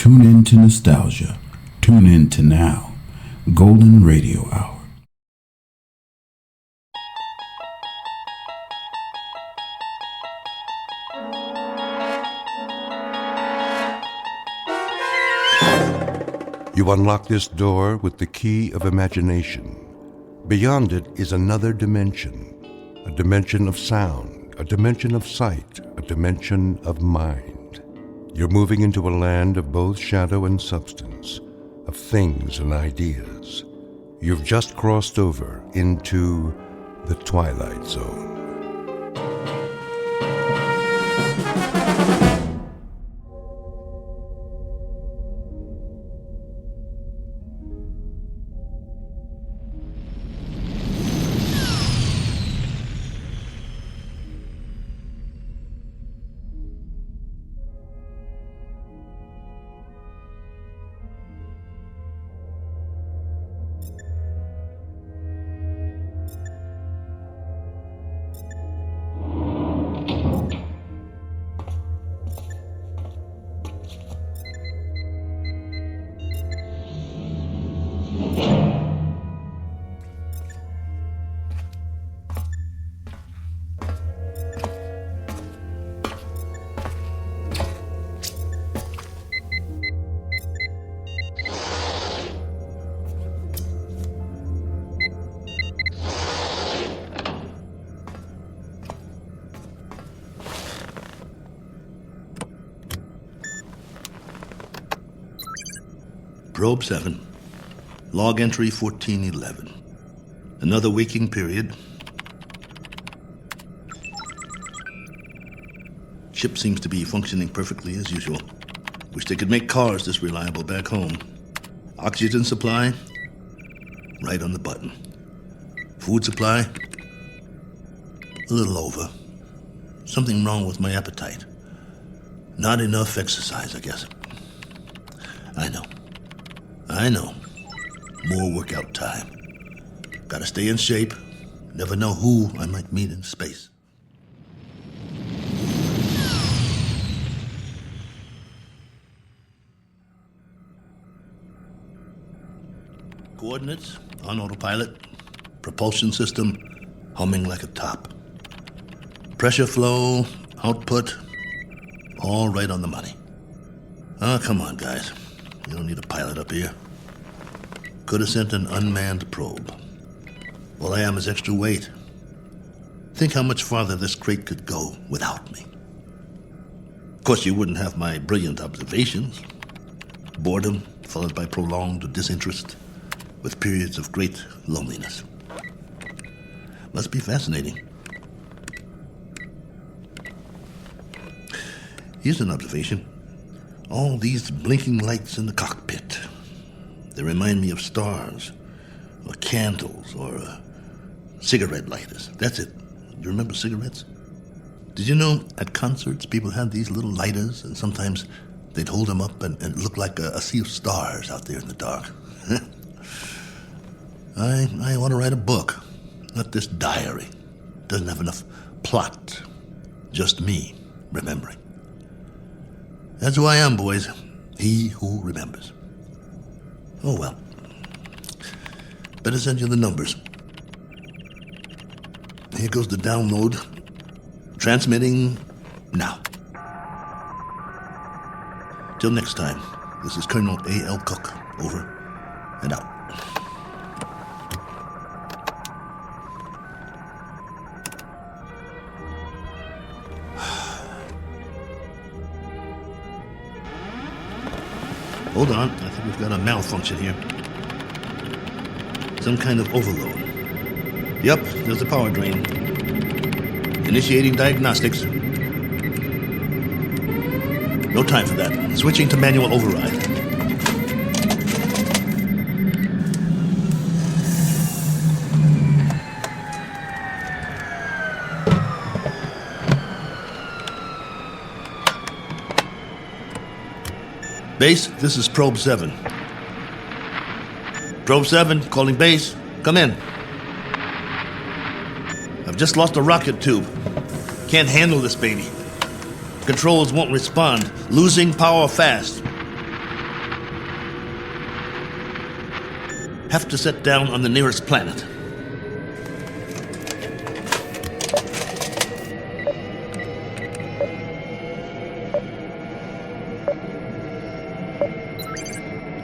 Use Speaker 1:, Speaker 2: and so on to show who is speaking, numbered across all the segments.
Speaker 1: Tune in to nostalgia. Tune in to now. Golden Radio Hour.
Speaker 2: You unlock this door with the key of imagination. Beyond it is another dimension, a dimension of sound, a dimension of sight, a dimension of mind. You're moving into a land of both shadow and substance, of things and ideas. You've just crossed over into the Twilight Zone.
Speaker 3: Probe 7, log entry 1411. Another waking period. Ship seems to be functioning perfectly as usual. Wish they could make cars this reliable back home. Oxygen supply, right on the button. Food supply, a little over. Something wrong with my appetite. Not enough exercise, I guess. I know. More workout time. Gotta stay in shape. Never know who I might meet in space. Coordinates on autopilot. Propulsion system humming like a top. Pressure flow, output, all right on the money. Oh, come on, guys. You don't need a pilot up here. Could have sent an unmanned probe. All I am is extra weight. Think how much farther this crate could go without me. Of course, you wouldn't have my brilliant observations. Boredom followed by prolonged disinterest, with periods of great loneliness. Must be fascinating. Here's an observation. All these blinking lights in the cockpit. They remind me of stars, or candles, or cigarette lighters. That's it. Do you remember cigarettes? Did you know at concerts people had these little lighters, and sometimes they'd hold them up and it looked like a sea of stars out there in the dark? I want to write a book, not this diary. Doesn't have enough plot. Just me remembering. That's who I am, boys. He who remembers. Oh, well. Better send you the numbers. Here goes the download. Transmitting now. Till next time, this is Colonel A.L. Cook. Over and out. Hold on, I think we've got a malfunction here. Some kind of overload. Yep, there's a power drain. Initiating diagnostics. No time for that. Switching to manual override. Base, this is Probe 7. Probe 7, calling base. Come in. I've just lost a rocket tube. Can't handle this baby. Controls won't respond. Losing power fast. have to set down on the nearest planet.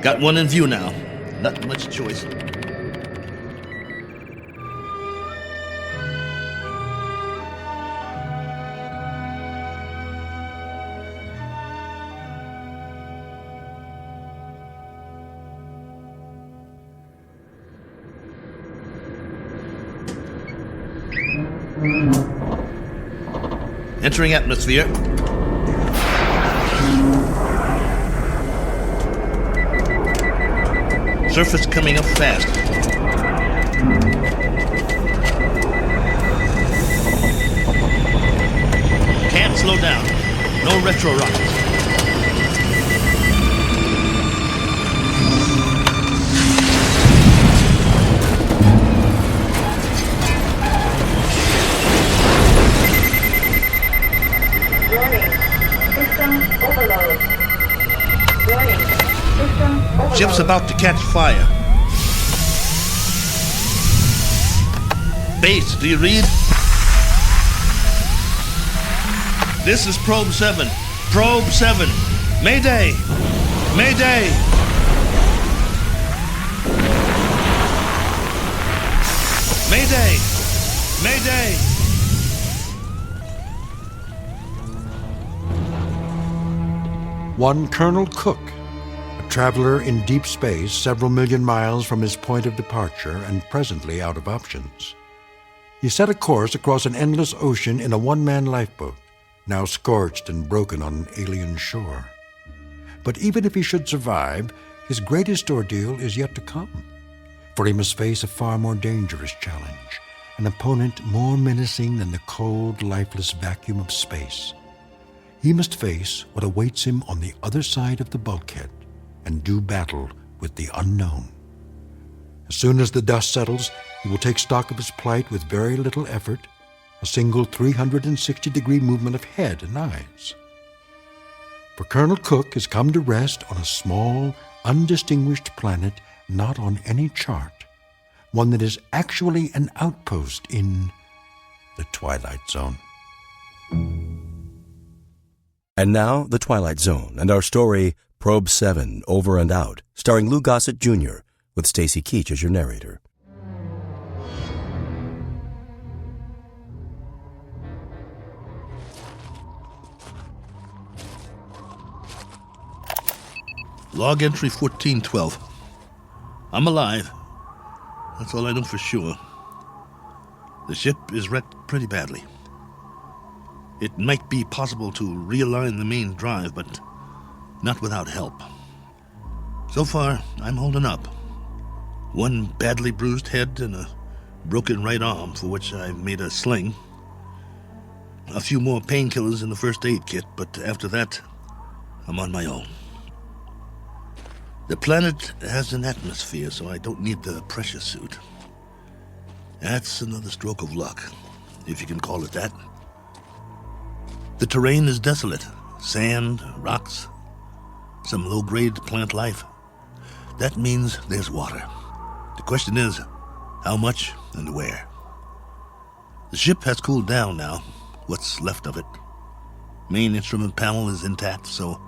Speaker 3: Got one in view now. Not much choice. Entering atmosphere. Surface coming up fast. Can't slow down. No retro rockets. Ship's about to catch fire. Base, do you read? This is Probe 7. Probe 7. Mayday! Mayday! Mayday! Mayday!
Speaker 2: One Colonel Cook, a traveler in deep space several million miles from his point of departure and presently out of options. He set a course across an endless ocean in a one-man lifeboat, now scorched and broken on an alien shore. But even if he should survive, his greatest ordeal is yet to come, for he must face a far more dangerous challenge, an opponent more menacing than the cold, lifeless vacuum of space. He must face what awaits him on the other side of the bulkhead and do battle with the unknown. As soon as the dust settles, he will take stock of his plight with very little effort, a single 360-degree movement of head and eyes. For Colonel Cook has come to rest on a small, undistinguished planet not on any chart, one that is actually an outpost in the Twilight Zone.
Speaker 4: And now, The Twilight Zone, and our story, Probe 7, Over and Out, starring Lou Gossett Jr., with Stacy Keach as your narrator.
Speaker 3: Log entry 1412. I'm alive. That's all I know for sure. The ship is wrecked pretty badly. It might be possible to realign the main drive, but not without help. So far, I'm holding up. One badly bruised head and a broken right arm for which I've made a sling. A few more painkillers in the first aid kit, but after that, I'm on my own. The planet has an atmosphere, so I don't need the pressure suit. That's another stroke of luck, if you can call it that. The terrain is desolate. Sand, rocks, some low-grade plant life. That means there's water. The question is, how much and where? The ship has cooled down now, what's left of it. Main instrument panel is intact, so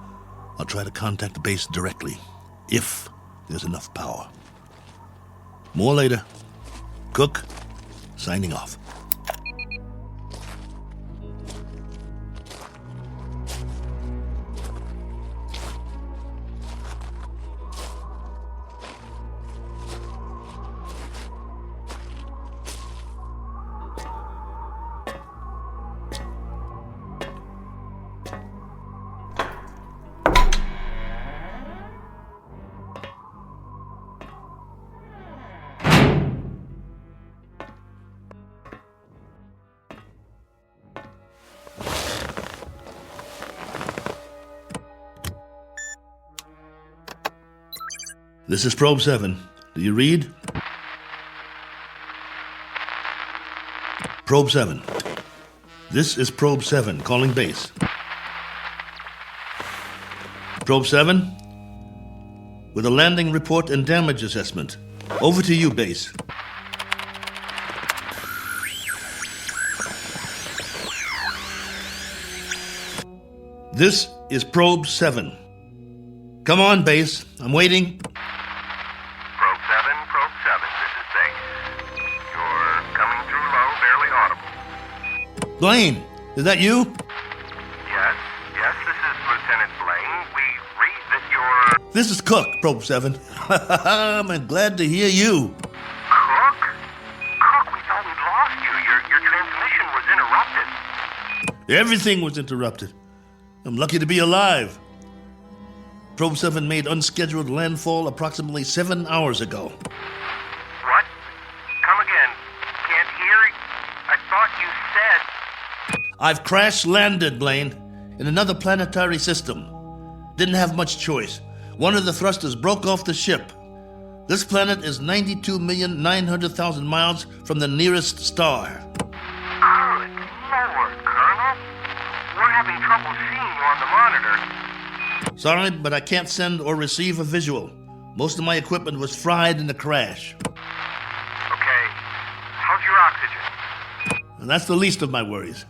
Speaker 3: I'll try to contact the base directly, if there's enough power. More later. Cook, signing off. This is Probe 7. Do you read? Probe 7. This is Probe 7, calling base. Probe 7, with a landing report and damage assessment. Over to you, Base. This is Probe 7. Come on, Base. I'm waiting.
Speaker 5: Probe 7, this is Base. You're coming through low, barely audible.
Speaker 3: Blaine, is that you?
Speaker 5: Yes, this is Lieutenant Blaine. We read that you're...
Speaker 3: This is Cook, Probe 7. I'm glad to hear you.
Speaker 5: Cook? Cook, we thought we'd lost you. Your transmission was interrupted.
Speaker 3: Everything was interrupted. I'm lucky to be alive. Probe 7 made unscheduled landfall approximately 7 hours ago.
Speaker 5: What? Come again. Can't hear. I thought you said...
Speaker 3: I've crash-landed, Blaine, in another planetary system. Didn't have much choice. One of the thrusters broke off the ship. This planet is 92,900,000 miles from the nearest star.
Speaker 5: Good Lord, Colonel. We're having trouble seeing you on the monitor.
Speaker 3: Sorry, but I can't send or receive a visual. Most of my equipment was fried in the crash.
Speaker 5: Okay. How's your oxygen?
Speaker 3: And that's the least of my worries.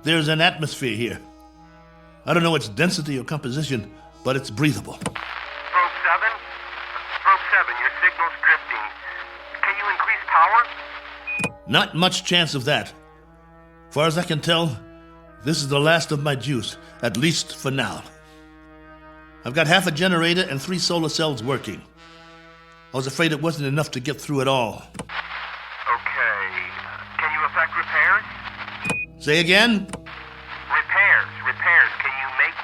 Speaker 3: There's an atmosphere here. I don't know its density or composition, but it's breathable.
Speaker 5: Probe 7? Probe 7, your signal's drifting. Can you increase power?
Speaker 3: Not much chance of that. Far as I can tell, this is the last of my juice, at least for now. I've got half a generator and 3 solar cells working. I was afraid it wasn't enough to get through it all.
Speaker 5: Okay. Can you effect repairs?
Speaker 3: Say again?
Speaker 5: Repairs. Can you make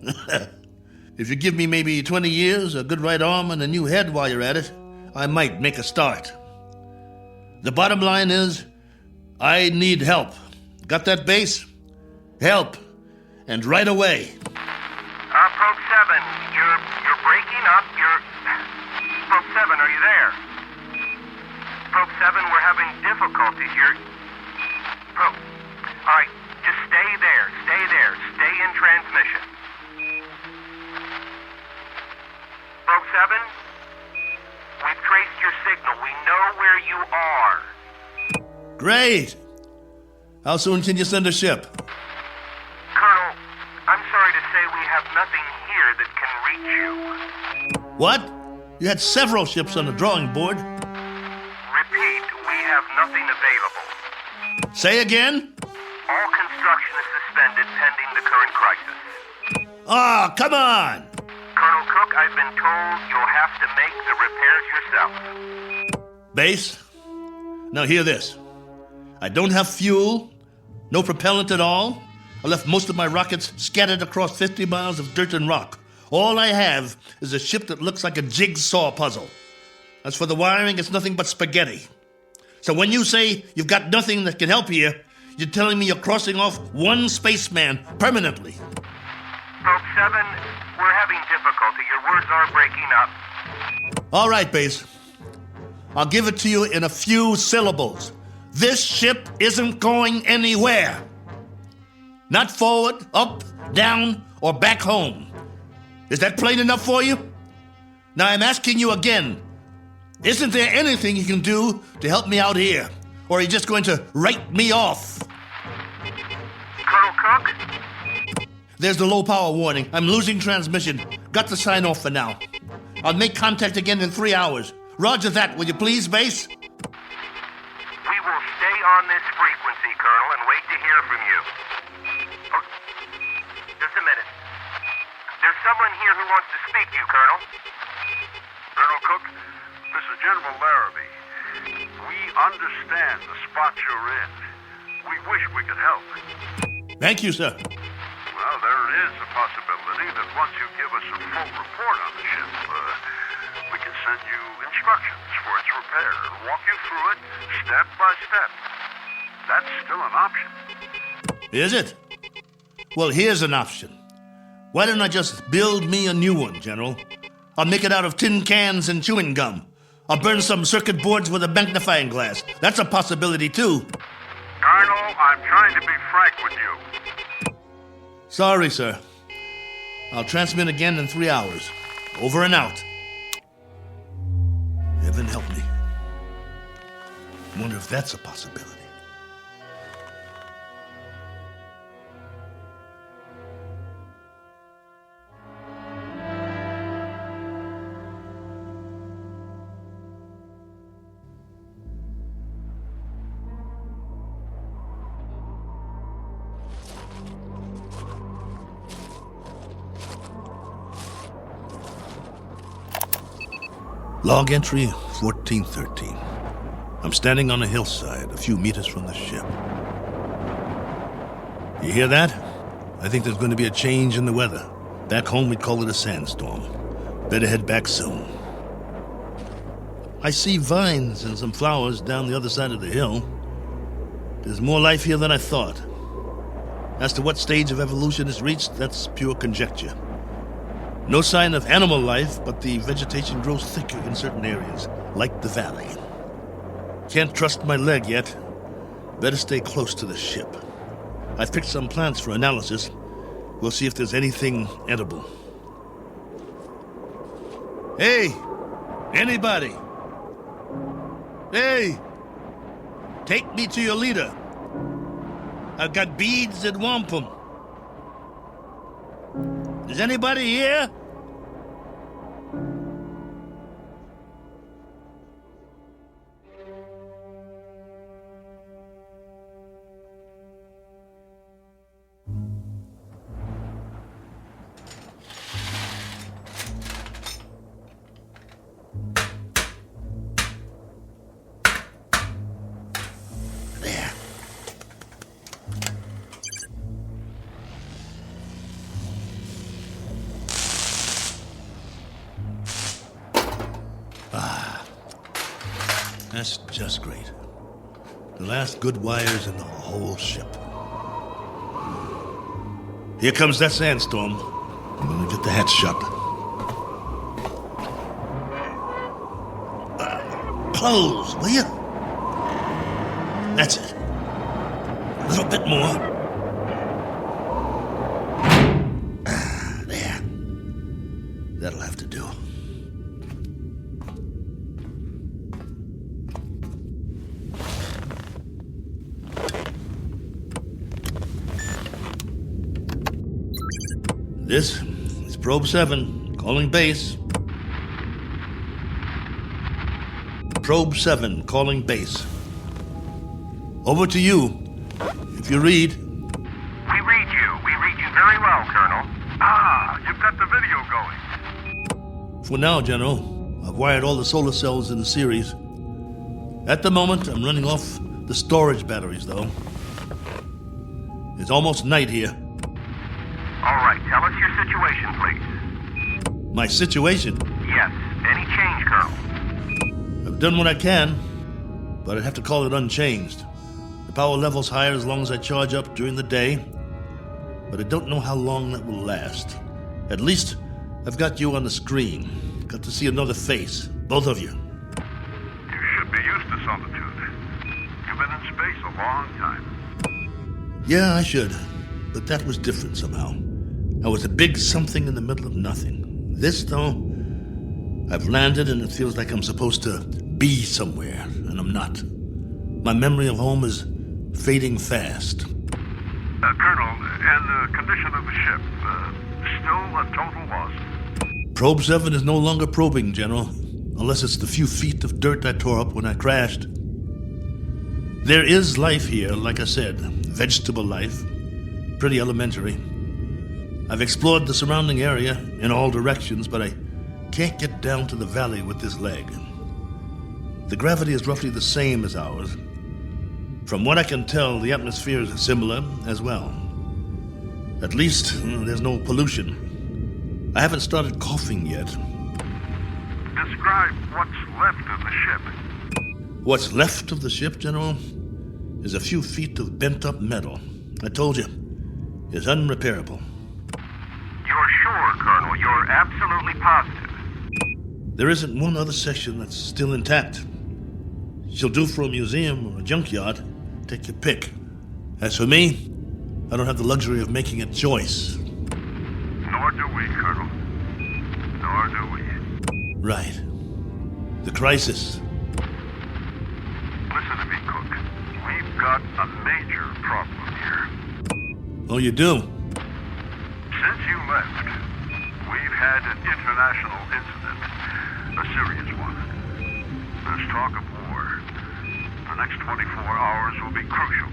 Speaker 5: repairs?
Speaker 3: If you give me maybe 20 years, a good right arm, and a new head while you're at it, I might make a start. The bottom line is, I need help. Got that, Base? Help. And right away.
Speaker 5: Probe 7, you're breaking up. Probe 7, are you there? Probe 7, we're having difficulties. Probe. All right, just stay there. Stay in transmission. Probe 7, we've traced your signal. We know where you are.
Speaker 3: Great. How soon can you send a ship?
Speaker 5: Colonel, I'm sorry to say we have nothing here that can reach you.
Speaker 3: What? You had several ships on the drawing board.
Speaker 5: Repeat, we have nothing available.
Speaker 3: Say again?
Speaker 5: All construction is suspended pending the current crisis.
Speaker 3: Ah, come on!
Speaker 5: Colonel Cook, I've been told you'll have to make the repairs yourself.
Speaker 3: Base, now hear this. I don't have fuel, no propellant at all. I left most of my rockets scattered across 50 miles of dirt and rock. All I have is a ship that looks like a jigsaw puzzle. As for the wiring, it's nothing but spaghetti. So when you say you've got nothing that can help you, you're telling me you're crossing off one spaceman permanently.
Speaker 5: Probe 7, we're having difficulty. Your words are breaking up.
Speaker 3: All right, Base. I'll give it to you in a few syllables. This ship isn't going anywhere. Not forward, up, down, or back home. Is that plain enough for you? Now I'm asking you again. Isn't there anything you can do to help me out here? Or are you just going to write me off?
Speaker 5: Colonel Cook?
Speaker 3: There's the low power warning. I'm losing transmission. Got to sign off for now. I'll make contact again in 3 hours. Roger that, will you please, Base?
Speaker 5: We will stay on this frequency, Colonel, and wait to hear from you. Oh, just a minute. There's someone here who wants to speak to you, Colonel.
Speaker 6: Colonel Cook, this is General Larrabee. We understand the spot you're in. We wish we could help.
Speaker 3: Thank you, sir.
Speaker 6: Well, there is a possibility that once you give us a full report on the ship, we can send you instructions for its repair and walk you through it step by step. That's still an option.
Speaker 3: Is it? Well, here's an option. Why don't I just build me a new one, General? I'll make it out of tin cans and chewing gum. I'll burn some circuit boards with a magnifying glass. That's a possibility, too.
Speaker 6: Colonel, I'm trying to be frank with you.
Speaker 3: Sorry, sir. I'll transmit again in 3 hours. Over and out. Heaven help me. Wonder if that's a possibility. Log entry 1413. I'm standing on a hillside a few meters from the ship. You hear that? I think there's going to be a change in the weather. Back home we'd call it a sandstorm. Better head back soon. I see vines and some flowers down the other side of the hill. There's more life here than I thought. As to what stage of evolution it's reached, that's pure conjecture. No sign of animal life, but the vegetation grows thicker in certain areas, like the valley. Can't trust my leg yet. Better stay close to the ship. I've picked some plants for analysis. We'll see if there's anything edible. Hey! Anybody! Hey! Take me to your leader. I've got beads and wampum. Is anybody here? There. That's just great. The last good wires in the whole ship. Here comes that sandstorm. I'm gonna get the hatch shut. Close, will you? That's it. A little bit more. There. That'll have to do. This is Probe 7, calling base. Probe 7, calling base. Over to you. If you read.
Speaker 5: We read you. We read you very well, Colonel.
Speaker 6: Ah, you've got the video going.
Speaker 3: For now, General, I've wired all the solar cells in the series. At the moment, I'm running off the storage batteries, though. It's almost night here.
Speaker 5: All right, tell us your situation, please.
Speaker 3: My situation?
Speaker 5: Yes, any change, Colonel?
Speaker 3: I've done what I can, but I'd have to call it unchanged. The power level's higher as long as I charge up during the day, but I don't know how long that will last. At least, I've got you on the screen. Got to see another face, both of you.
Speaker 6: You should be used to solitude. You've been in space a long time.
Speaker 3: Yeah, I should, but that was different somehow. I was a big something in the middle of nothing. This, though, I've landed and it feels like I'm supposed to be somewhere, and I'm not. My memory of home is fading fast.
Speaker 6: Colonel, and the condition of the ship, still a total loss?
Speaker 3: Probe 7 is no longer probing, General, unless it's the few feet of dirt I tore up when I crashed. There is life here, like I said, vegetable life, pretty elementary. I've explored the surrounding area in all directions, but I can't get down to the valley with this leg. The gravity is roughly the same as ours. From what I can tell, the atmosphere is similar as well. At least, there's no pollution. I haven't started coughing yet.
Speaker 6: Describe what's left of the ship.
Speaker 3: What's left of the ship, General, is a few feet of bent-up metal. I told you, it's unrepairable.
Speaker 5: You're sure, Colonel? You're absolutely positive?
Speaker 3: There isn't one other section that's still intact. She'll do for a museum or a junkyard. Take your pick. As for me, I don't have the luxury of making a choice.
Speaker 6: Nor do we, Colonel. Nor do we.
Speaker 3: Right. The crisis.
Speaker 6: Listen to me, Cook. We've got a major problem here.
Speaker 3: Oh, you do?
Speaker 6: Since you left, we've had an international incident. A serious one. There's talk of war. The next 24 hours will be crucial.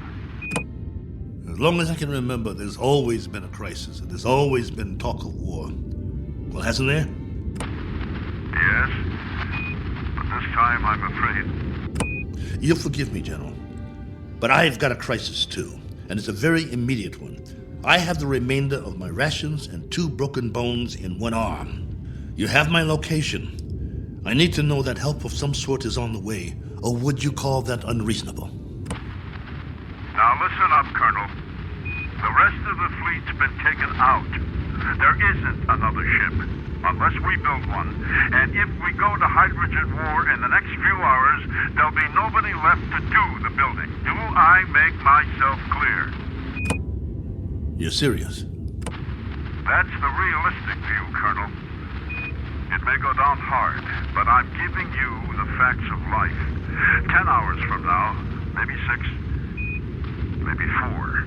Speaker 3: As long as I can remember, there's always been a crisis, and there's always been talk of war. Well, hasn't there?
Speaker 6: Yes, but this time I'm afraid.
Speaker 3: You'll forgive me, General, but I've got a crisis too, and it's a very immediate one. I have the remainder of my rations and 2 broken bones in one arm. You have my location. I need to know that help of some sort is on the way, or would you call that unreasonable?
Speaker 6: Now listen up, Colonel. The rest of the fleet's been taken out. There isn't another ship, unless we build one. And if we go to hydrogen war in the next few hours, there'll be nobody left to do the building. Do I make myself clear?
Speaker 3: You're serious?
Speaker 6: That's the realistic view, Colonel. It may go down hard, but I'm giving you the facts of life. 10 hours from now, maybe 6, maybe 4,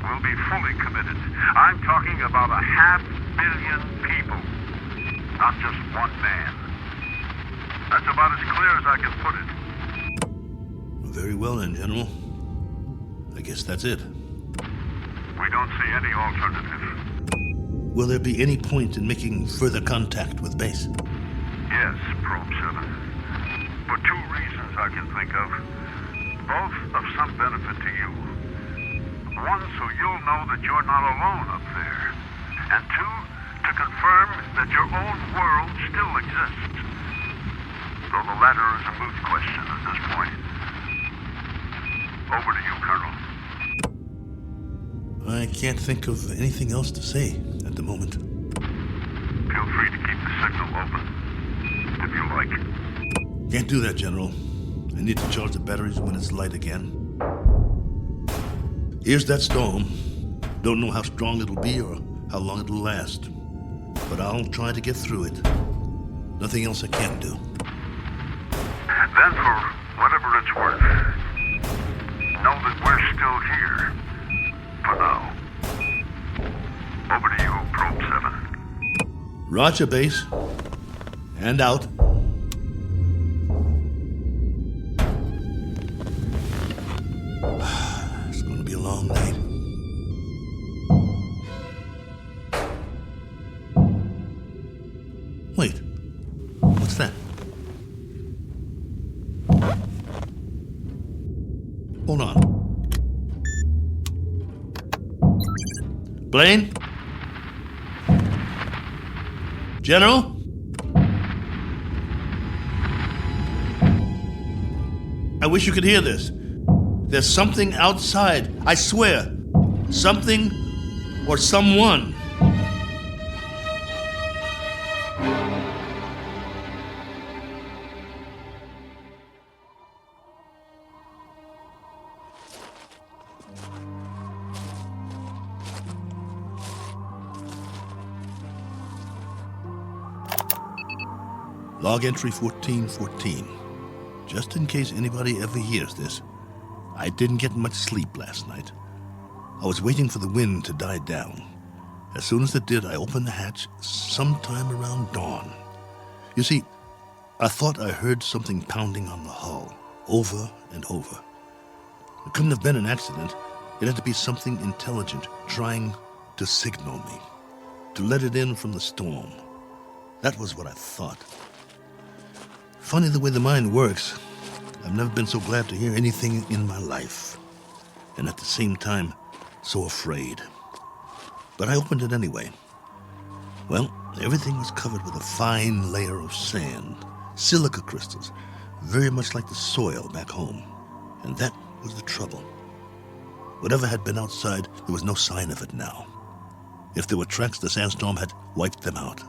Speaker 6: we'll be fully committed. I'm talking about 500 million people, not just one man. That's about as clear as I can put it.
Speaker 3: Very well then, General. I guess that's it.
Speaker 6: We don't see any alternative.
Speaker 3: Will there be any point in making further contact with base?
Speaker 6: Yes, Probe 7. For 2 reasons I can think of, both of some benefit to you. One, so you'll know that you're not alone up there. And 2, to confirm that your own world still exists. Though the latter is a moot question at this point. Over to you, Colonel.
Speaker 3: I can't think of anything else to say at the moment.
Speaker 6: Feel free to keep the signal open, if you like.
Speaker 3: Can't do that, General. I need to charge the batteries when it's light again. Here's that storm. Don't know how strong it'll be or how long it'll last. But I'll try to get through it. Nothing else I can do.
Speaker 6: Then, for whatever it's worth, know that we're still here. For now. Over to you, Probe 7.
Speaker 3: Roger, base. And out. It's going to be a long night. Wait. What's that? Hold on. Blaine? General? I wish you could hear this. There's something outside, I swear. Something or someone. Log entry 1414. Just in case anybody ever hears this, I didn't get much sleep last night. I was waiting for the wind to die down. As soon as it did, I opened the hatch sometime around dawn. You see, I thought I heard something pounding on the hull, over and over. It couldn't have been an accident. It had to be something intelligent trying to signal me, to let it in from the storm. That was what I thought. Funny the way the mind works. I've never been so glad to hear anything in my life. And at the same time, so afraid. But I opened it anyway. Well, everything was covered with a fine layer of sand, silica crystals, very much like the soil back home. And that was the trouble. Whatever had been outside, there was no sign of it now. If there were tracks, the sandstorm had wiped them out.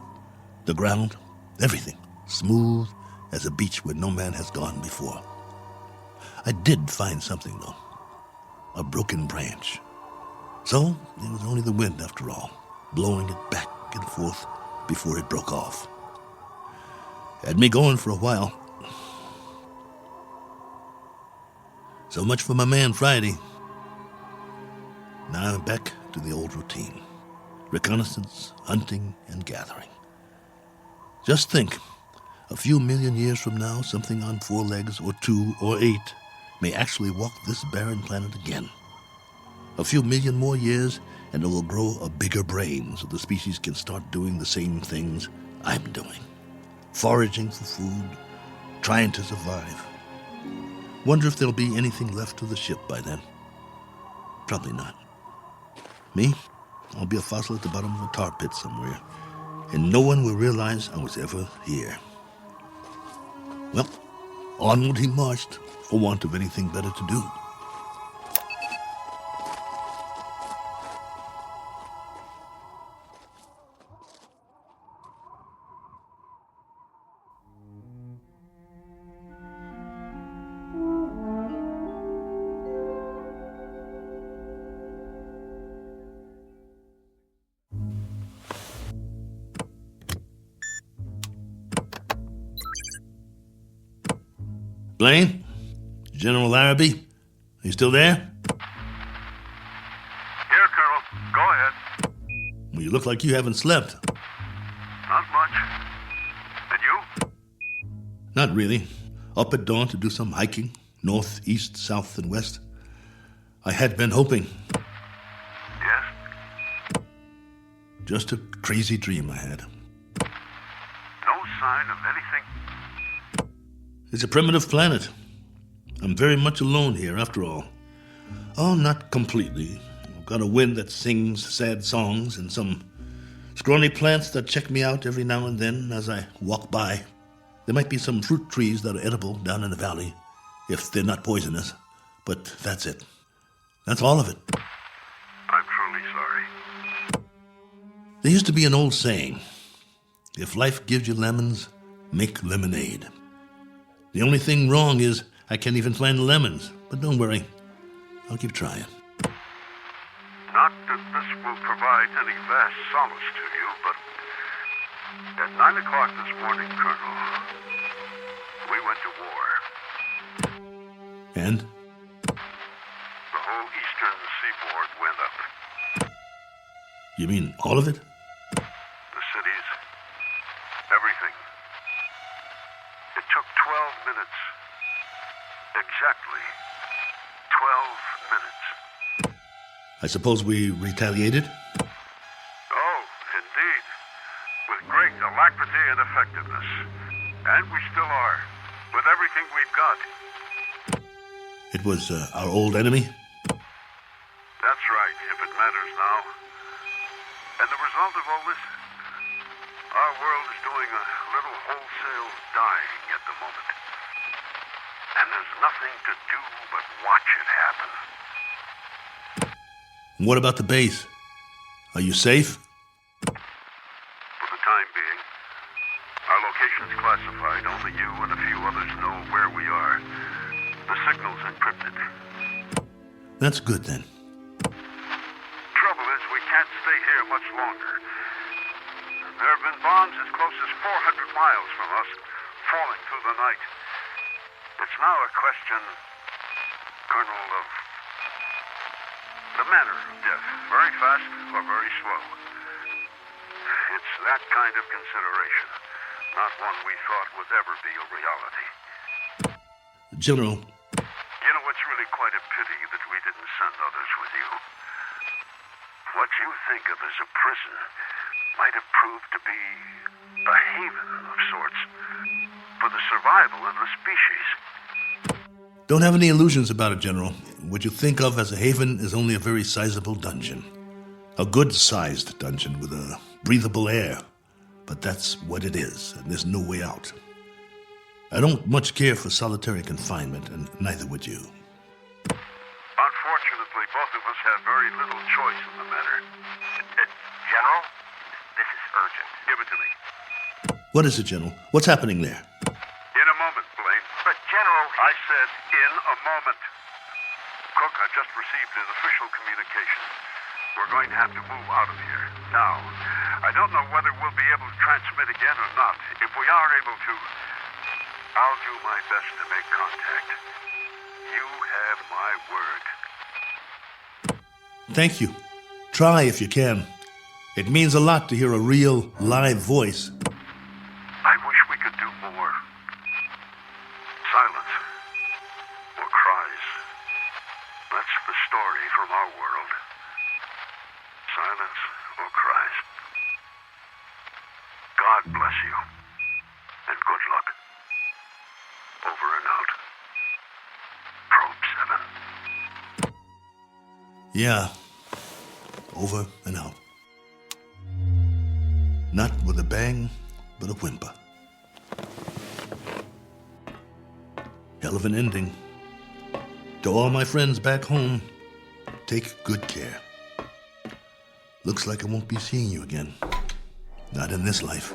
Speaker 3: The ground, everything, smooth as a beach where no man has gone before. I did find something, though. A broken branch. So, it was only the wind, after all, blowing it back and forth before it broke off. Had me going for a while, So much for my man Friday. Now I'm back to the old routine. Reconnaissance, hunting, and gathering. Just think, a few million years from now, something on 4 legs, or 2, or 8, may actually walk this barren planet again. A few million more years, and it will grow a bigger brain so the species can start doing the same things I'm doing. Foraging for food, trying to survive. Wonder if there'll be anything left of the ship by then. Probably not. Me? I'll be a fossil at the bottom of a tar pit somewhere, and no one will realize I was ever here. Well, onward he marched, for want of anything better to do. Blaine? General Larrabee? Are you still there?
Speaker 6: Here, Colonel. Go ahead.
Speaker 3: Well, you look like you haven't slept.
Speaker 6: Not much. And you?
Speaker 3: Not really. Up at dawn to do some hiking, north, east, south, and west. I had been hoping.
Speaker 6: Yes?
Speaker 3: Just a crazy dream I had.
Speaker 6: No sign of anything?
Speaker 3: It's a primitive planet. I'm very much alone here, after all. Oh, not completely. I've got a wind that sings sad songs and some scrawny plants that check me out every now and then as I walk by. There might be some fruit trees that are edible down in the valley, if they're not poisonous. But that's it. That's all of it.
Speaker 6: I'm truly sorry.
Speaker 3: There used to be an old saying, if life gives you lemons, make lemonade. The only thing wrong is I can't even find the lemons. But don't worry, I'll keep trying.
Speaker 6: Not that this will provide any vast solace to you, but at 9 o'clock this morning, Colonel, we went to war.
Speaker 3: And?
Speaker 6: The whole eastern seaboard went up.
Speaker 3: You mean all of it?
Speaker 6: The cities, everything. It took 12 minutes. Exactly 12 minutes.
Speaker 3: I suppose we retaliated?
Speaker 6: Oh, indeed. With great alacrity and effectiveness. And we still are. With everything we've got.
Speaker 3: It was our old enemy?
Speaker 6: That's right, if it matters now. And the result of all this? Our world is doing a little wholesale dying at the moment. And there's nothing to do but watch it happen.
Speaker 3: What about the base? Are you safe?
Speaker 6: For the time being, our location's classified. Only you and a few others know where we are. The signal's encrypted.
Speaker 3: That's good then.
Speaker 6: Trouble is, we can't stay here much longer. There have been bombs as close as 400 miles from us, falling through the night. It's now a question, Colonel, of the manner of death. Very fast or very slow. It's that kind of consideration, not one we thought would ever be a reality.
Speaker 3: General.
Speaker 6: You know, it's really quite a pity that we didn't send others with you. What you think of as a prison might have proved to be a haven of sorts for the survival of the species.
Speaker 3: Don't have any illusions about it, General. What you think of as a haven is only a very sizable dungeon. A good-sized dungeon with a breathable air. But that's what it is, and there's no way out. I don't much care for solitary confinement, and neither would you.
Speaker 6: Unfortunately, both of us have very little choice in the matter.
Speaker 5: General, this is urgent.
Speaker 6: Give it to me.
Speaker 3: What is it, General? What's happening there?
Speaker 6: In a moment, Blaine.
Speaker 5: But, General...
Speaker 6: I said in a moment. Cook, I've just received his official communication. We're going to have to move out of here. Now, I don't know whether we'll be able to transmit again or not. If we are able to, I'll do my best to make contact. You have my word.
Speaker 3: Thank you. Try if you can. It means a lot to hear a real, live voice.
Speaker 6: I wish we could do more. Silence. Or cries. That's the story from our world. Silence or cries. God bless you. And good luck. Over and out. Probe 7.
Speaker 3: Yeah. Over and out. Not with a bang, but a whimper. Hell of an ending. To all my friends back home, take good care. Looks like I won't be seeing you again. Not in this life.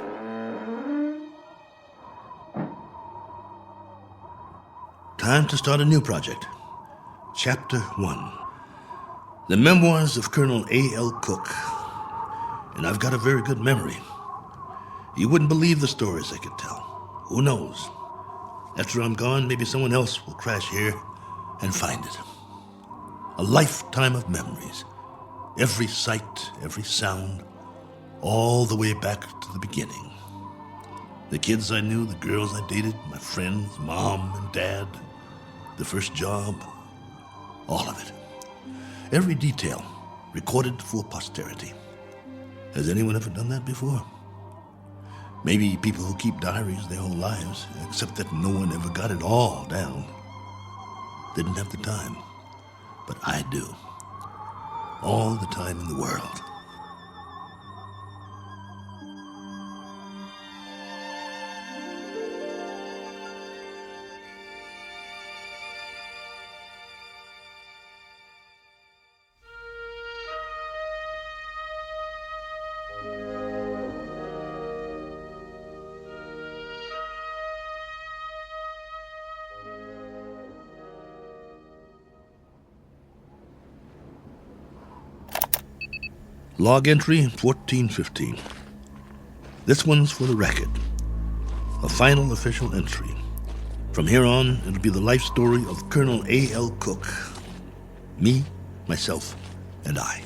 Speaker 3: Time to start a new project. Chapter 1. The Memoirs of Colonel A.L. Cook. And I've got a very good memory. You wouldn't believe the stories I could tell. Who knows? After I'm gone, maybe someone else will crash here and find it. A lifetime of memories. Every sight, every sound, all the way back to the beginning. The kids I knew, the girls I dated, my friends, mom and dad, the first job, all of it. Every detail recorded for posterity. Has anyone ever done that before? Maybe people who keep diaries their whole lives, except that no one ever got it all down. Didn't have the time, but I do. All the time in the world. Log entry 1415. This one's for the record. A final official entry. From here on, it'll be the life story of Colonel A.L. Cook. Me, myself, and I.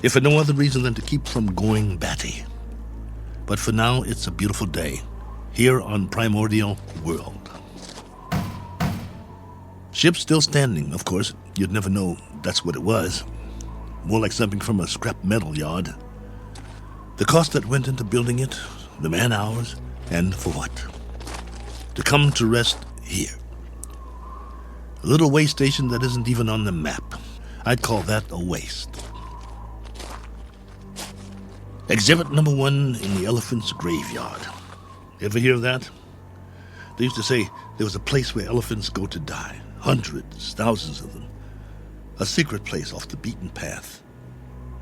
Speaker 3: If for no other reason than to keep from going batty. But for now, it's a beautiful day. Here on Primordial World. Ship still standing, of course. You'd never know that's what it was. More like something from a scrap metal yard. The cost that went into building it, the man hours, and for what? To come to rest here. A little way station that isn't even on the map. I'd call that a waste. Exhibit number 1 in the elephant's graveyard. Ever hear of that? They used to say there was a place where elephants go to die. Hundreds, thousands of them. A secret place off the beaten path.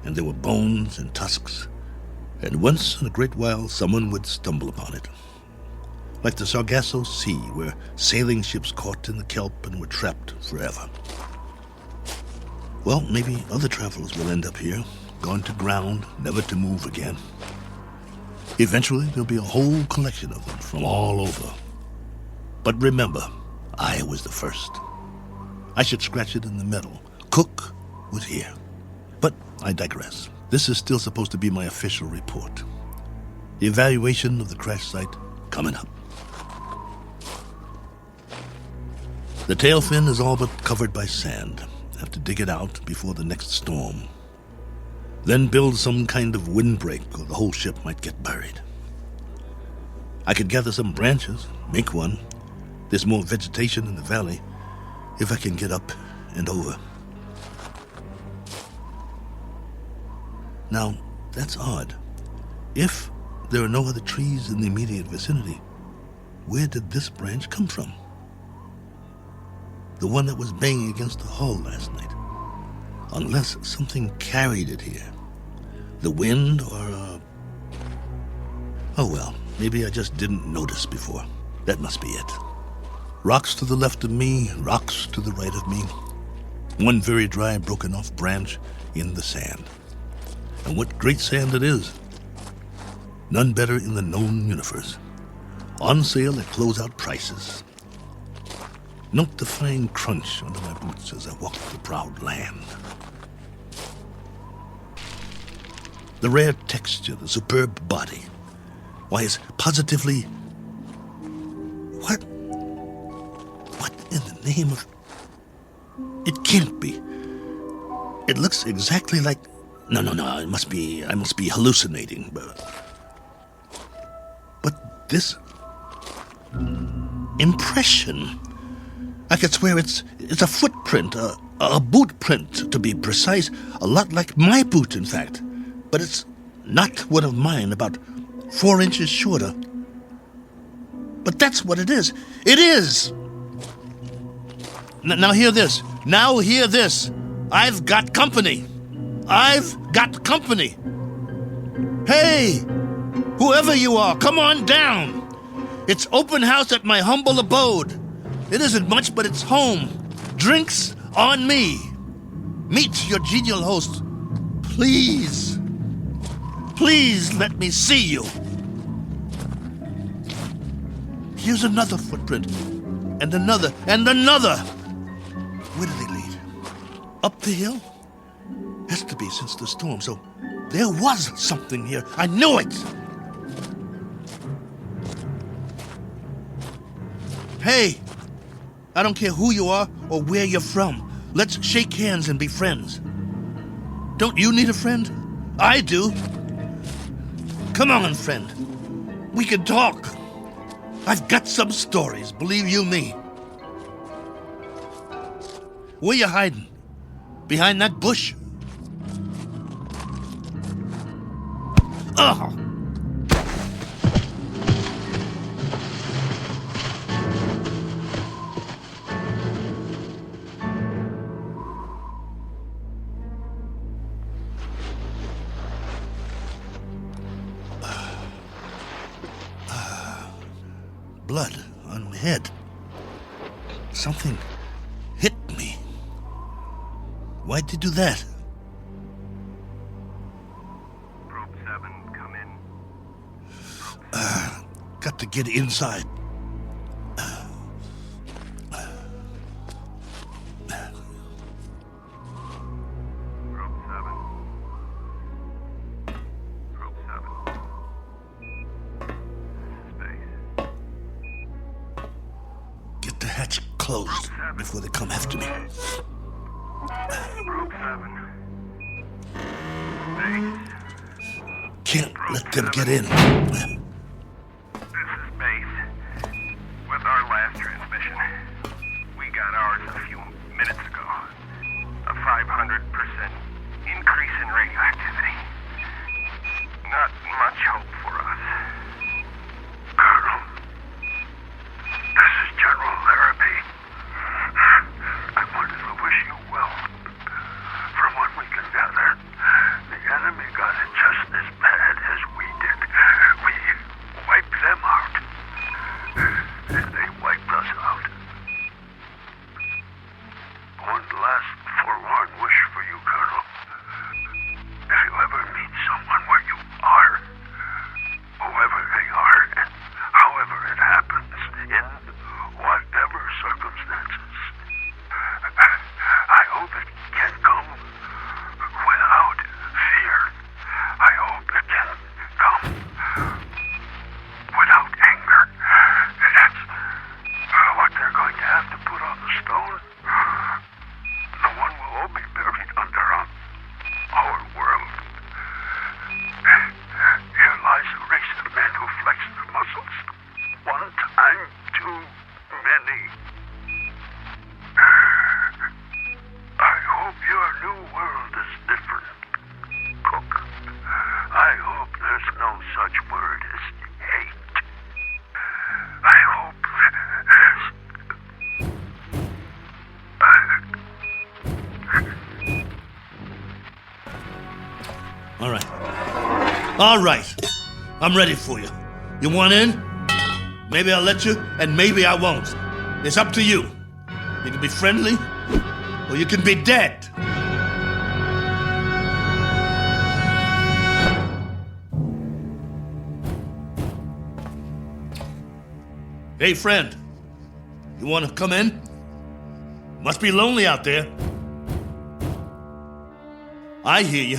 Speaker 3: And there were bones and tusks. And once in a great while, someone would stumble upon it. Like the Sargasso Sea, where sailing ships caught in the kelp and were trapped forever. Well, maybe other travelers will end up here, gone to ground, never to move again. Eventually, there'll be a whole collection of them from all over. But remember, I was the first. I should scratch it in the metal. Cook was here. But I digress. This is still supposed to be my official report. The evaluation of the crash site coming up. The tail fin is all but covered by sand. Have to dig it out before the next storm. Then build some kind of windbreak or the whole ship might get buried. I could gather some branches, make one. There's more vegetation in the valley if I can get up and over. Now, that's odd. If there are no other trees in the immediate vicinity, where did this branch come from? The one that was banging against the hull last night. Unless something carried it here. The wind or Oh well, maybe I just didn't notice before. That must be it. Rocks to the left of me, rocks to the right of me. One very dry, broken off branch in the sand. And what great sand it is. None better in the known universe. On sale at closeout prices. Note the fine crunch under my boots as I walk the proud land. The rare texture, the superb body. Why, it's positively... What in the name of... It can't be. It looks exactly like... No, I must be hallucinating. But this... impression... I could swear it's a footprint, a boot print, to be precise. A lot like my boot, in fact. But it's not one of mine, about 4 inches shorter. But that's what it is. It is! Now hear this. Now hear this. I've got company. I've got company. Hey! Whoever you are, come on down. It's open house at my humble abode. It isn't much, but it's home. Drinks on me. Meet your genial host. Please. Please let me see you. Here's another footprint. And another. And another. Where do they lead? Up the hill? Has to be since the storm, so there was something here. I knew it! Hey! I don't care who you are or where you're from. Let's shake hands and be friends. Don't you need a friend? I do. Come on, friend. We can talk. I've got some stories, believe you me. Where you hiding? Behind that bush? Ugh! Blood on my head. Something hit me. Why'd you do that?
Speaker 5: Probe 7, come in.
Speaker 3: Got to get inside.
Speaker 5: Probe 7. Probe 7. Space.
Speaker 3: Get the hatch closed before they come after me.
Speaker 5: Probe 7. Space.
Speaker 3: Can't let them get in.
Speaker 5: This is Base. With our last transmission, we got ours a few minutes ago. A 500% increase in radioactivity. Not much hope for us.
Speaker 6: Colonel, this is General Larrabee. I wanted to wish you well. From what we can gather, the enemy got it just as bad as we did. We wiped them out. And they wiped us out. One last forlorn wish for you, Colonel. If you ever meet someone where you are, whoever they are, and however it happens, in whatever circumstances, I hope it can come without fear. I hope it can come without anger. That's what they're going to have to put on the stone. The one we'll all be buried under on our world. Here lies a race of men who flex their muscles. One time too many. I hope your new world is different, Cook. I hope there's no such word as hate. I hope there's...
Speaker 3: All right. I'm ready for you. You want in? Maybe I'll let you, and maybe I won't. It's up to you. You can be friendly, or you can be dead. Hey, friend. You want to come in? Must be lonely out there. I hear you.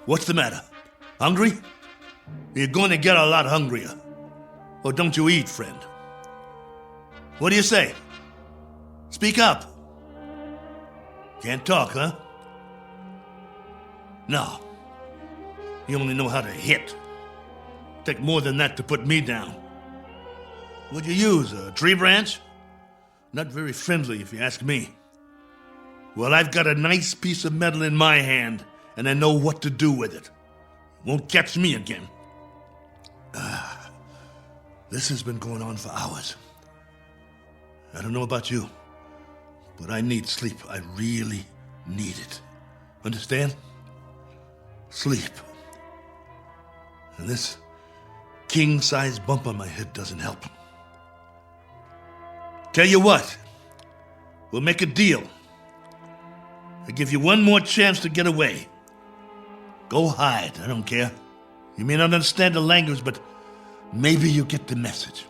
Speaker 3: What's the matter? Hungry? You're going to get a lot hungrier. Or don't you eat, friend? What do you say? Speak up. Can't talk, huh? No. You only know how to hit. Take more than that to put me down. What'd you use, a tree branch? Not very friendly, if you ask me. Well, I've got a nice piece of metal in my hand, and I know what to do with it. Won't catch me again. This has been going on for hours. I don't know about you, but I need sleep. I really need it. Understand? Sleep. And this king-size bump on my head doesn't help. Tell you what, we'll make a deal. I give you one more chance to get away. Go hide, I don't care. You may not understand the language, but maybe you get the message.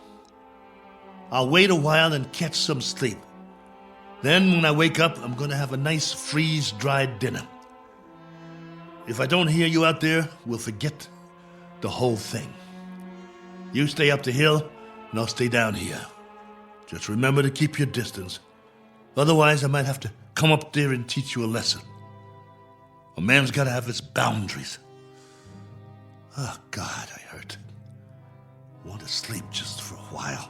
Speaker 3: I'll wait a while and catch some sleep. Then when I wake up, I'm going to have a nice freeze-dried dinner. If I don't hear you out there, we'll forget the whole thing. You stay up the hill, and I'll stay down here. Just remember to keep your distance. Otherwise, I might have to come up there and teach you a lesson. A man's got to have his boundaries. Oh, God, I hurt. Want to sleep just for a while.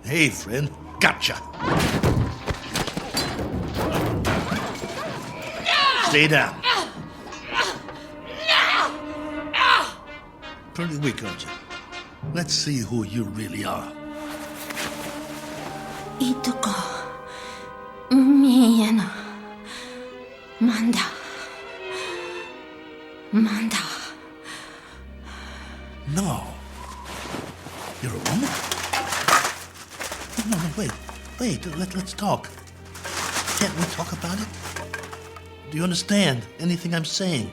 Speaker 3: Hey, friend. Gotcha. Stay down. Pretty weak, aren't you? Let's see who you really are.
Speaker 7: Ituko. Miyana. Manda. Manda.
Speaker 3: No. You're a woman? No, wait. Let's talk. Can't we talk about it? Do you understand anything I'm saying?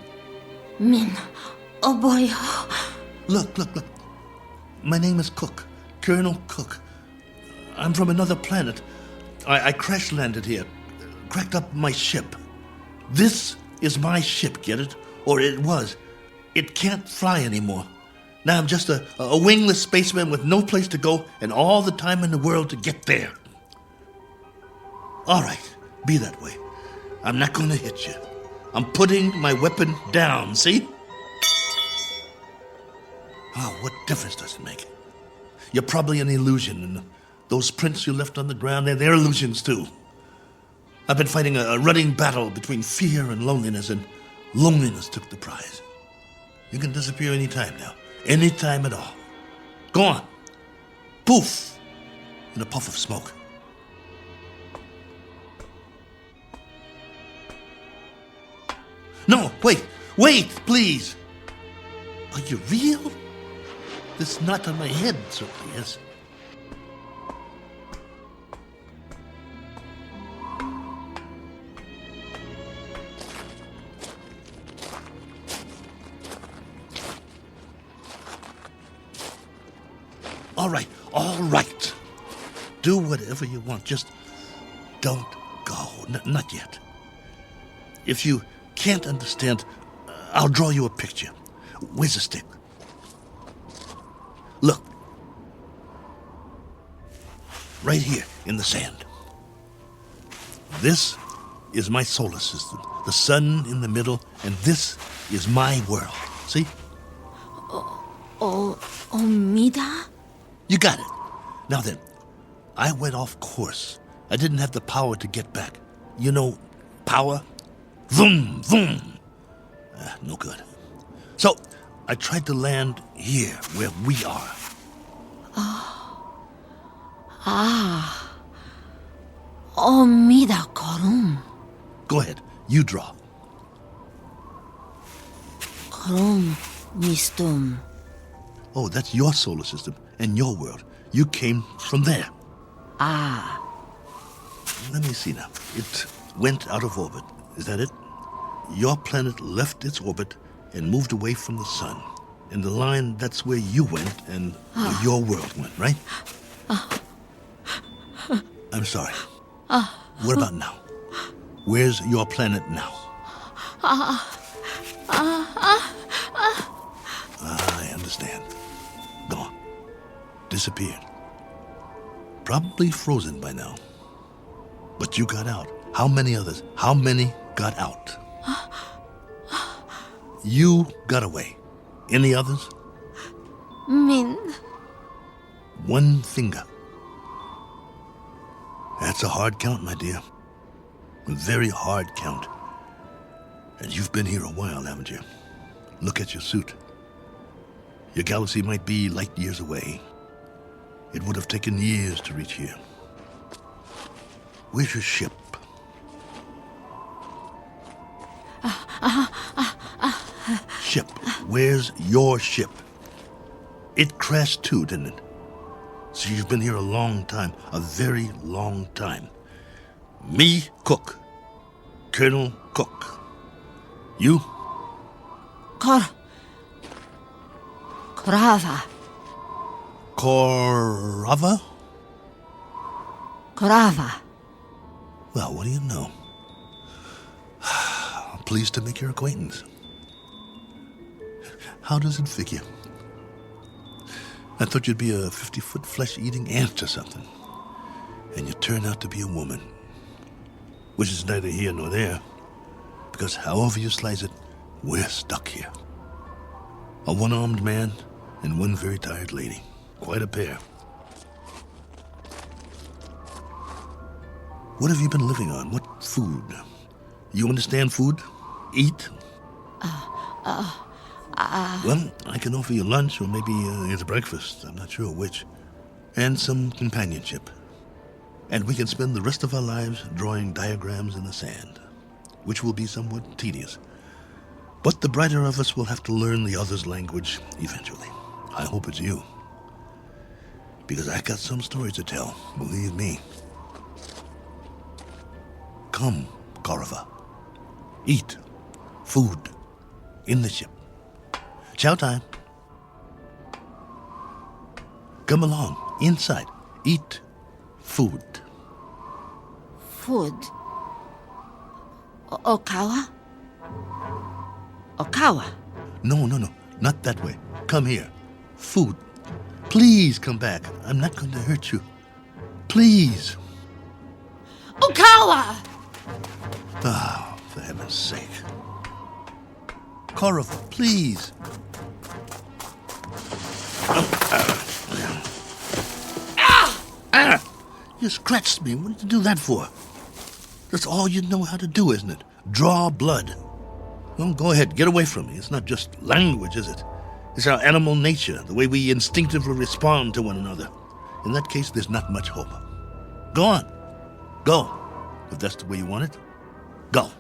Speaker 7: Min. Oh boy.
Speaker 3: Look. My name is Cook. Colonel Cook. I'm from another planet. I crash landed here. Cracked up my ship. This is my ship, get it? Or it was. It can't fly anymore. Now I'm just a wingless spaceman with no place to go and all the time in the world to get there. All right, be that way. I'm not going to hit you. I'm putting my weapon down, see? Oh, what difference does it make? You're probably an illusion, and those prints you left on the ground, they're illusions too. I've been fighting a running battle between fear and loneliness, and loneliness took the prize. You can disappear any time now. Any time at all. Go on. Poof! In a puff of smoke. No, wait, please. Are you real? This knot on my head certainly is. All right. Do whatever you want. Just don't go. Not yet. If you can't understand, I'll draw you a picture. Where's the stick? Look. Right here in the sand. This is my solar system. The sun in the middle, and this is my world. See?
Speaker 7: Omida?
Speaker 3: You got it. Now then, I went off course. I didn't have the power to get back. You know, power? Vroom, vroom. No good. So, I tried to land here, where we are.
Speaker 7: Omida korum.
Speaker 3: Go ahead. You draw.
Speaker 7: 그럼 wisdom.
Speaker 3: Oh, that's your solar system and your world. You came from there.
Speaker 7: Ah,
Speaker 3: Let me see now. It went out of orbit. Is that it? Your planet left its orbit and moved away from the sun. In the line, that's where you went and where your world went, right? I'm sorry. What about now? Where's your planet now? I understand. Gone. Disappeared. Probably frozen by now. But you got out. How many others? How many got out? You got away. Any others?
Speaker 7: Min.
Speaker 3: One finger. That's a hard count, my dear. A very hard count. And you've been here a while, haven't you? Look at your suit. Your galaxy might be light years away. It would have taken years to reach here. Where's your ship? Ship. Where's your ship? It crashed too, didn't it? So you've been here a long time, a very long time. Me, Cook. Colonel Cook. You?
Speaker 7: Korava.
Speaker 3: Korava?
Speaker 7: Korava.
Speaker 3: Well, what do you know? Pleased to make your acquaintance. How does it figure? I thought you'd be a 50-foot flesh-eating ant or something. And you turn out to be a woman. Which is neither here nor there. Because however you slice it, we're stuck here. A one-armed man and one very tired lady. Quite a pair. What have you been living on? What food? You understand food? Eat? Well, I can offer you lunch or maybe it's breakfast. I'm not sure which. And some companionship. And we can spend the rest of our lives drawing diagrams in the sand, which will be somewhat tedious. But the brighter of us will have to learn the other's language eventually. I hope it's you. Because I got some stories to tell, believe me. Come, Korova. Eat. Food. In the ship. Chow time. Come along. Inside. Eat. Food.
Speaker 7: Food. Okawa? Okawa.
Speaker 3: No. Not that way. Come here. Food. Please come back. I'm not going to hurt you. Please.
Speaker 7: Okawa!
Speaker 3: Oh, for heaven's sake. Korova, please. You scratched me. What did you do that for? That's all you know how to do, isn't it? Draw blood. Well, go ahead. Get away from me. It's not just language, is it? It's our animal nature, the way we instinctively respond to one another. In that case, there's not much hope. Go on. Go. If that's the way you want it, go.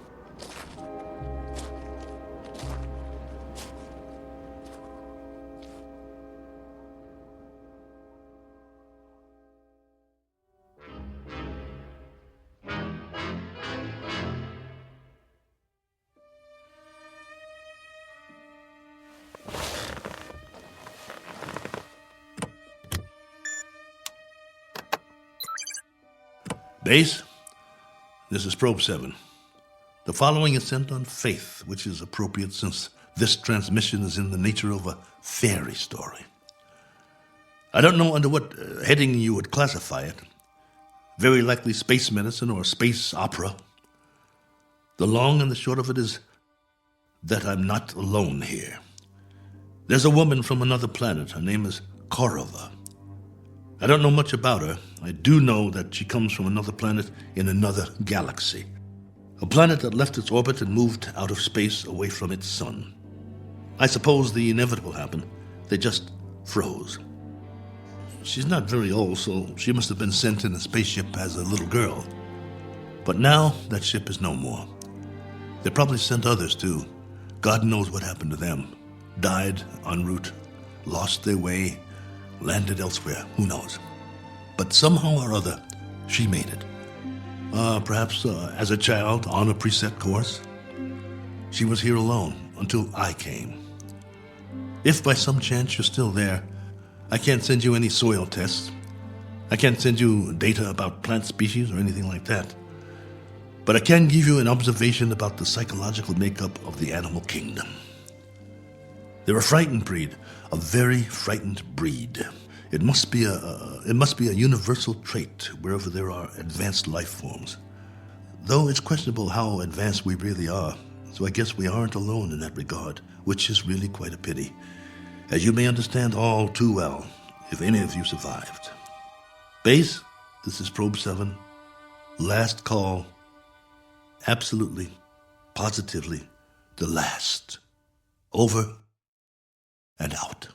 Speaker 3: Base, this is Probe 7. The following is sent on faith, which is appropriate since this transmission is in the nature of a fairy story. I don't know under what heading you would classify it. Very likely space medicine or space opera. The long and the short of it is that I'm not alone here. There's a woman from another planet. Her name is Korova. I don't know much about her. I do know that she comes from another planet in another galaxy. A planet that left its orbit and moved out of space away from its sun. I suppose the inevitable happened. They just froze. She's not very old, so she must have been sent in a spaceship as a little girl. But now that ship is no more. They probably sent others, too. God knows what happened to them. Died en route, lost their way, landed elsewhere. Who knows? But somehow or other, she made it. Perhaps as a child on a preset course. She was here alone until I came. If by some chance you're still there, I can't send you any soil tests. I can't send you data about plant species or anything like that. But I can give you an observation about the psychological makeup of the animal kingdom. They're a frightened breed, a very frightened breed. It must be a universal trait wherever there are advanced life forms. Though it's questionable how advanced we really are, so I guess we aren't alone in that regard, which is really quite a pity, as you may understand all too well if any of you survived. Base, this is Probe 7. Last call. Absolutely, positively, the last. Over and out.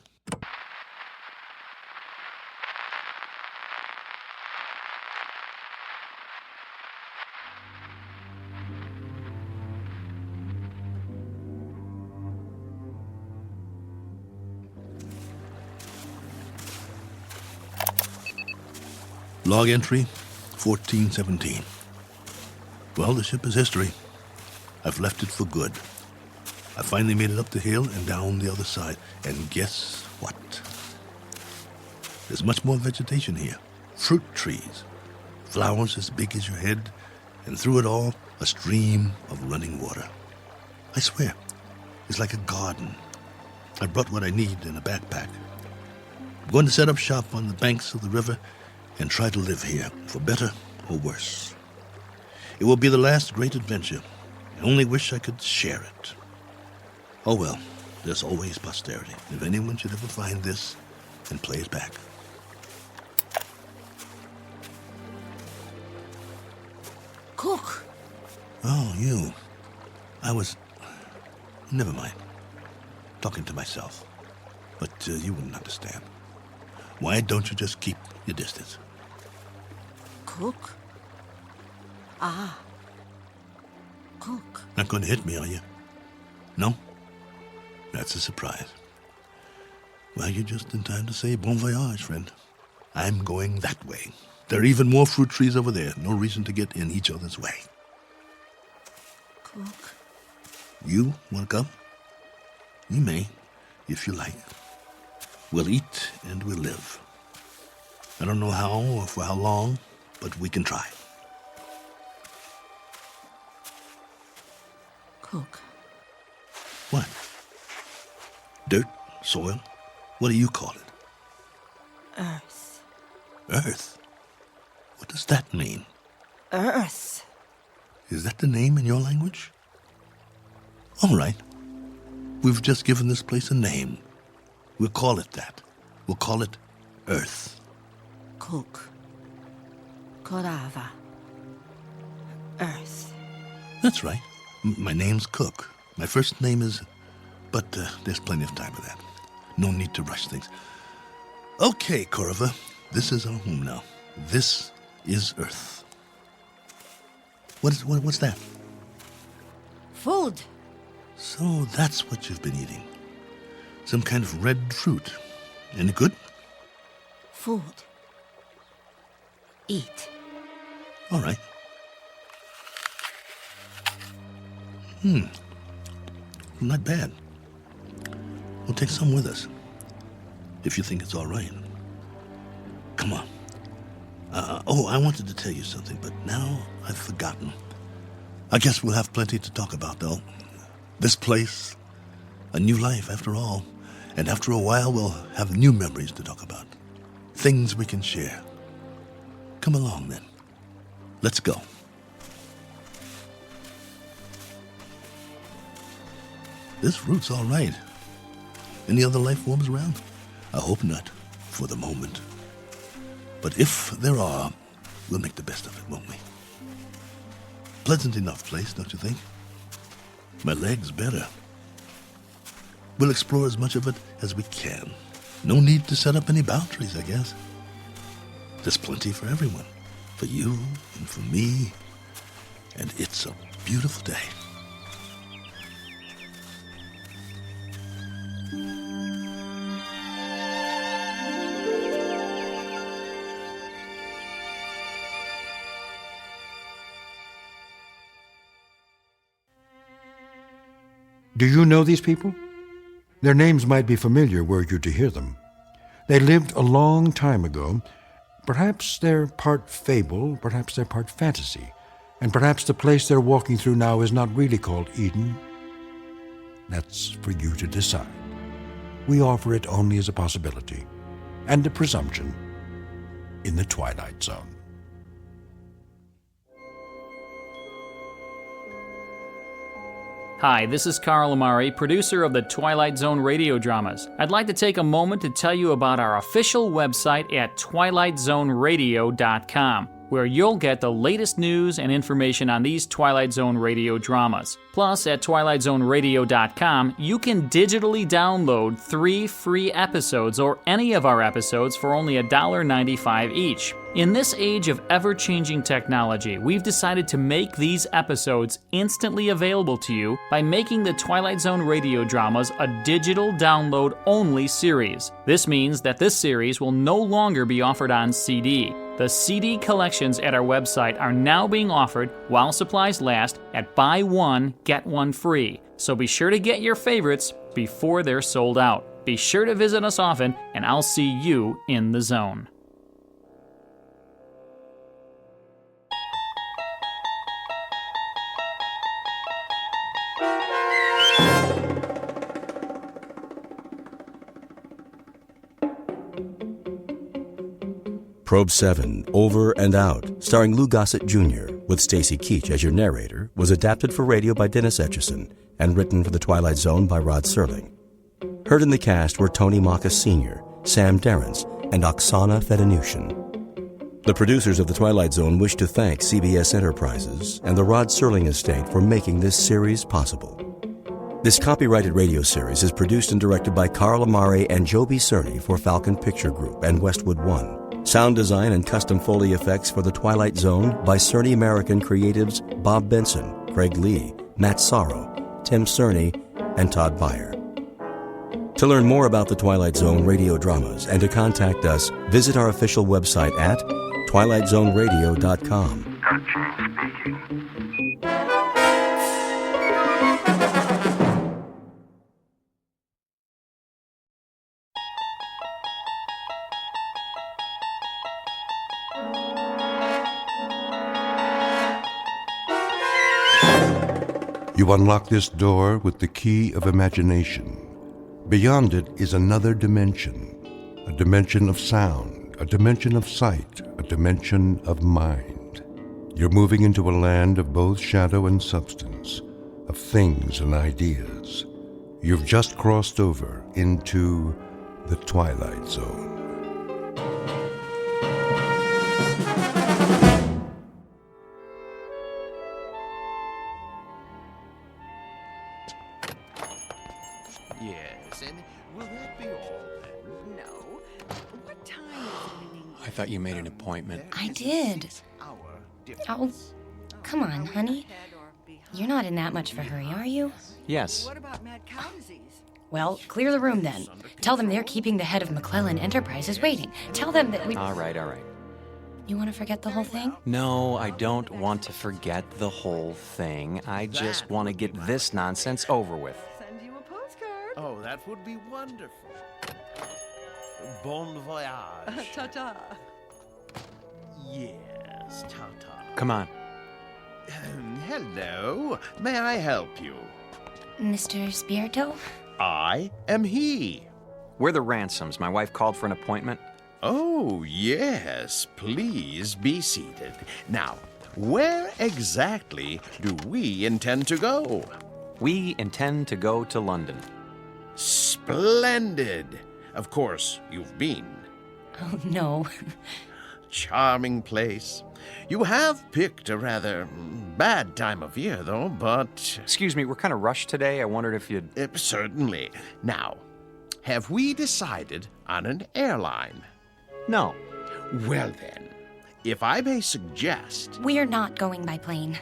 Speaker 3: Log entry 1417. Well, the ship is history. I've left it for good. I finally made it up the hill and down the other side. And guess what? There's much more vegetation here. Fruit trees. Flowers as big as your head. And through it all, a stream of running water. I swear, it's like a garden. I brought what I need in a backpack. I'm going to set up shop on the banks of the river and try to live here, for better or worse. It will be the last great adventure. I only wish I could share it. Oh well, there's always posterity, if anyone should ever find this and play it back.
Speaker 7: Cook.
Speaker 3: Oh, you. Never mind. Talking to myself. But you wouldn't understand. Why don't you just keep your distance?
Speaker 7: Cook? Ah. Cook.
Speaker 3: Not going to hit me, are you? No? That's a surprise. Well, you're just in time to say bon voyage, friend. I'm going that way. There are even more fruit trees over there. No reason to get in each other's way.
Speaker 7: Cook.
Speaker 3: You want to come? You may, if you like. We'll eat and we'll live. I don't know how or for how long, but we can try.
Speaker 7: Cook.
Speaker 3: What? Dirt? Soil? What do you call it?
Speaker 7: Earth.
Speaker 3: Earth? What does that mean?
Speaker 7: Earth.
Speaker 3: Is that the name in your language? All right. We've just given this place a name. We'll call it that. We'll call it Earth.
Speaker 7: Cook. Korava. Earth.
Speaker 3: That's right. My name's Cook. My first name is... But there's plenty of time for that. No need to rush things. Okay, Korova. This is our home now. This is Earth. What's that?
Speaker 7: Food.
Speaker 3: So that's what you've been eating. Some kind of red fruit. Any good?
Speaker 7: Food. Eat.
Speaker 3: All right. Not bad. We'll take some with us. If you think it's all right. Come on. I wanted to tell you something, but now I've forgotten. I guess we'll have plenty to talk about, though. This place, a new life after all. And after a while, we'll have new memories to talk about. Things we can share. Come along, then. Let's go. This fruit's all right. Any other life forms around? I hope not, for the moment. But if there are, we'll make the best of it, won't we? Pleasant enough place, don't you think? My leg's better. We'll explore as much of it as we can. No need to set up any boundaries, I guess. There's plenty for everyone. For you and for me. And it's a beautiful day.
Speaker 2: Do you know these people? Their names might be familiar were you to hear them. They lived a long time ago. Perhaps they're part fable, perhaps they're part fantasy, and perhaps the place they're walking through now is not really called Eden. That's for you to decide. We offer it only as a possibility and a presumption in the Twilight Zone.
Speaker 8: Hi, this is Carl Amari, producer of the Twilight Zone radio dramas. I'd like to take a moment to tell you about our official website at twilightzoneradio.com, where you'll get the latest news and information on these Twilight Zone radio dramas. Plus, at twilightzoneradio.com, you can digitally download 3 free episodes or any of our episodes for only $1.95 each. In this age of ever-changing technology, we've decided to make these episodes instantly available to you by making the Twilight Zone radio dramas a digital download-only series. This means that this series will no longer be offered on CD. The CD collections at our website are now being offered while supplies last at buy one, get one free. So be sure to get your favorites before they're sold out. Be sure to visit us often, and I'll see you in the zone.
Speaker 4: Probe 7, Over and Out, starring Lou Gossett Jr., with Stacy Keach as your narrator, was adapted for radio by Dennis Etchison and written for The Twilight Zone by Rod Serling. Heard in the cast were Tony Maka Sr., Sam Derrence, and Oksana Fedanushin. The producers of The Twilight Zone wish to thank CBS Enterprises and the Rod Serling estate for making this series possible. This copyrighted radio series is produced and directed by Carl Amari and Joby Cerny for Falcon Picture Group and Westwood One. Sound design and custom Foley effects for The Twilight Zone by Cerny American creatives Bob Benson, Craig Lee, Matt Sorrow, Tim Cerny, and Todd Beyer. To learn more about The Twilight Zone radio dramas and to contact us, visit our official website at twilightzoneradio.com.
Speaker 6: Touching speaking.
Speaker 2: You unlock this door with the key of imagination. Beyond it is another dimension, a dimension of sound, a dimension of sight, a dimension of mind. You're moving into a land of both shadow and substance, of things and ideas. You've just crossed over into the Twilight Zone.
Speaker 9: Yes, and will that be all then?
Speaker 10: No. What time is it?
Speaker 9: I thought you made an appointment.
Speaker 10: I did. Oh, come on, honey. You're not in that much of a hurry, are you?
Speaker 9: Yes.
Speaker 10: What about mad cow disease? Well, clear the room then. Tell them they're keeping the head of McClellan Enterprises waiting. Tell them that we...
Speaker 9: All right.
Speaker 10: You want to forget the whole thing?
Speaker 9: No, I don't want to forget the whole thing. I just want to get this nonsense over with.
Speaker 10: Send you a postcard.
Speaker 11: Oh, that would be wonderful. Bon voyage.
Speaker 10: Ta-ta.
Speaker 11: Yes, ta-ta.
Speaker 9: Come on.
Speaker 11: Hello. May I help you?
Speaker 10: Mr. Spirito?
Speaker 11: I am he.
Speaker 9: We're the Ransoms. My wife called for an appointment.
Speaker 11: Oh, yes. Please be seated. Now, where exactly do we intend to go?
Speaker 9: We intend to go to London.
Speaker 11: Splendid. Of course, you've been.
Speaker 10: Oh, no.
Speaker 11: Charming place. You have picked a rather bad time of year, though, but...
Speaker 9: Excuse me, we're kind of rushed today. I wondered if you'd...
Speaker 11: Certainly. Now, have we decided on an airline?
Speaker 9: No.
Speaker 11: Well then, if I may suggest...
Speaker 10: We're not going by plane.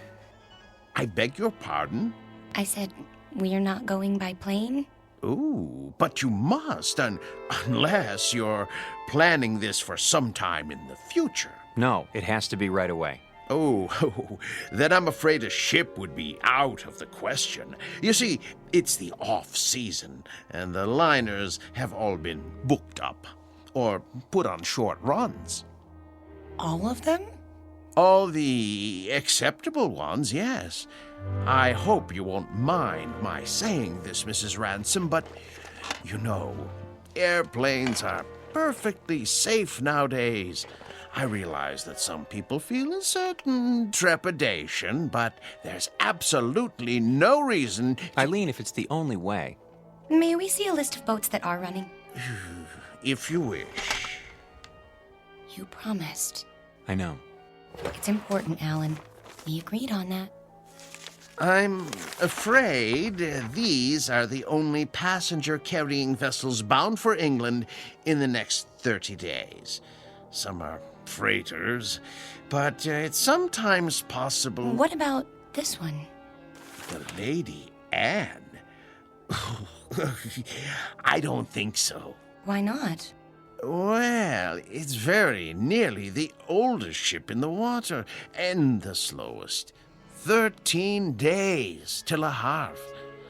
Speaker 11: I beg your pardon?
Speaker 10: I said, we're not going by plane?
Speaker 11: Ooh, but you must, unless you're planning this for some time in the future.
Speaker 9: No, it has to be right away.
Speaker 11: Oh, then I'm afraid a ship would be out of the question. You see, it's the off-season, and the liners have all been booked up, or put on short runs.
Speaker 10: All of them?
Speaker 11: All the acceptable ones, yes. I hope you won't mind my saying this, Mrs. Ransom, but, you know, airplanes are perfectly safe nowadays. I realize that some people feel a certain trepidation, but there's absolutely no reason...
Speaker 9: Eileen, if it's the only way.
Speaker 10: May we see a list of boats that are running?
Speaker 11: If you wish.
Speaker 10: You promised.
Speaker 9: I know.
Speaker 10: It's important, Alan. We agreed on that.
Speaker 11: I'm afraid these are the only passenger-carrying vessels bound for England in the next 30 days. Some are freighters, but it's sometimes possible...
Speaker 10: What about this one?
Speaker 11: The Lady Anne? I don't think so.
Speaker 10: Why not?
Speaker 11: Well, it's very nearly the oldest ship in the water, and the slowest. 13 days to Le Havre.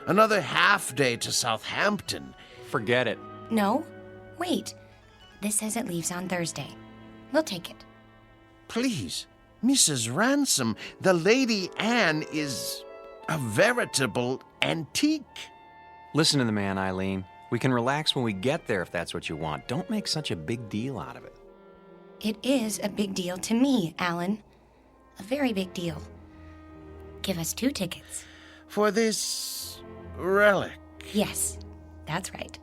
Speaker 11: Another half day to Southampton.
Speaker 9: Forget it.
Speaker 10: No. Wait. This says it leaves on Thursday. We'll take it.
Speaker 11: Please, Mrs. Ransom, the Lady Anne is a veritable antique.
Speaker 9: Listen to the man, Eileen. We can relax when we get there if that's what you want. Don't make such a big deal out of it.
Speaker 10: It is a big deal to me, Alan. A very big deal. Give us 2 tickets.
Speaker 11: For this relic?
Speaker 10: Yes, that's right.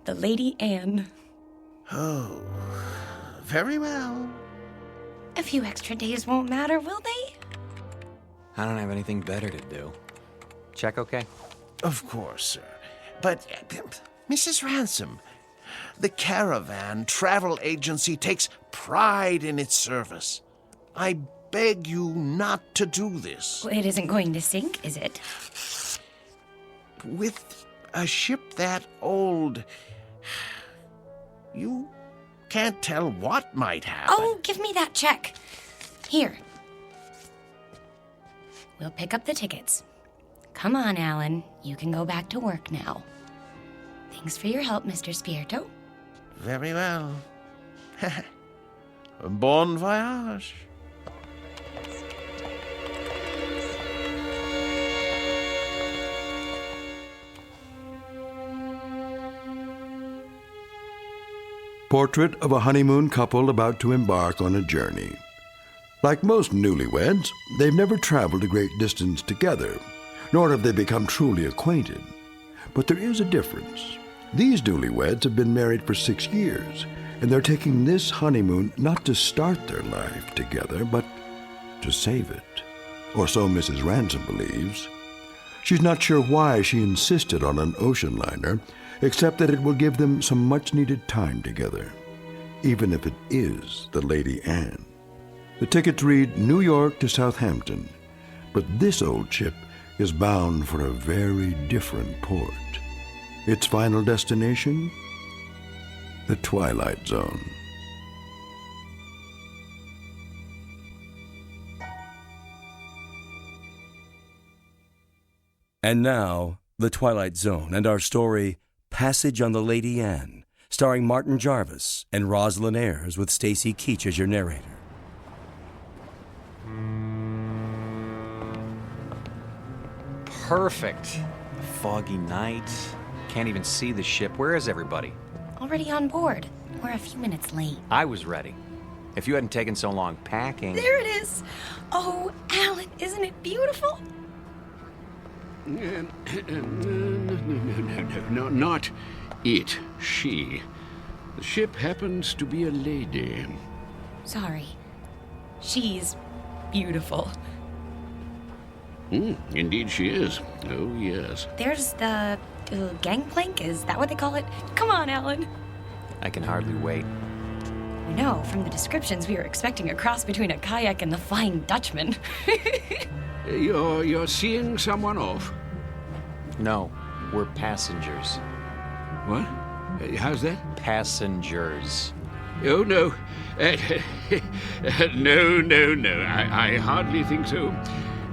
Speaker 10: The Lady Anne.
Speaker 11: Oh, very well.
Speaker 10: A few extra days won't matter, will they?
Speaker 9: I don't have anything better to do. Check okay?
Speaker 11: Of course, sir. But, Mrs. Ransom, the Caravan Travel Agency takes pride in its service. I beg you not to do this.
Speaker 10: Well, it isn't going to sink, is it?
Speaker 11: With a ship that old, you can't tell what might happen.
Speaker 10: Oh, give me that check. Here. We'll pick up the tickets. Come on, Alan. You can go back to work now. Thanks for your help, Mr. Spirito.
Speaker 11: Very well. Bon voyage.
Speaker 2: Portrait of a honeymoon couple about to embark on a journey. Like most newlyweds, they've never traveled a great distance together, nor have they become truly acquainted. But there is a difference. These newlyweds have been married for 6 years, and they're taking this honeymoon not to start their life together, but to save it. Or so Mrs. Ransom believes. She's not sure why she insisted on an ocean liner, except that it will give them some much-needed time together, even if it is the Lady Anne. The tickets read New York to Southampton, but this old ship is bound for a very different port. Its final destination? The Twilight Zone.
Speaker 4: And now, The Twilight Zone and our story, Passage on the Lady Anne, starring Martin Jarvis and Rosalind Ayres with Stacy Keach as your narrator.
Speaker 9: Perfect. A foggy night. Can't even see the ship. Where is everybody?
Speaker 10: Already on board. We're a few minutes late.
Speaker 9: I was ready. If you hadn't taken so long packing...
Speaker 10: There it is! Oh, Alan, isn't it beautiful?
Speaker 12: No, not it. She. The ship happens to be a lady.
Speaker 10: Sorry. She's beautiful.
Speaker 12: Indeed she is. Oh, yes.
Speaker 10: There's the gangplank. Is that what they call it? Come on, Alan.
Speaker 9: I can hardly wait.
Speaker 10: You know, from the descriptions, we were expecting a cross between a kayak and the Flying Dutchman.
Speaker 12: You're seeing someone off?
Speaker 9: No. We're passengers.
Speaker 12: What? How's that?
Speaker 9: Passengers.
Speaker 12: Oh, no. No. I hardly think so.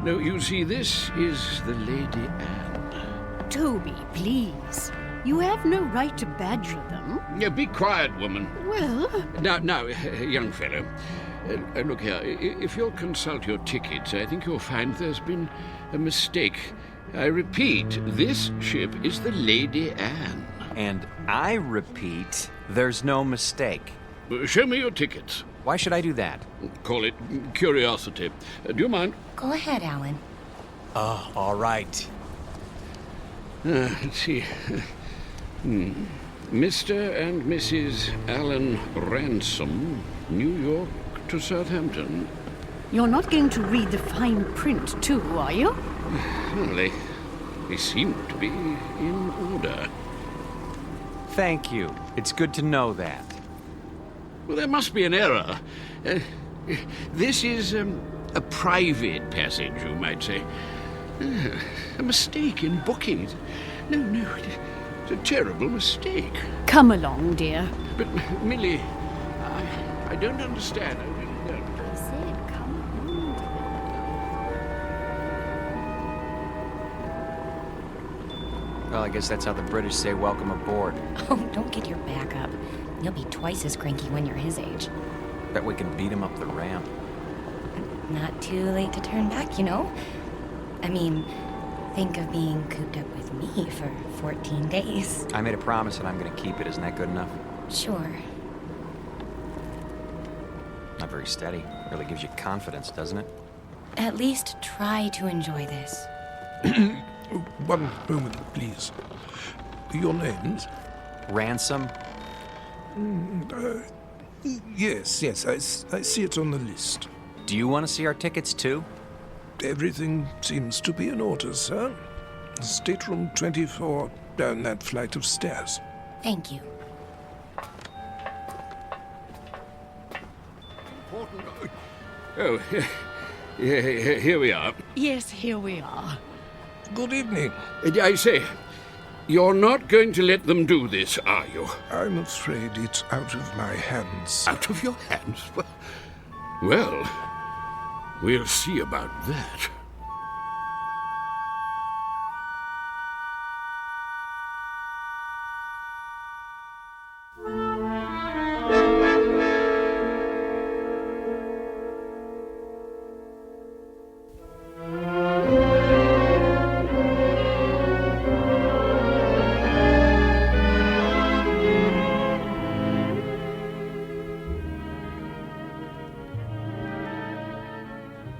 Speaker 12: No, you see, this is the Lady Anne.
Speaker 13: Toby, please. You have no right to badger them.
Speaker 12: Yeah, be quiet, woman.
Speaker 13: Well...
Speaker 12: Now, young fellow, look here. If you'll consult your tickets, I think you'll find there's been a mistake. I repeat, this ship is the Lady Anne.
Speaker 9: And I repeat, there's no mistake.
Speaker 12: Show me your tickets.
Speaker 9: Why should I do that?
Speaker 12: Call it curiosity. Do you mind?
Speaker 10: Go ahead, Alan.
Speaker 9: Oh, all right.
Speaker 12: Let's see. Mr. and Mrs. Alan Ransom, New York to Southampton.
Speaker 13: You're not going to read the fine print, too, are you?
Speaker 12: Well, they seem to be in order.
Speaker 9: Thank you. It's good to know that.
Speaker 12: Well, there must be an error. This is a private passage, you might say. A mistake in booking it. No, it's a terrible mistake.
Speaker 13: Come along, dear.
Speaker 12: But, Millie, I don't understand. I really don't.
Speaker 13: I said, come along, dear.
Speaker 9: Well, I guess that's how the British say welcome aboard.
Speaker 10: Oh, don't get your back up. You'll be twice as cranky when you're his age.
Speaker 9: Bet we can beat him up the ramp.
Speaker 10: Not too late to turn back, you know? I mean, think of being cooped up with me for 14 days.
Speaker 9: I made a promise and I'm gonna keep it. Isn't that good enough?
Speaker 10: Sure.
Speaker 9: Not very steady. Really gives you confidence, doesn't it?
Speaker 10: At least try to enjoy this.
Speaker 14: One moment, please. Your names?
Speaker 9: Ransom?
Speaker 14: Yes, I see it on the list.
Speaker 9: Do you want to see our tickets, too?
Speaker 14: Everything seems to be in order, sir. Stateroom 24, down that flight of stairs.
Speaker 10: Thank you.
Speaker 12: Oh, here we are.
Speaker 13: Yes, here we are.
Speaker 14: Good evening.
Speaker 12: I say, you're not going to let them do this, are you?
Speaker 14: I'm afraid it's out of my hands.
Speaker 12: Out of your hands? Well, we'll see about that.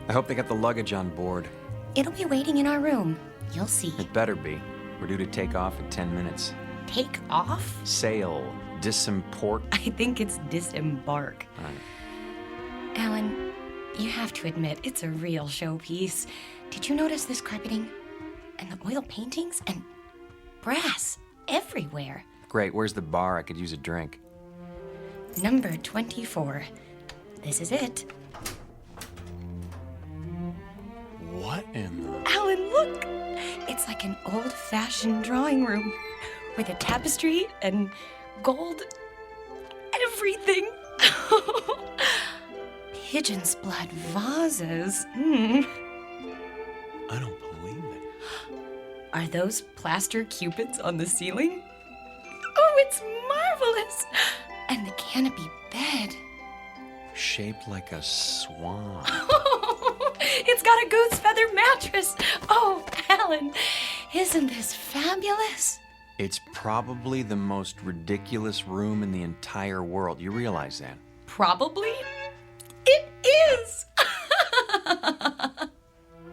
Speaker 9: I hope they got the luggage on board.
Speaker 10: It'll be waiting in our room. You'll see.
Speaker 9: It better be. We're due to take off in 10 minutes.
Speaker 10: Take off?
Speaker 9: Sail. Disimport.
Speaker 10: I think it's disembark.
Speaker 9: All right.
Speaker 10: Alan, you have to admit, it's a real showpiece. Did you notice this carpeting? And the oil paintings? And brass everywhere.
Speaker 9: Great. Where's the bar? I could use a drink.
Speaker 10: Number 24. This is it.
Speaker 9: What in the...
Speaker 10: Alan, look! It's like an old-fashioned drawing room with a tapestry and gold everything. Pigeon's blood vases.
Speaker 9: I don't believe it.
Speaker 10: Are those plaster cupids on the ceiling? Oh, it's marvelous! And the canopy bed.
Speaker 9: Shaped like a swan.
Speaker 10: It's got a goose feather mattress. Oh, Alan, isn't this fabulous?
Speaker 9: It's probably the most ridiculous room in the entire world. You realize that?
Speaker 10: Probably? It is!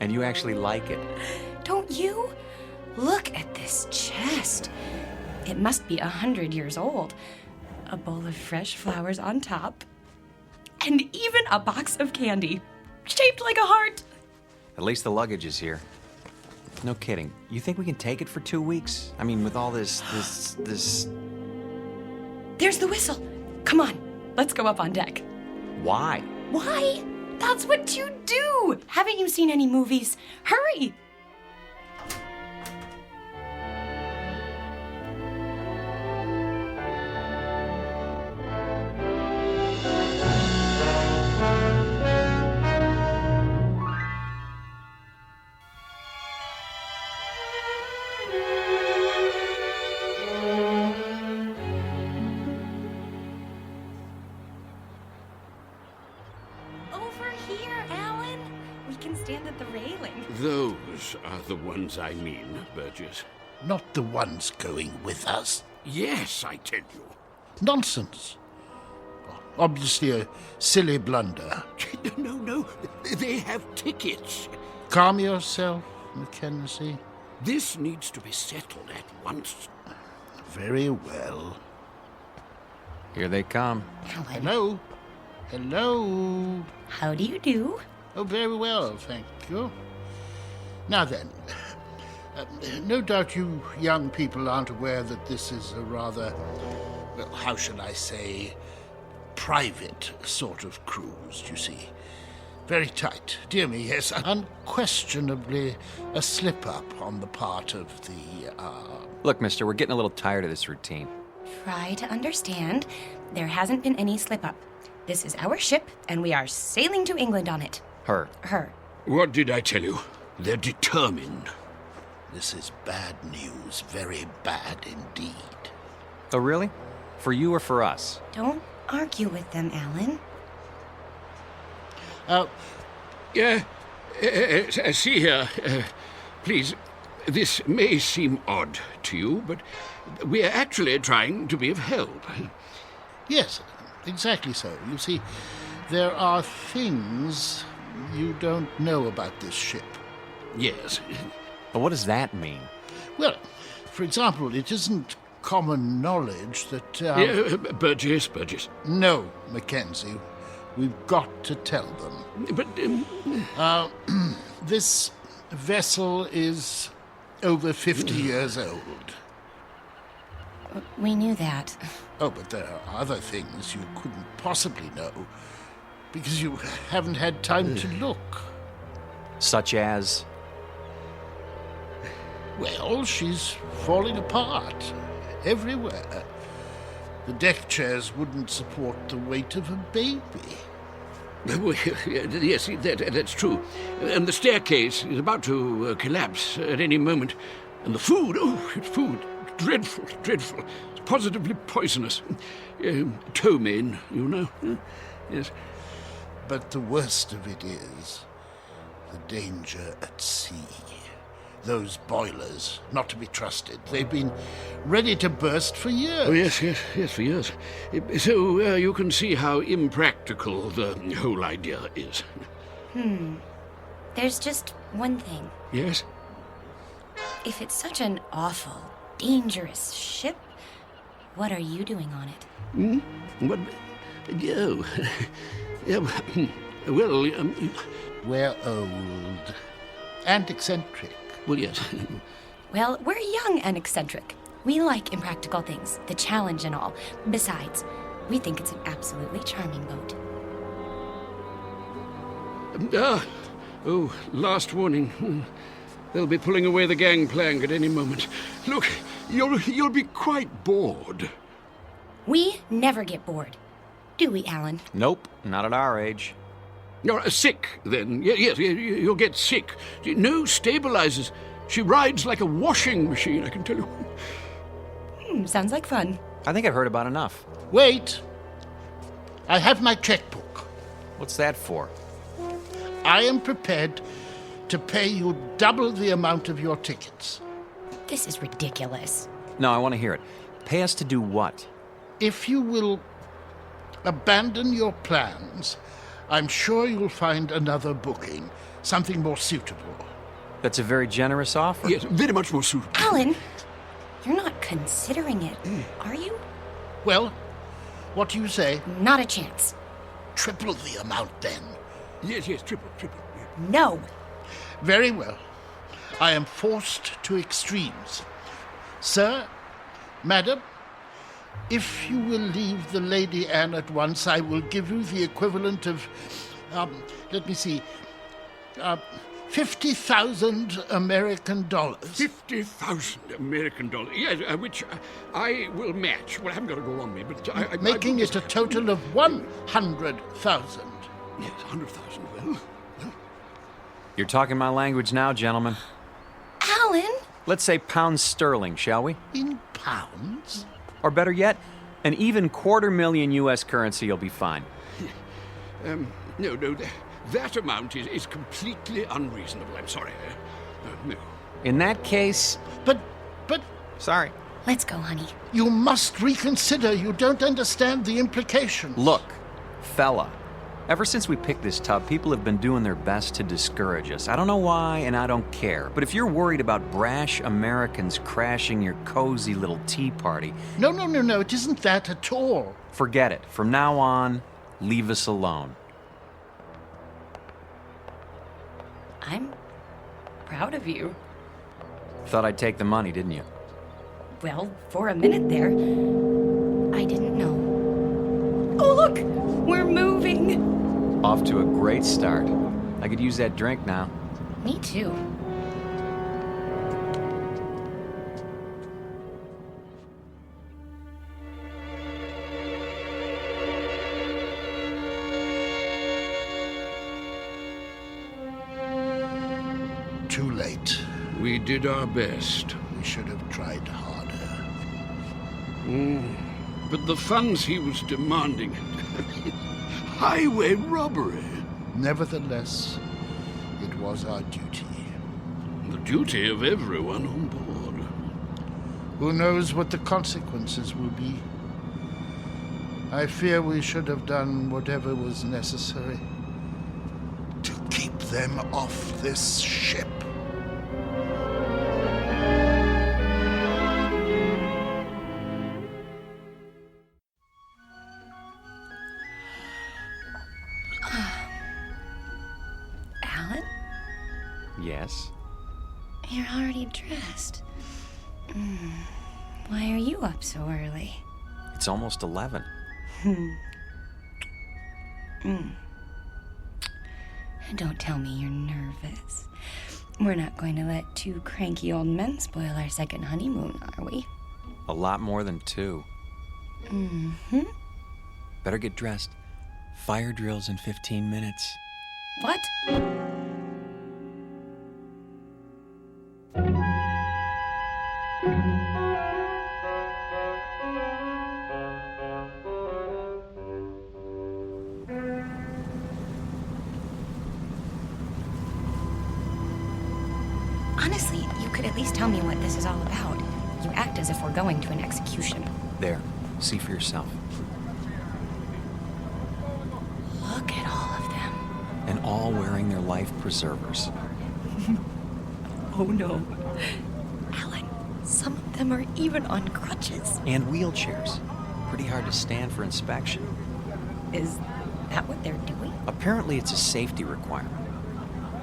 Speaker 9: And you actually like it.
Speaker 10: Don't you? Look at this chest. It must be 100 years old. A bowl of fresh flowers on top. And even a box of candy, shaped like a heart.
Speaker 9: At least the luggage is here. No kidding. You think we can take it for 2 weeks? I mean, with all this...
Speaker 10: There's the whistle. Come on, let's go up on deck.
Speaker 9: Why?
Speaker 10: Why? That's what you do. Haven't you seen any movies? Hurry.
Speaker 12: are the ones I mean, Burgess.
Speaker 15: Not the ones going with us.
Speaker 12: Yes, I tell you.
Speaker 15: Nonsense. Obviously a silly blunder.
Speaker 12: No, they have tickets.
Speaker 15: Calm yourself, Mackenzie.
Speaker 12: This needs to be settled at once.
Speaker 15: Very well.
Speaker 9: Here they come.
Speaker 15: Hello. Hello.
Speaker 10: How do you do?
Speaker 15: Oh, very well, thank you. Now then, no doubt you young people aren't aware that this is a rather, well, how shall I say, private sort of cruise, you see. Very tight. Dear me, yes, unquestionably a slip-up on the part of the,
Speaker 9: Look, mister, we're getting a little tired of this routine.
Speaker 10: Try to understand. There hasn't been any slip-up. This is our ship, and we are sailing to England on it.
Speaker 9: Her.
Speaker 12: What did I tell you? They're determined.
Speaker 15: This is bad news, very bad indeed.
Speaker 9: Oh, really? For you or for us?
Speaker 10: Don't argue with them, Alan.
Speaker 12: See here, please, this may seem odd to you, but we are actually trying to be of help.
Speaker 15: Yes, exactly so. You see, there are things you don't know about this ship.
Speaker 12: Yes.
Speaker 9: But what does that mean?
Speaker 15: Well, for example, it isn't common knowledge that...
Speaker 12: Burgess.
Speaker 15: No, Mackenzie. We've got to tell them.
Speaker 12: But,
Speaker 15: this vessel is over 50 years old.
Speaker 10: We knew that.
Speaker 15: Oh, but there are other things you couldn't possibly know, because you haven't had time to look.
Speaker 9: Such as?
Speaker 15: Well, she's falling apart everywhere. The deck chairs wouldn't support the weight of a baby.
Speaker 12: Yes, that's true. And the staircase is about to collapse at any moment. And the food, dreadful. It's positively poisonous. Ptomaine, you know. Yes.
Speaker 15: But the worst of it is the danger at sea. Those boilers, not to be trusted. They've been ready to burst for years.
Speaker 12: Oh, yes, for years. So you can see how impractical the whole idea is.
Speaker 10: There's just one thing.
Speaker 12: Yes?
Speaker 10: If it's such an awful, dangerous ship, what are you doing on it?
Speaker 12: What? Oh. Well,
Speaker 15: we're old and eccentric.
Speaker 12: Well, yes.
Speaker 10: Well, we're young and eccentric. We like impractical things, the challenge and all. Besides, we think it's an absolutely charming boat.
Speaker 12: Last warning. They'll be pulling away the gangplank at any moment. Look, you'll be quite bored.
Speaker 10: We never get bored. Do we, Alan?
Speaker 9: Nope, not at our age.
Speaker 12: You're sick, then. Yes, you'll get sick. No stabilizers. She rides like a washing machine, I can tell you.
Speaker 10: Sounds like fun.
Speaker 9: I think I've heard about enough.
Speaker 15: Wait. I have my checkbook.
Speaker 9: What's that for?
Speaker 15: I am prepared to pay you double the amount of your tickets.
Speaker 10: This is ridiculous.
Speaker 9: No, I want to hear it. Pay us to do what?
Speaker 15: If you will abandon your plans, I'm sure you'll find another booking, something more suitable.
Speaker 9: That's a very generous offer.
Speaker 12: Yes, very much more suitable.
Speaker 10: Alan, you're not considering it, are you?
Speaker 15: Well, what do you say?
Speaker 10: Not a chance.
Speaker 15: Triple the amount, then.
Speaker 12: Yes, triple.
Speaker 10: No.
Speaker 15: Very well. I am forced to extremes. Sir, madam, if you will leave the Lady Anne at once, I will give you the equivalent of, let me see, 50,000 American dollars.
Speaker 12: 50,000 American dollars. Yes, which I will match. Well, I haven't got it all on me, but
Speaker 15: making it a total of 100,000.
Speaker 12: Yes, 100,000. Well.
Speaker 9: You're talking my language now, gentlemen.
Speaker 10: Alan!
Speaker 9: Let's say pounds sterling, shall we?
Speaker 15: In pounds?
Speaker 9: Or better yet, an even $250,000 U.S. currency will be fine.
Speaker 12: No, that amount is completely unreasonable, I'm sorry. No.
Speaker 9: In that case...
Speaker 15: But...
Speaker 9: Sorry.
Speaker 10: Let's go, honey.
Speaker 15: You must reconsider. You don't understand the implications.
Speaker 9: Look, fella. Ever since we picked this tub, people have been doing their best to discourage us. I don't know why, and I don't care. But if you're worried about brash Americans crashing your cozy little tea party...
Speaker 15: No, it isn't that at all.
Speaker 9: Forget it. From now on, leave us alone.
Speaker 10: I'm proud of you.
Speaker 9: Thought I'd take the money, didn't you?
Speaker 10: Well, for a minute there, I didn't know. Oh, look! We're moving!
Speaker 9: Off to a great start. I could use that drink now.
Speaker 10: Me too.
Speaker 15: Too late.
Speaker 12: We did our best.
Speaker 15: We should have tried harder.
Speaker 12: But the funds he was demanding... highway robbery.
Speaker 15: Nevertheless, it was our duty.
Speaker 12: The duty of everyone on board.
Speaker 15: Who knows what the consequences will be? I fear we should have done whatever was necessary to keep them off this ship.
Speaker 10: Alan?
Speaker 9: Yes?
Speaker 10: You're already dressed. Why are you up so early?
Speaker 9: It's almost 11.
Speaker 10: Don't tell me you're nervous. We're not going to let two cranky old men spoil our second honeymoon, are we?
Speaker 9: A lot more than 2. Better get dressed. Fire drill's in 15 minutes.
Speaker 10: What? Honestly, you could at least tell me what this is all about. You act as if we're going to an execution.
Speaker 9: There. See for yourself.
Speaker 10: Look at all of them.
Speaker 9: And all wearing their life preservers.
Speaker 10: Oh no. Alan, some of them are even on crutches.
Speaker 9: And wheelchairs. Pretty hard to stand for inspection.
Speaker 10: Is that what they're doing?
Speaker 9: Apparently it's a safety requirement.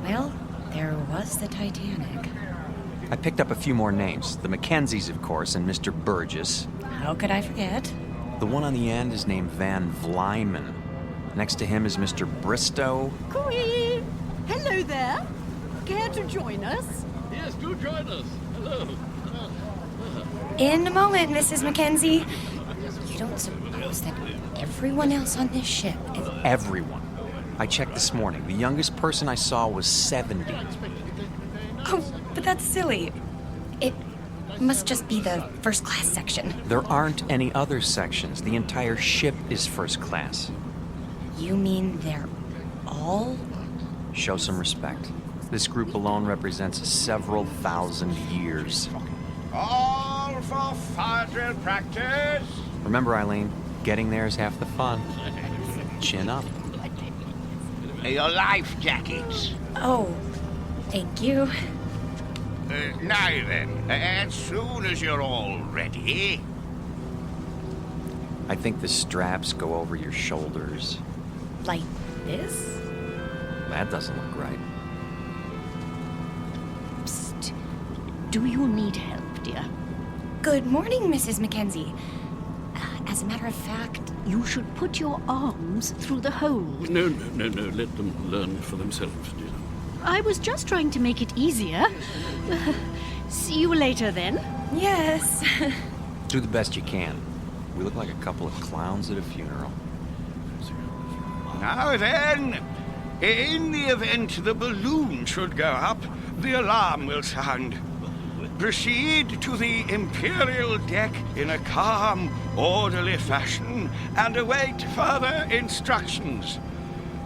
Speaker 10: Well, there was the Titanic.
Speaker 9: I picked up a few more names. The Mackenzies, of course, and Mr. Burgess.
Speaker 10: How could I forget?
Speaker 9: The one on the end is named Van Vlyman. Next to him is Mr. Bristow.
Speaker 13: Cooey! Hello there. Care to join us?
Speaker 12: Yes, do join us. Hello.
Speaker 10: In a moment, Mrs. Mackenzie. You don't suppose that everyone else on this ship is...
Speaker 9: Everyone. I checked this morning. The youngest person I saw was 70.
Speaker 10: Oh, but that's silly. It must just be the first class section.
Speaker 9: There aren't any other sections. The entire ship is first class.
Speaker 10: You mean they're all...
Speaker 9: Show some respect. This group alone represents several thousand years.
Speaker 6: All for fire drill practice.
Speaker 9: Remember, Eileen, getting there is half the fun. Chin up.
Speaker 6: Your life jackets.
Speaker 10: Oh, thank you.
Speaker 6: Now then, as soon as you're all ready...
Speaker 9: I think the straps go over your shoulders.
Speaker 10: Like this?
Speaker 9: That doesn't look right.
Speaker 13: Psst. Do you need help, dear?
Speaker 10: Good morning, Mrs. Mackenzie. As a matter of fact...
Speaker 13: You should put your arms through the hole.
Speaker 12: No. Let them learn for themselves, dear.
Speaker 13: I was just trying to make it easier. See you later, then.
Speaker 10: Yes.
Speaker 9: Do the best you can. We look like a couple of clowns at a funeral.
Speaker 6: Now then, in the event the balloon should go up, the alarm will sound. Proceed to the Imperial deck in a calm, orderly fashion and await further instructions.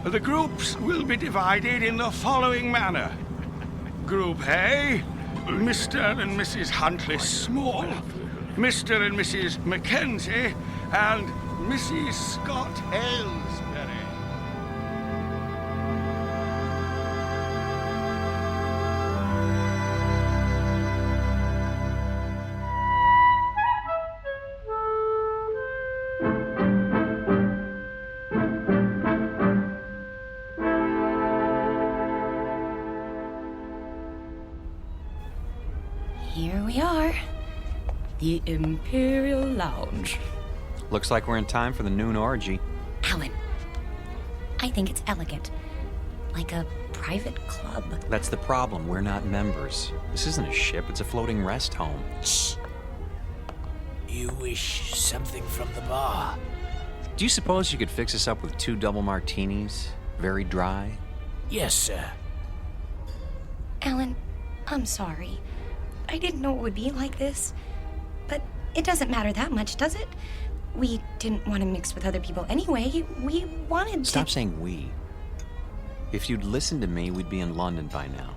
Speaker 6: The groups will be divided in the following manner.
Speaker 12: group, eh? Mr. and Mrs. Huntley Small, Mr. and Mrs. Mackenzie, and Mrs. Scott Aylesbury.
Speaker 10: Here we are. The Imperial Lounge.
Speaker 9: Looks like we're in time for the noon orgy.
Speaker 10: Alan, I think it's elegant. Like a private club.
Speaker 9: That's the problem. We're not members. This isn't a ship, it's a floating rest home.
Speaker 16: Shh. You wish something from the bar?
Speaker 9: Do you suppose you could fix us up with 2 double martinis? Very dry?
Speaker 16: Yes, sir.
Speaker 10: Alan, I'm sorry. I didn't know it would be like this. But it doesn't matter that much, does it? We didn't want to mix with other people anyway. We wanted to...
Speaker 9: Stop saying we. If you'd listened to me, we'd be in London by now.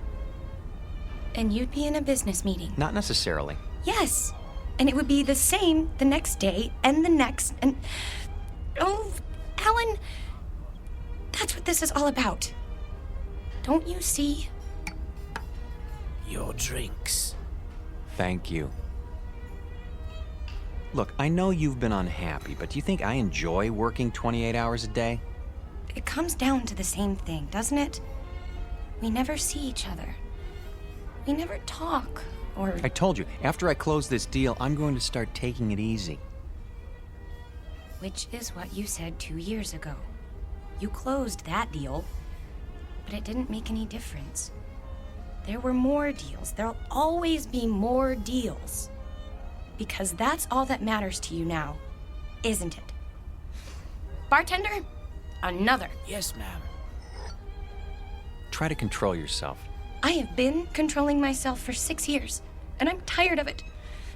Speaker 10: And you'd be in a business meeting.
Speaker 9: Not necessarily.
Speaker 10: Yes. And it would be the same the next day and the next and... Oh, Alan, that's what this is all about. Don't you see?
Speaker 16: Your drinks.
Speaker 9: Thank you. Look, I know you've been unhappy, but do you think I enjoy working 28 hours a day?
Speaker 10: It comes down to the same thing, doesn't it? We never see each other. We never talk, or...
Speaker 9: I told you, after I close this deal, I'm going to start taking it easy.
Speaker 10: Which is what you said 2 years ago. You closed that deal, but it didn't make any difference. There were more deals. There'll always be more deals. Because that's all that matters to you now, isn't it? Bartender, another.
Speaker 16: Yes, ma'am.
Speaker 9: Try to control yourself.
Speaker 10: I have been controlling myself for 6 years, and I'm tired of it.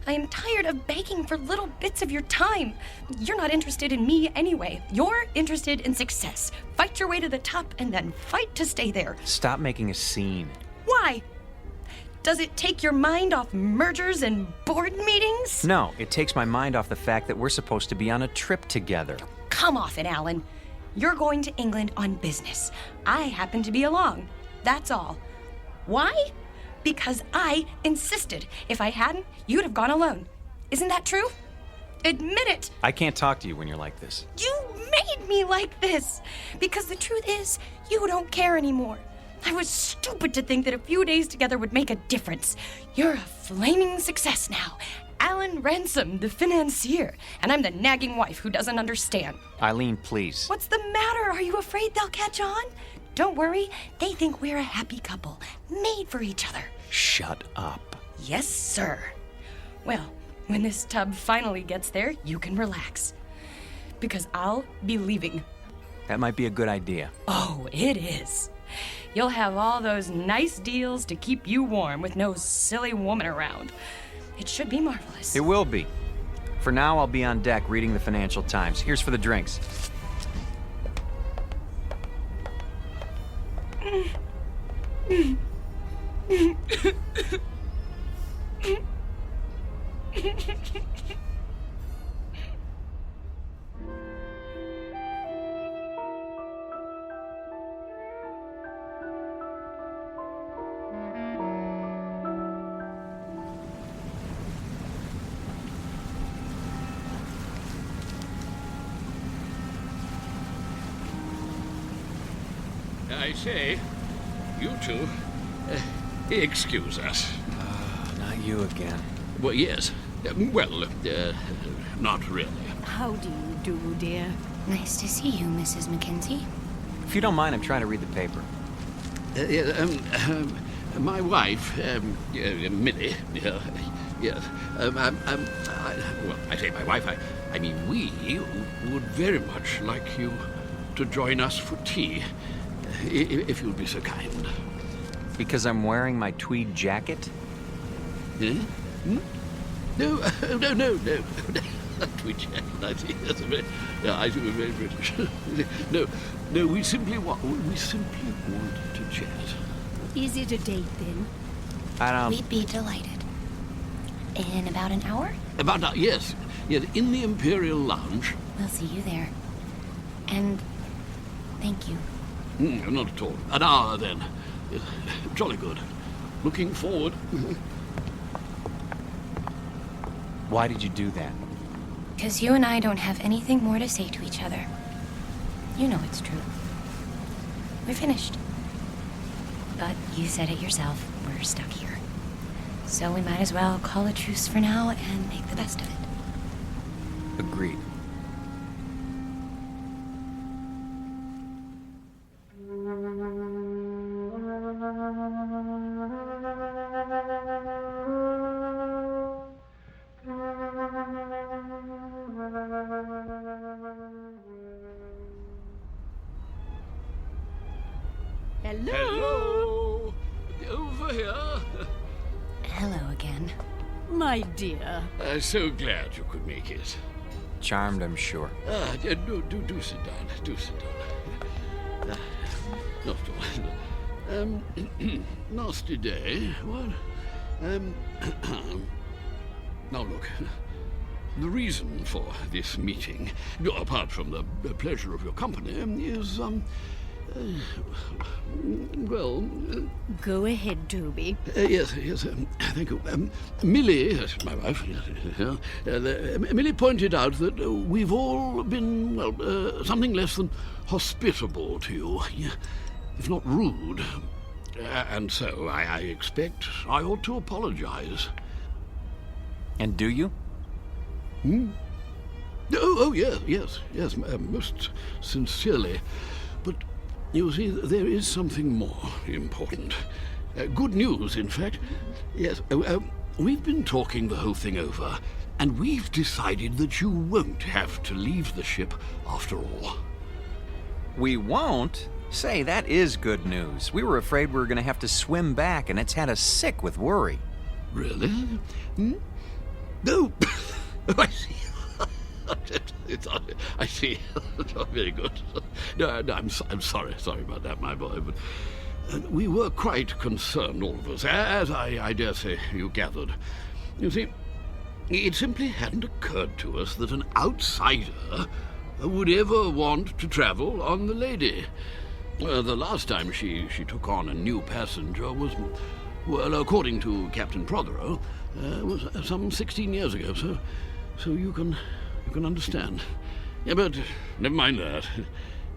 Speaker 10: I am tired of begging for little bits of your time. You're not interested in me anyway. You're interested in success. Fight your way to the top and then fight to stay there.
Speaker 9: Stop making a scene.
Speaker 10: Why? Does it take your mind off mergers and board meetings?
Speaker 9: No, it takes my mind off the fact that we're supposed to be on a trip together.
Speaker 10: Come off it, Alan. You're going to England on business. I happen to be along. That's all. Why? Because I insisted. If I hadn't, you'd have gone alone. Isn't that true? Admit it.
Speaker 9: I can't talk to you when you're like this.
Speaker 10: You made me like this. Because the truth is, you don't care anymore. I was stupid to think that a few days together would make a difference. You're a flaming success now. Alan Ransom, the financier. And I'm the nagging wife who doesn't understand.
Speaker 9: Eileen, please.
Speaker 10: What's the matter? Are you afraid they'll catch on? Don't worry. They think we're a happy couple, made for each other.
Speaker 9: Shut up.
Speaker 10: Yes, sir. Well, when this tub finally gets there, you can relax. Because I'll be leaving.
Speaker 9: That might be a good idea.
Speaker 10: Oh, it is. You'll have all those nice deals to keep you warm with no silly woman around. It should be marvelous.
Speaker 9: It will be. For now, I'll be on deck reading the Financial Times. Here's for the drinks.
Speaker 12: I say, you two, excuse us.
Speaker 9: Not you again.
Speaker 12: Well, yes. Not really.
Speaker 13: How do you do, dear?
Speaker 10: Nice to see you, Mrs. Mackenzie.
Speaker 9: If you don't mind, I'm trying to read the paper.
Speaker 12: My wife, Millie, yes. I say my wife, I mean we would very much like you to join us for tea, if you'd be so kind.
Speaker 9: Because I'm wearing my tweed jacket?
Speaker 12: Eh? Hmm? No. Tweed jacket, I see. That's I see, we're very British. No, we simply want to chat.
Speaker 13: Is it a date then?
Speaker 10: We'd be delighted. In about an hour?
Speaker 12: Yes, in the Imperial Lounge.
Speaker 10: We'll see you there. And thank you.
Speaker 12: Not at all. An hour, then. Jolly good. Looking forward.
Speaker 9: Why did you do that?
Speaker 10: Because you and I don't have anything more to say to each other. You know it's true. We're finished. But you said it yourself. We're stuck here. So we might as well call a truce for now and make the best of it.
Speaker 9: Agreed.
Speaker 12: Hello. Over here.
Speaker 10: Hello again.
Speaker 13: My dear.
Speaker 12: So glad you could make it.
Speaker 9: Charmed, I'm sure.
Speaker 12: Do sit down. Do sit down. Not at all. Nasty day. What? Now look. The reason for this meeting, apart from the pleasure of your company, is,
Speaker 13: Go ahead, Toby.
Speaker 12: Yes, thank you. Millie, that's my wife, Millie pointed out that we've all been, something less than hospitable to you, if not rude. And so I expect I ought to apologize.
Speaker 9: And do you?
Speaker 12: Oh, yes, most sincerely. But you see, there is something more important. Good news, in fact. Yes, we've been talking the whole thing over, and we've decided that you won't have to leave the ship after all.
Speaker 9: We won't? Say, that is good news. We were afraid we were going to have to swim back, and it's had us sick with worry.
Speaker 12: Really? No. I see. I see. Very good. No, I'm sorry about that, my boy. But we were quite concerned, all of us, as I dare say you gathered. You see, it simply hadn't occurred to us that an outsider would ever want to travel on the Lady. The last time she took on a new passenger was, well, according to Captain Prothero, was some 16 years ago. So you can understand. Yeah, but never mind that.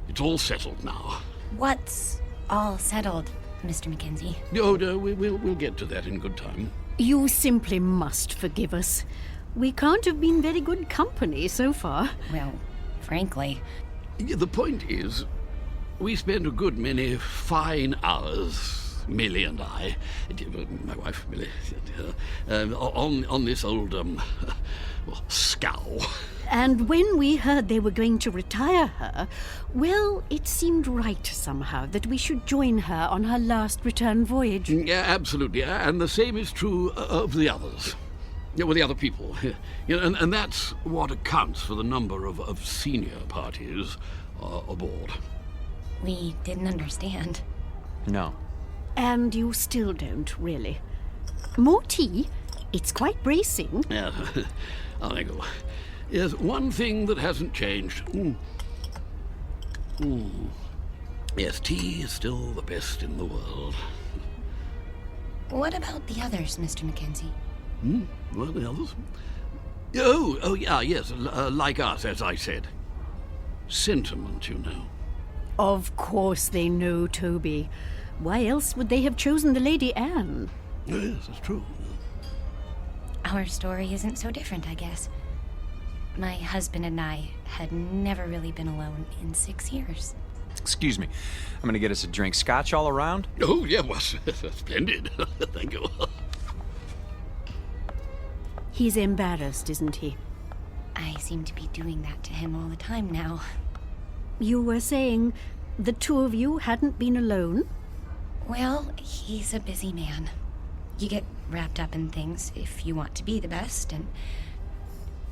Speaker 12: It's all settled now.
Speaker 10: What's all settled, Mr. Mackenzie?
Speaker 12: Oh, no, we'll get to that in good time.
Speaker 13: You simply must forgive us. We can't have been very good company so far.
Speaker 10: Well, frankly.
Speaker 12: Yeah, the point is, we spent a good many fine hours, Millie and I, my wife Millie, on this old, scow.
Speaker 13: And when we heard they were going to retire her, well, it seemed right somehow that we should join her on her last return voyage.
Speaker 12: Yeah, absolutely. And the same is true of the others. With the other people. And that's what accounts for the number of senior parties aboard.
Speaker 10: We didn't understand.
Speaker 9: No.
Speaker 13: And you still don't, really. More tea? It's quite bracing.
Speaker 12: Yeah, I'll let go. Yes, one thing that hasn't changed. Yes, tea is still the best in the world.
Speaker 10: What about the others, Mr. Mackenzie?
Speaker 12: What, the others? Oh, yeah, yes, like us, as I said. Sentiment, you know.
Speaker 13: Of course they know, Toby. Why else would they have chosen the Lady Anne?
Speaker 12: Yes, that's true.
Speaker 10: Our story isn't so different, I guess. My husband and I had never really been alone in 6 years.
Speaker 9: Excuse me. I'm going to get us a drink. Scotch all around?
Speaker 12: Oh, yeah, well, splendid. Thank you.
Speaker 13: He's embarrassed, isn't he?
Speaker 10: I seem to be doing that to him all the time now.
Speaker 13: You were saying the two of you hadn't been alone?
Speaker 10: Well, he's a busy man. You get wrapped up in things if you want to be the best, and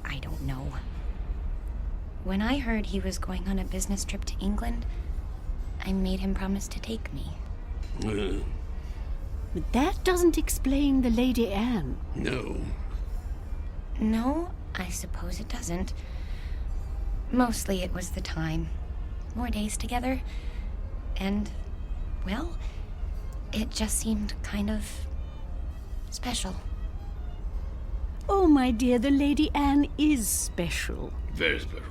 Speaker 10: I don't know. When I heard he was going on a business trip to England, I made him promise to take me.
Speaker 13: But that doesn't explain the Lady Anne.
Speaker 12: No.
Speaker 10: No, I suppose it doesn't. Mostly it was the time. More days together. And, well, it just seemed kind of special.
Speaker 13: Oh, my dear, the Lady Anne is special.
Speaker 12: Very special.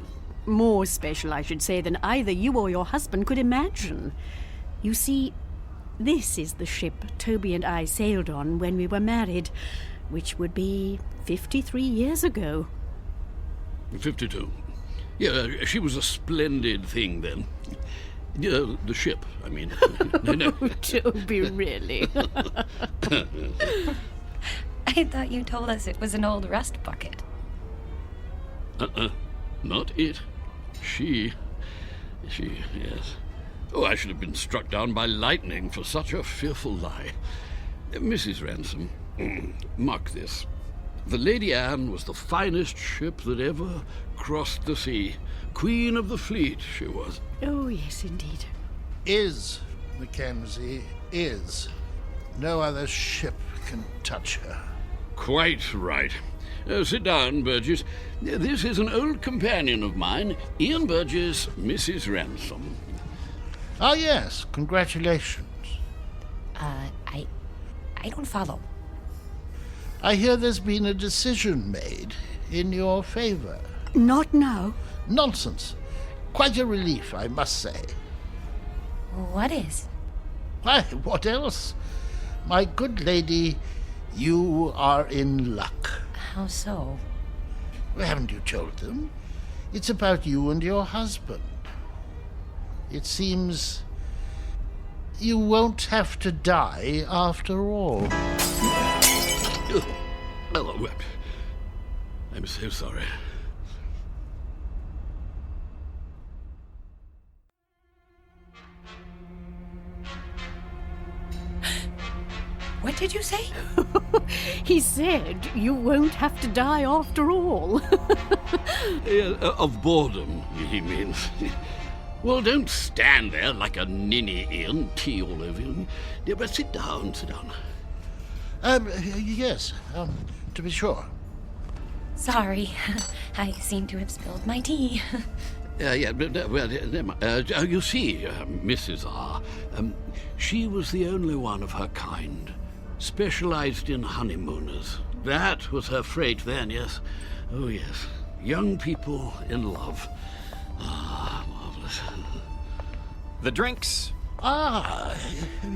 Speaker 13: More special, I should say, than either you or your husband could imagine. You see, this is the ship Toby and I sailed on when we were married, which would be 53 years ago.
Speaker 12: 52. Yeah, she was a splendid thing then. Yeah, the ship, I mean. No.
Speaker 13: Oh, Toby, really?
Speaker 10: I thought you told us it was an old rust bucket.
Speaker 12: Not it. She, yes. Oh, I should have been struck down by lightning for such a fearful lie. Mrs. Ransom, mark this. The Lady Anne was the finest ship that ever crossed the sea. Queen of the fleet, she was.
Speaker 13: Oh, yes, indeed.
Speaker 15: Is, Mackenzie, is. No other ship can touch her.
Speaker 12: Quite right. Sit down, Burgess. This is an old companion of mine, Ian Burgess, Mrs. Ransom.
Speaker 15: Ah, yes. Congratulations.
Speaker 10: I don't follow.
Speaker 15: I hear there's been a decision made in your favor.
Speaker 13: Not now.
Speaker 15: Nonsense. Quite a relief, I must say.
Speaker 10: What is?
Speaker 15: Why, what else? My good lady, you are in luck.
Speaker 10: How so?
Speaker 15: Well, haven't you told them? It's about you and your husband. It seems you won't have to die after all.
Speaker 12: Oh, I'm so sorry.
Speaker 10: What did you say?
Speaker 13: He said you won't have to die after all.
Speaker 12: Of boredom, he means. Well, don't stand there like a ninny, Ian, tea all over you. But sit down, sit down.
Speaker 15: Yes, to be sure.
Speaker 10: Sorry, I seem to have spilled my tea.
Speaker 12: You see, Mrs. R., she was the only one of her kind. Specialized in honeymooners. That was her freight then, yes. Oh, yes. Young people in love. Ah, marvelous.
Speaker 9: The drinks.
Speaker 15: Ah,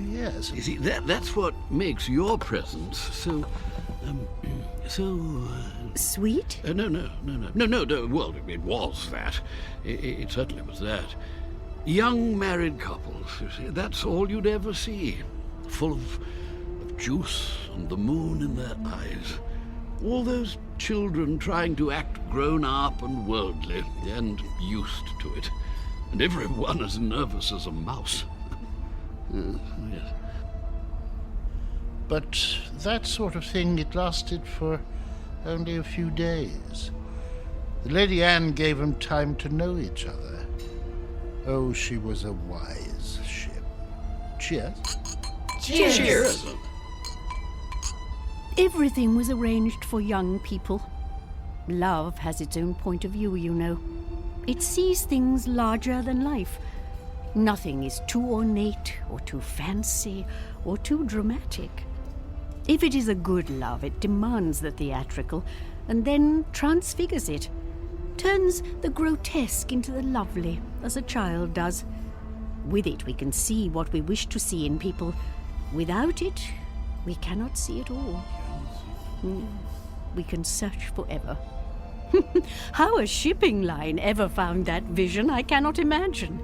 Speaker 15: yes.
Speaker 12: You see, that's what makes your presence so...
Speaker 13: Sweet?
Speaker 12: No. Well, it was that. It certainly was that. Young married couples, you see, that's all you'd ever see. Full of juice and the moon in their eyes. All those children trying to act grown up and worldly and used to it. And everyone as nervous as a mouse. Yes.
Speaker 15: But that sort of thing, it lasted for only a few days. The Lady Anne gave them time to know each other. Oh, she was a wise ship. Cheers.
Speaker 10: Cheers.
Speaker 12: Cheers.
Speaker 13: Everything was arranged for young people. Love has its own point of view, you know. It sees things larger than life. Nothing is too ornate or too fancy or too dramatic. If it is a good love, it demands the theatrical and then transfigures it. Turns the grotesque into the lovely, as a child does. With it, we can see what we wish to see in people. Without it, we cannot see it all. We can search forever. How a shipping line ever found that vision, I cannot imagine.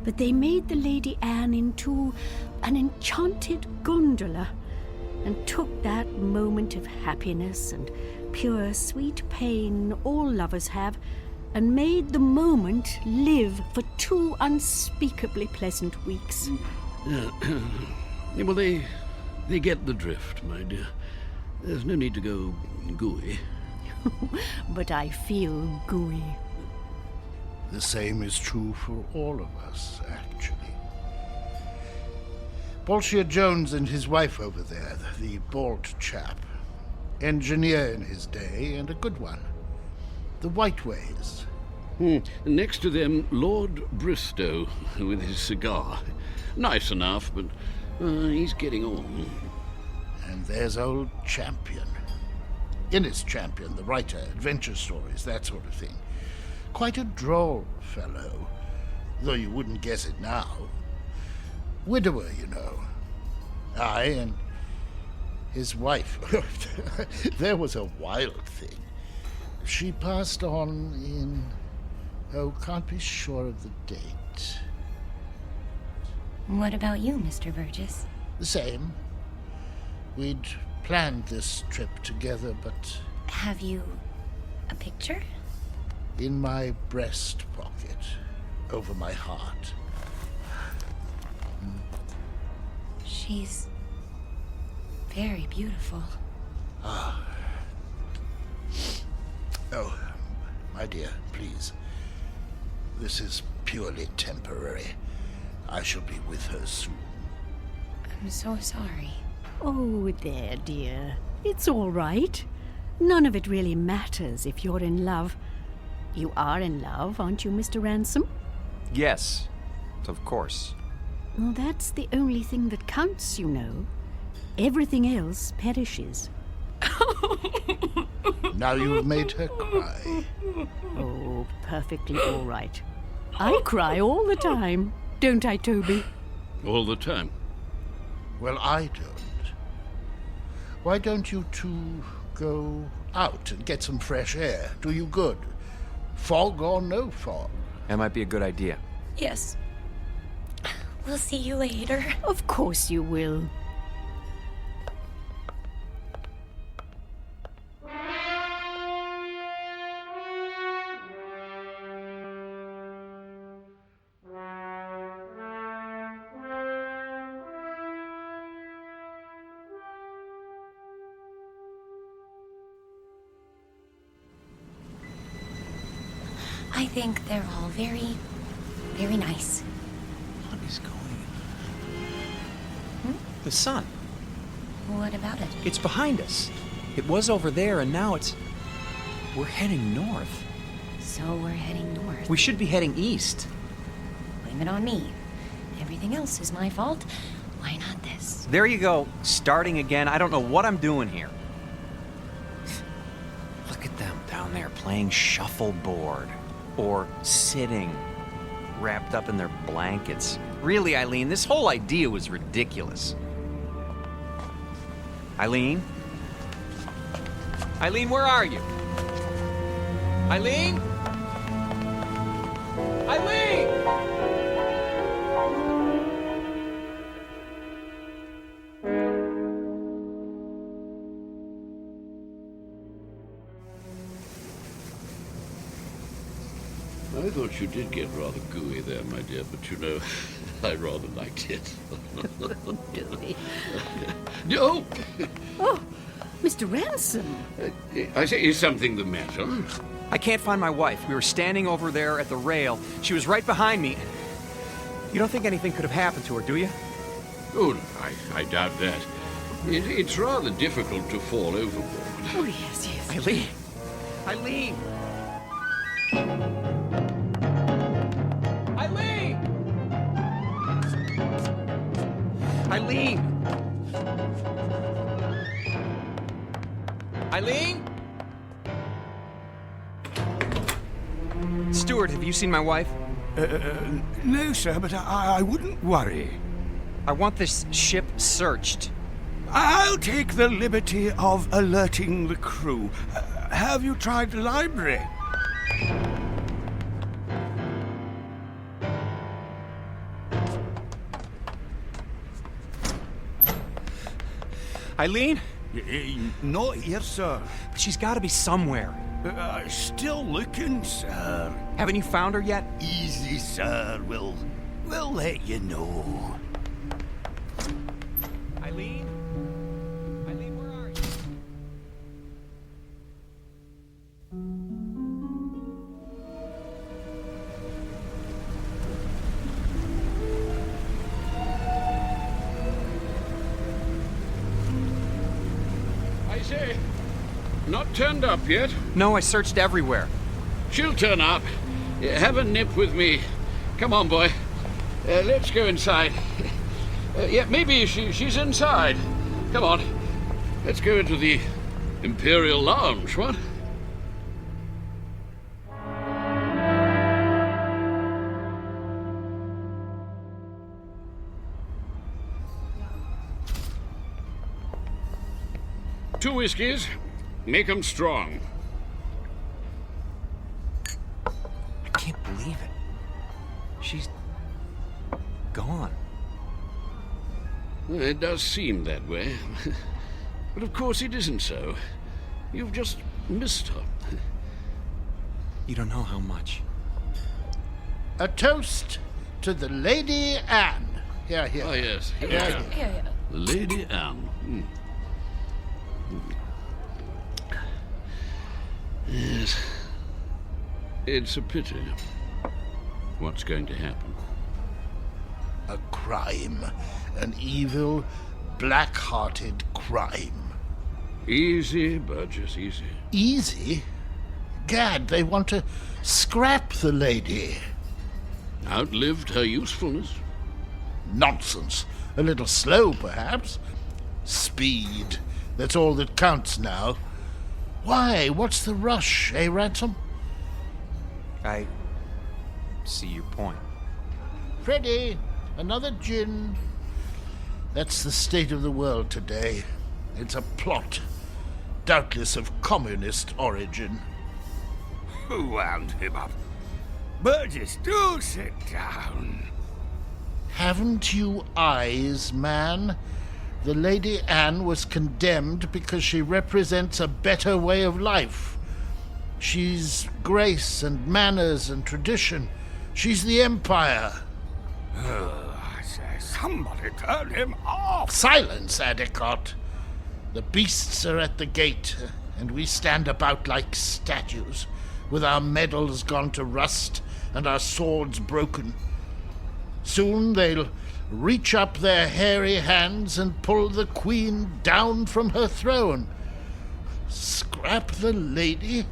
Speaker 13: But they made the Lady Anne into an enchanted gondola and took that moment of happiness and pure sweet pain all lovers have and made the moment live for 2 unspeakably pleasant weeks.
Speaker 12: Well, they get the drift, my dear. There's no need to go gooey.
Speaker 13: But I feel gooey.
Speaker 15: The same is true for all of us, actually. Bolshia Jones and his wife over there, the bald chap. Engineer in his day, and a good one. The Whiteways.
Speaker 12: Next to them, Lord Bristow, with his cigar. Nice enough, but he's getting on.
Speaker 15: And there's old Champion. Innes Champion, the writer, adventure stories, that sort of thing. Quite a droll fellow, though you wouldn't guess it now. Widower, you know. Aye, and his wife. There was a wild thing. She passed on in... Oh, can't be sure of the date.
Speaker 10: What about you, Mr. Burgess?
Speaker 15: The same. We'd planned this trip together, but...
Speaker 10: Have you a picture?
Speaker 15: In my breast pocket, over my heart.
Speaker 10: She's very beautiful.
Speaker 15: Ah. Oh, my dear, please. This is purely temporary. I shall be with her soon.
Speaker 10: I'm so sorry.
Speaker 13: Oh, there, dear. It's all right. None of it really matters if you're in love. You are in love, aren't you, Mr. Ransom?
Speaker 9: Yes, of course.
Speaker 13: Well, that's the only thing that counts, you know. Everything else perishes.
Speaker 15: Now you've made her cry.
Speaker 13: Oh, perfectly all right. I cry all the time, don't I, Toby?
Speaker 12: All the time.
Speaker 15: Well, I don't. Why don't you two go out and get some fresh air? Do you good. Fog or no fog.
Speaker 9: That might be a good idea.
Speaker 10: Yes. We'll see you later.
Speaker 13: Of course you will.
Speaker 10: I think they're all very, very nice.
Speaker 9: What is going on? The sun.
Speaker 10: What about it?
Speaker 9: It's behind us. It was over there, and now it's... We're heading north.
Speaker 10: So we're heading north.
Speaker 9: We should be heading east.
Speaker 10: Blame it on me. Everything else is my fault. Why not this?
Speaker 9: There you go. Starting again. I don't know what I'm doing here. Look at them down there playing shuffleboard. Or sitting, wrapped up in their blankets. Really, Eileen, this whole idea was ridiculous. Eileen? Eileen, where are you? Eileen? Eileen!
Speaker 12: I thought you did get rather gooey there, my dear, but you know, I rather liked it.
Speaker 13: Gooey.
Speaker 12: No!
Speaker 13: Oh, Mr. Ransom.
Speaker 12: I say, is something the matter?
Speaker 9: I can't find my wife. We were standing over there at the rail. She was right behind me. You don't think anything could have happened to her, do you?
Speaker 12: Oh, no, I doubt that. It's rather difficult to fall overboard.
Speaker 13: Oh, yes, yes.
Speaker 9: Eileen! Eileen! Eileen! Eileen? Stuart, have you seen my wife?
Speaker 17: No, sir, but I wouldn't worry.
Speaker 9: I want this ship searched.
Speaker 17: I'll take the liberty of alerting the crew. Have you tried the library?
Speaker 9: Eileen?
Speaker 17: Not here, sir.
Speaker 9: But she's got to be somewhere.
Speaker 17: Still looking, sir.
Speaker 9: Haven't you found her yet?
Speaker 17: Easy, sir. We'll let you know.
Speaker 9: Eileen? Eileen, where are you?
Speaker 12: turned up yet?
Speaker 9: No, I searched everywhere.
Speaker 12: She'll turn up. Have a nip with me. Come on, boy. Let's go inside. Yeah, maybe she's inside. Come on. Let's go into the Imperial Lounge, what? Two whiskeys. Make 'em strong.
Speaker 9: I can't believe it. She's gone.
Speaker 12: Well, it does seem that way. But of course it isn't so. You've just missed her.
Speaker 9: You don't know how much.
Speaker 15: A toast to the Lady Anne. Here, here.
Speaker 12: Oh, yes.
Speaker 15: Yeah.
Speaker 12: The Lady Anne. Yes. It's a pity. What's going to happen?
Speaker 15: A crime. An evil, black-hearted crime.
Speaker 12: Easy, Burgess, easy.
Speaker 15: Easy? Gad, they want to scrap the lady.
Speaker 12: Outlived her usefulness.
Speaker 15: Nonsense. A little slow, perhaps. Speed. That's all that counts now. Why? What's the rush, eh, Ransom?
Speaker 9: I see your point.
Speaker 15: Freddy, another gin. That's the state of the world today. It's a plot, doubtless of communist origin.
Speaker 17: Who wound him up? Burgess, do sit down.
Speaker 15: Haven't you eyes, man? The Lady Anne was condemned because she represents a better way of life. She's grace and manners and tradition. She's the Empire.
Speaker 17: I say, somebody turn him off.
Speaker 15: Silence, Adicott. The beasts are at the gate, and we stand about like statues, with our medals gone to rust and our swords broken. Soon they'll reach up their hairy hands and pull the Queen down from her throne. Scrap the lady?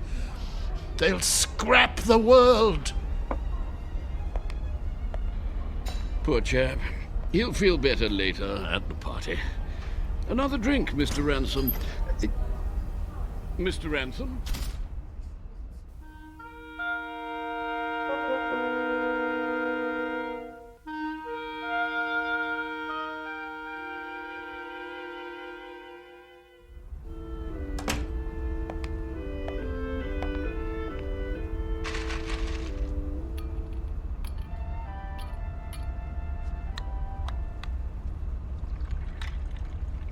Speaker 15: They'll scrap the world.
Speaker 12: Poor chap. He'll feel better later at the party. Another drink, Mr. Ransom. Mr. Ransom?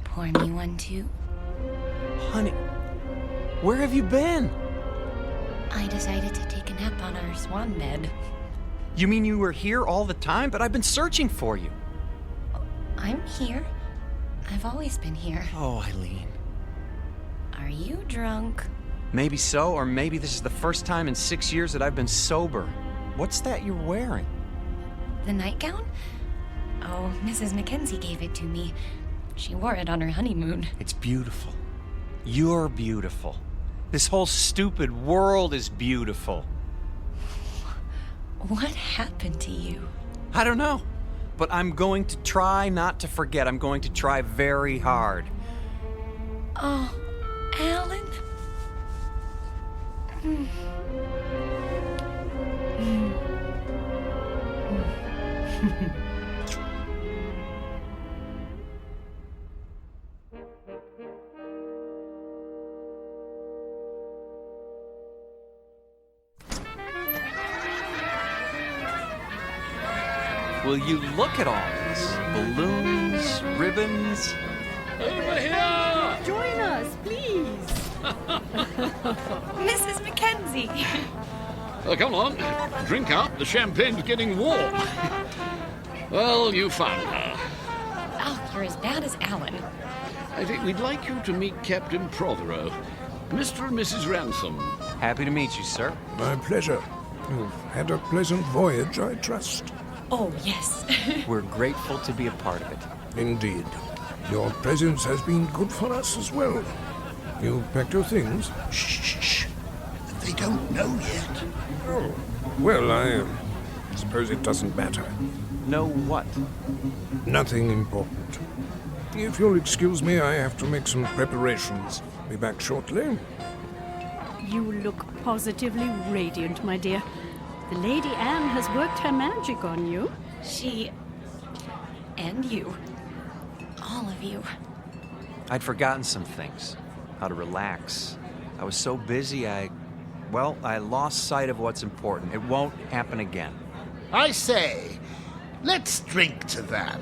Speaker 10: Pour me one, too.
Speaker 9: Honey, where have you been?
Speaker 10: I decided to take a nap on our swan bed.
Speaker 9: You mean you were here all the time? But I've been searching for you.
Speaker 10: I'm here. I've always been here.
Speaker 9: Oh, Eileen.
Speaker 10: Are you drunk?
Speaker 9: Maybe so, or maybe this is the first time in 6 years that I've been sober. What's that you're wearing?
Speaker 10: The nightgown? Oh, Mrs. Mackenzie gave it to me. She wore it on her honeymoon.
Speaker 9: It's beautiful. You're beautiful. This whole stupid world is beautiful.
Speaker 10: What happened to you?
Speaker 9: I don't know. But I'm going to try not to forget. I'm going to try very hard.
Speaker 10: Oh, Alan?
Speaker 9: Will you look at all this? Balloons, ribbons.
Speaker 12: Over here!
Speaker 13: Join us, please.
Speaker 10: Mrs. Mackenzie!
Speaker 12: Come on, drink up. The champagne's getting warm. Well, you found her.
Speaker 10: Oh, you're as bad as Alan.
Speaker 12: I think we'd like you to meet Captain Prothero, Mr. and Mrs. Ransom.
Speaker 9: Happy to meet you, sir.
Speaker 14: My pleasure. You've had a pleasant voyage, I trust.
Speaker 10: Oh, yes.
Speaker 9: We're grateful to be a part of it.
Speaker 14: Indeed. Your presence has been good for us as well. You packed your things?
Speaker 15: Shh. They don't know yet.
Speaker 14: Oh, well, I suppose it doesn't matter.
Speaker 9: Know what?
Speaker 14: Nothing important. If you'll excuse me, I have to make some preparations. Be back shortly.
Speaker 13: You look positively radiant, my dear. The Lady Anne has worked her magic on you.
Speaker 10: She... and you. All of you.
Speaker 9: I'd forgotten some things. How to relax. I was so busy, I lost sight of what's important. It won't happen again.
Speaker 15: I say, let's drink to that.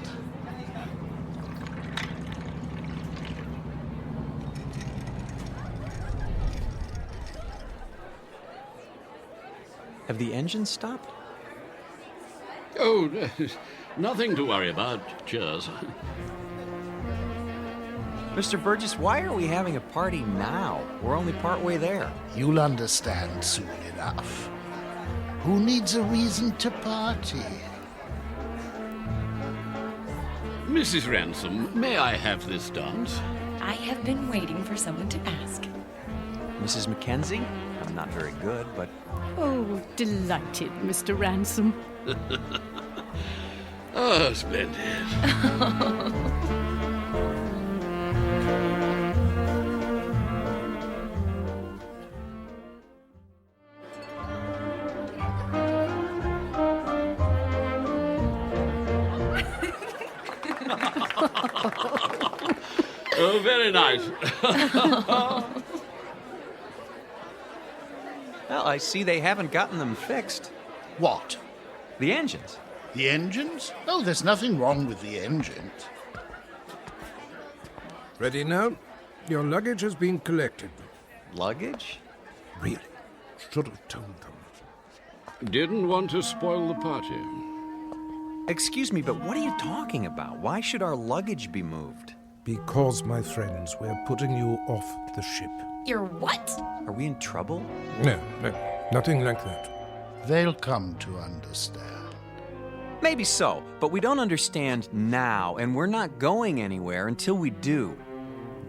Speaker 9: Have the engines stopped?
Speaker 12: Oh, nothing to worry about. Cheers.
Speaker 9: Mr. Burgess, why are we having a party now? We're only partway there.
Speaker 15: You'll understand soon enough. Who needs a reason to party?
Speaker 12: Mrs. Ransom, may I have this dance?
Speaker 10: I have been waiting for someone to ask.
Speaker 9: Mrs. Mackenzie? I'm not very good, but...
Speaker 13: Oh, delighted, Mr. Ransom.
Speaker 12: Oh, splendid. Oh, very nice.
Speaker 9: Well, I see they haven't gotten them fixed.
Speaker 15: What?
Speaker 9: The engines.
Speaker 15: The engines? Oh, there's nothing wrong with the engines.
Speaker 14: Ready now? Your luggage has been collected.
Speaker 9: Luggage?
Speaker 14: Really? Should have told them.
Speaker 12: Didn't want to spoil the party.
Speaker 9: Excuse me, but what are you talking about? Why should our luggage be moved?
Speaker 14: Because, my friends, we're putting you off the ship.
Speaker 10: You're what?
Speaker 9: Are we in trouble?
Speaker 14: No, nothing like that.
Speaker 15: They'll come to understand.
Speaker 9: Maybe so, but we don't understand now, and we're not going anywhere until we do.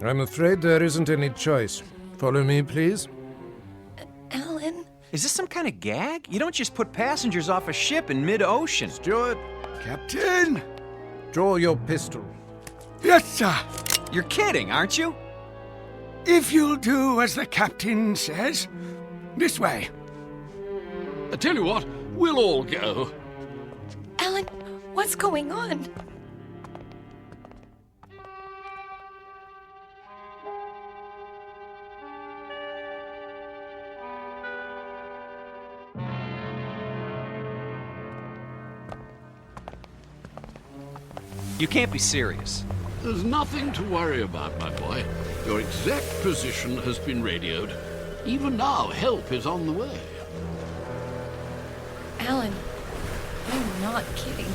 Speaker 14: I'm afraid there isn't any choice. Follow me, please.
Speaker 10: Alan?
Speaker 9: Is this some kind of gag? You don't just put passengers off a ship in mid-ocean.
Speaker 14: Steward!
Speaker 17: Captain!
Speaker 14: Draw your pistol.
Speaker 17: Yes, sir.
Speaker 9: You're kidding, aren't you?
Speaker 17: If you'll do as the captain says. This way.
Speaker 12: I tell you what, we'll all go.
Speaker 10: Alan, what's going on?
Speaker 9: You can't be serious.
Speaker 12: There's nothing to worry about, my boy. Your exact position has been radioed. Even now, help is on the way.
Speaker 10: Alan, I'm not kidding.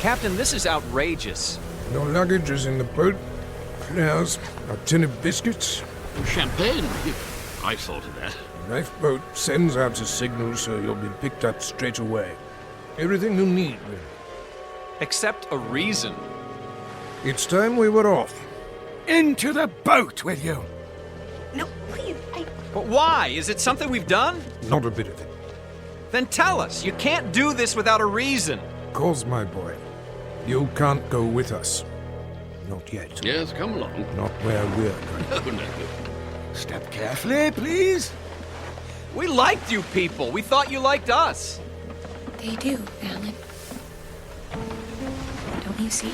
Speaker 9: Captain, this is outrageous.
Speaker 14: Your luggage is in the boat. There's a tin of biscuits.
Speaker 12: Champagne? I thought of that.
Speaker 14: The lifeboat sends out a signal, so you'll be picked up straight away. Everything you need, really.
Speaker 9: Except a reason.
Speaker 14: It's time we were off.
Speaker 17: Into the boat with you.
Speaker 10: No, please,
Speaker 9: But why? Is it something we've done?
Speaker 14: Not a bit of it.
Speaker 9: Then tell us. You can't do this without a reason.
Speaker 14: Cause, my boy, you can't go with us. Not yet.
Speaker 12: Yes, come along.
Speaker 14: Not where we're going.
Speaker 12: No.
Speaker 17: Step carefully, please.
Speaker 9: We liked you people. We thought you liked us.
Speaker 10: They do, Alan. Don't you see?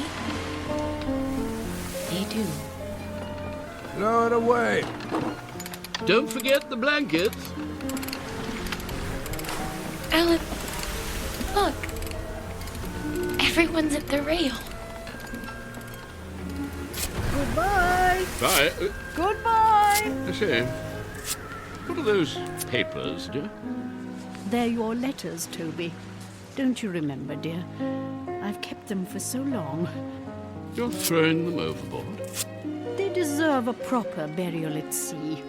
Speaker 10: They do.
Speaker 14: Lower away.
Speaker 12: Don't forget the blankets.
Speaker 10: Alan, look. Everyone's at the rail.
Speaker 13: Goodbye.
Speaker 12: Bye.
Speaker 13: Goodbye.
Speaker 12: I say, what are those papers, dear?
Speaker 13: They're your letters, Toby. Don't you remember, dear? I've kept them for so long.
Speaker 12: You're throwing them overboard.
Speaker 13: They deserve a proper burial at sea.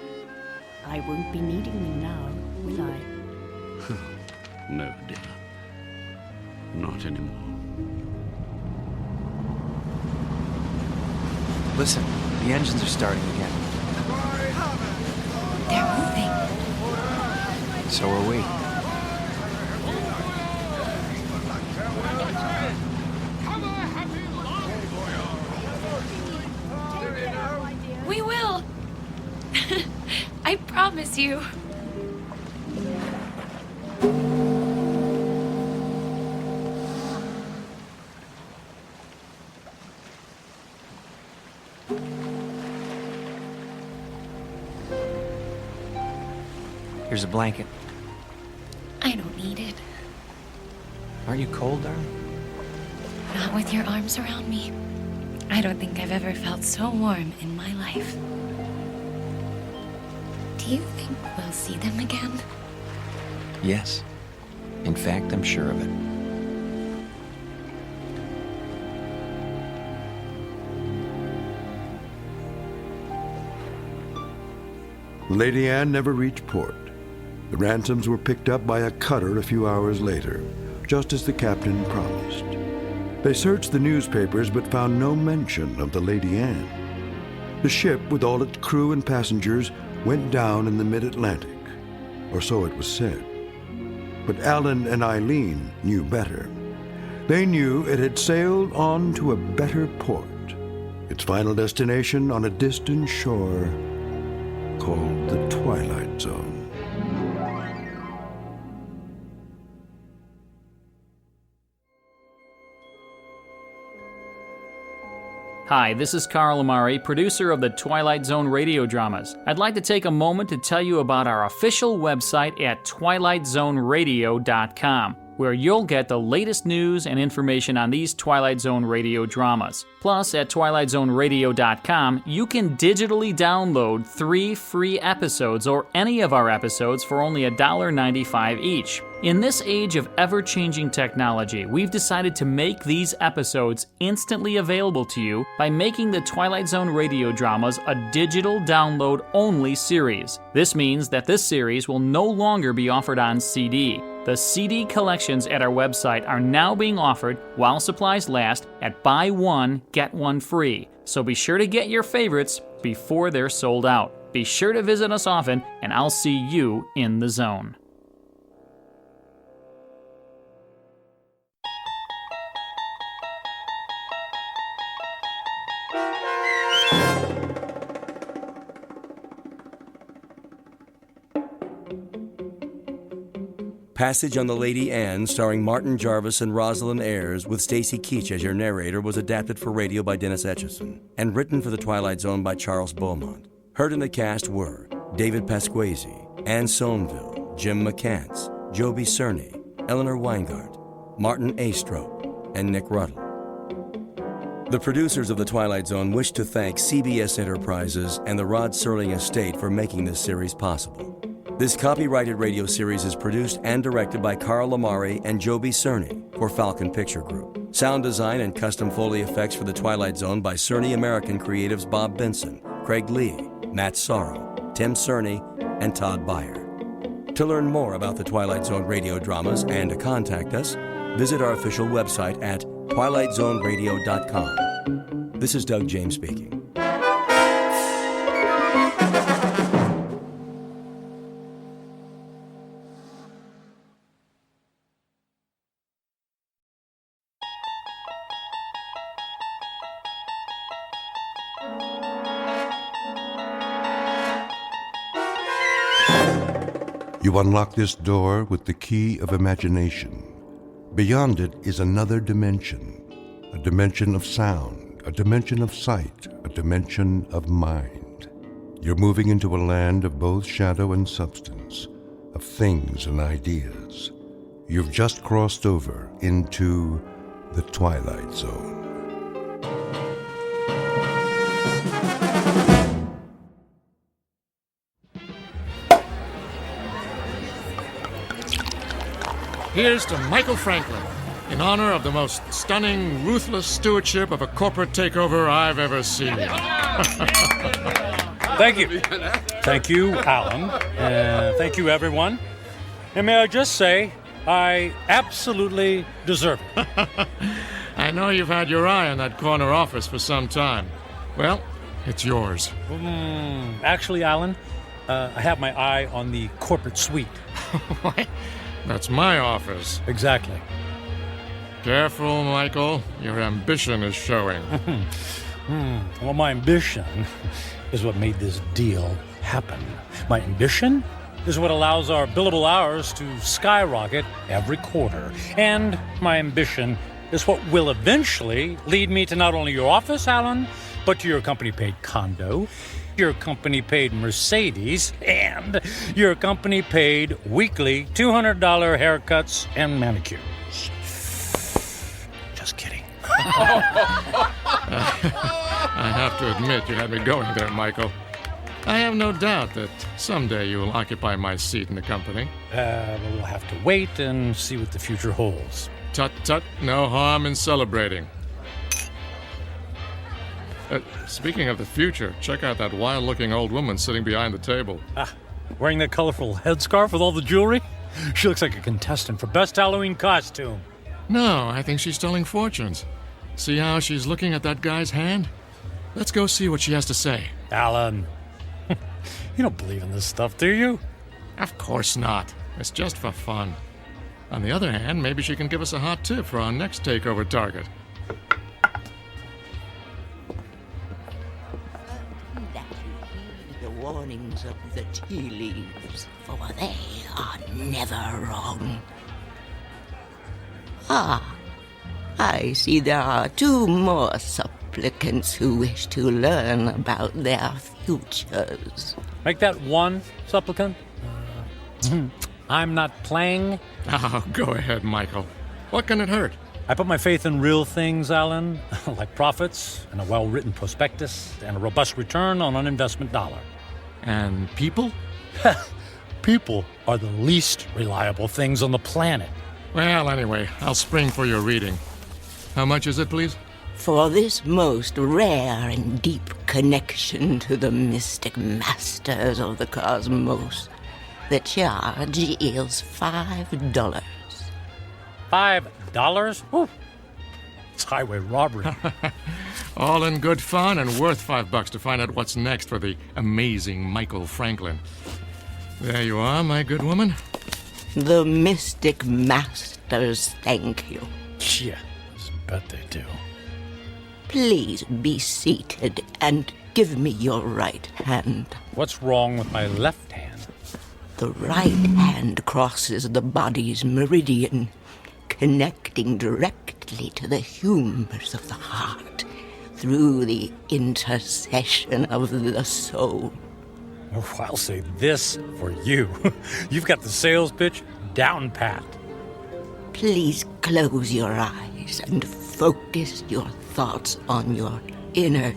Speaker 13: I won't be needing them now, will I?
Speaker 12: No, dear. Not anymore.
Speaker 9: Listen, the engines are starting again. So are we.
Speaker 10: We will. I promise you.
Speaker 9: Here's a blanket.
Speaker 10: I don't need it.
Speaker 9: Aren't you cold, darling?
Speaker 10: Not with your arms around me. I don't think I've ever felt so warm in my life. Do you think we'll see them again?
Speaker 9: Yes. In fact, I'm sure of it.
Speaker 2: Lady Anne never reached port. The ransoms were picked up by a cutter a few hours later, just as the captain promised. They searched the newspapers but found no mention of the Lady Anne. The ship, with all its crew and passengers, went down in the mid-Atlantic, or so it was said. But Alan and Eileen knew better. They knew it had sailed on to a better port, its final destination on a distant shore called the Twilight Zone.
Speaker 8: Hi, this is Carl Amari, producer of the Twilight Zone radio dramas. I'd like to take a moment to tell you about our official website at twilightzoneradio.com, where you'll get the latest news and information on these Twilight Zone radio dramas. Plus, at twilightzoneradio.com, you can digitally download 3 free episodes or any of our episodes for only $1.95 each. In this age of ever-changing technology, we've decided to make these episodes instantly available to you by making the Twilight Zone radio dramas a digital download-only series. This means that this series will no longer be offered on CD. The CD collections at our website are now being offered, while supplies last, at buy one, get one free. So be sure to get your favorites before they're sold out. Be sure to visit us often, and I'll see you in the zone.
Speaker 4: Passage on the Lady Anne, starring Martin Jarvis and Rosalind Ayres, with Stacy Keach as your narrator, was adapted for radio by Dennis Etchison and written for The Twilight Zone by Charles Beaumont. Heard in the cast were David Pasquesi, Anne Somerville, Jim McCants, Joby Cerny, Eleanor Weingart, Martin Astrop, and Nick Ruddle. The producers of The Twilight Zone wish to thank CBS Enterprises and the Rod Serling Estate for making this series possible. This copyrighted radio series is produced and directed by Carl Amari and Joby Cerny for Falcon Picture Group. Sound design and custom Foley effects for The Twilight Zone by Cerny American creatives Bob Benson, Craig Lee, Matt Sorrow, Tim Cerny, and Todd Beyer. To learn more about the Twilight Zone radio dramas and to contact us, visit our official website at twilightzoneradio.com. This is Doug James speaking.
Speaker 2: You unlock this door with the key of imagination. Beyond it is another dimension, a dimension of sound, a dimension of sight, a dimension of mind. You're moving into a land of both shadow and substance, of things and ideas. You've just crossed over into the Twilight Zone.
Speaker 18: Here's to Michael Franklin, in honor of the most stunning, ruthless stewardship of a corporate takeover I've ever seen.
Speaker 19: Thank you. Thank you, Alan. Thank you, everyone. And may I just say, I absolutely deserve it.
Speaker 18: I know you've had your eye on that corner office for some time. Well, it's yours.
Speaker 19: Actually, Alan, I have my eye on the corporate suite.
Speaker 18: That's my office.
Speaker 19: Exactly.
Speaker 18: Careful, Michael. Your ambition is showing.
Speaker 19: Well, my ambition is what made this deal happen. My ambition is what allows our billable hours to skyrocket every quarter. And my ambition is what will eventually lead me to not only your office, Alan, but to your company-paid condo, your company-paid Mercedes, and your company-paid weekly $200 haircuts and manicures. Just kidding.
Speaker 18: I have to admit, you had me going there, Michael. I have no doubt that someday you will occupy my seat in the company.
Speaker 19: We'll have to wait and see what the future holds.
Speaker 18: Tut tut, no harm in celebrating. Speaking of the future, check out that wild-looking old woman sitting behind the table.
Speaker 19: Wearing that colorful headscarf with all the jewelry? She looks like a contestant for Best Halloween Costume.
Speaker 18: No, I think she's telling fortunes. See how she's looking at that guy's hand? Let's go see what she has to say.
Speaker 19: Alan, you don't believe in this stuff, do you?
Speaker 18: Of course not. It's just for fun. On the other hand, maybe she can give us a hot tip for our next takeover target.
Speaker 7: The warnings of the tea leaves, for they are never wrong. I see there are 2 more supplicants who wish to learn about their futures.
Speaker 19: Make that one supplicant. I'm not playing.
Speaker 18: Oh, go ahead, Michael. What can it hurt?
Speaker 19: I put my faith in real things, Alan, like profits and a well-written prospectus and a robust return on an investment dollar.
Speaker 18: And people?
Speaker 19: People are the least reliable things on the planet.
Speaker 18: Well, anyway, I'll spring for your reading. How much is it, please?
Speaker 7: For this most rare and deep connection to the mystic masters of the cosmos, the charge is $5.
Speaker 19: $5? Ooh. It's highway robbery.
Speaker 18: All in good fun and worth $5 to find out what's next for the amazing Michael Franklin. There you are, my good woman.
Speaker 7: The mystic masters thank you.
Speaker 19: Yeah, I bet they do.
Speaker 7: Please be seated and give me your right hand.
Speaker 19: What's wrong with my left hand?
Speaker 7: The right hand crosses the body's meridian, connecting directly to the humors of the heart through the intercession of the soul.
Speaker 19: Oh, I'll say this for you. You've got the sales pitch down pat.
Speaker 7: Please close your eyes and focus your thoughts on your inner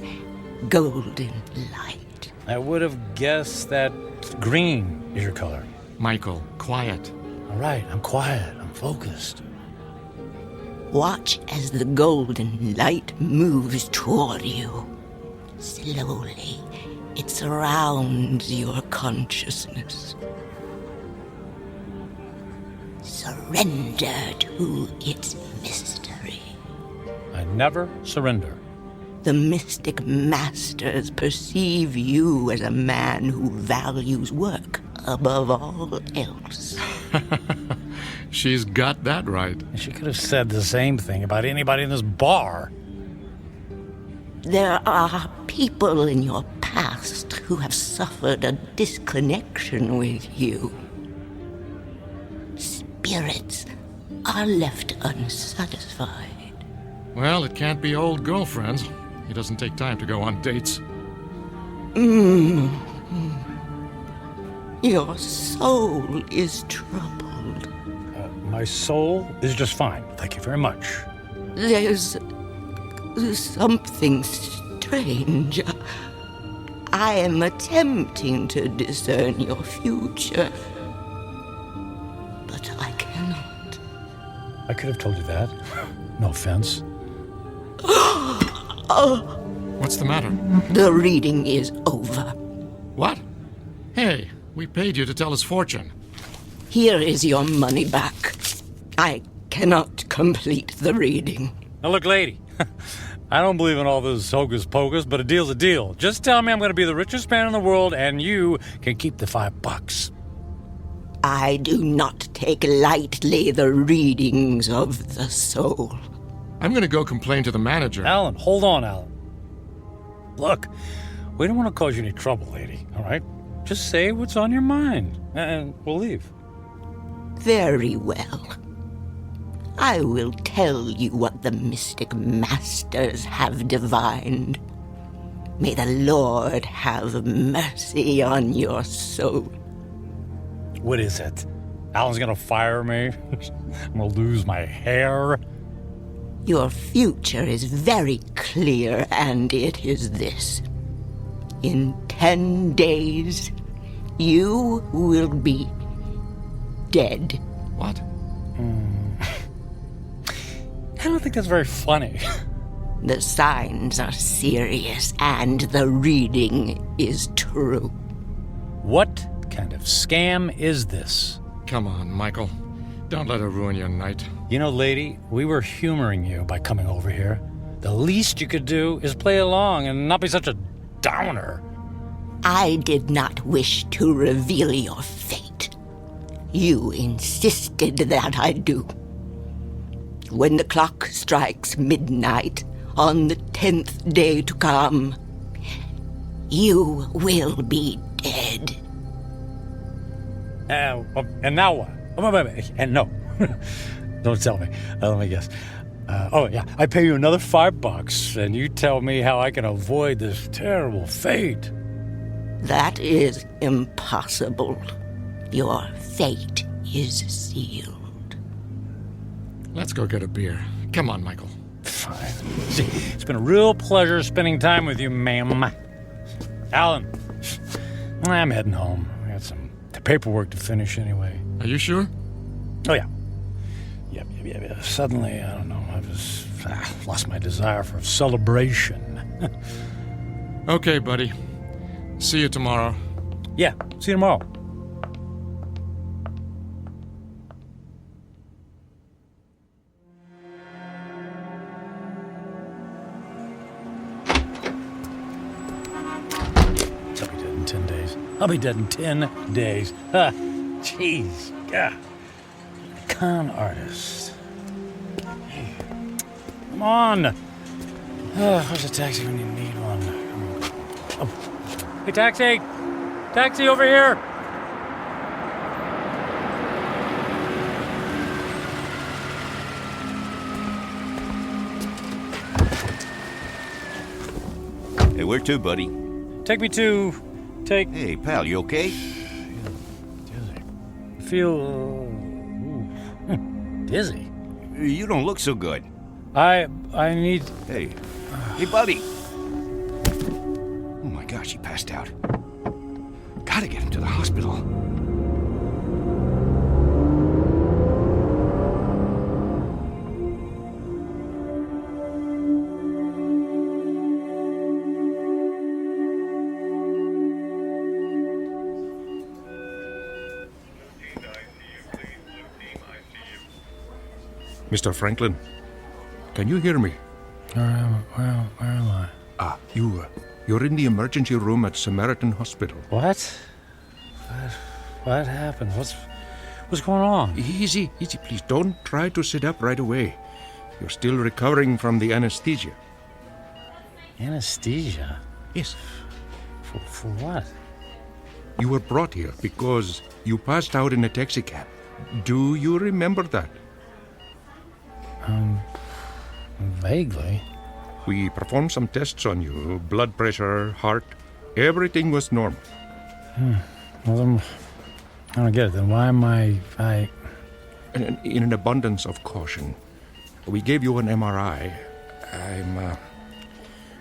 Speaker 7: golden light.
Speaker 19: I would have guessed that green is your color.
Speaker 18: Michael, quiet.
Speaker 19: All right, I'm quiet. I'm focused.
Speaker 7: Watch as the golden light moves toward you. Slowly, it surrounds your consciousness. Surrender to its mystery.
Speaker 19: I never surrender.
Speaker 7: The mystic masters perceive you as a man who values work above all else.
Speaker 18: She's got that right.
Speaker 19: She could have said the same thing about anybody in this bar.
Speaker 7: There are people in your past who have suffered a disconnection with you. Spirits are left unsatisfied.
Speaker 18: Well, it can't be old girlfriends. He doesn't take time to go on dates.
Speaker 7: Your soul is troubled.
Speaker 19: My soul is just fine. Thank you very much.
Speaker 7: There's something strange. I am attempting to discern your future, but I cannot.
Speaker 19: I could have told you that. No offense.
Speaker 18: What's the matter?
Speaker 7: The reading is over.
Speaker 18: What? Hey, we paid you to tell us fortune.
Speaker 7: Here is your money back. I cannot complete the reading.
Speaker 19: Now look, lady, I don't believe in all this hocus pocus, but a deal's a deal. Just tell me I'm going to be the richest man in the world, and you can keep the $5.
Speaker 7: I do not take lightly the readings of the soul.
Speaker 18: I'm going to go complain to the manager.
Speaker 19: Alan, hold on, Alan. Look, we don't want to cause you any trouble, lady, all right? Just say what's on your mind, and we'll leave.
Speaker 7: Very well. I will tell you what the mystic masters have divined. May the Lord have mercy on your soul.
Speaker 19: What is it? Alan's gonna fire me? I'm gonna lose my hair?
Speaker 7: Your future is very clear, and it is this. In 10 days, you will be dead.
Speaker 18: What?
Speaker 19: I don't think that's very funny.
Speaker 7: The signs are serious, and the reading is true.
Speaker 19: What kind of scam is this?
Speaker 18: Come on, Michael. Don't let her ruin your night.
Speaker 19: You know, lady, we were humoring you by coming over here. The least you could do is play along and not be such a downer.
Speaker 7: I did not wish to reveal your fate. You insisted that I do. When the clock strikes midnight on the 10th day to come, you will be dead.
Speaker 19: And now what? Wait. And no. Don't tell me. Let me guess. I pay you another $5, and you tell me how I can avoid this terrible fate.
Speaker 7: That is impossible. Your fate is sealed.
Speaker 18: Let's go get a beer. Come on, Michael.
Speaker 19: Fine. See, it's been a real pleasure spending time with you, ma'am. Alan, I'm heading home. I got some paperwork to finish anyway.
Speaker 18: Are you sure?
Speaker 19: Oh, yeah. Yep. Suddenly, I don't know, I've lost my desire for celebration.
Speaker 18: Okay, buddy. See you tomorrow.
Speaker 19: Yeah, see you tomorrow. I'll be dead in 10 days. Jeez. God. Con artist. Hey. Come on. Where's a taxi when you need one? Oh. Hey, taxi! Taxi over here!
Speaker 20: Hey, where to, buddy?
Speaker 19: Take me to...
Speaker 20: Hey, pal, you okay?
Speaker 19: Feel dizzy.
Speaker 20: You don't look so good.
Speaker 19: I need...
Speaker 20: Hey, buddy. Oh my gosh, he passed out. Gotta get him to the hospital.
Speaker 21: Mr. Franklin, can you hear me?
Speaker 19: Where am I?
Speaker 21: You're in the emergency room at Samaritan Hospital.
Speaker 19: What? What happened? What's going on?
Speaker 21: Easy, please. Don't try to sit up right away. You're still recovering from the anesthesia.
Speaker 19: Anesthesia?
Speaker 21: Yes.
Speaker 19: For what?
Speaker 21: You were brought here because you passed out in a taxicab. Do you remember that?
Speaker 19: Vaguely.
Speaker 21: We performed some tests on you. Blood pressure, heart. Everything was normal.
Speaker 19: Well, then, I don't get it. Then why am I...
Speaker 21: In an abundance of caution, we gave you an MRI.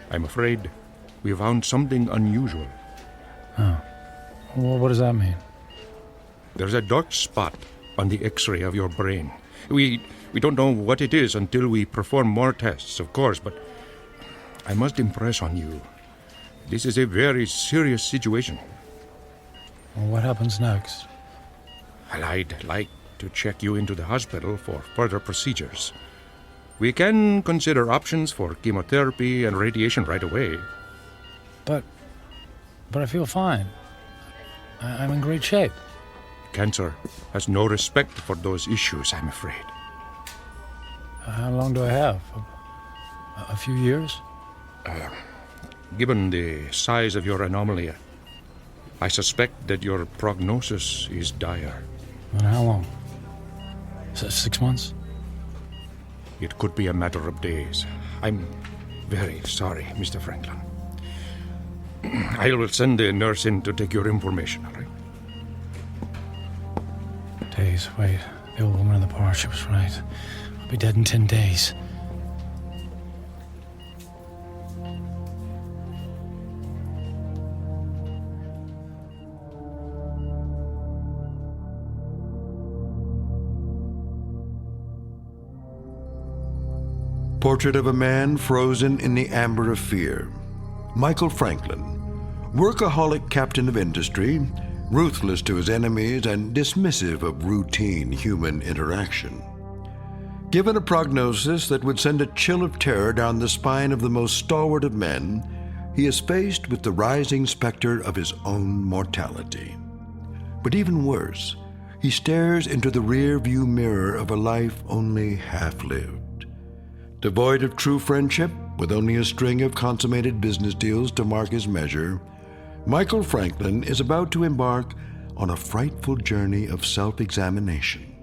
Speaker 21: I'm afraid we found something unusual.
Speaker 19: Oh. Well, what does that mean?
Speaker 21: There's a dark spot on the X-ray of your brain. We don't know what it is until we perform more tests, of course, but I must impress on you. This is a very serious situation.
Speaker 19: Well, what happens next?
Speaker 21: Well, I'd like to check you into the hospital for further procedures. We can consider options for chemotherapy and radiation right away.
Speaker 19: But I feel fine. I'm in great shape.
Speaker 21: Cancer has no respect for those issues, I'm afraid.
Speaker 19: How long do I have? A few years?
Speaker 21: Given the size of your anomaly, I suspect that your prognosis is dire.
Speaker 19: And how long? 6 months?
Speaker 21: It could be a matter of days. I'm very sorry, Mr. Franklin. I will send the nurse in to take your information, all right?
Speaker 19: Days, wait. The old woman in the bar, she was right. I'll be dead in 10 days.
Speaker 2: Portrait of a man frozen in the amber of fear. Michael Franklin, workaholic captain of industry, ruthless to his enemies and dismissive of routine human interaction. Given a prognosis that would send a chill of terror down the spine of the most stalwart of men, he is faced with the rising specter of his own mortality. But even worse, he stares into the rear-view mirror of a life only half-lived. Devoid of true friendship, with only a string of consummated business deals to mark his measure, Michael Franklin is about to embark on a frightful journey of self-examination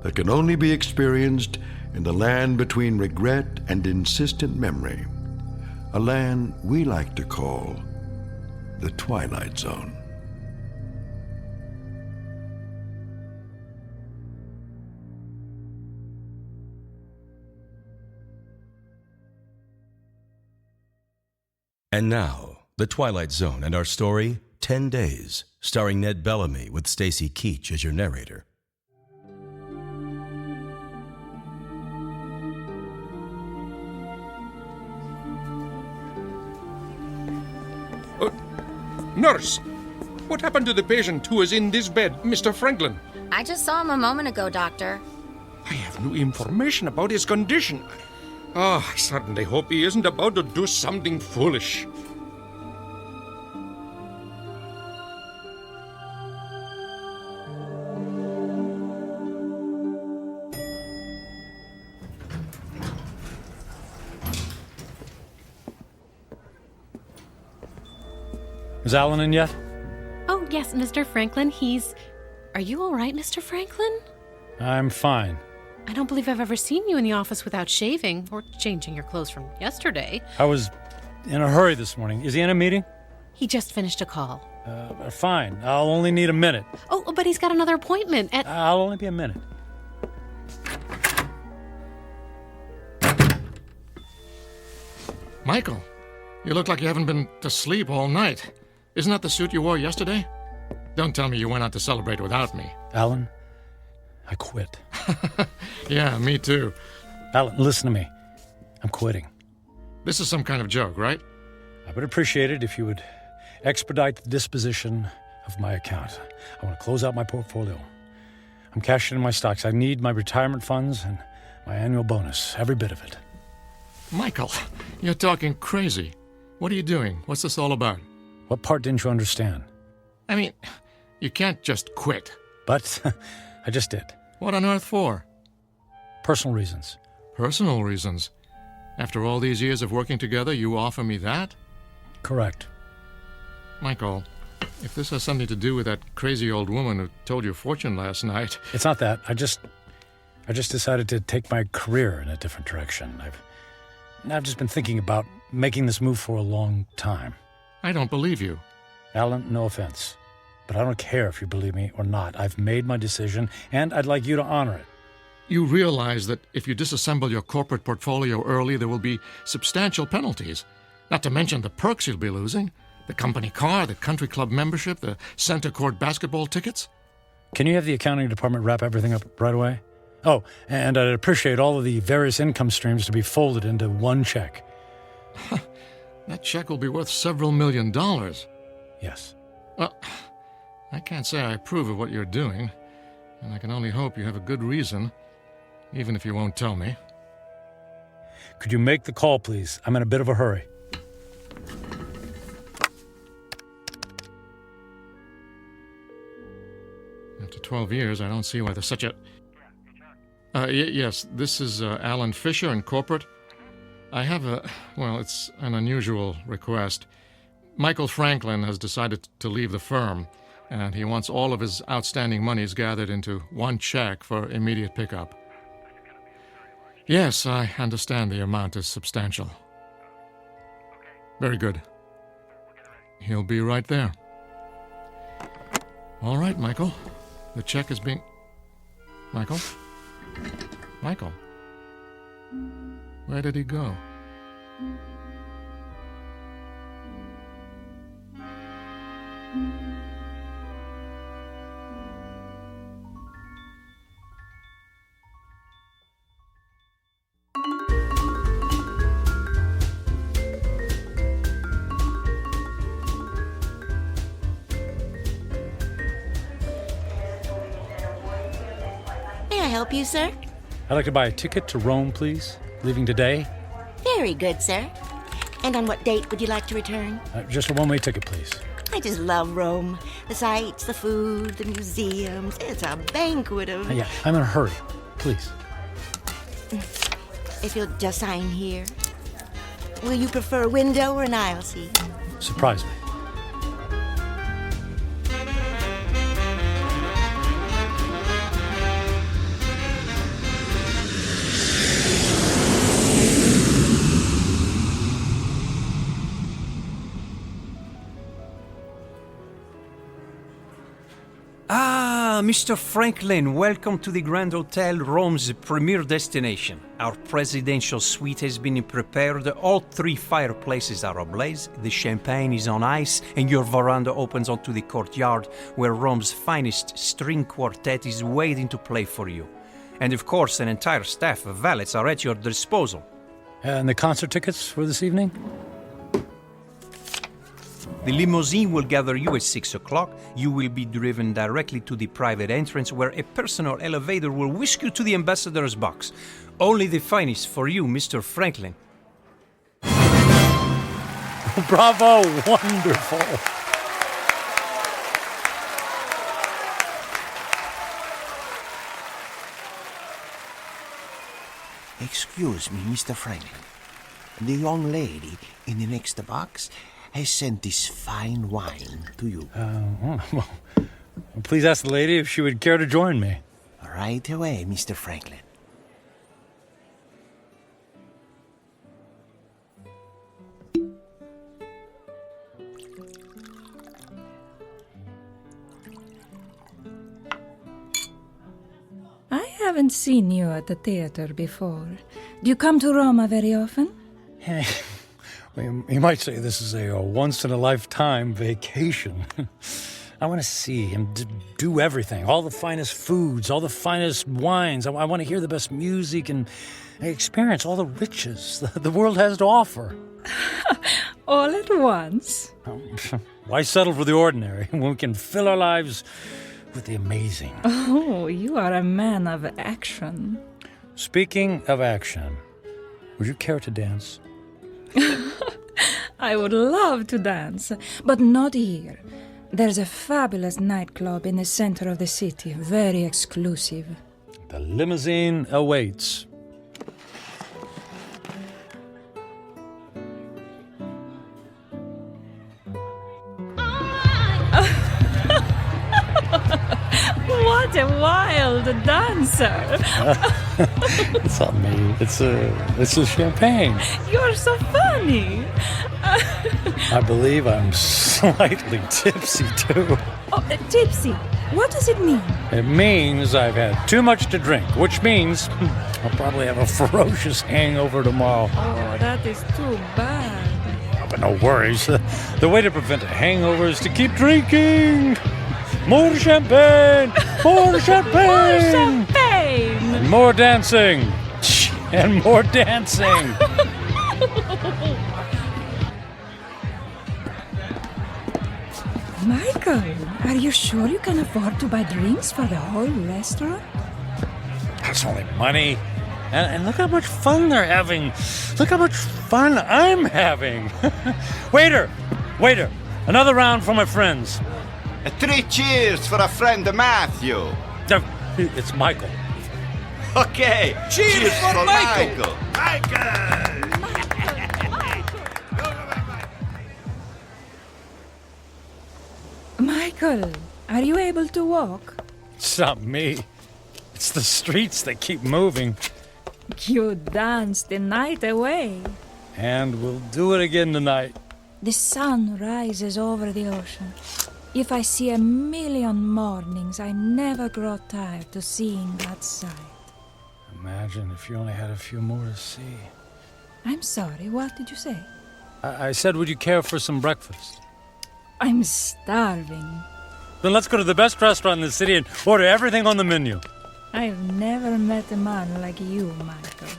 Speaker 2: that can only be experienced in the land between regret and insistent memory, a land we like to call the Twilight Zone.
Speaker 4: And now, The Twilight Zone and our story, 10 Days, starring Ned Bellamy with Stacy Keach as your narrator.
Speaker 21: Nurse! What happened to the patient who is in this bed, Mr. Franklin?
Speaker 1: I just saw him a moment ago, Doctor.
Speaker 21: I have no information about his condition. I certainly hope he isn't about to do something foolish.
Speaker 19: Is Alan in yet?
Speaker 22: Oh, yes, Mr. Franklin. Are you all right, Mr. Franklin?
Speaker 19: I'm fine.
Speaker 22: I don't believe I've ever seen you in the office without shaving or changing your clothes from yesterday.
Speaker 19: I was in a hurry this morning. Is he in a meeting?
Speaker 22: He just finished a call.
Speaker 19: Fine. I'll only need a minute.
Speaker 22: Oh, but he's got another appointment at...
Speaker 19: I'll only be a minute.
Speaker 18: Michael, you look like you haven't been to sleep all night. Isn't that the suit you wore yesterday? Don't tell me you went out to celebrate without me.
Speaker 19: Alan, I quit.
Speaker 18: Yeah, me too.
Speaker 19: Alan, listen to me. I'm quitting.
Speaker 18: This is some kind of joke, right?
Speaker 19: I would appreciate it if you would expedite the disposition of my account. I want to close out my portfolio. I'm cashing in my stocks. I need my retirement funds and my annual bonus, every bit of it.
Speaker 18: Michael, you're talking crazy. What are you doing? What's this all about?
Speaker 19: What part didn't you understand?
Speaker 18: I mean, you can't just quit.
Speaker 19: But I just did.
Speaker 18: What on earth for?
Speaker 19: Personal reasons.
Speaker 18: Personal reasons? After all these years of working together, you offer me that?
Speaker 19: Correct.
Speaker 18: Michael, if this has something to do with that crazy old woman who told your fortune last night...
Speaker 19: It's not that. I just decided to take my career in a different direction. I've just been thinking about making this move for a long time.
Speaker 18: I don't believe you.
Speaker 19: Alan, no offense, but I don't care if you believe me or not. I've made my decision, and I'd like you to honor it.
Speaker 18: You realize that if you disassemble your corporate portfolio early, there will be substantial penalties. Not to mention the perks you'll be losing. The company car, the country club membership, the center court basketball tickets.
Speaker 19: Can you have the accounting department wrap everything up right away? Oh, and I'd appreciate all of the various income streams to be folded into one check.
Speaker 18: That check will be worth several $1 million.
Speaker 19: Yes.
Speaker 18: Well, I can't say I approve of what you're doing, and I can only hope you have a good reason, even if you won't tell me.
Speaker 19: could you make the call, please? I'm in a bit of a hurry.
Speaker 18: After 12 years, I don't see why there's such a... yes, this is Alan Fisher in corporate. I have it's an unusual request. Michael Franklin has decided to leave the firm, and he wants all of his outstanding monies gathered into one check for immediate pickup. Yes, I understand the amount is substantial. Very good. He'll be right there. All right, Michael. The check is being... Michael? Michael? Where did he go?
Speaker 7: May I help you, sir?
Speaker 19: I'd like to buy a ticket to Rome, please. Leaving today.
Speaker 7: Very good, sir. And on what date would you like to return?
Speaker 19: Just a one-way ticket, please.
Speaker 7: I just love Rome. The sights, the food, the museums. It's a banquet of...
Speaker 19: Yeah, I'm in a hurry. Please.
Speaker 7: If you'll just sign here. Will you prefer a window or an aisle seat?
Speaker 19: Surprise me.
Speaker 9: Mr. Franklin, welcome to the Grand Hotel, Rome's premier destination. Our presidential suite has been prepared. All 3 fireplaces are ablaze, the champagne is on ice, and your veranda opens onto the courtyard where Rome's finest string quartet is waiting to play for you. And of course, an entire staff of valets are at your disposal.
Speaker 19: And the concert tickets for this evening?
Speaker 9: The limousine will gather you at 6 o'clock. You will be driven directly to the private entrance where a personal elevator will whisk you to the ambassador's box. Only the finest for you, Mr. Franklin.
Speaker 19: Bravo! Wonderful!
Speaker 11: Excuse me, Mr. Franklin. The young lady in the next box has sent this fine wine to you.
Speaker 19: Well, please ask the lady if she would care to join me.
Speaker 11: Right away, Mr. Franklin.
Speaker 3: I haven't seen you at the theater before. Do you come to Roma very often?
Speaker 19: You might say this is a once-in-a-lifetime vacation. I want to see him do everything, all the finest foods, all the finest wines. I want to hear the best music and experience all the riches the world has to offer.
Speaker 3: All at once?
Speaker 19: Why settle for the ordinary when we can fill our lives with the amazing?
Speaker 3: Oh, you are a man of action.
Speaker 19: Speaking of action, would you care to dance?
Speaker 3: I would love to dance, but not here. There's a fabulous nightclub in the center of the city, very exclusive.
Speaker 19: The limousine awaits.
Speaker 3: What a wild dancer!
Speaker 19: It's not me. It's the champagne.
Speaker 3: You're so funny.
Speaker 19: I believe I'm slightly tipsy too.
Speaker 3: Oh, tipsy. What does it mean?
Speaker 19: It means I've had too much to drink, which means I'll probably have a ferocious hangover tomorrow.
Speaker 3: Oh, that is too bad.
Speaker 19: Oh, but no worries. The way to prevent a hangover is to keep drinking. More champagne! More champagne!
Speaker 3: More champagne!
Speaker 19: And more dancing! And more dancing!
Speaker 3: Michael, are you sure you can afford to buy drinks for the whole restaurant?
Speaker 19: That's only money. And look how much fun they're having. Look how much fun I'm having. Waiter! Another round for my friends.
Speaker 5: 3 cheers for a friend Matthew.
Speaker 19: It's Michael.
Speaker 5: Okay, cheers for Michael.
Speaker 3: Michael, are you able to walk?
Speaker 19: It's not me. It's the streets that keep moving.
Speaker 3: You danced the night away.
Speaker 19: And we'll do it again tonight.
Speaker 3: The sun rises over the ocean. If I see 1,000,000 mornings, I never grow tired of seeing that sight.
Speaker 19: Imagine if you only had a few more to see.
Speaker 3: I'm sorry, what did you say?
Speaker 19: I said, would you care for some breakfast?
Speaker 3: I'm starving.
Speaker 19: Then let's go to the best restaurant in the city and order everything on the menu.
Speaker 3: I've never met a man like you, Michael.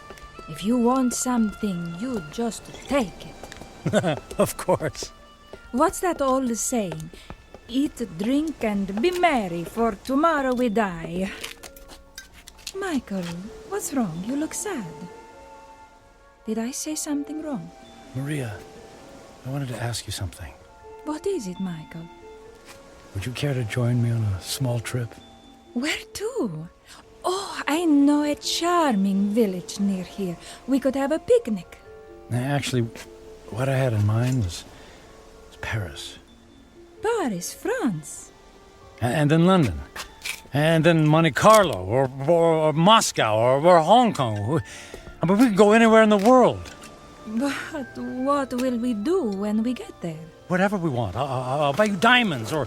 Speaker 3: If you want something, you just take it.
Speaker 19: Of course.
Speaker 3: What's that old saying? Eat, drink, and be merry, for tomorrow we die. Michael, what's wrong? You look sad. Did I say something wrong?
Speaker 19: Maria, I wanted to ask you something.
Speaker 3: What is it, Michael?
Speaker 19: Would you care to join me on a small trip?
Speaker 3: Where to? Oh, I know a charming village near here. We could have a picnic.
Speaker 19: Actually, what I had in mind was Paris.
Speaker 3: Paris, France.
Speaker 19: And then London. And then Monte Carlo, or Moscow, or Hong Kong. I mean, we could go anywhere in the world.
Speaker 3: But what will we do when we get there?
Speaker 19: Whatever we want. I'll buy you diamonds, or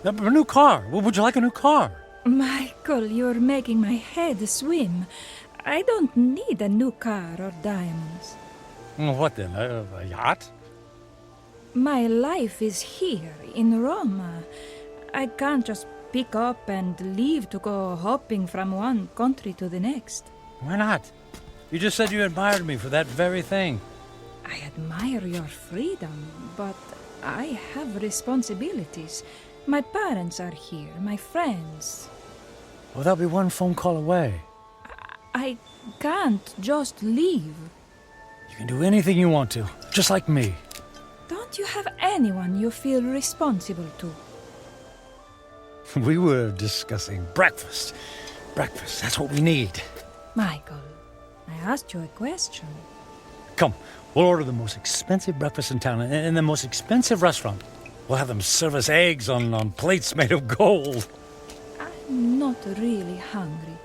Speaker 19: a new car. Would you like a new car?
Speaker 3: Michael, you're making my head swim. I don't need a new car or diamonds.
Speaker 19: What then? A yacht?
Speaker 3: My life is here, in Roma. I can't just pick up and leave to go hopping from one country to the next.
Speaker 19: Why not? You just said you admired me for that very thing.
Speaker 3: I admire your freedom, but I have responsibilities. My parents are here, my friends.
Speaker 19: Well, they'll be one phone call away.
Speaker 3: I can't just leave.
Speaker 19: You can do anything you want to, just like me.
Speaker 3: Don't you have anyone you feel responsible to?
Speaker 19: We were discussing breakfast. Breakfast, that's what we need.
Speaker 3: Michael, I asked you a question.
Speaker 19: Come, we'll order the most expensive breakfast in town in the most expensive restaurant. We'll have them serve us eggs on plates made of gold.
Speaker 3: I'm not really hungry.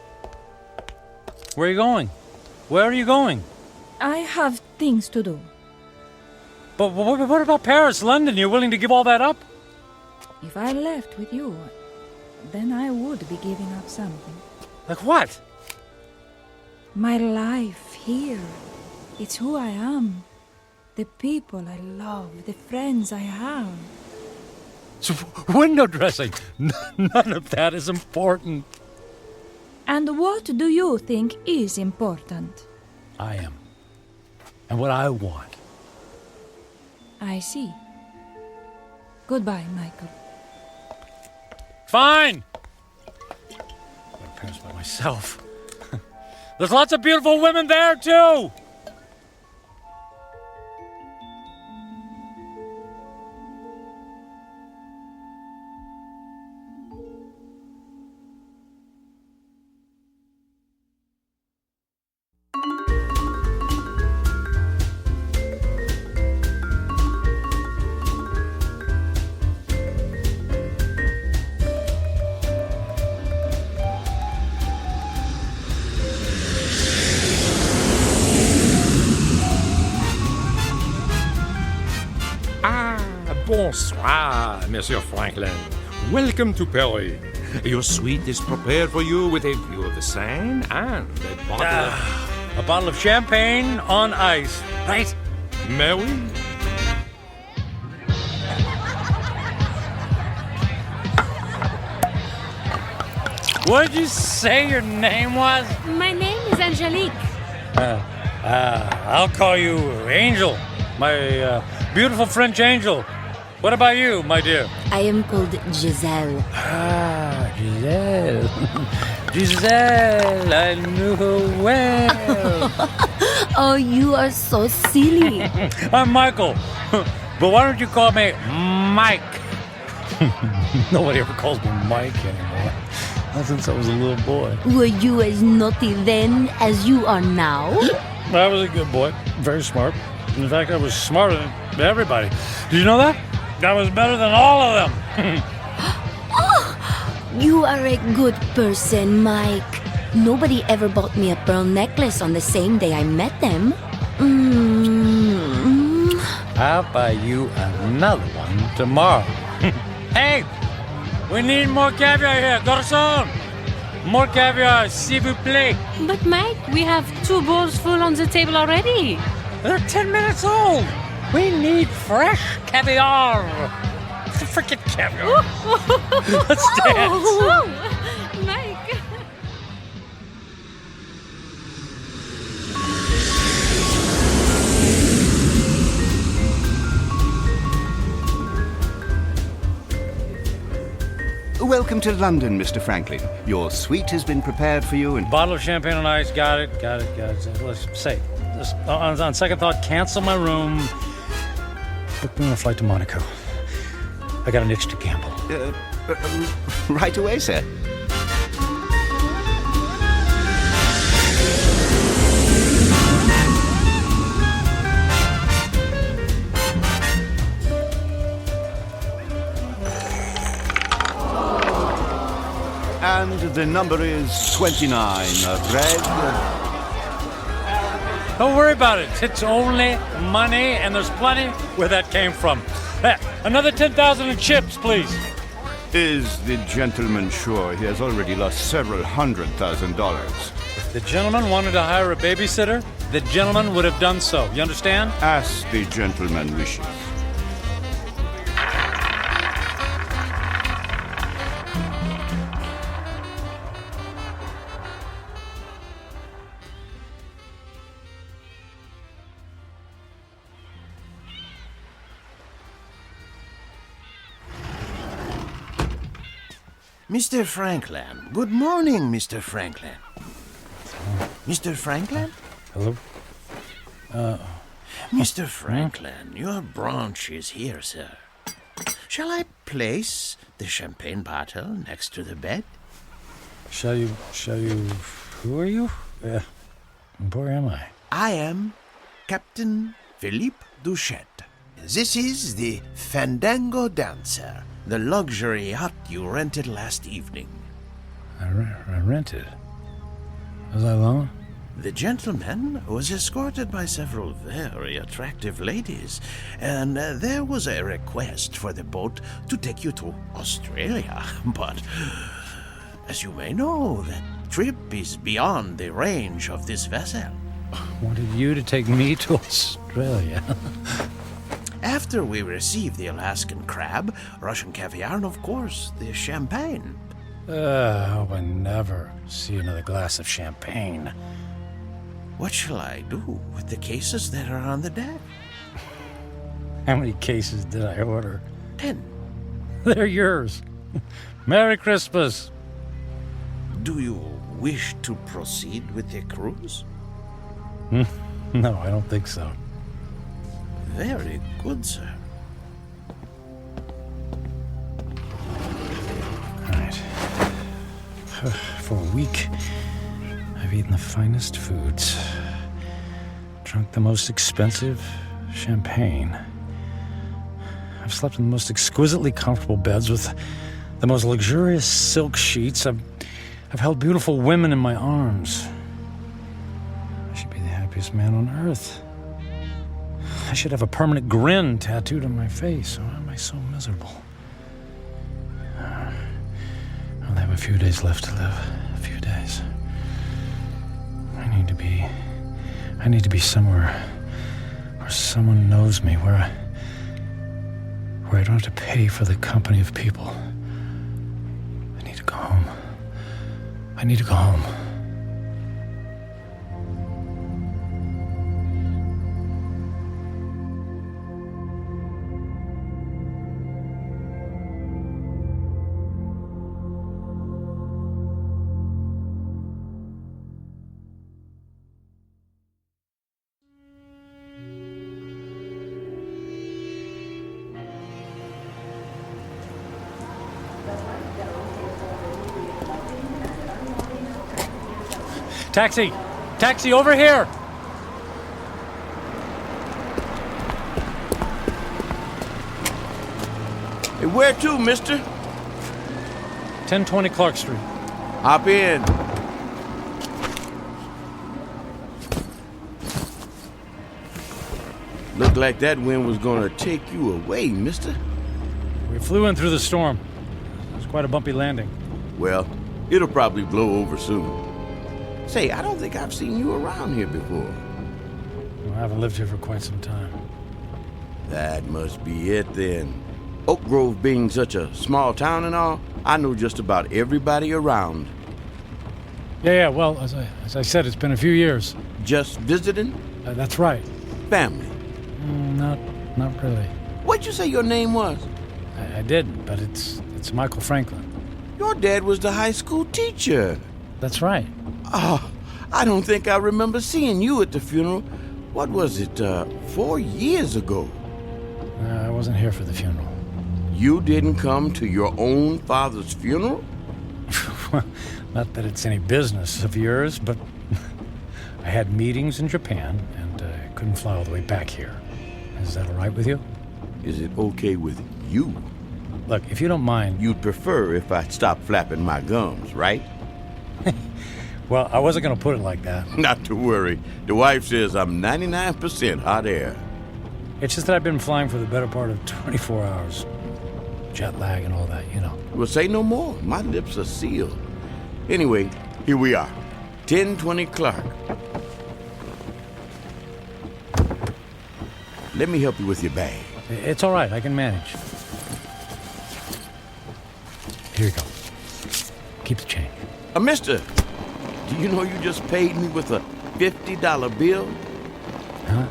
Speaker 19: Where are you going? Where are you going?
Speaker 3: I have things to do.
Speaker 19: But what about Paris, London? You're willing to give all that up?
Speaker 3: If I left with you, then I would be giving up something.
Speaker 19: Like what?
Speaker 3: My life here. It's who I am. The people I love, the friends I have.
Speaker 19: So window dressing, none of that is important.
Speaker 3: And what do you think is important?
Speaker 19: I am. And what I want.
Speaker 3: I see. Goodbye, Michael.
Speaker 19: Fine! I'm going to Paris by myself. There's lots of beautiful women there, too!
Speaker 21: Bonsoir, Monsieur Franklin. Welcome to Paris. Your suite is prepared for you with a view of the Seine and
Speaker 19: a bottle of champagne on ice, right?
Speaker 21: Mais oui.
Speaker 19: What did you say your name was?
Speaker 22: My name is Angelique.
Speaker 19: I'll call you Angel, my beautiful French angel. What about you, my dear?
Speaker 1: I am called Giselle.
Speaker 19: Ah, Giselle. Giselle, I knew her well.
Speaker 6: Oh, you are so silly.
Speaker 19: I'm Michael. But why don't you call me Mike? Nobody ever calls me Mike anymore. Not since I was a little boy.
Speaker 6: Were you as naughty then as you are now?
Speaker 19: I was a good boy. Very smart. In fact, I was smarter than everybody. Did you know that? I was better than all of them.
Speaker 6: You are a good person, Mike. Nobody ever bought me a pearl necklace on the same day I met them.
Speaker 19: I'll buy you another one tomorrow. Hey! We need more caviar here, garçon! More caviar, s'il vous plaît.
Speaker 22: But Mike, we have 2 bowls full on the table already.
Speaker 19: They're 10 minutes old. We need fresh caviar. Freaking caviar. Let's dance.
Speaker 22: Mike.
Speaker 5: Welcome to London, Mr. Franklin. Your suite has been prepared for you and...
Speaker 19: Bottle of champagne on ice. Got it. Let's say, just on second thought, cancel my room. Book me on a flight to Monaco. I got an itch to gamble.
Speaker 5: Right away, sir. And the number is 29. Red.
Speaker 19: Don't worry about it. It's only money, and there's plenty where that came from. Another 10,000 in chips, please.
Speaker 5: Is the gentleman sure he has already lost several $100,000?
Speaker 19: If the gentleman wanted to hire a babysitter, the gentleman would have done so. You understand?
Speaker 5: As the gentleman wishes.
Speaker 11: Mr. Franklin. Good morning, Mr. Franklin. Mr. Franklin?
Speaker 19: Hello?
Speaker 11: Mr. Franklin, your branch is here, sir. Shall I place the champagne bottle next to the bed?
Speaker 19: Shall you... Who are you? Where am I?
Speaker 11: I am Captain Philippe Duchette. This is the Fandango Dancer, the luxury yacht you rented last evening.
Speaker 19: I rented? Was I alone?
Speaker 11: The gentleman was escorted by several very attractive ladies, and there was a request for the boat to take you to Australia. But, as you may know, that trip is beyond the range of this vessel.
Speaker 19: Wanted you to take me to Australia.
Speaker 11: After we received the Alaskan crab, Russian caviar, and of course, the champagne.
Speaker 19: I hope I never see another glass of champagne.
Speaker 11: What shall I do with the cases that are on the deck?
Speaker 19: How many cases did I order?
Speaker 11: 10.
Speaker 19: They're yours. Merry Christmas.
Speaker 11: Do you wish to proceed with the cruise?
Speaker 19: No, I don't think so.
Speaker 11: Very good, sir.
Speaker 19: All right. For a week, I've eaten the finest foods, drunk the most expensive champagne. I've slept in the most exquisitely comfortable beds with the most luxurious silk sheets. I've held beautiful women in my arms. I should be the happiest man on earth. I should have a permanent grin tattooed on my face. Why am I so miserable? I only have a few days left to live. A few days. I need to be somewhere where someone knows me, where I don't have to pay for the company of people. I need to go home. I need to go home. Taxi! Taxi, over here!
Speaker 11: Hey, where to, mister?
Speaker 19: 1020 Clark Street.
Speaker 11: Hop in. Looked like that wind was gonna take you away, mister.
Speaker 19: We flew in through the storm. It was quite a bumpy landing.
Speaker 11: Well, it'll probably blow over soon. Say, I don't think I've seen you around here before.
Speaker 19: Well, I haven't lived here for quite some time.
Speaker 11: That must be it then. Oak Grove being such a small town and all, I know just about everybody around.
Speaker 19: Yeah, well, as I said, it's been a few years.
Speaker 11: Just visiting?
Speaker 19: That's right.
Speaker 11: Family?
Speaker 19: Not really.
Speaker 11: What'd you say your name was?
Speaker 19: I didn't, but it's Michael Franklin.
Speaker 11: Your dad was the high school teacher.
Speaker 19: That's right.
Speaker 11: Oh, I don't think I remember seeing you at the funeral. What was it, 4 years ago?
Speaker 19: I wasn't here for the funeral.
Speaker 11: You didn't come to your own father's funeral?
Speaker 19: Not that it's any business of yours, but I had meetings in Japan, and I couldn't fly all the way back here. Is that all right with you?
Speaker 11: Is it okay with you?
Speaker 19: Look, if you don't mind...
Speaker 11: You'd prefer if I stopped flapping my gums, right?
Speaker 19: Well, I wasn't going to put it like that.
Speaker 11: Not to worry. The wife says I'm 99% hot air.
Speaker 19: It's just that I've been flying for the better part of 24 hours. Jet lag and all that, you know.
Speaker 11: Well, say no more. My lips are sealed. Anyway, here we are. 1020 Clark. Let me help you with your bag.
Speaker 19: It's all right. I can manage. Here you go. Keep the change.
Speaker 11: Mister, do you know you just paid me with a $50 bill?
Speaker 19: Huh?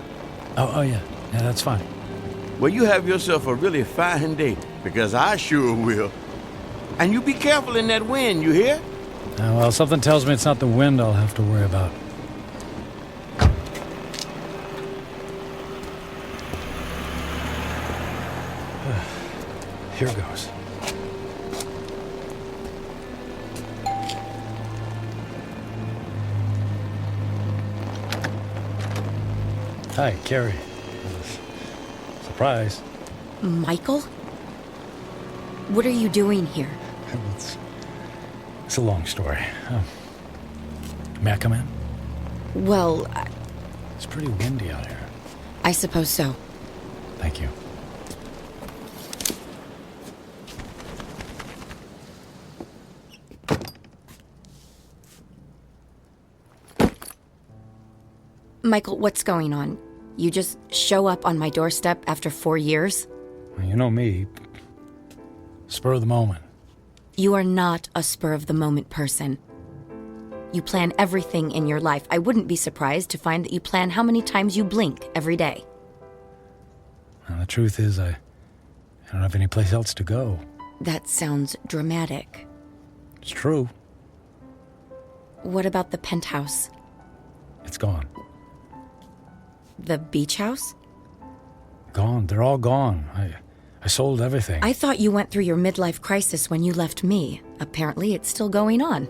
Speaker 19: Oh, yeah. Yeah, that's fine.
Speaker 11: Well, you have yourself a really fine day, because I sure will. And you be careful in that wind, you hear?
Speaker 19: Well, something tells me it's not the wind I'll have to worry about. Here goes. Hi, Carrie. Surprise.
Speaker 6: Michael? What are you doing here?
Speaker 19: It's a long story. May I come in?
Speaker 6: Well,
Speaker 19: It's pretty windy out here.
Speaker 6: I suppose so.
Speaker 19: Thank you.
Speaker 6: Michael, what's going on? You just show up on my doorstep after 4 years?
Speaker 19: Well, you know me. Spur of the moment.
Speaker 6: You are not a spur-of-the-moment person. You plan everything in your life. I wouldn't be surprised to find that you plan how many times you blink every day.
Speaker 19: Well, the truth is, I don't have any place else to go.
Speaker 6: That sounds dramatic.
Speaker 19: It's true.
Speaker 6: What about the penthouse?
Speaker 19: It's gone.
Speaker 6: The beach house?
Speaker 19: Gone. They're all gone. I sold everything.
Speaker 6: I thought you went through your midlife crisis when you left me. Apparently, it's still going on.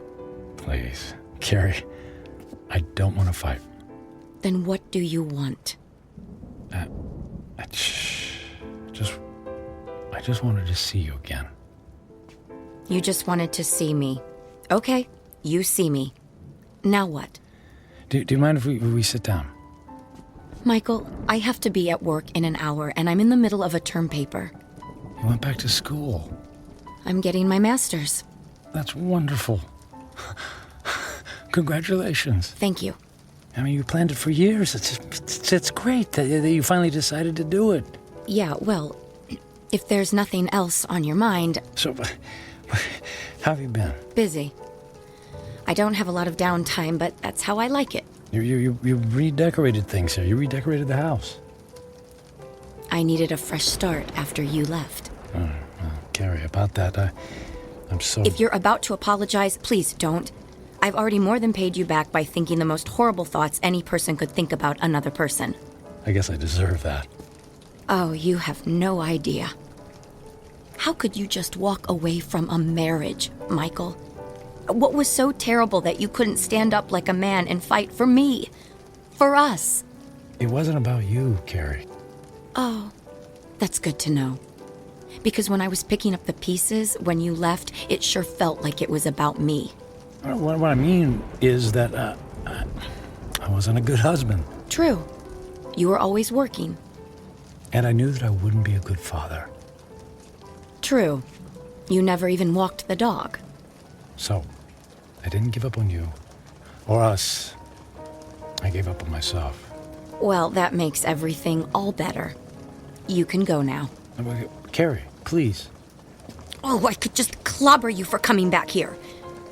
Speaker 19: Please, Carrie, I don't want to fight.
Speaker 6: Then what do you want?
Speaker 19: I just wanted to see you again.
Speaker 6: You just wanted to see me. Okay, you see me. Now what?
Speaker 19: Do you mind if we sit down?
Speaker 6: Michael, I have to be at work in an hour, and I'm in the middle of a term paper.
Speaker 19: You went back to school.
Speaker 6: I'm getting my master's.
Speaker 19: That's wonderful. Congratulations.
Speaker 6: Thank you.
Speaker 19: I mean, you planned it for years. It's great that you finally decided to do it.
Speaker 6: Yeah, well, if there's nothing else on your mind...
Speaker 19: So, how have you been?
Speaker 6: Busy. I don't have a lot of downtime, but that's how I like it.
Speaker 19: You redecorated things here. You redecorated the house.
Speaker 6: I needed a fresh start after you left.
Speaker 19: Oh, well, Carrie, about that, I'm so...
Speaker 6: If you're about to apologize, please don't. I've already more than paid you back by thinking the most horrible thoughts any person could think about another person.
Speaker 19: I guess I deserve that.
Speaker 6: Oh, you have no idea. How could you just walk away from a marriage, Michael? What was so terrible that you couldn't stand up like a man and fight for me? For us?
Speaker 19: It wasn't about you, Carrie.
Speaker 6: Oh, that's good to know. Because when I was picking up the pieces, when you left, it sure felt like it was about me.
Speaker 19: What I mean is that I wasn't a good husband.
Speaker 6: True. You were always working.
Speaker 19: And I knew that I wouldn't be a good father.
Speaker 6: True. You never even walked the dog.
Speaker 19: So, I didn't give up on you. Or us. I gave up on myself.
Speaker 6: Well, that makes everything all better. You can go now.
Speaker 19: Carrie, please.
Speaker 6: Oh, I could just clobber you for coming back here.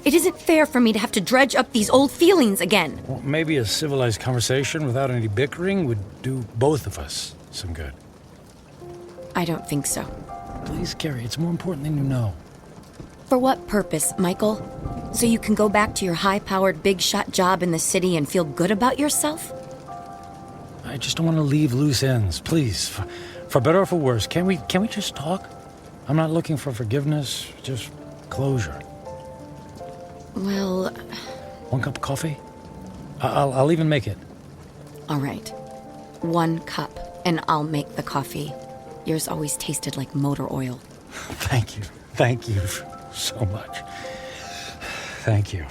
Speaker 6: It isn't fair for me to have to dredge up these old feelings again.
Speaker 19: Well, maybe a civilized conversation without any bickering would do both of us some good.
Speaker 6: I don't think so.
Speaker 19: Please, Carrie, it's more important than you know.
Speaker 6: For what purpose, Michael? So you can go back to your high-powered, big-shot job in the city and feel good about yourself?
Speaker 19: I just don't want to leave loose ends. Please, for better or for worse, can we just talk? I'm not looking for forgiveness, just closure.
Speaker 6: Well...
Speaker 19: One cup of coffee? I'll even make it.
Speaker 6: All right. 1 cup, and I'll make the coffee. Yours always tasted like motor oil.
Speaker 19: Thank you. Thank you so much. Thank you.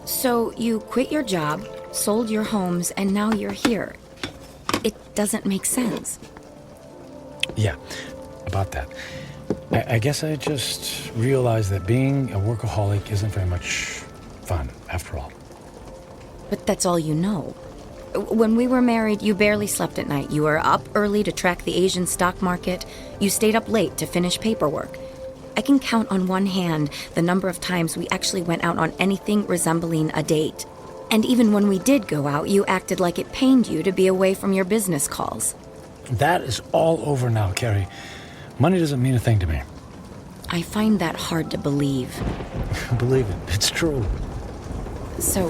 Speaker 6: So you quit your job, sold your homes, and now you're here. It doesn't make sense.
Speaker 19: Yeah, about that. I guess I just realized that being a workaholic isn't very much fun, after all.
Speaker 6: But that's all you know. When we were married, you barely slept at night. You were up early to track the Asian stock market. You stayed up late to finish paperwork. I can count on one hand the number of times we actually went out on anything resembling a date. And even when we did go out, you acted like it pained you to be away from your business calls.
Speaker 19: That is all over now, Carrie. Money doesn't mean a thing to me.
Speaker 6: I find that hard to believe.
Speaker 19: Believe it, it's true.
Speaker 6: So,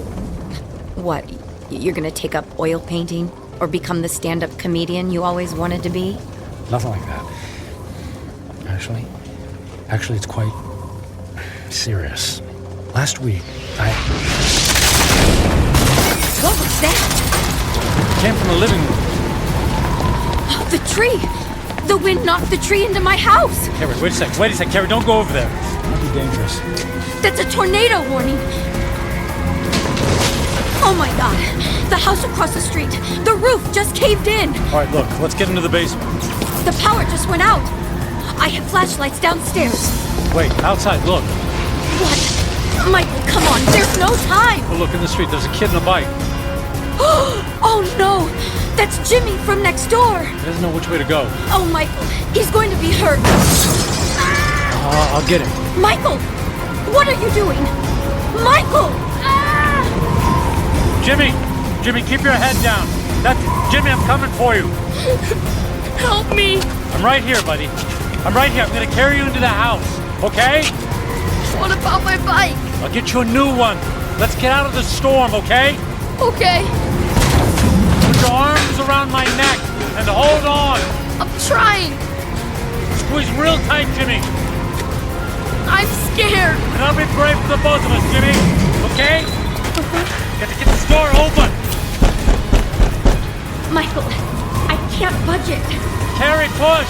Speaker 6: what? You're gonna take up oil painting? Or become the stand-up comedian you always wanted to be?
Speaker 19: Nothing like that. Actually, it's quite serious. Last week,
Speaker 6: What was that?
Speaker 19: It came from the living room.
Speaker 6: Oh, the tree! The wind knocked the tree into my house!
Speaker 19: Carrie, wait a sec, Carrie, don't go over there. It might be dangerous.
Speaker 6: That's a tornado warning! Oh my god! The house across the street! The roof just caved in!
Speaker 19: All right, look, let's get into the basement.
Speaker 6: The power just went out! I have flashlights downstairs.
Speaker 19: Wait, outside, look.
Speaker 6: What? Michael, come on, there's no time!
Speaker 19: Oh, look in the street, there's a kid in a bike.
Speaker 6: Oh no! That's Jimmy from next door!
Speaker 19: He doesn't know which way to go.
Speaker 6: Oh, Michael, he's going to be hurt.
Speaker 19: I'll get him.
Speaker 6: Michael! What are you doing? Michael!
Speaker 19: Jimmy, keep your head down. Jimmy, I'm coming for you.
Speaker 6: Help me!
Speaker 19: I'm right here, buddy. I'm right here. I'm gonna carry you into the house, okay?
Speaker 6: What about my bike?
Speaker 19: I'll get you a new one. Let's get out of the storm, okay?
Speaker 6: Okay.
Speaker 19: Put your arms around my neck and hold on.
Speaker 6: I'm trying.
Speaker 19: Squeeze real tight, Jimmy.
Speaker 6: I'm scared.
Speaker 19: And I'll be brave for the both of us, Jimmy. Okay? Got to get this door open.
Speaker 6: Michael, I can't budge it.
Speaker 19: Carrie, push.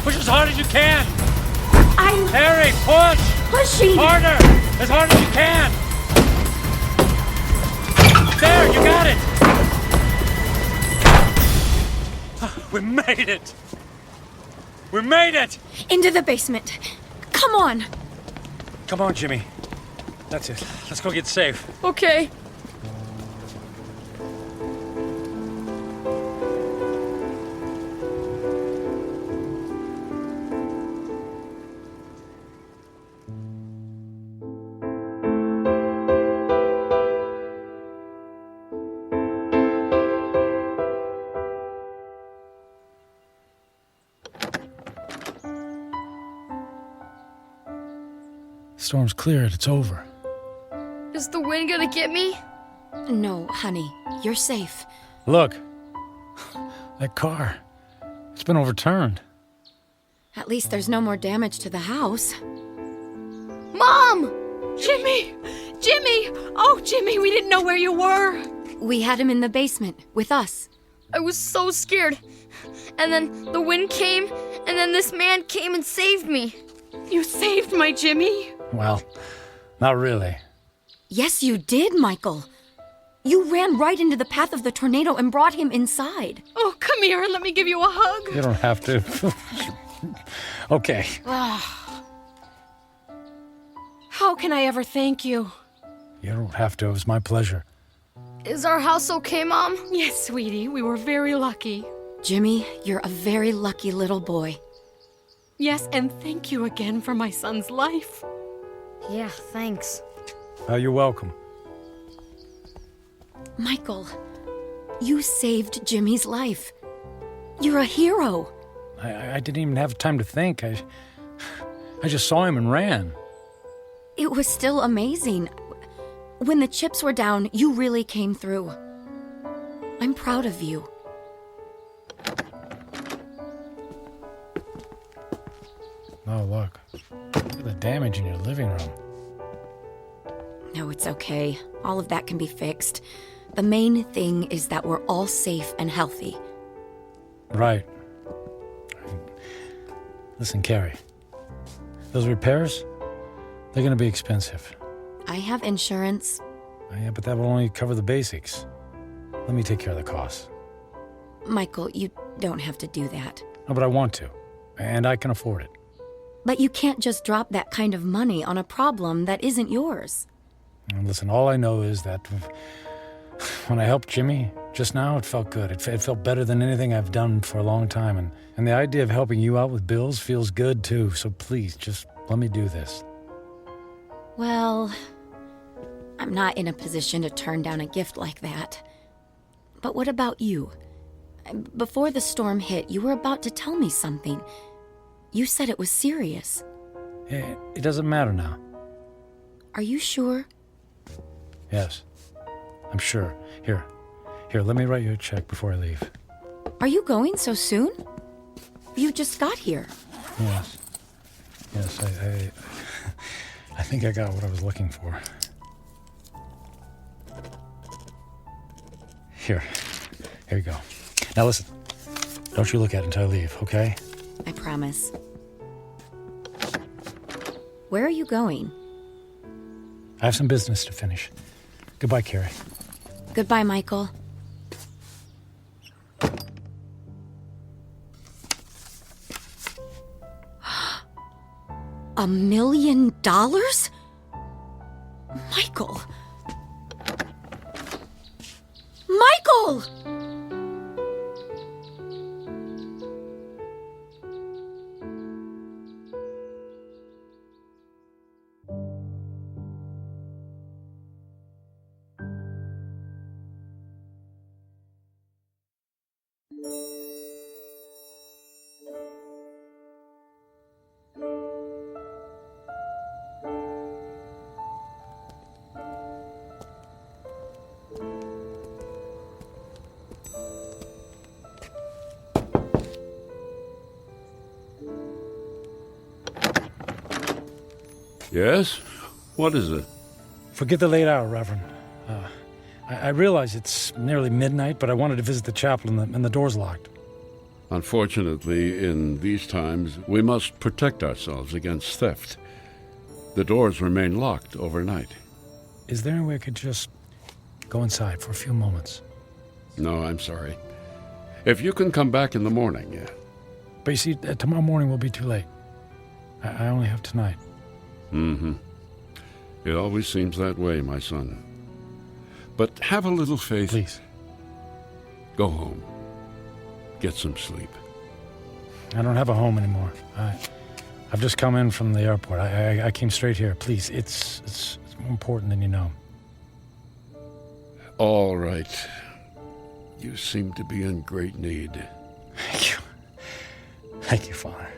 Speaker 19: Push as hard as you can. Carrie, push.
Speaker 6: Pushing.
Speaker 19: Harder. As hard as you can. There, you got it. We made it. We made it.
Speaker 6: Into the basement. Come on.
Speaker 19: Come on, Jimmy. That's it. Let's go get safe.
Speaker 6: Okay.
Speaker 19: Storm's cleared. It's over.
Speaker 15: Is the wind gonna get me?
Speaker 6: No, honey, you're safe.
Speaker 19: Look, that car. It's been overturned.
Speaker 6: At least there's no more damage to the house.
Speaker 22: Mom! Jimmy! Jimmy! Oh, Jimmy, we didn't know where you were.
Speaker 6: We had him in the basement with us.
Speaker 15: I was so scared. And then the wind came, and then this man came and saved me.
Speaker 22: You saved my Jimmy?
Speaker 19: Well, not really.
Speaker 6: Yes, you did, Michael. You ran right into the path of the tornado and brought him inside.
Speaker 22: Oh, come here and let me give you a hug.
Speaker 19: You don't have to. Okay.
Speaker 22: How can I ever thank you?
Speaker 19: You don't have to. It was my pleasure.
Speaker 15: Is our house okay, Mom?
Speaker 22: Yes, sweetie. We were very lucky.
Speaker 6: Jimmy, you're a very lucky little boy.
Speaker 22: Yes, and thank you again for my son's life.
Speaker 15: Yeah, thanks.
Speaker 19: You're welcome.
Speaker 6: Michael, you saved Jimmy's life. You're a hero.
Speaker 19: I didn't even have time to think. I just saw him and ran.
Speaker 6: It was still amazing. When the chips were down, you really came through. I'm proud of you.
Speaker 19: Oh, look. Look at the damage in your living room.
Speaker 6: No, it's okay. All of that can be fixed. The main thing is that we're all safe and healthy.
Speaker 19: Right. Listen, Carrie. Those repairs, they're going to be expensive.
Speaker 6: I have insurance.
Speaker 19: Yeah, but that will only cover the basics. Let me take care of the costs.
Speaker 6: Michael, you don't have to do that.
Speaker 19: No, but I want to. And I can afford it.
Speaker 6: But you can't just drop that kind of money on a problem that isn't yours.
Speaker 19: And listen, all I know is that when I helped Jimmy just now, it felt good. It felt better than anything I've done for a long time. And the idea of helping you out with bills feels good, too. So please, just let me do this.
Speaker 6: Well, I'm not in a position to turn down a gift like that. But what about you? Before the storm hit, you were about to tell me something. You said it was serious.
Speaker 19: It doesn't matter now.
Speaker 6: Are you sure?
Speaker 19: Yes, I'm sure. Here, let me write you a check before I leave.
Speaker 6: Are you going so soon? You just got here.
Speaker 19: Yes, I think I got what I was looking for. Here you go. Now listen, don't you look at it until I leave, okay?
Speaker 6: I promise. Where are you going?
Speaker 19: I have some business to finish. Goodbye, Carrie.
Speaker 6: Goodbye, Michael. $1 million? Michael! Michael!
Speaker 17: Yes? What is it?
Speaker 19: Forget the late hour, Reverend. I realize it's nearly midnight, but I wanted to visit the chapel and the door's locked.
Speaker 17: Unfortunately, in these times, we must protect ourselves against theft. The doors remain locked overnight.
Speaker 19: Is there any way I could just go inside for a few moments?
Speaker 17: No, I'm sorry. If you can come back in the morning, yeah.
Speaker 19: But you see, tomorrow morning will be too late. I only have tonight.
Speaker 17: Mm-hmm. It always seems that way, my son. But have a little faith.
Speaker 19: Please.
Speaker 17: Go home. Get some sleep.
Speaker 19: I don't have a home anymore. I've just come in from the airport. I came straight here. Please, it's more important than you know.
Speaker 17: All right. You seem to be in great need.
Speaker 19: Thank you. Thank you, Father.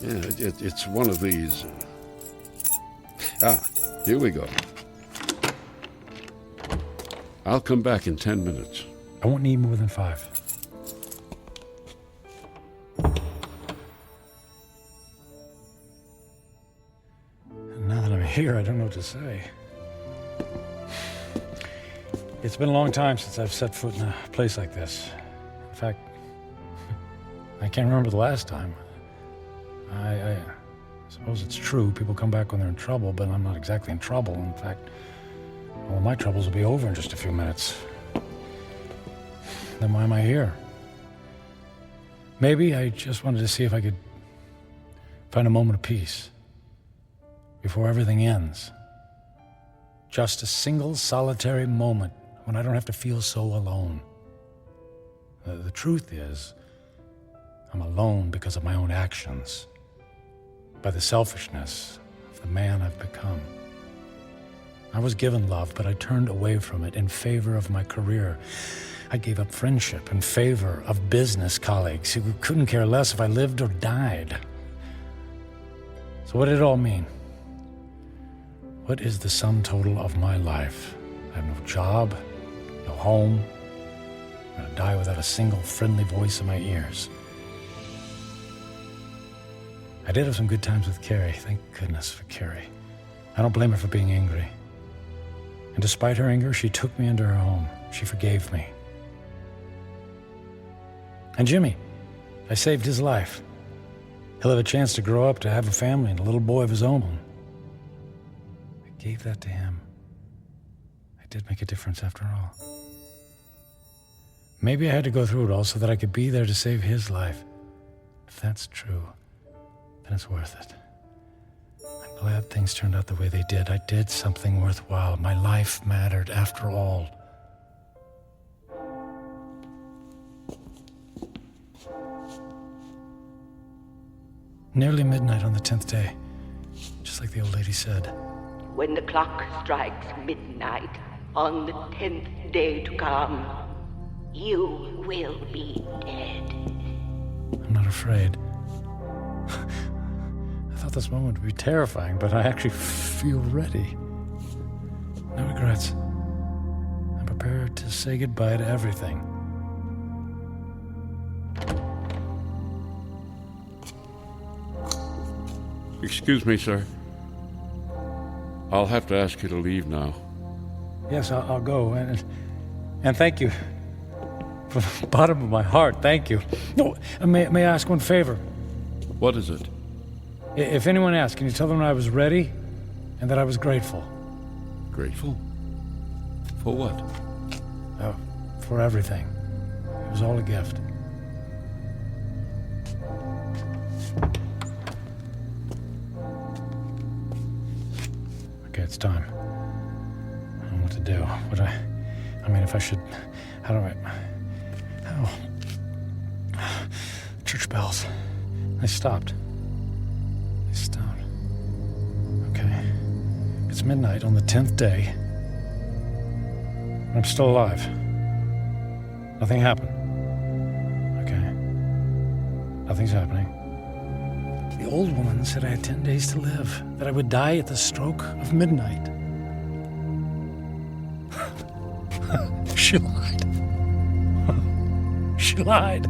Speaker 17: Yeah, it's one of these. Here we go. I'll come back in 10 minutes.
Speaker 19: I won't need more than 5. And now that I'm here, I don't know what to say. It's been a long time since I've set foot in a place like this. In fact, I can't remember the last time. I suppose it's true. People come back when they're in trouble, but I'm not exactly in trouble. In fact, all of my troubles will be over in just a few minutes. Then why am I here? Maybe I just wanted to see if I could find a moment of peace before everything ends. Just a single solitary moment when I don't have to feel so alone. The truth is, I'm alone because of my own actions, by the selfishness of the man I've become. I was given love, but I turned away from it in favor of my career. I gave up friendship in favor of business colleagues who couldn't care less if I lived or died. So what did it all mean? What is the sum total of my life? I have no job, no home. I'm gonna die without a single friendly voice in my ears. I did have some good times with Carrie. Thank goodness for Carrie. I don't blame her for being angry. And despite her anger, she took me into her home. She forgave me. And Jimmy, I saved his life. He'll have a chance to grow up, to have a family and a little boy of his own. I gave that to him. I did make a difference after all. Maybe I had to go through it all so that I could be there to save his life. If that's true, then it's worth it. I'm glad things turned out the way they did. I did something worthwhile. My life mattered after all. Nearly midnight on the 10th day, just like the old lady said.
Speaker 7: When the clock strikes midnight on the 10th day to come, you will be dead.
Speaker 19: I'm not afraid. I thought this moment would be terrifying, but I actually feel ready. No regrets. I'm prepared to say goodbye to everything.
Speaker 17: Excuse me, sir. I'll have to ask you to leave now.
Speaker 19: Yes, I'll go. And thank you. From the bottom of my heart, thank you. No, may I ask one favor?
Speaker 17: What is it?
Speaker 19: If anyone asks, can you tell them I was ready and that I was grateful?
Speaker 17: Grateful? For what?
Speaker 19: For everything. It was all a gift. Okay, it's time. I don't know what to do. I mean, if I should... How do I... Church bells. They stopped. Okay. It's midnight on the 10th day. And I'm still alive. Nothing happened. Okay. Nothing's happening. The old woman said I had 10 days to live, that I would die at the stroke of midnight. She lied. She lied.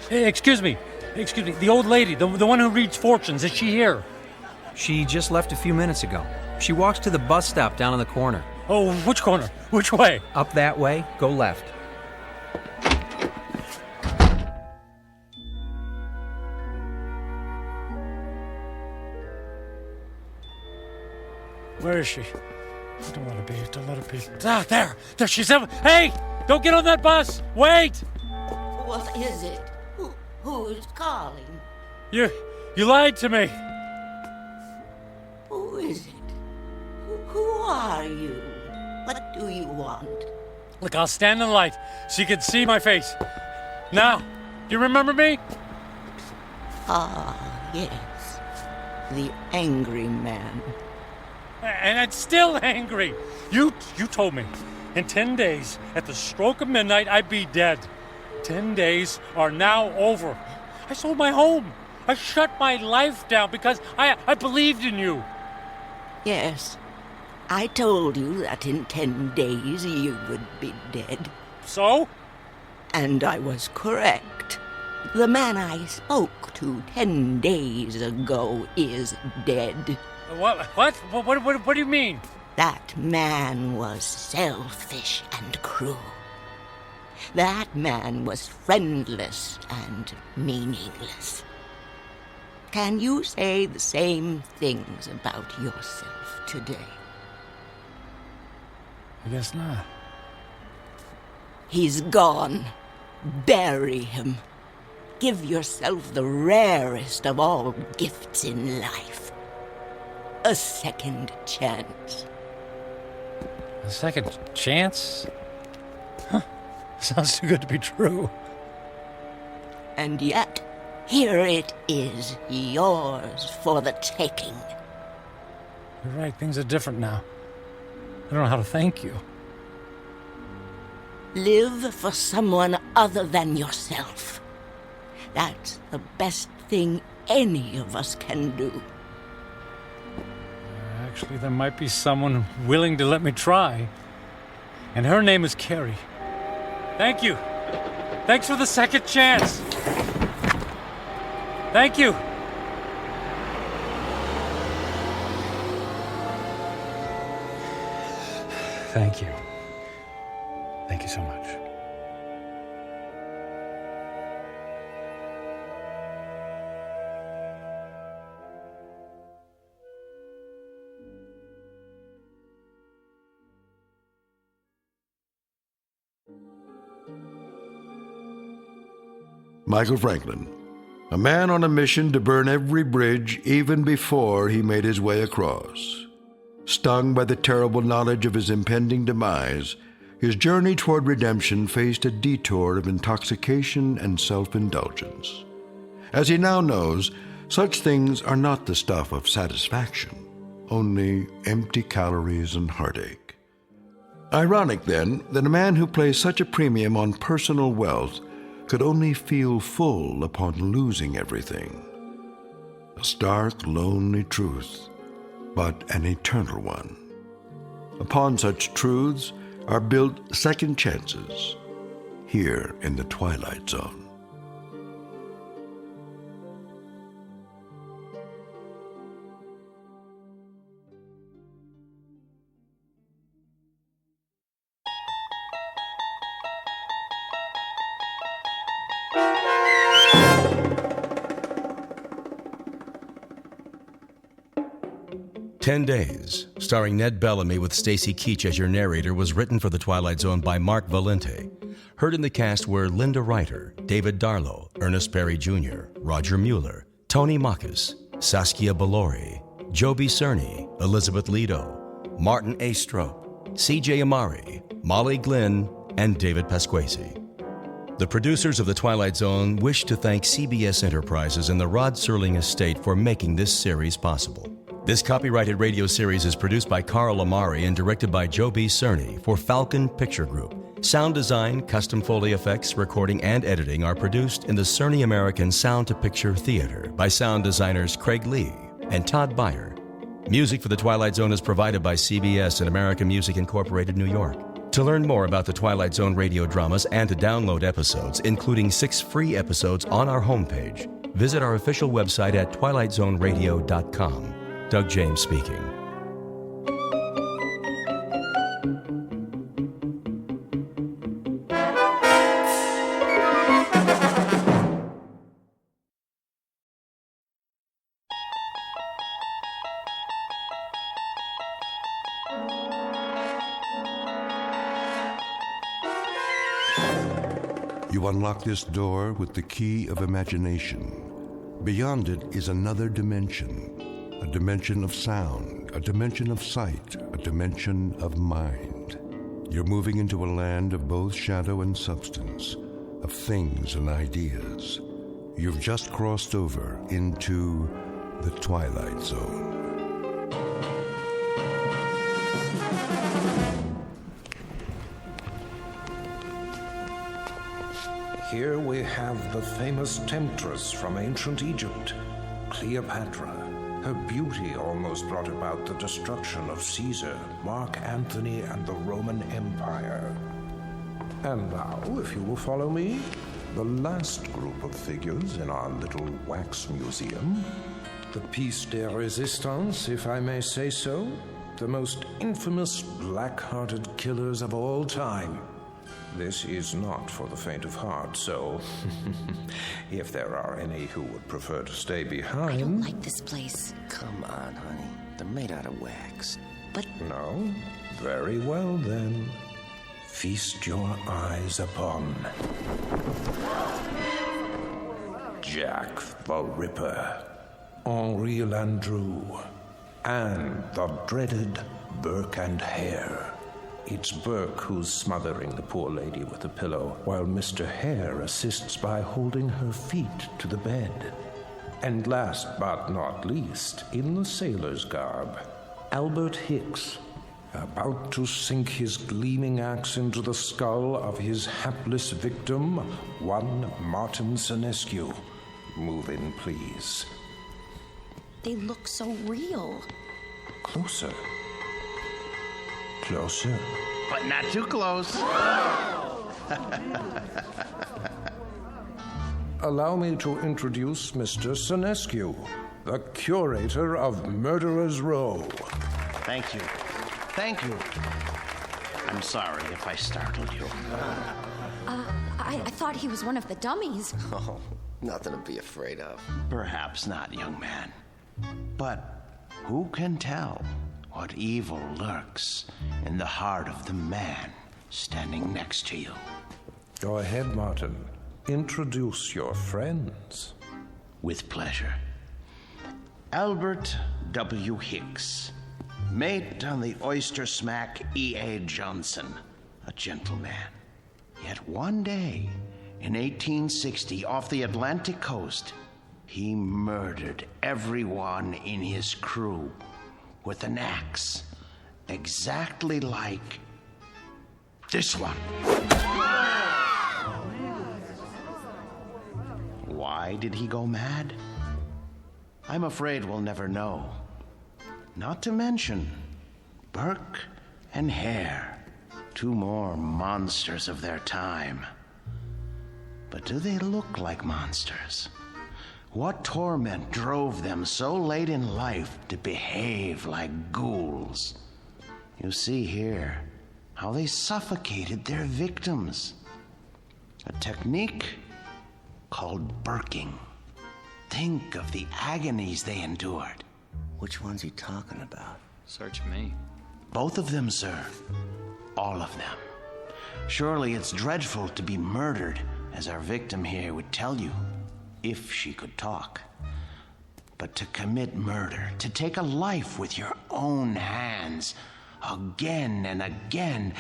Speaker 19: Hey, excuse me. The old lady, the one who reads fortunes, is she here?
Speaker 9: She just left a few minutes ago. She walks to the bus stop down in the corner.
Speaker 19: Oh, which corner? Which way?
Speaker 9: Up that way, go left.
Speaker 19: Where is she? Don't let her be. Ah, there she's. Hey! Don't get on that bus! Wait!
Speaker 7: What is it? Who's calling?
Speaker 19: You lied to me.
Speaker 7: Who is it? Who are you? What do you want?
Speaker 19: Look, I'll stand in the light so you can see my face. Now, do you remember me?
Speaker 7: Ah, yes. The angry man.
Speaker 19: And I'm still angry. You told me in 10 days, at the stroke of midnight, I'd be dead. 10 days are now over. I sold my home. I shut my life down because I believed in you.
Speaker 7: Yes. I told you that in 10 days you would be dead.
Speaker 19: So?
Speaker 7: And I was correct. The man I spoke to 10 days ago is dead.
Speaker 19: What do you mean?
Speaker 7: That man was selfish and cruel. That man was friendless and meaningless. Can you say the same things about yourself today?
Speaker 19: I guess not.
Speaker 7: He's gone. Bury him. Give yourself the rarest of all gifts in life. A second chance.
Speaker 19: A second chance? Huh. Sounds too good to be true.
Speaker 7: And yet, here it is, yours for the taking.
Speaker 19: You're right, things are different now. I don't know how to thank you.
Speaker 7: Live for someone other than yourself. That's the best thing any of us can do.
Speaker 19: Actually, there might be someone willing to let me try. And her name is Carrie. Thank you. Thanks for the second chance. Thank you. Thank you. Thank you so much.
Speaker 2: Michael Franklin, a man on a mission to burn every bridge even before he made his way across. Stung by the terrible knowledge of his impending demise, his journey toward redemption faced a detour of intoxication and self-indulgence. As he now knows, such things are not the stuff of satisfaction, only empty calories and heartache. Ironic, then, that a man who placed such a premium on personal wealth could only feel full upon losing everything. A stark, lonely truth, but an eternal one. Upon such truths are built second chances, here in the Twilight Zone.
Speaker 4: "10 Days," starring Ned Bellamy with Stacy Keach as your narrator, was written for The Twilight Zone by Mark Valente. Heard in the cast were Linda Ryder, David Darlow, Ernest Berry Jr., Roger Mueller, Tony Makis, Saskia Bellori, Joby Cerny, Elizabeth Lido, Martin A. Strope, C.J. Amari, Molly Glynn, and David Pasquesi. The producers of The Twilight Zone wish to thank CBS Enterprises and the Rod Serling Estate for making this series possible. This copyrighted radio series is produced by Carl Amari and directed by Joe B. Cerny for Falcon Picture Group. Sound design, custom Foley effects, recording, and editing are produced in the Cerny American Sound to Picture Theater by sound designers Craig Lee and Todd Beyer. Music for The Twilight Zone is provided by CBS and American Music Incorporated, New York. To learn more about the Twilight Zone radio dramas and to download episodes, including 6 free episodes on our homepage, visit our official website at twilightzoneradio.com. Doug James speaking.
Speaker 2: You unlock this door with the key of imagination. Beyond it is another dimension. A dimension of sound, a dimension of sight, a dimension of mind. You're moving into a land of both shadow and substance, of things and ideas. You've just crossed over into the Twilight Zone.
Speaker 14: Here we have the famous temptress from ancient Egypt, Cleopatra. Her beauty almost brought about the destruction of Caesar, Mark Antony, and the Roman Empire. And now, if you will follow me, the last group of figures in our little wax museum. The piece de resistance, if I may say so. The most infamous black-hearted killers of all time. This is not for the faint of heart, so if there are any who would prefer to stay behind...
Speaker 6: I don't like this place.
Speaker 16: Come on, honey. They're made out of wax.
Speaker 6: But...
Speaker 14: No? Very well, then. Feast your eyes upon... Jack the Ripper, Henri Landru, and the dreaded Burke and Hare. It's Burke who's smothering the poor lady with a pillow, while Mr. Hare assists by holding her feet to the bed. And last but not least, in the sailor's garb, Albert Hicks, about to sink his gleaming axe into the skull of his hapless victim, one Martin Senescu. Move in, please.
Speaker 6: They look so real.
Speaker 14: Closer. Closer.
Speaker 11: But not too close.
Speaker 14: Allow me to introduce Mr. Senescu, the curator of Murderer's Row.
Speaker 11: Thank you. Thank you. I'm sorry if I startled you.
Speaker 6: I thought he was one of the dummies.
Speaker 16: Oh, nothing to be afraid of.
Speaker 11: Perhaps not, young man. But who can tell what evil lurks in the heart of the man standing next to you?
Speaker 14: Go ahead, Martin. Introduce your friends.
Speaker 11: With pleasure. Albert W. Hicks, mate on the oyster smack E.A. Johnson, a gentleman. Yet one day, in 1860, off the Atlantic coast, he murdered everyone in his crew with an axe, exactly like this one. Why did he go mad? I'm afraid we'll never know. Not to mention Burke and Hare, two more monsters of their time. But do they look like monsters? What torment drove them so late in life to behave like ghouls? You see here how they suffocated their victims. A technique called burking. Think of the agonies they endured.
Speaker 16: Which one's he talking about?
Speaker 8: Search me.
Speaker 11: Both of them, sir. All of them. Surely it's dreadful to be murdered, as our victim here would tell you, if she could talk. But to commit murder, to take a life with your own hands, again and again,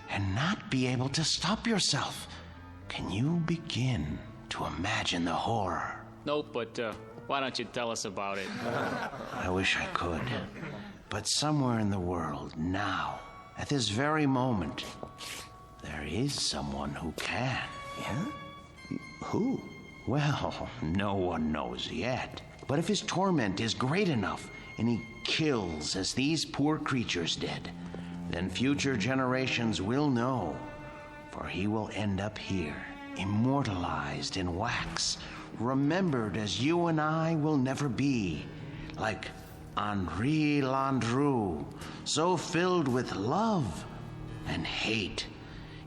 Speaker 11: and not be able to stop yourself. Can you begin to imagine the horror?
Speaker 8: Nope, but why don't you tell us about it?
Speaker 11: I wish I could. But somewhere in the world, now, at this very moment, there is someone who can.
Speaker 16: Yeah? Who?
Speaker 11: Well, no one knows yet. But if his torment is great enough, and he kills as these poor creatures did, then future generations will know, for he will end up here, immortalized in wax, remembered as you and I will never be, like Henri Landru, so filled with love and hate.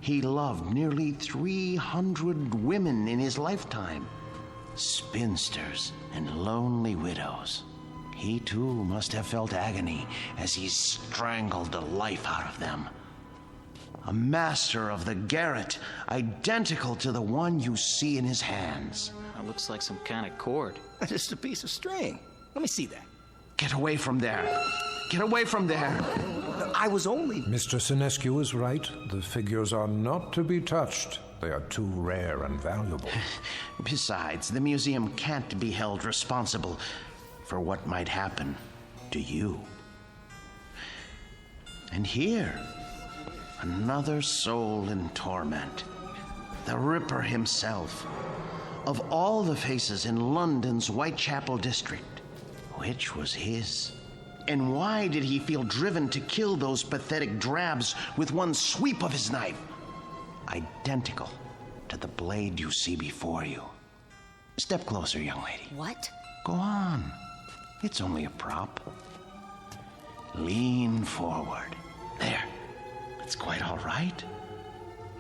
Speaker 11: He loved nearly 300 women in his lifetime, spinsters and lonely widows. He too must have felt agony as he strangled the life out of them. A master of the garret, identical to the one you see in his hands.
Speaker 8: That looks like some kind of cord.
Speaker 16: Just a piece of string. Let me see that.
Speaker 11: Get away from there. Get away from there.
Speaker 16: I was only...
Speaker 14: Mr. Senescu is right. The figures are not to be touched. They are too rare and valuable.
Speaker 11: Besides, the museum can't be held responsible for what might happen to you. And here, another soul in torment. The Ripper himself. Of all the faces in London's Whitechapel district, which was his? And why did he feel driven to kill those pathetic drabs with one sweep of his knife? Identical to the blade you see before you. Step closer, young lady.
Speaker 6: What?
Speaker 11: Go on. It's only a prop. Lean forward. There. It's quite all right.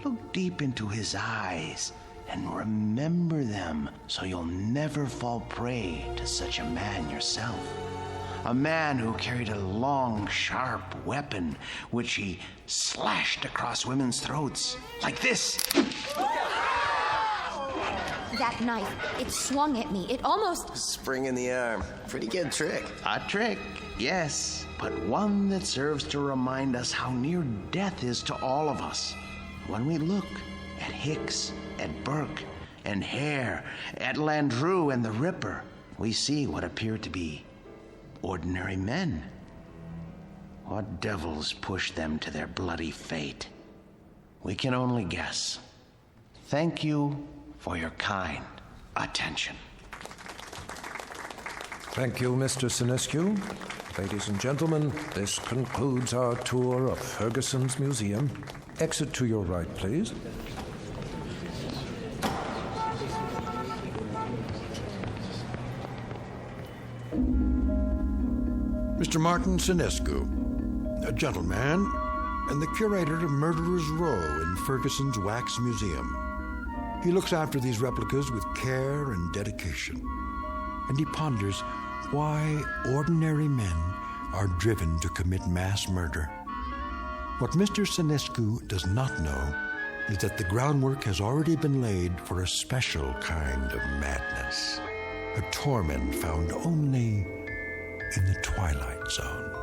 Speaker 11: Look deep into his eyes and remember them so you'll never fall prey to such a man yourself. A man who carried a long, sharp weapon which he slashed across women's throats. Like this.
Speaker 6: That knife, it swung at me. It almost...
Speaker 16: Spring in the arm. Pretty good trick.
Speaker 11: A trick, yes, but one that serves to remind us how near death is to all of us. When we look at Hicks, at Burke, and Hare, at Landru and the Ripper, we see what appear to be ordinary men. What devils pushed them to their bloody fate? We can only guess. Thank you for your kind attention.
Speaker 14: Thank you, Mr. Sinescu. Ladies and gentlemen, this concludes our tour of Ferguson's Museum. Exit to your right, please.
Speaker 2: Mr. Martin Sinescu, a gentleman and the curator of Murderer's Row in Ferguson's Wax Museum. He looks after these replicas with care and dedication, and he ponders why ordinary men are driven to commit mass murder. What Mr. Sinescu does not know is that the groundwork has already been laid for a special kind of madness, a torment found only in the Twilight Zone.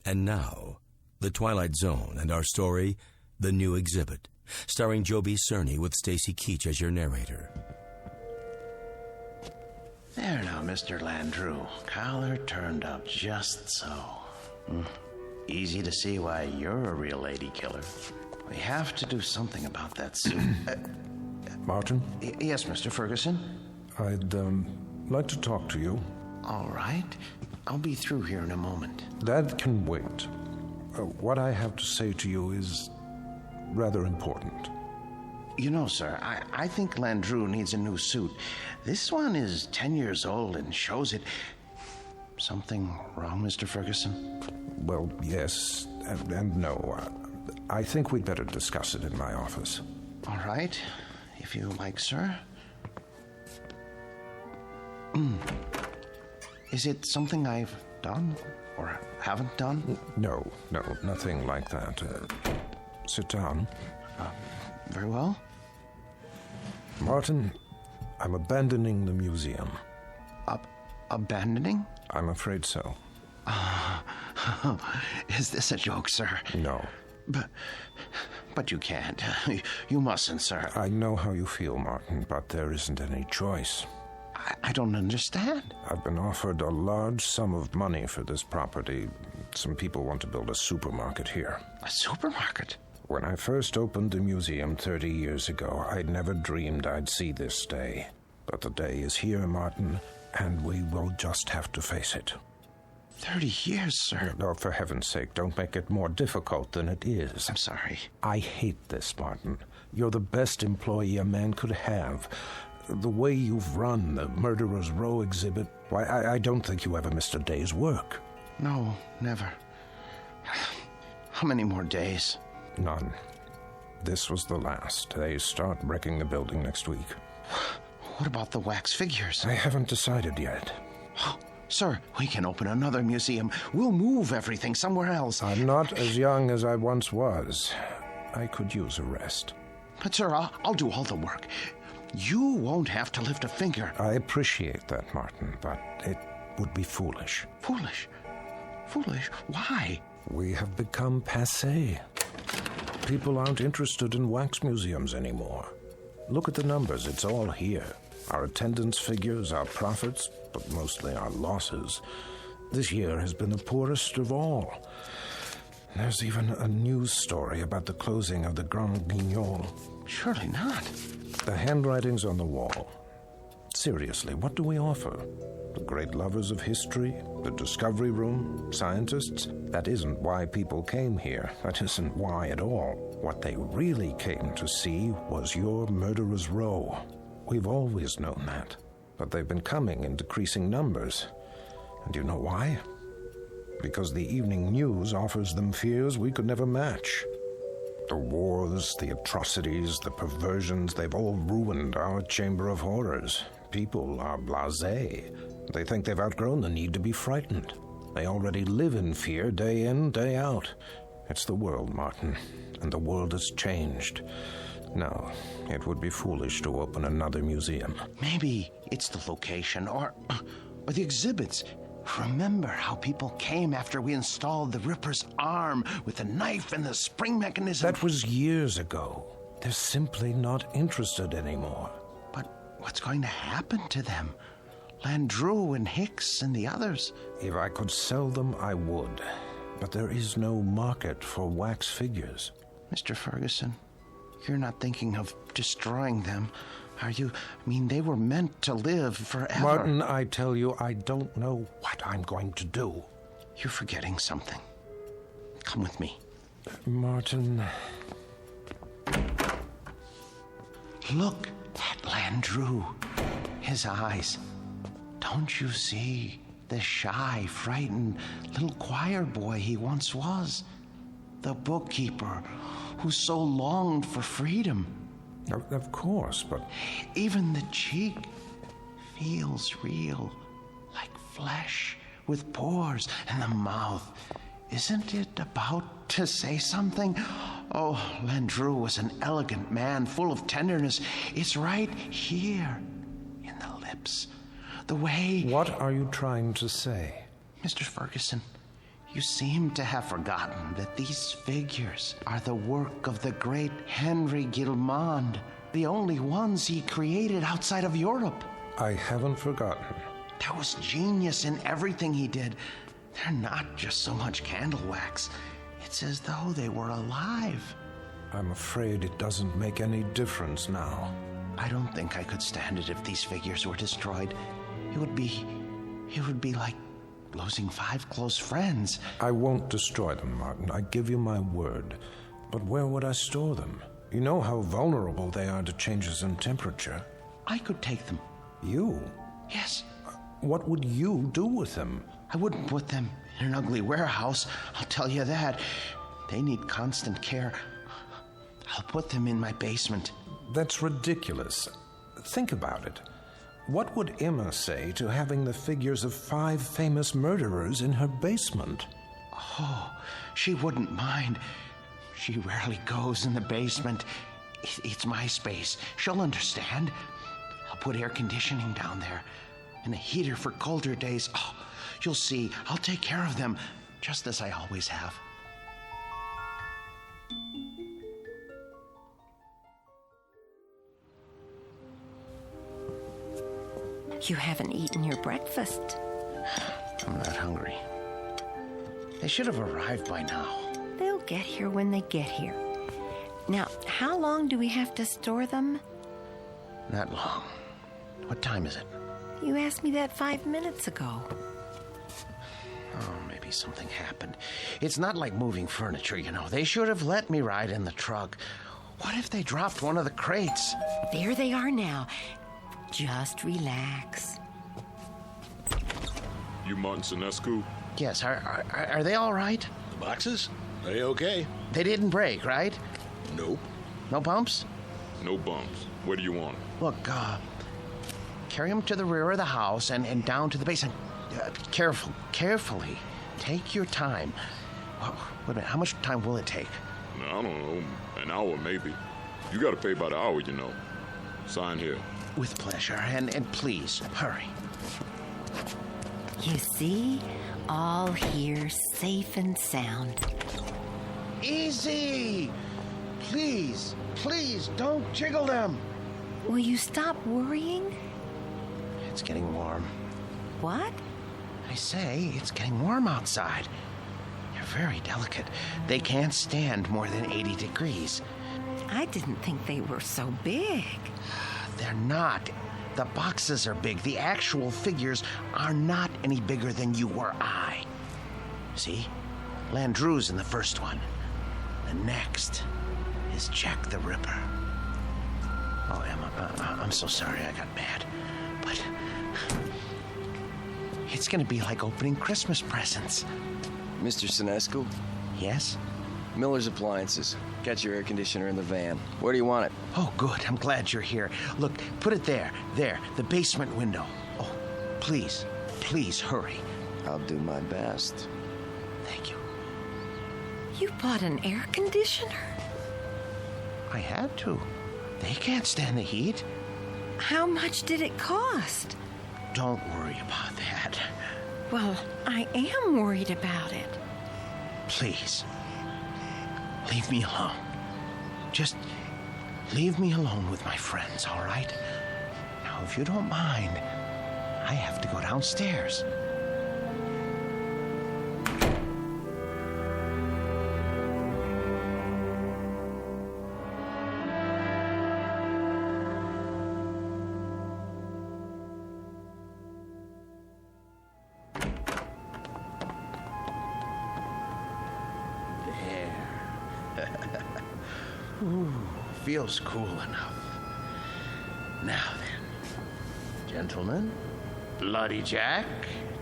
Speaker 4: And now, The Twilight Zone and our story, The New Exhibit, starring Joby Cerny with Stacy Keach as your narrator.
Speaker 11: There now, Mr. Landru. Collar turned up just so. Easy to see why you're a real lady killer. We have to do something about that suit.
Speaker 14: Martin?
Speaker 11: Yes, Mr. Ferguson?
Speaker 14: I'd like to talk to you.
Speaker 11: All right. I'll be through here in a moment.
Speaker 14: That can wait. What I have to say to you is rather important.
Speaker 11: You know, sir, I think Landru needs a new suit. This one is 10 years old and shows it. Something wrong, Mr. Ferguson?
Speaker 14: Well, yes and no. I think we'd better discuss it in my office.
Speaker 11: All right, if you like, sir. Is it something I've done or haven't done?
Speaker 14: No, nothing like that. Sit down.
Speaker 11: Very well.
Speaker 14: Martin, I'm abandoning the museum.
Speaker 11: Abandoning?
Speaker 14: I'm afraid so.
Speaker 11: Is this a joke, sir?
Speaker 14: No.
Speaker 11: But you can't. You mustn't, sir.
Speaker 14: I know how you feel, Martin, but there isn't any choice.
Speaker 11: I don't understand.
Speaker 14: I've been offered a large sum of money for this property. Some people want to build a supermarket here.
Speaker 11: A supermarket?
Speaker 14: When I first opened the museum 30 years ago, I'd never dreamed I'd see this day. But the day is here, Martin, and we will just have to face it.
Speaker 11: 30 years, sir.
Speaker 14: No, for heaven's sake, don't make it more difficult than it is.
Speaker 11: I'm sorry.
Speaker 14: I hate this, Martin. You're the best employee a man could have. The way you've run the Murderer's Row exhibit, why, I don't think you ever missed a day's work.
Speaker 11: No, never. How many more days?
Speaker 14: None. This was the last. They start wrecking the building next week.
Speaker 11: What about the wax figures?
Speaker 14: I haven't decided yet.
Speaker 11: Sir, we can open another museum. We'll move everything somewhere else.
Speaker 14: I'm not as young as I once was. I could use a rest.
Speaker 11: But, sir, I'll do all the work. You won't have to lift a finger.
Speaker 14: I appreciate that, Martin, but it would be foolish.
Speaker 11: Foolish? Foolish? Why?
Speaker 14: We have become passé. People aren't interested in wax museums anymore. Look at the numbers, it's all here. Our attendance figures, our profits, but mostly our losses. This year has been the poorest of all. There's even a news story about the closing of the Grand Guignol.
Speaker 11: Surely not.
Speaker 14: The handwriting's on the wall. Seriously, what do we offer? The great lovers of history? The discovery room? Scientists? That isn't why people came here. That isn't why at all. What they really came to see was your murderer's row. We've always known that. But they've been coming in decreasing numbers. And you know why? Because the evening news offers them fears we could never match. The wars, the atrocities, the perversions, they've all ruined our chamber of horrors. People are blasé. They think they've outgrown the need to be frightened. They already live in fear day in, day out. It's the world, Martin, and the world has changed. No, it would be foolish to open another museum.
Speaker 11: Maybe it's the location or the exhibits. Remember how people came after we installed the Ripper's arm with the knife and the spring mechanism?
Speaker 14: That was years ago. They're simply not interested anymore.
Speaker 11: But what's going to happen to them? Landru and Hicks and the others?
Speaker 14: If I could sell them, I would. But there is no market for wax figures.
Speaker 11: Mr. Ferguson, you're not thinking of destroying them, are you? I mean, they were meant to live forever.
Speaker 14: Martin, I tell you, I don't know what I'm going to do.
Speaker 11: You're forgetting something. Come with me.
Speaker 14: Martin...
Speaker 11: Look at Landru. His eyes. Don't you see the shy, frightened little choir boy he once was? The bookkeeper who so longed for freedom.
Speaker 14: Of course, but...
Speaker 11: Even the cheek feels real, like flesh, with pores, and the mouth. Isn't it about to say something? Oh, Landru was an elegant man, full of tenderness. It's right here, in the lips. The way...
Speaker 14: What are you trying to say?
Speaker 11: Mr. Ferguson, you seem to have forgotten that these figures are the work of the great Henry Guillemond, the only ones he created outside of Europe.
Speaker 14: I haven't forgotten.
Speaker 11: There was genius in everything he did. They're not just so much candle wax. It's as though they were alive.
Speaker 14: I'm afraid it doesn't make any difference now.
Speaker 11: I don't think I could stand it if these figures were destroyed. It would be like losing 5 close friends.
Speaker 14: I won't destroy them, Martin. I give you my word. But where would I store them? You know how vulnerable they are to changes in temperature.
Speaker 11: I could take them.
Speaker 14: You?
Speaker 11: Yes.
Speaker 14: What would you do with them?
Speaker 11: I wouldn't put them in an ugly warehouse, I'll tell you that. They need constant care. I'll put them in my basement.
Speaker 14: That's ridiculous. Think about it. What would Emma say to having the figures of 5 famous murderers in her basement?
Speaker 11: Oh, she wouldn't mind. She rarely goes in the basement. It's my space. She'll understand. I'll put air conditioning down there and a heater for colder days. Oh, you'll see. I'll take care of them, just as I always have.
Speaker 7: You haven't eaten your breakfast.
Speaker 11: I'm not hungry. They should have arrived by now.
Speaker 7: They'll get here when they get here. Now, how long do we have to store them?
Speaker 11: Not long. What time is it?
Speaker 7: You asked me that 5 minutes ago.
Speaker 11: Oh, maybe something happened. It's not like moving furniture, you know. They should have let me ride in the truck. What if they dropped one of the crates?
Speaker 7: There they are now. Just relax.
Speaker 12: You Martin Sinescu?
Speaker 11: Yes, are they all right?
Speaker 12: The boxes? They okay.
Speaker 11: They didn't break, right?
Speaker 12: Nope.
Speaker 11: No bumps?
Speaker 12: No bumps. Where do you want them?
Speaker 11: Look, carry them to the rear of the house and down to the basement. Carefully. Take your time. Wait a minute, how much time will it take?
Speaker 12: I don't know, an hour maybe. You gotta pay by the hour, you know. Sign here.
Speaker 11: With pleasure, and please, hurry.
Speaker 7: You see?
Speaker 10: all here safe and sound.
Speaker 11: Easy! Please, please, don't jiggle them.
Speaker 10: Will you stop worrying?
Speaker 11: It's getting warm.
Speaker 10: What?
Speaker 11: I say, it's getting warm outside. They're very delicate. They can't stand more than 80 degrees.
Speaker 10: I didn't think they were so big.
Speaker 11: They're not. The boxes are big. The actual figures are not any bigger than you or I. See? Landru's in the first one. The next is Jack the Ripper. Oh, Emma, I'm so sorry I got mad. But it's going to be like opening Christmas presents.
Speaker 16: Mr. Sinescu?
Speaker 11: Yes?
Speaker 16: Miller's Appliances. Got your air conditioner in the van. Where do you want it?
Speaker 11: Oh, good. I'm glad you're here. Look, put it there. There, the basement window. Oh, please, please hurry.
Speaker 16: I'll do my best.
Speaker 11: Thank you.
Speaker 10: You bought an air conditioner?
Speaker 11: I had to. They can't stand the heat.
Speaker 10: How much did it cost?
Speaker 11: Don't worry about that.
Speaker 10: Well, I am worried about it.
Speaker 11: Please, leave me alone. Just leave me alone with my friends, all right? Now, if you don't mind, I have to go downstairs. Ooh, feels cool enough. Now then, gentlemen, Bloody Jack,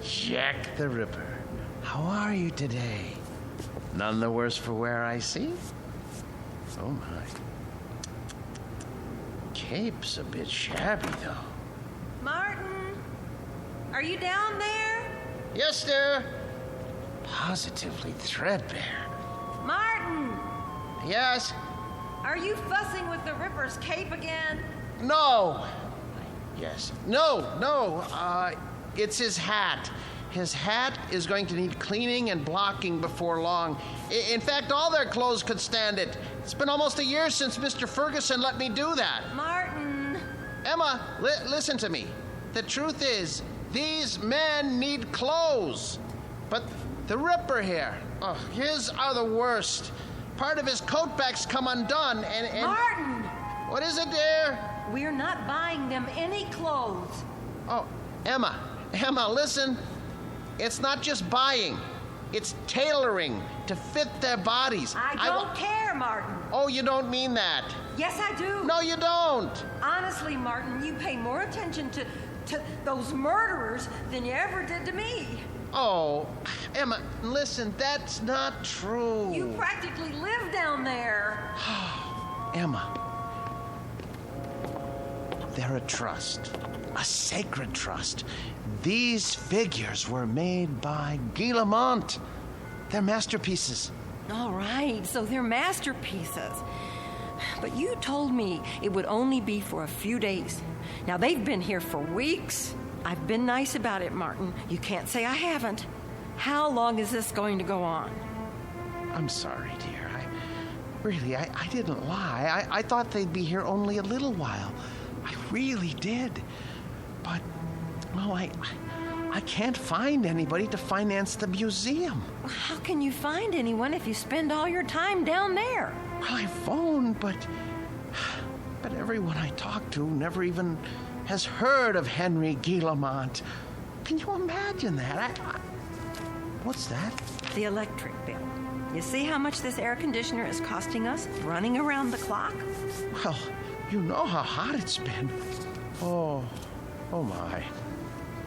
Speaker 11: Jack the Ripper, how are you today? None the worse for wear, I see? Oh my. Cape's a bit shabby, though.
Speaker 13: Martin, are you down there?
Speaker 11: Yes, sir. Positively threadbare.
Speaker 13: Martin!
Speaker 11: Yes?
Speaker 13: Are you fussing with the Ripper's cape again?
Speaker 11: No. Yes. No. It's his hat. His hat is going to need cleaning and blocking before long. In fact, all their clothes could stand it. It's been almost a year since Mr. Ferguson let me do that.
Speaker 13: Martin!
Speaker 11: Emma, listen to me. The truth is, these men need clothes. But the Ripper here, his are the worst. Part of his coat back's come undone and...
Speaker 13: Martin!
Speaker 11: What is it, dear?
Speaker 13: We're not buying them any clothes.
Speaker 11: Oh, Emma, listen. It's not just buying. It's tailoring to fit their bodies.
Speaker 13: I don't care, Martin.
Speaker 11: Oh, you don't mean that.
Speaker 13: Yes, I do.
Speaker 11: No, you don't.
Speaker 13: Honestly, Martin, you pay more attention to those murderers than you ever did to me.
Speaker 11: Oh, Emma, listen, that's not true.
Speaker 13: You practically live down there.
Speaker 11: Emma, they're a trust, a sacred trust. These figures were made by Guillemont. They're masterpieces.
Speaker 13: All right, so they're masterpieces. But you told me it would only be for a few days. Now, they've been here for weeks. I've been nice about it, Martin. You can't say I haven't. How long is this going to go on?
Speaker 11: I'm sorry, dear. I didn't lie. I thought they'd be here only a little while. I really did. But, well, I can't find anybody to finance the museum.
Speaker 13: How can you find anyone if you spend all your time down there?
Speaker 11: Well, I phoned, but everyone I talked to never even has heard of Henry Guillemont. Can you imagine that? What's that?
Speaker 13: The electric bill. You see how much this air conditioner is costing us running around the clock?
Speaker 11: Well, you know how hot it's been. Oh my.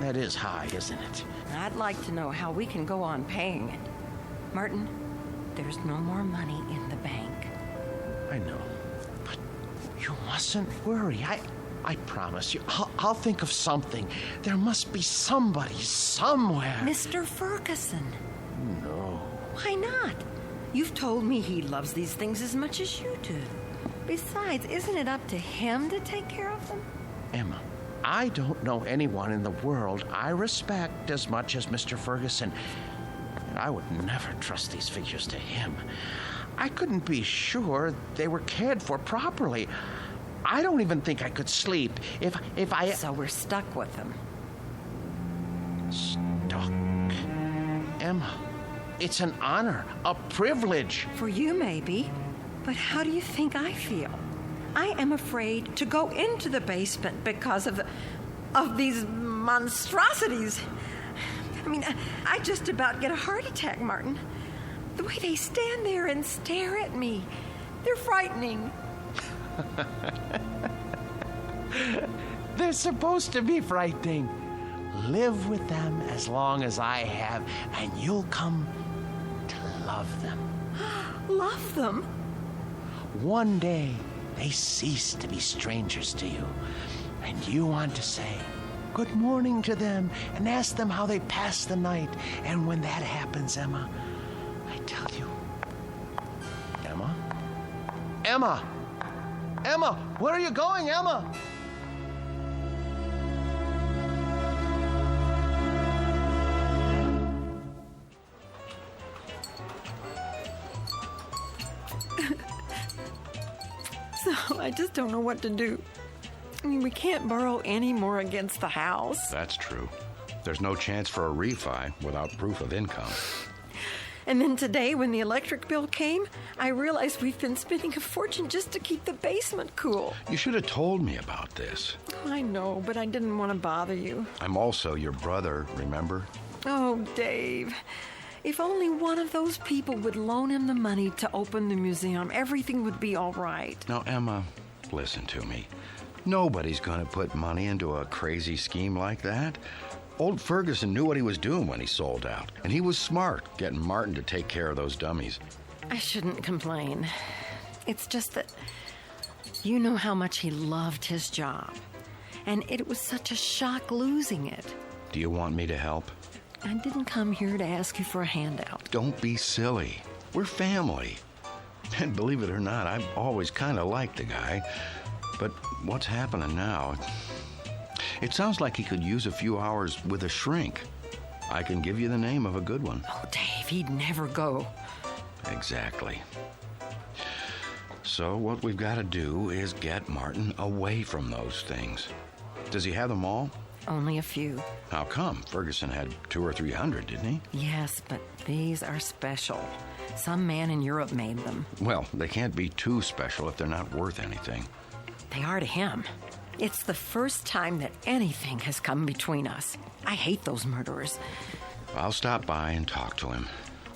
Speaker 11: That is high, isn't it?
Speaker 13: I'd like to know how we can go on paying it. Martin, there's no more money in the bank.
Speaker 11: I know. But you mustn't worry. I promise you, I'll think of something. There must be somebody somewhere.
Speaker 13: Mr. Ferguson.
Speaker 11: No.
Speaker 13: Why not? You've told me he loves these things as much as you do. Besides, isn't it up to him to take care of them?
Speaker 11: Emma, I don't know anyone in the world I respect as much as Mr. Ferguson. I would never trust these figures to him. I couldn't be sure they were cared for properly. I don't even think I could sleep if I...
Speaker 13: So we're stuck with them.
Speaker 11: Stuck? Emma, it's an honor, a privilege.
Speaker 13: For you, maybe. But how do you think I feel? I am afraid to go into the basement because of these monstrosities. I mean, I just about get a heart attack, Martin. The way they stand there and stare at me, they're frightening.
Speaker 11: They're supposed to be frightening. Live with them as long as I have, and you'll come to love them.
Speaker 13: Love them?
Speaker 11: One day, they cease to be strangers to you, and you want to say good morning to them and ask them how they passed the night. And when that happens, Emma, I tell you, Emma? Emma! Emma! Where are you going, Emma?
Speaker 13: So I just don't know what to do. I mean, we can't borrow any more against the house.
Speaker 18: That's true. There's no chance for a refi without proof of income.
Speaker 13: And then today, when the electric bill came, I realized we've been spending a fortune just to keep the basement cool.
Speaker 18: You should have told me about this.
Speaker 13: I know, but I didn't want to bother you.
Speaker 18: I'm also your brother, remember?
Speaker 13: Oh, Dave. If only one of those people would loan him the money to open the museum, everything would be all right.
Speaker 18: Now, Emma, listen to me. Nobody's going to put money into a crazy scheme like that. Old Ferguson knew what he was doing when he sold out, and he was smart getting Martin to take care of those dummies.
Speaker 13: I shouldn't complain. It's just that you know how much he loved his job, and it was such a shock losing it.
Speaker 18: Do you want me to help?
Speaker 13: I didn't come here to ask you for a handout.
Speaker 18: Don't be silly. We're family. And believe it or not, I've always kind of liked the guy. But what's happening now? It sounds like he could use a few hours with a shrink. I can give you the name of a good one.
Speaker 13: Oh, Dave, he'd never go.
Speaker 18: Exactly. So what we've got to do is get Martin away from those things. Does he have them all?
Speaker 13: Only a few.
Speaker 18: How come? Ferguson had 200 or 300, didn't he?
Speaker 13: Yes, but these are special. Some man in Europe made them.
Speaker 18: Well, they can't be too special if they're not worth anything.
Speaker 13: They are to him. It's the first time that anything has come between us. I hate those murderers.
Speaker 18: I'll stop by and talk to him.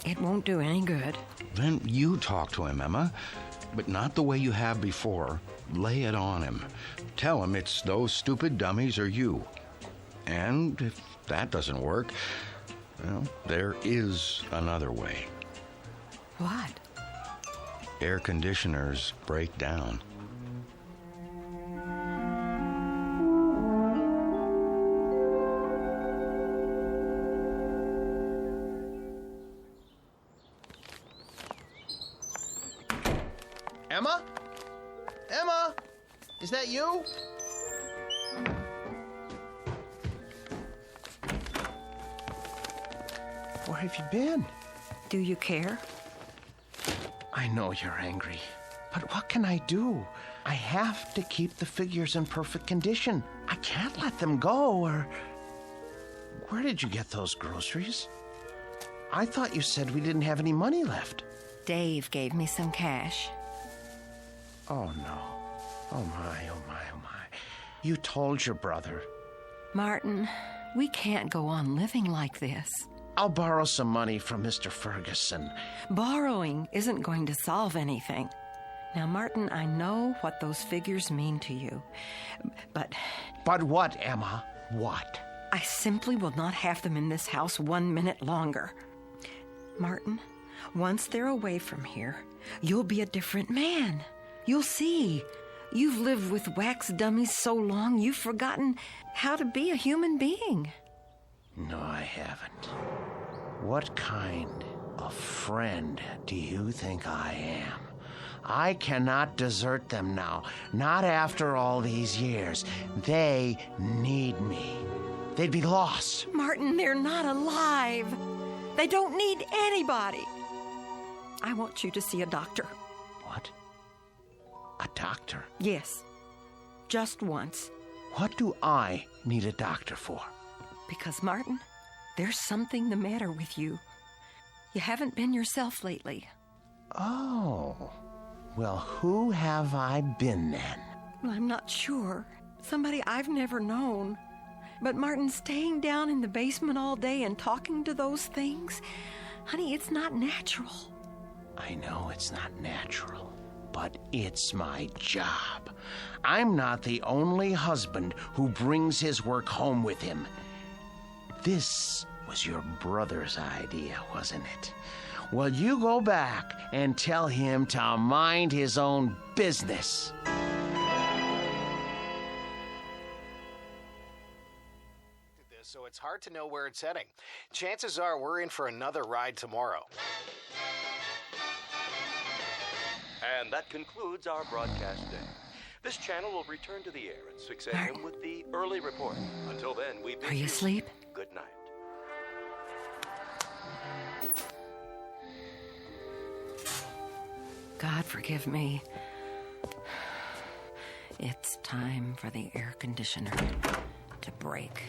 Speaker 13: It won't do any good.
Speaker 18: Then you talk to him, Emma. But not the way you have before. Lay it on him. Tell him it's those stupid dummies or you. And if that doesn't work, well, there is another way.
Speaker 13: What?
Speaker 18: Air conditioners break down.
Speaker 11: Emma? Emma? Is that you? Where have you been?
Speaker 13: Do you care?
Speaker 11: I know you're angry, but what can I do? I have to keep the figures in perfect condition. I can't let them go, or... Where did you get those groceries? I thought you said we didn't have any money left.
Speaker 13: Dave gave me some cash.
Speaker 11: Oh, no. Oh, my, oh, my, oh, my. You told your brother.
Speaker 13: Martin, we can't go on living like this.
Speaker 11: I'll borrow some money from Mr. Ferguson.
Speaker 13: Borrowing isn't going to solve anything. Now, Martin, I know what those figures mean to you, but...
Speaker 11: But what, Emma? What?
Speaker 13: I simply will not have them in this house 1 minute longer. Martin, once they're away from here, you'll be a different man. You'll see. You've lived with wax dummies so long, you've forgotten how to be a human being.
Speaker 11: No, I haven't. What kind of friend do you think I am? I cannot desert them now. Not after all these years. They need me. They'd be lost.
Speaker 13: Martin, they're not alive. They don't need anybody. I want you to see a doctor.
Speaker 11: What? A doctor?
Speaker 13: Yes. Just once.
Speaker 11: What do I need a doctor for?
Speaker 13: Because, Martin, there's something the matter with you. You haven't been yourself lately.
Speaker 11: Oh. Well, who have I been then?
Speaker 13: Well, I'm not sure. Somebody I've never known. But Martin, staying down in the basement all day and talking to those things, honey, it's not natural.
Speaker 11: I know it's not natural, but it's my job. I'm not the only husband who brings his work home with him. This was your brother's idea, wasn't it? Well, you go back and tell him to mind his own business.
Speaker 3: So it's hard to know where it's heading. Chances are we're in for another ride tomorrow.
Speaker 4: And that concludes our broadcast day. This channel will return to the air at 6 a.m. with the early report. Until then, we bid
Speaker 13: Are you asleep?
Speaker 4: Good night.
Speaker 13: God forgive me. It's time for the air conditioner to break.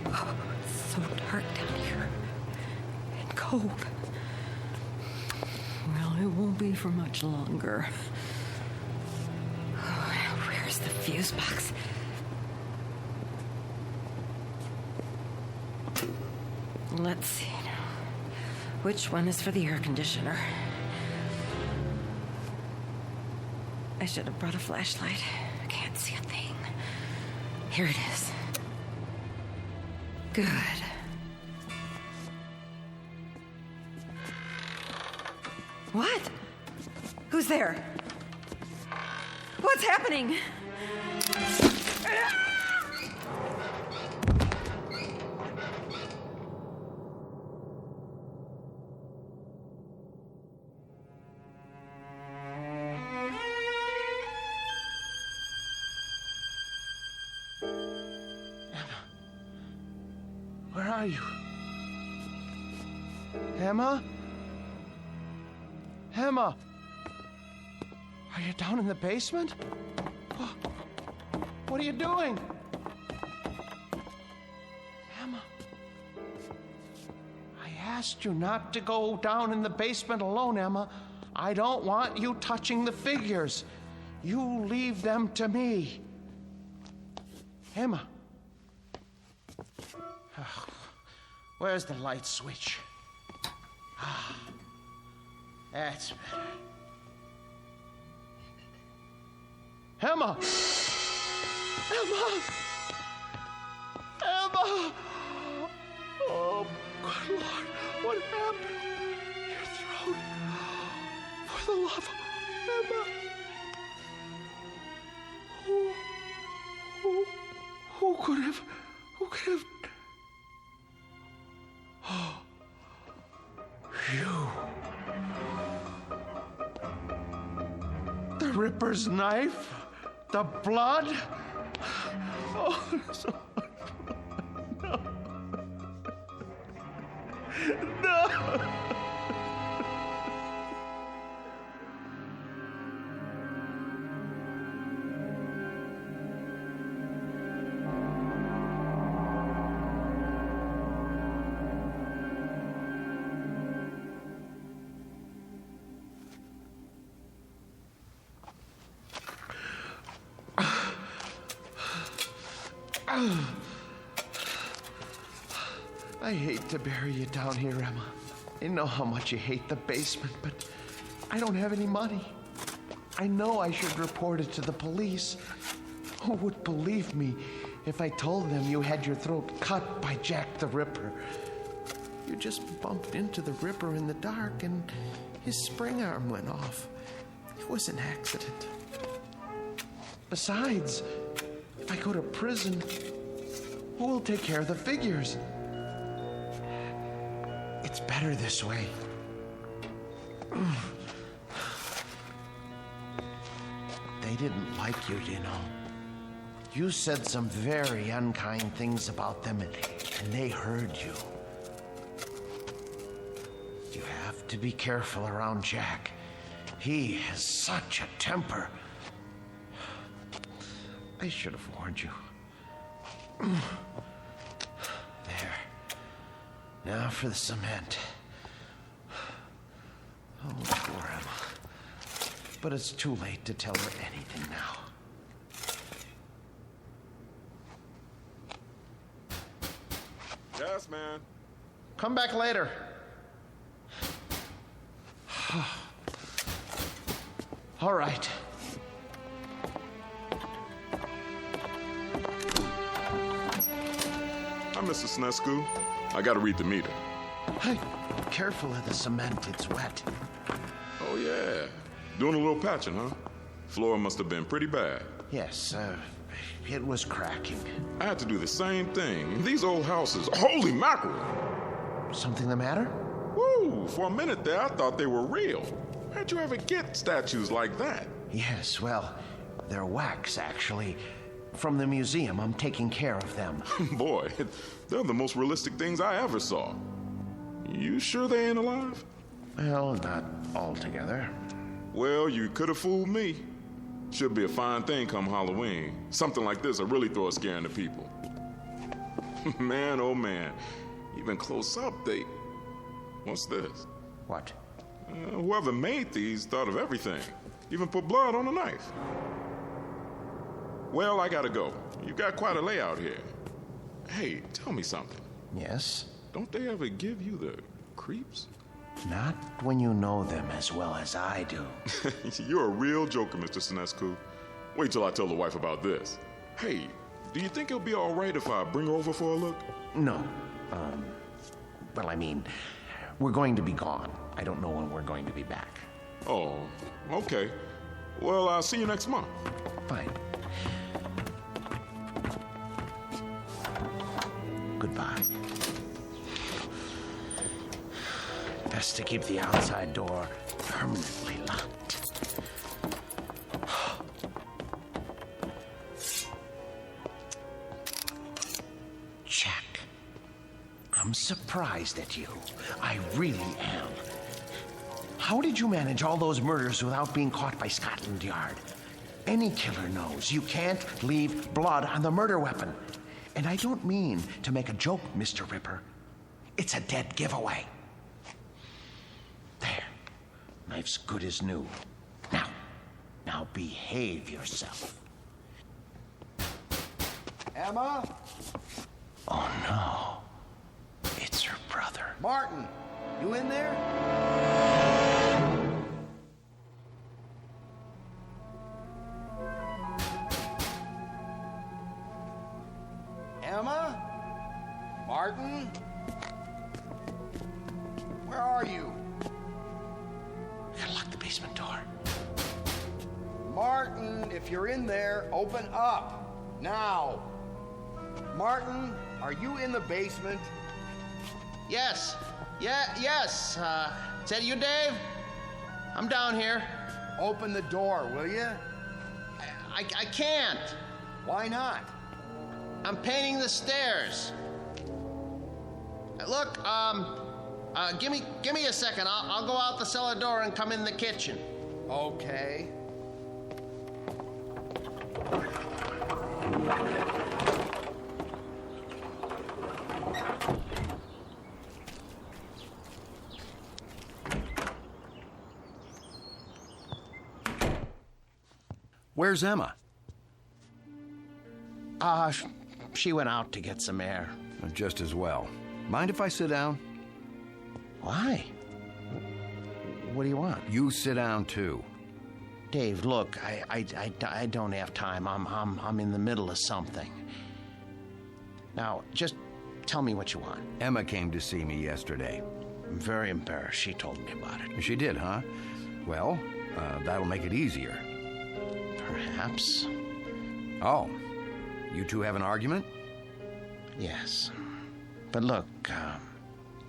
Speaker 13: Oh, it's so dark down here. And cold. Well, it won't be for much longer. Oh, where's the fuse box? Let's see now. Which one is for the air conditioner? I should have brought a flashlight. I can't see a thing. Here it is. Good. What? Who's there? What's happening?
Speaker 11: Where are you? Emma? Emma? Are you down in the basement? What are you doing? Emma? I asked you not to go down in the basement alone, Emma. I don't want you touching the figures. You leave them to me. Emma? Where's the light switch? That's better. Emma! Emma! Emma! Oh, good Lord, what happened? Your throat. For the love of Emma. Who could have... Oh, you. The Ripper's knife? The blood? Oh, so much blood. No. No. I hate to bury you down here, Emma. I know how much you hate the basement, but I don't have any money. I know I should report it to the police. Who would believe me if I told them you had your throat cut by Jack the Ripper? You just bumped into the Ripper in the dark and his spring arm went off. It was an accident. Besides, if I go to prison, who will take care of the figures? It's better this way. They didn't like you, you know. You said some very unkind things about them, and they heard you. You have to be careful around Jack. He has such a temper. I should have warned you. There. Now for the cement. Oh, poor Emma. But it's too late to tell her anything now.
Speaker 12: Yes, man.
Speaker 11: Come back later. All right.
Speaker 12: Hi, Mr. Snesku. I gotta read the meter.
Speaker 11: Hey, careful of the cement. It's wet.
Speaker 12: Oh, yeah. Doing a little patching, huh? Floor must have been pretty bad.
Speaker 11: Yes, it was cracking.
Speaker 12: I had to do the same thing. These old houses, holy mackerel!
Speaker 11: Something the matter?
Speaker 12: Woo! For a minute there, I thought they were real. How'd you ever get statues like that?
Speaker 11: Yes, well, they're wax, actually. From the museum. I'm taking care of them.
Speaker 12: Boy, they're the most realistic things I ever saw. You sure they ain't alive?
Speaker 11: Well, not altogether.
Speaker 12: Well, you could have fooled me. Should be a fine thing come Halloween. Something like this will really throw a scare into people. Man, oh man. Even close up, they... What's this?
Speaker 11: What?
Speaker 12: Whoever made these thought of everything. Even put blood on a knife. Well, I gotta go. You've got quite a layout here. Hey, tell me something.
Speaker 11: Yes?
Speaker 12: Don't they ever give you the creeps?
Speaker 11: Not when you know them as well as I do.
Speaker 12: You're a real joker, Mr. Sinescu. Wait till I tell the wife about this. Hey, do you think it'll be all right if I bring her over for a look?
Speaker 11: No. Well, I mean, we're going to be gone. I don't know when we're going to be back.
Speaker 12: Oh, okay. Well, I'll see you next month.
Speaker 11: Fine. Goodbye. Best to keep the outside door permanently locked. Jack, I'm surprised at you. I really am. How did you manage all those murders without being caught by Scotland Yard? Any killer knows you can't leave blood on the murder weapon. And I don't mean to make a joke, Mr. Ripper. It's a dead giveaway. There. Knife's good as new. Now behave yourself.
Speaker 20: Emma?
Speaker 11: Oh, no. It's her brother.
Speaker 20: Martin, you in there? Emma? Martin? Where are you?
Speaker 11: Gotta lock the basement door.
Speaker 20: Martin, if you're in there, open up. Now. Martin, are you in the basement?
Speaker 11: Yes. Yes. Is that you, Dave? I'm down here.
Speaker 20: Open the door, will you?
Speaker 11: I can't.
Speaker 20: Why not?
Speaker 11: I'm painting the stairs. Look, give me a second. I'll go out the cellar door and come in the kitchen.
Speaker 20: Okay.
Speaker 18: Where's Emma?
Speaker 11: She went out to get some air.
Speaker 18: Just as well. Mind if I sit down?
Speaker 11: Why? What do you want?
Speaker 18: You sit down too.
Speaker 11: Dave, look, I don't have time. I'm in the middle of something. Now, just tell me what you want.
Speaker 18: Emma came to see me yesterday.
Speaker 11: I'm very embarrassed. She told me about it.
Speaker 18: She did, huh? Well, that'll make it easier.
Speaker 11: Perhaps.
Speaker 18: Oh, you two have an argument?
Speaker 11: Yes. But look,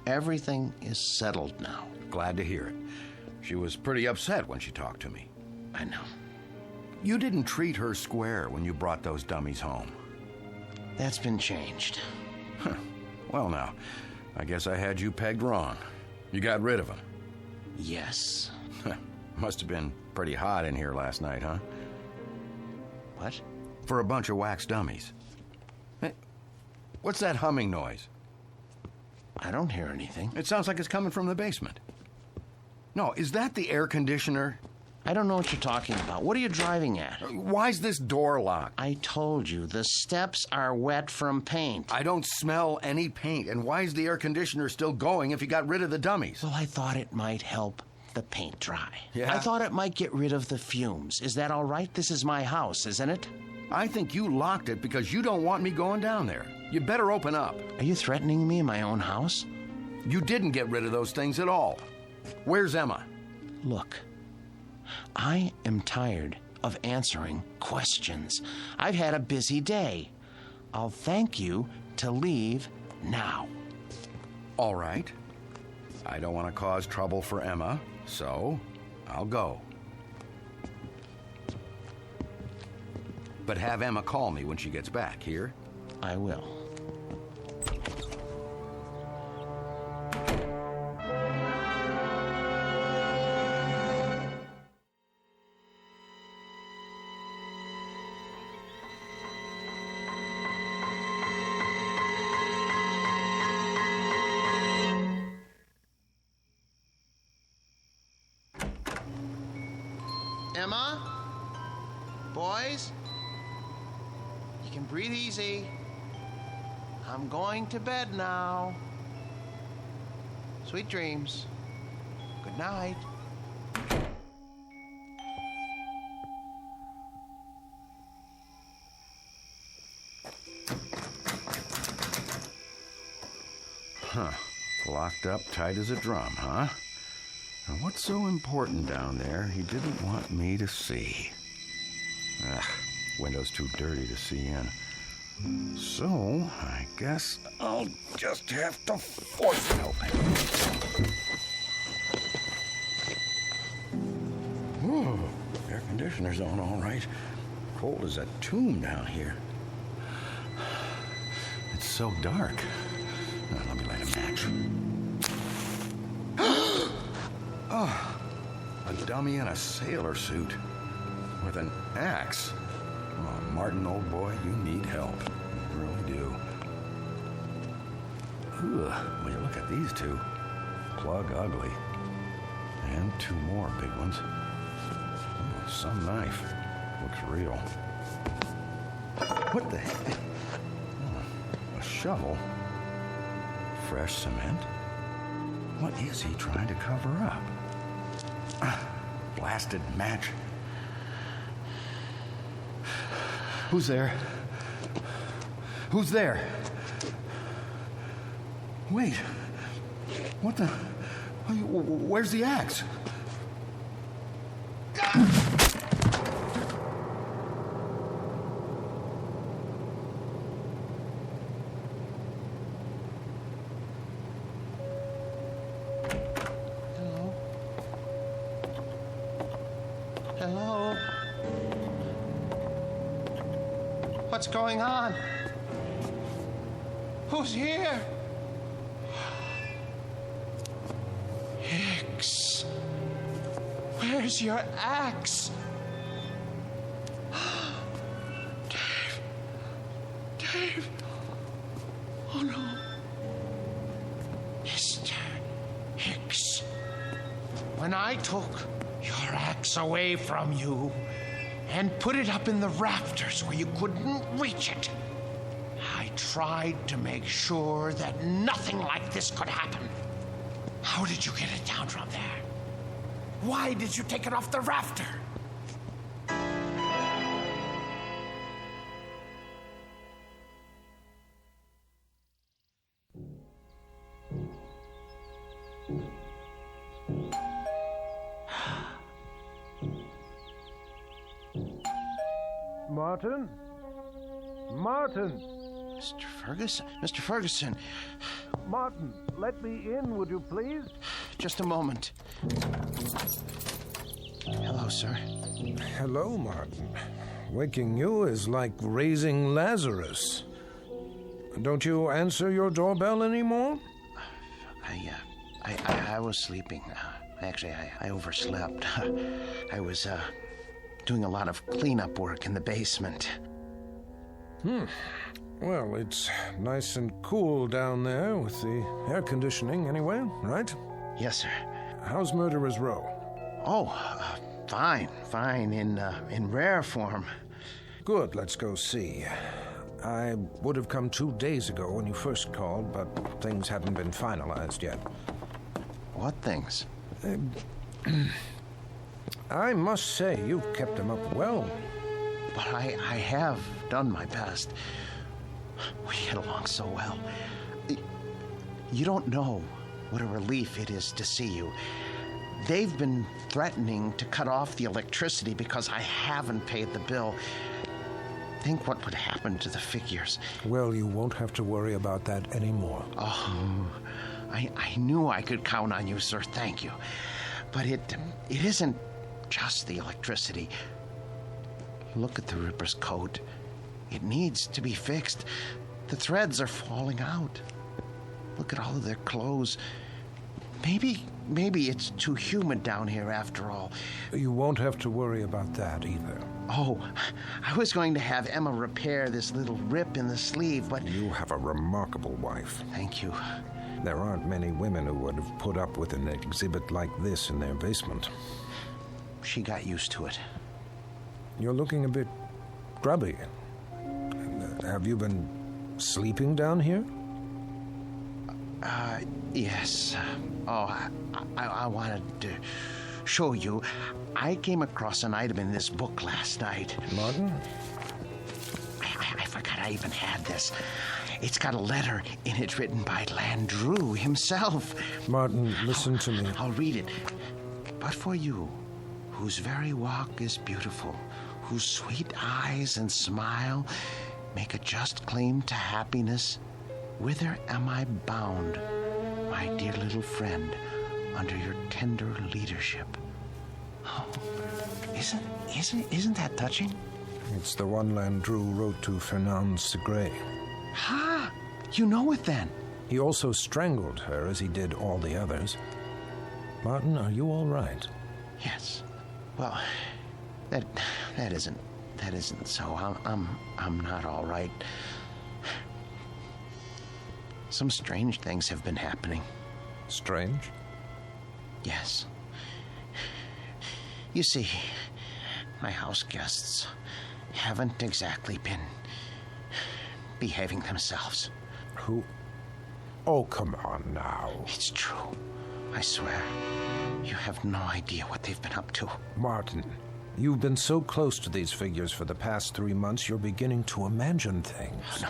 Speaker 11: everything is settled now.
Speaker 18: Glad to hear it. She was pretty upset when she talked to me.
Speaker 11: I know.
Speaker 18: You didn't treat her square when you brought those dummies home.
Speaker 11: That's been changed.
Speaker 18: Well, now, I guess I had you pegged wrong. You got rid of them.
Speaker 11: Yes.
Speaker 18: Must have been pretty hot in here last night, huh?
Speaker 11: What?
Speaker 18: For a bunch of wax dummies. Hey, what's that humming noise?
Speaker 11: I don't hear anything.
Speaker 18: It sounds like it's coming from the basement. No, is that the air conditioner?
Speaker 11: I don't know what you're talking about. What are you driving at?
Speaker 18: Why's this door locked?
Speaker 11: I told you, the steps are wet from paint.
Speaker 18: I don't smell any paint. And why's the air conditioner still going if you got rid of the dummies?
Speaker 11: Well, I thought it might help the paint dry.
Speaker 18: Yeah?
Speaker 11: I thought it might get rid of the fumes. Is that all right? This is my house, isn't it?
Speaker 18: I think you locked it because you don't want me going down there. You better open up.
Speaker 11: Are you threatening me in my own house?
Speaker 18: You didn't get rid of those things at all. Where's Emma?
Speaker 11: Look, I am tired of answering questions. I've had a busy day. I'll thank you to leave now.
Speaker 18: All right. I don't want to cause trouble for Emma, so I'll go. But have Emma call me when she gets back, here?
Speaker 11: I will. Emma? Boys? You can breathe easy. I'm going to bed now. Sweet dreams. Good night.
Speaker 18: Huh. Locked up tight as a drum, huh? Now, what's so important down there he didn't want me to see? Ugh, window's too dirty to see in. So, I guess I'll just have to force it open. Whoa, air conditioner's on all right. Cold as a tomb down here. It's so dark. Now, let me light a match. Oh, a dummy in a sailor suit with an axe. Oh, Martin, old boy, you need help. You really do. Ugh, will you look at these two? Plug ugly. And two more big ones. Oh, some knife. Looks real. What the heck? Oh, a shovel. Fresh cement. What is he trying to cover up? Blasted match. Who's there? Who's there? Wait. What the? Where's the axe?
Speaker 11: Hello? What's going on? Who's here? Hicks. Where's your axe? Dave. Dave. Oh no. Mr. Hicks. When I took your axe away from you and put it up in the rafters where you couldn't reach it, I tried to make sure that nothing like this could happen. How did you get it down from there? Why did you take it off the rafter?
Speaker 1: Martin? Martin!
Speaker 11: Mr. Ferguson? Mr. Ferguson!
Speaker 1: Martin, let me in, would you please?
Speaker 11: Just a moment.
Speaker 16: Hello, sir.
Speaker 14: Hello, Martin. Waking you is like raising Lazarus. Don't you answer your doorbell anymore?
Speaker 16: I was sleeping. Actually, I overslept. I was, doing a lot of cleanup work in the basement.
Speaker 14: Well, it's nice and cool down there with the air conditioning anyway, right?
Speaker 16: Yes, sir.
Speaker 14: How's Murderer's Row?
Speaker 16: Oh, fine, in rare form.
Speaker 14: Good, let's go see. I would have come 2 days ago when you first called, but things hadn't been finalized yet.
Speaker 16: What things?
Speaker 14: I must say, you've kept them up well.
Speaker 16: But I have done my best. We get along so well. You don't know what a relief it is to see you. They've been threatening to cut off the electricity because I haven't paid the bill. Think what would happen to the figures.
Speaker 14: Well, you won't have to worry about that anymore.
Speaker 16: Oh, I knew I could count on you, sir. Thank you. But it isn't just the electricity. Look at the Ripper's coat. It needs to be fixed. The threads are falling out. Look at all of their clothes. Maybe it's too humid down here after all.
Speaker 14: You won't have to worry about that either.
Speaker 16: Oh, I was going to have Emma repair this little rip in the sleeve, but...
Speaker 14: You have a remarkable wife.
Speaker 16: Thank you.
Speaker 14: There aren't many women who would have put up with an exhibit like this in their basement.
Speaker 16: She got used to it.
Speaker 14: You're looking a bit grubby. Have you been sleeping down here?
Speaker 16: Yes. I wanted to show you. I came across an item in this book last night.
Speaker 14: Martin?
Speaker 16: I forgot I even had this. It's got a letter in it written by Landru himself.
Speaker 14: Martin, listen to me.
Speaker 16: I'll read it. But for you, whose very walk is beautiful, whose sweet eyes and smile make a just claim to happiness, whither am I bound, my dear little friend, under your tender leadership? Oh, isn't that touching?
Speaker 14: It's the one Landru wrote to Fernand Segre.
Speaker 16: Ha! You know it then.
Speaker 14: He also strangled her as he did all the others. Martin, are you all right?
Speaker 16: Yes. Well, that isn't so. I'm not all right. Some strange things have been happening.
Speaker 14: Strange?
Speaker 16: Yes. You see, my house guests haven't exactly been behaving themselves.
Speaker 14: Who? Oh, come on now.
Speaker 16: It's true. I swear. You have no idea what they've been up to.
Speaker 14: Martin, you've been so close to these figures for the past 3 months, you're beginning to imagine things.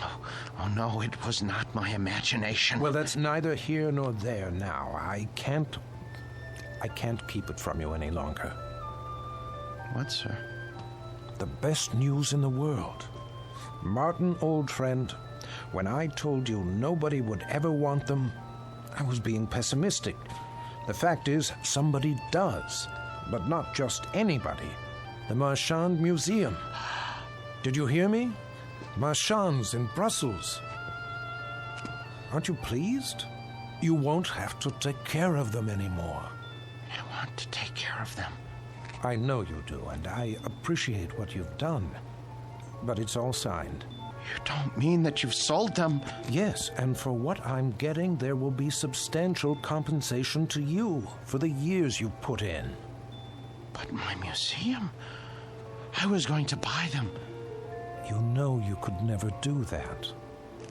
Speaker 16: Oh, no, it was not my imagination.
Speaker 14: Well, that's neither here nor there now. I can't keep it from you any longer.
Speaker 16: What, sir?
Speaker 14: The best news in the world. Martin, old friend, when I told you nobody would ever want them, I was being pessimistic. The fact is, somebody does, but not just anybody. The Marchand Museum. Did you hear me? Marchands in Brussels. Aren't you pleased? You won't have to take care of them anymore.
Speaker 16: I want to take care of them.
Speaker 14: I know you do, and I appreciate what you've done. But it's all signed.
Speaker 16: You don't mean that you've sold them?
Speaker 14: Yes, and for what I'm getting, there will be substantial compensation to you for the years you put in.
Speaker 16: But my museum? I was going to buy them.
Speaker 14: You know you could never do that.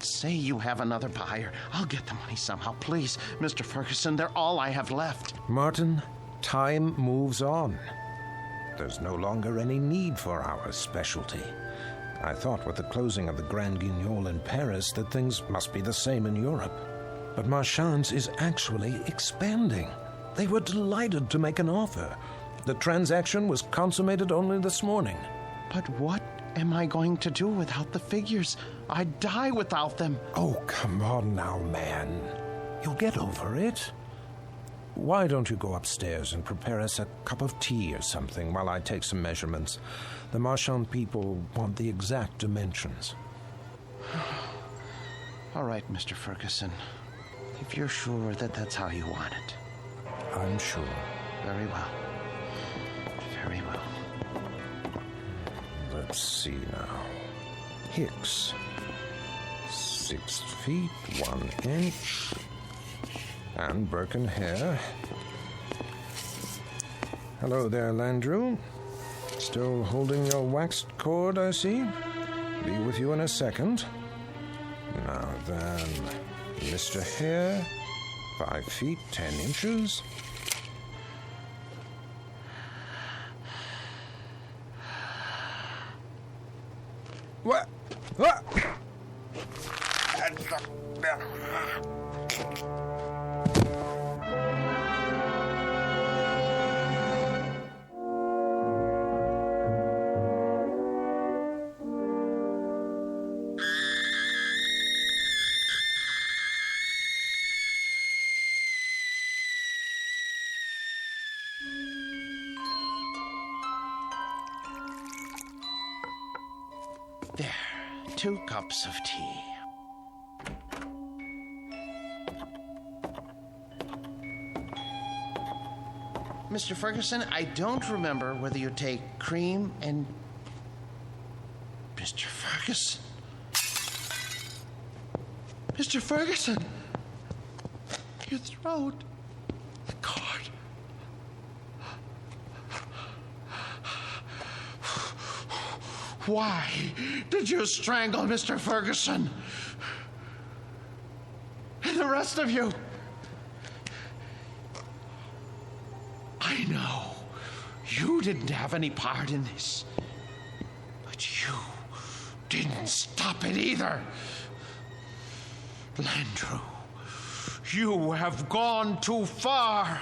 Speaker 16: Say you have another buyer. I'll get the money somehow. Please, Mr. Ferguson, they're all I have left.
Speaker 14: Martin, time moves on. There's no longer any need for our specialty. I thought with the closing of the Grand Guignol in Paris that things must be the same in Europe. But Marchand's is actually expanding. They were delighted to make an offer. The transaction was consummated only this morning.
Speaker 16: But what am I going to do without the figures? I'd die without them.
Speaker 14: Oh, come on now, man. You'll get over it. why don't you go upstairs and prepare us a cup of tea or something while I take some measurements? The Marchand people want the exact dimensions.
Speaker 16: All right, Mr. Ferguson. If you're sure that that's how you want it.
Speaker 14: I'm sure.
Speaker 16: Very well. Very well.
Speaker 14: Let's see now. Hicks. 6 feet, 1 inch. And Birkin hair. Hello there, Landrew. Still holding your waxed cord, I see. Be with you in a second. Now then, Mr. Hare, 5 feet, 10 inches. What? What?
Speaker 16: There, 2 cups of tea. Mr. Ferguson, I don't remember whether you take cream and... Mr. Ferguson? Mr. Ferguson! Your throat. The cord. Why did you strangle Mr. Ferguson? And the rest of you? I know you didn't have any part in this, but you didn't stop it either. Landrew, you have gone too far.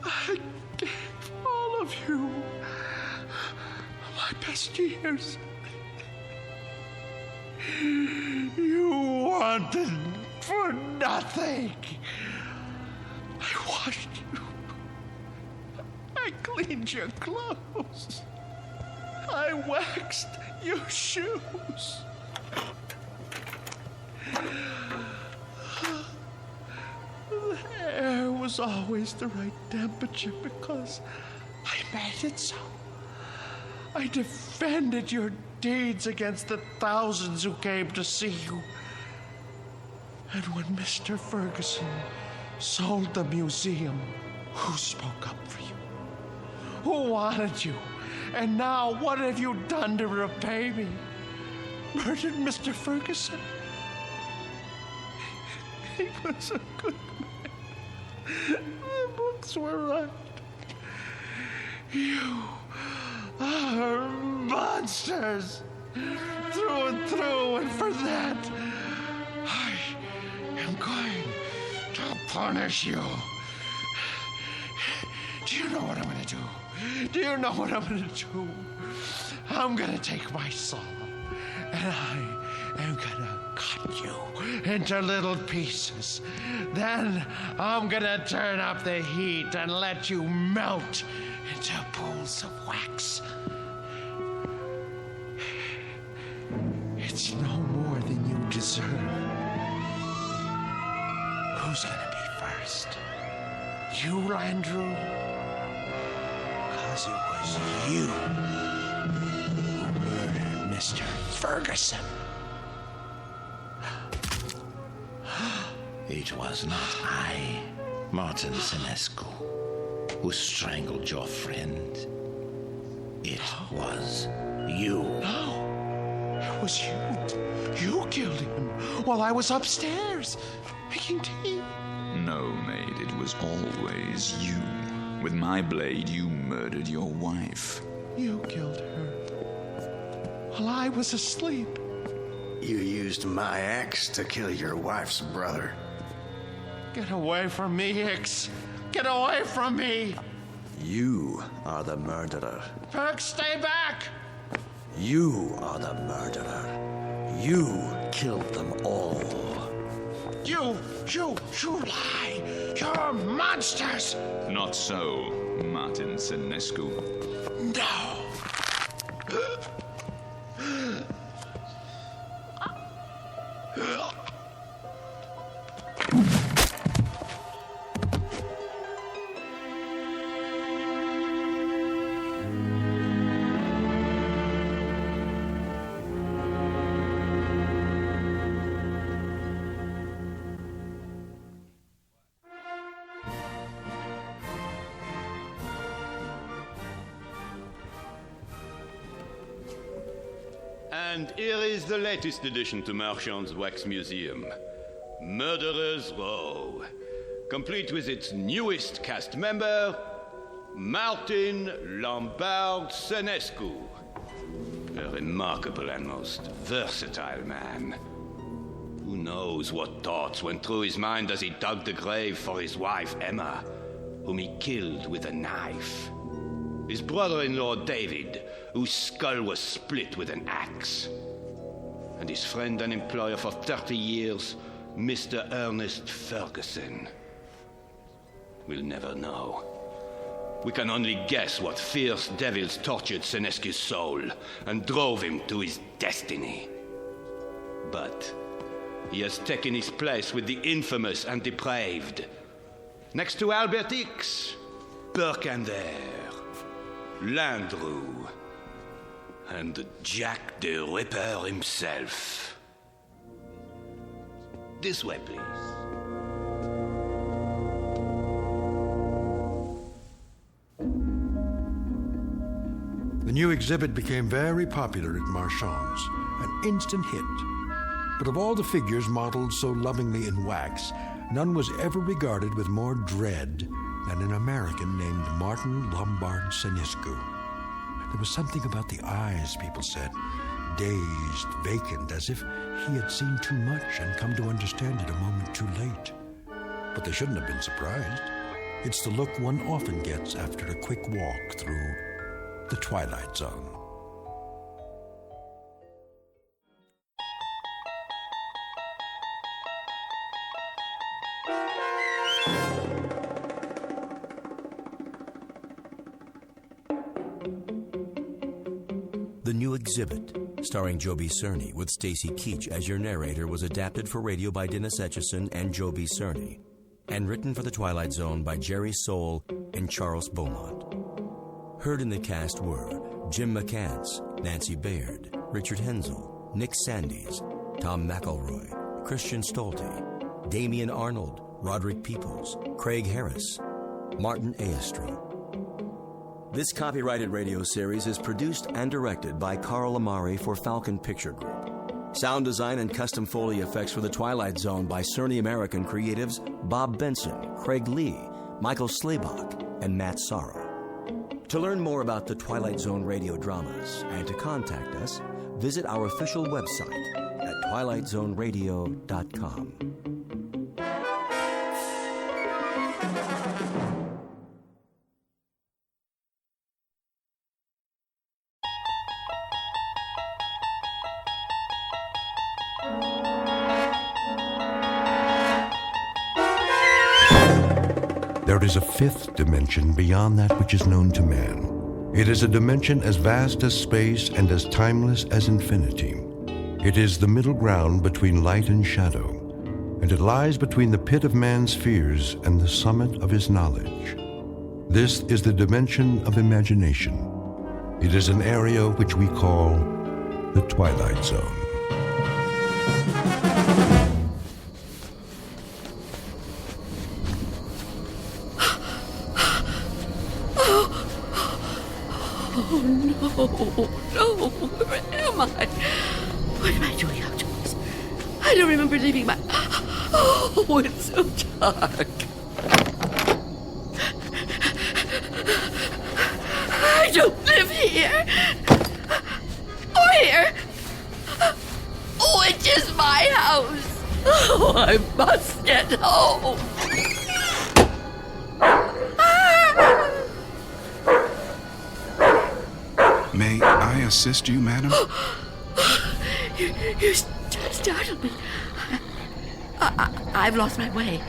Speaker 16: I gave all of you my best years. You wanted for nothing. I washed you. I cleaned your clothes. I waxed your shoes. The air was always the right temperature because I made it so. I defended your deeds against the thousands who came to see you. And when Mr. Ferguson sold the museum, who spoke up for you? Who wanted you? And now what have you done to repay me? Murdered Mr. Ferguson? He was a good man. The books were right. You are monsters through and through, and for that, I am going to punish you. Do you know what I'm going to do? Do you know what I'm going to do? I'm going to take my saw, and I am going to cut you into little pieces. Then I'm going to turn up the heat and let you melt into pools of wax. It's no more than you deserve. Who's going to be first? You, Landrew? Because it was you who murdered Mr. Ferguson.
Speaker 5: It was not I, Martin Senescu, who strangled your friend. It was you.
Speaker 16: No, it was you. You killed him while I was upstairs making tea.
Speaker 21: No, maid, it was always you. With my blade, you murdered your wife.
Speaker 16: You killed her while I was asleep.
Speaker 5: You used my axe to kill your wife's brother.
Speaker 16: Get away from me, Hicks. Get away from me.
Speaker 5: You are the murderer.
Speaker 16: Perk, stay back.
Speaker 5: You are the murderer. You killed them all.
Speaker 11: You lie! You're monsters!
Speaker 21: Not so, Martin Senescu.
Speaker 11: No!
Speaker 15: And here is the latest addition to Marchand's Wax Museum, Murderer's Row, complete with its newest cast member, Martin Lombard Senescu, a remarkable and most versatile man. Who knows what thoughts went through his mind as he dug the grave for his wife, Emma, whom he killed with a knife. His brother-in-law, David, whose skull was split with an axe. And his friend and employer for 30 years, Mr. Ernest Ferguson. We'll never know. We can only guess what fierce devils tortured Senescu's soul and drove him to his destiny. But he has taken his place with the infamous and depraved, next to Albert X, Burkander, Landru, and Jack the Ripper himself. This way, please.
Speaker 2: The new exhibit became very popular at Marchand's, an instant hit. But of all the figures modeled so lovingly in wax, none was ever regarded with more dread than an American named Martin Lombard Senescu. There was something about the eyes, people said, dazed, vacant, as if he had seen too much and come to understand it a moment too late. But they shouldn't have been surprised. It's the look one often gets after a quick walk through the Twilight Zone.
Speaker 4: The new exhibit, starring Joby Cerny with Stacy Keach as your narrator, was adapted for radio by Dennis Etchison and Joby Cerny, and written for The Twilight Zone by Jerry Soule and Charles Beaumont. Heard in the cast were Jim McCants, Nancy Baird, Richard Hensel, Nick Sandys, Tom McElroy, Christian Stolte, Damian Arnold, Roderick Peoples, Craig Harris, Martin Aestro. This copyrighted radio series is produced and directed by Carl Amari for Falcon Picture Group. Sound design and custom Foley effects for The Twilight Zone by Cerny American creatives Bob Benson, Craig Lee, Michael Slaybach, and Matt Sorrow. To learn more about the Twilight Zone radio dramas and to contact us, visit our official website at twilightzoneradio.com.
Speaker 2: There is a fifth dimension beyond that which is known to man. It is a dimension as vast as space and as timeless as infinity. It is the middle ground between light and shadow, and it lies between the pit of man's fears and the summit of his knowledge. This is the dimension of imagination. It is an area which we call the Twilight Zone.
Speaker 7: Oh, no, where am I? What am I doing outdoors? I don't remember leaving my... Oh, it's so dark. I don't live here. Or here. Oh, it is my house. Oh, I must get home.
Speaker 22: May I assist you, madam?
Speaker 7: You startled me. I've lost my way.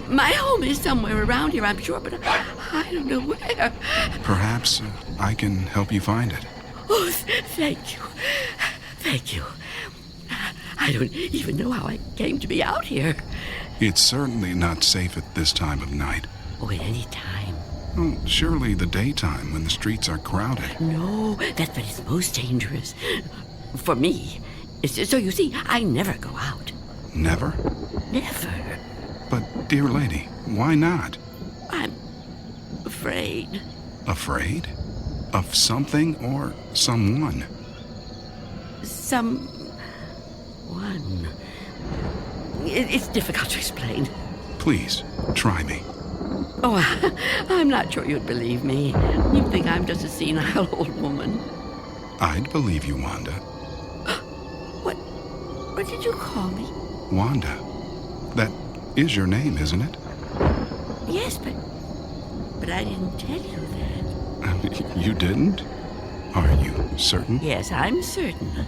Speaker 7: My home is somewhere around here, I'm sure, but I don't know where.
Speaker 17: Perhaps I can help you find it.
Speaker 7: Oh, thank you. Thank you. I don't even know how I came to be out here.
Speaker 17: It's certainly not safe at this time of night.
Speaker 7: Oh, at any time.
Speaker 17: Well, surely the daytime when the streets are crowded.
Speaker 7: No, that's when it's most dangerous. For me. So you see, I never go out.
Speaker 17: Never?
Speaker 7: Never.
Speaker 17: But, dear lady, why not?
Speaker 7: I'm afraid.
Speaker 17: Afraid? Of something or someone?
Speaker 7: Someone. It's difficult to explain.
Speaker 17: Please, try me.
Speaker 7: Oh, I'm not sure you'd believe me. You'd think I'm just a senile old woman.
Speaker 17: I'd believe you, Wanda.
Speaker 7: What did you call me?
Speaker 17: Wanda. That is your name, isn't it?
Speaker 7: Yes, but I didn't tell you that.
Speaker 17: You didn't? Are you certain?
Speaker 7: Yes, I'm certain.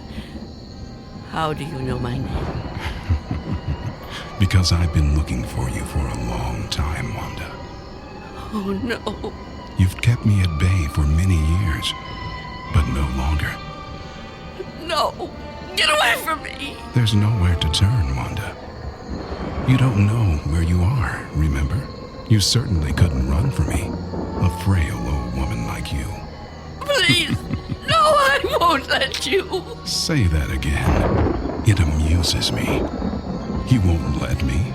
Speaker 7: How do you know my name?
Speaker 17: Because I've been looking for you for a long time, Wanda.
Speaker 7: Oh, no.
Speaker 17: You've kept me at bay for many years, but no longer.
Speaker 7: No! Get away from me!
Speaker 17: There's nowhere to turn, Wanda. You don't know where you are, remember? You certainly couldn't run from me, a frail old woman like you.
Speaker 7: Please! No, I won't let you!
Speaker 17: Say that again. It amuses me. You won't let me?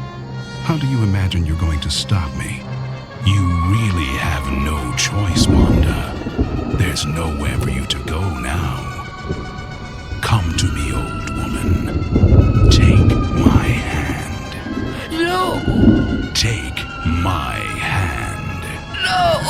Speaker 17: How do you imagine you're going to stop me? You really have no choice, Wanda. There's nowhere for you to go now. Come to me, old woman. Take my hand.
Speaker 7: No!
Speaker 17: Take my hand.
Speaker 7: No!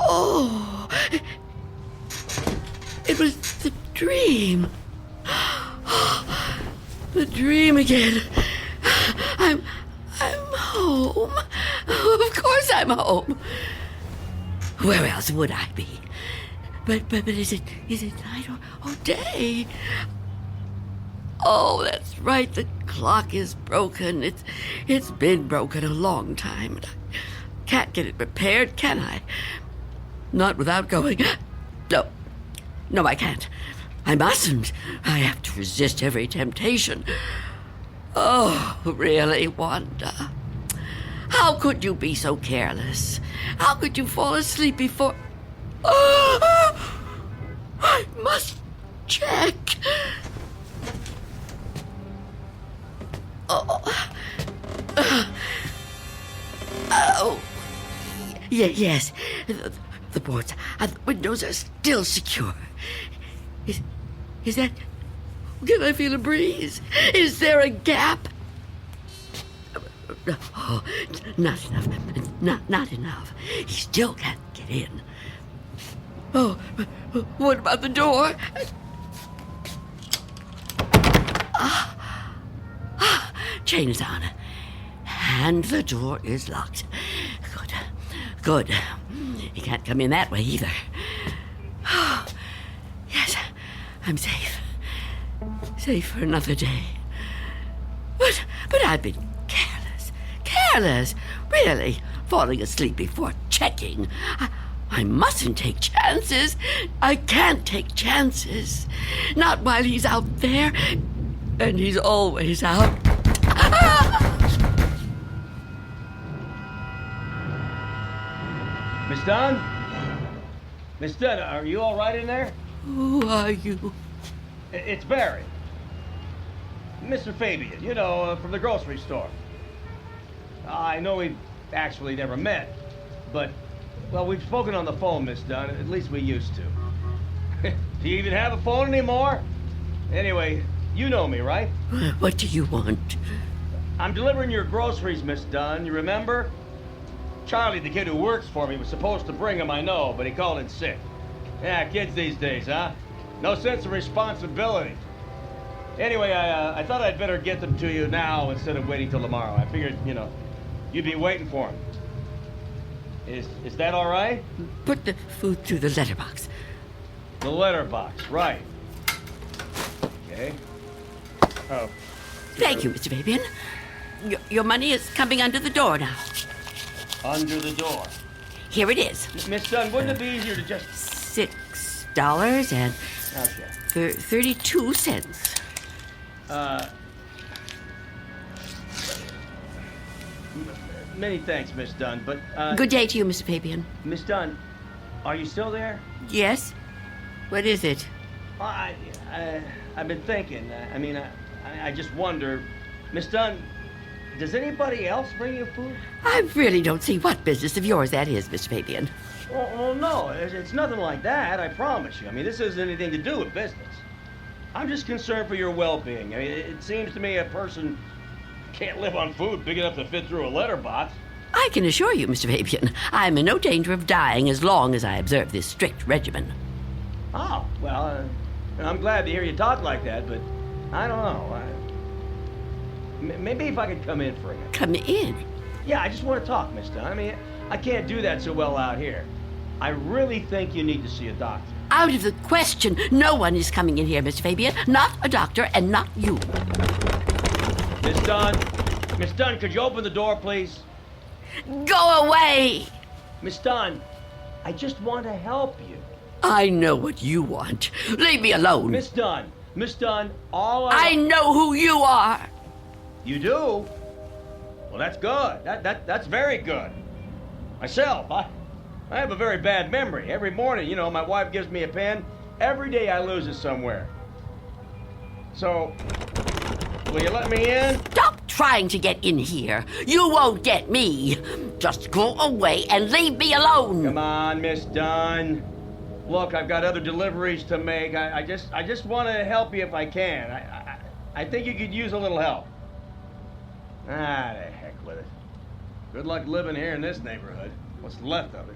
Speaker 7: Oh, it was the dream. The dream again. I'm home. Of course I'm home. Where else would I be? But is it night or day? Oh, that's right. The clock is broken. It's been broken a long time. I can't get it repaired, can I? Not without going. No, I can't. I mustn't. I have to resist every temptation. Oh, really, Wanda? How could you be so careless? How could you fall asleep before... Oh, I must check. Yes. The boards and the windows are still secure. Is that... Can I feel a breeze? Is there a gap? Oh, not enough. Not enough. He still can't get in. Oh, what about the door? Chain is on. And the door is locked. Good. He can't come in that way either. Yes, I'm safe. Safe for another day. But I've been careless. Really, falling asleep before checking. I mustn't take chances. I can't take chances. Not while he's out there. And he's always out.
Speaker 22: Miss Dunn? Miss Dunn, are you all right in there?
Speaker 7: Who are you?
Speaker 22: It's Barry. Mr. Fabian, from the grocery store. I know we've actually never met, but, well, we've spoken on the phone, Miss Dunn. At least we used to. Do you even have a phone anymore? Anyway, you know me, right?
Speaker 7: What do you want?
Speaker 22: I'm delivering your groceries, Miss Dunn. You remember? Charlie, the kid who works for me, was supposed to bring them, I know, but he called in sick. Yeah, kids these days, huh? No sense of responsibility. Anyway, I thought I'd better get them to you now instead of waiting till tomorrow. I figured, you'd be waiting for them. Is that all right?
Speaker 7: Put the food through the letterbox.
Speaker 22: The letterbox, right. Okay. Oh.
Speaker 7: Thank you, Mr. Fabian. Your money is coming under the door now.
Speaker 22: Under the door?
Speaker 7: Here it is.
Speaker 22: Miss Dunn, wouldn't it be easier to just...
Speaker 7: $6 and...
Speaker 22: Okay.
Speaker 7: 32 cents.
Speaker 22: Many thanks, Miss Dunn, but,
Speaker 7: Good day to you, Mr. Fabian.
Speaker 22: Miss Dunn, are you still there?
Speaker 7: Yes? What is it?
Speaker 22: I've been thinking. I just wonder, Miss Dunn, does anybody else bring you food?
Speaker 7: I really don't see what business of yours that is, Mr. Fabian.
Speaker 22: Well, no, it's nothing like that, I promise you. This has anything to do with business. I'm just concerned for your well-being. It seems to me a person can't live on food big enough to fit through a letterbox.
Speaker 7: I can assure you, Mr. Fabian, I'm in no danger of dying as long as I observe this strict regimen.
Speaker 22: Oh, well, I'm glad to hear you talk like that, but I don't know. Maybe if I could come in for a minute.
Speaker 7: Come in?
Speaker 22: Yeah, I just want to talk, Miss Dunn. I can't do that so well out here. I really think you need to see a doctor.
Speaker 7: Out of the question. No one is coming in here, Mr. Fabian. Not a doctor, and not you.
Speaker 22: Miss Dunn, could you open the door, please?
Speaker 7: Go away!
Speaker 22: Miss Dunn, I just want to help you.
Speaker 7: I know what you want. Leave me alone.
Speaker 22: Miss Dunn,
Speaker 7: I know who you are.
Speaker 22: You do? Well, that's good. That's very good. Myself, I have a very bad memory. Every morning, my wife gives me a pen. Every day I lose it somewhere. So, will you let me in?
Speaker 7: Stop trying to get in here. You won't get me. Just go away and leave me alone.
Speaker 22: Come on, Miss Dunn. Look, I've got other deliveries to make. I just want to help you if I can. I think you could use a little help. The heck with it. Good luck living here in this neighborhood. What's left of it.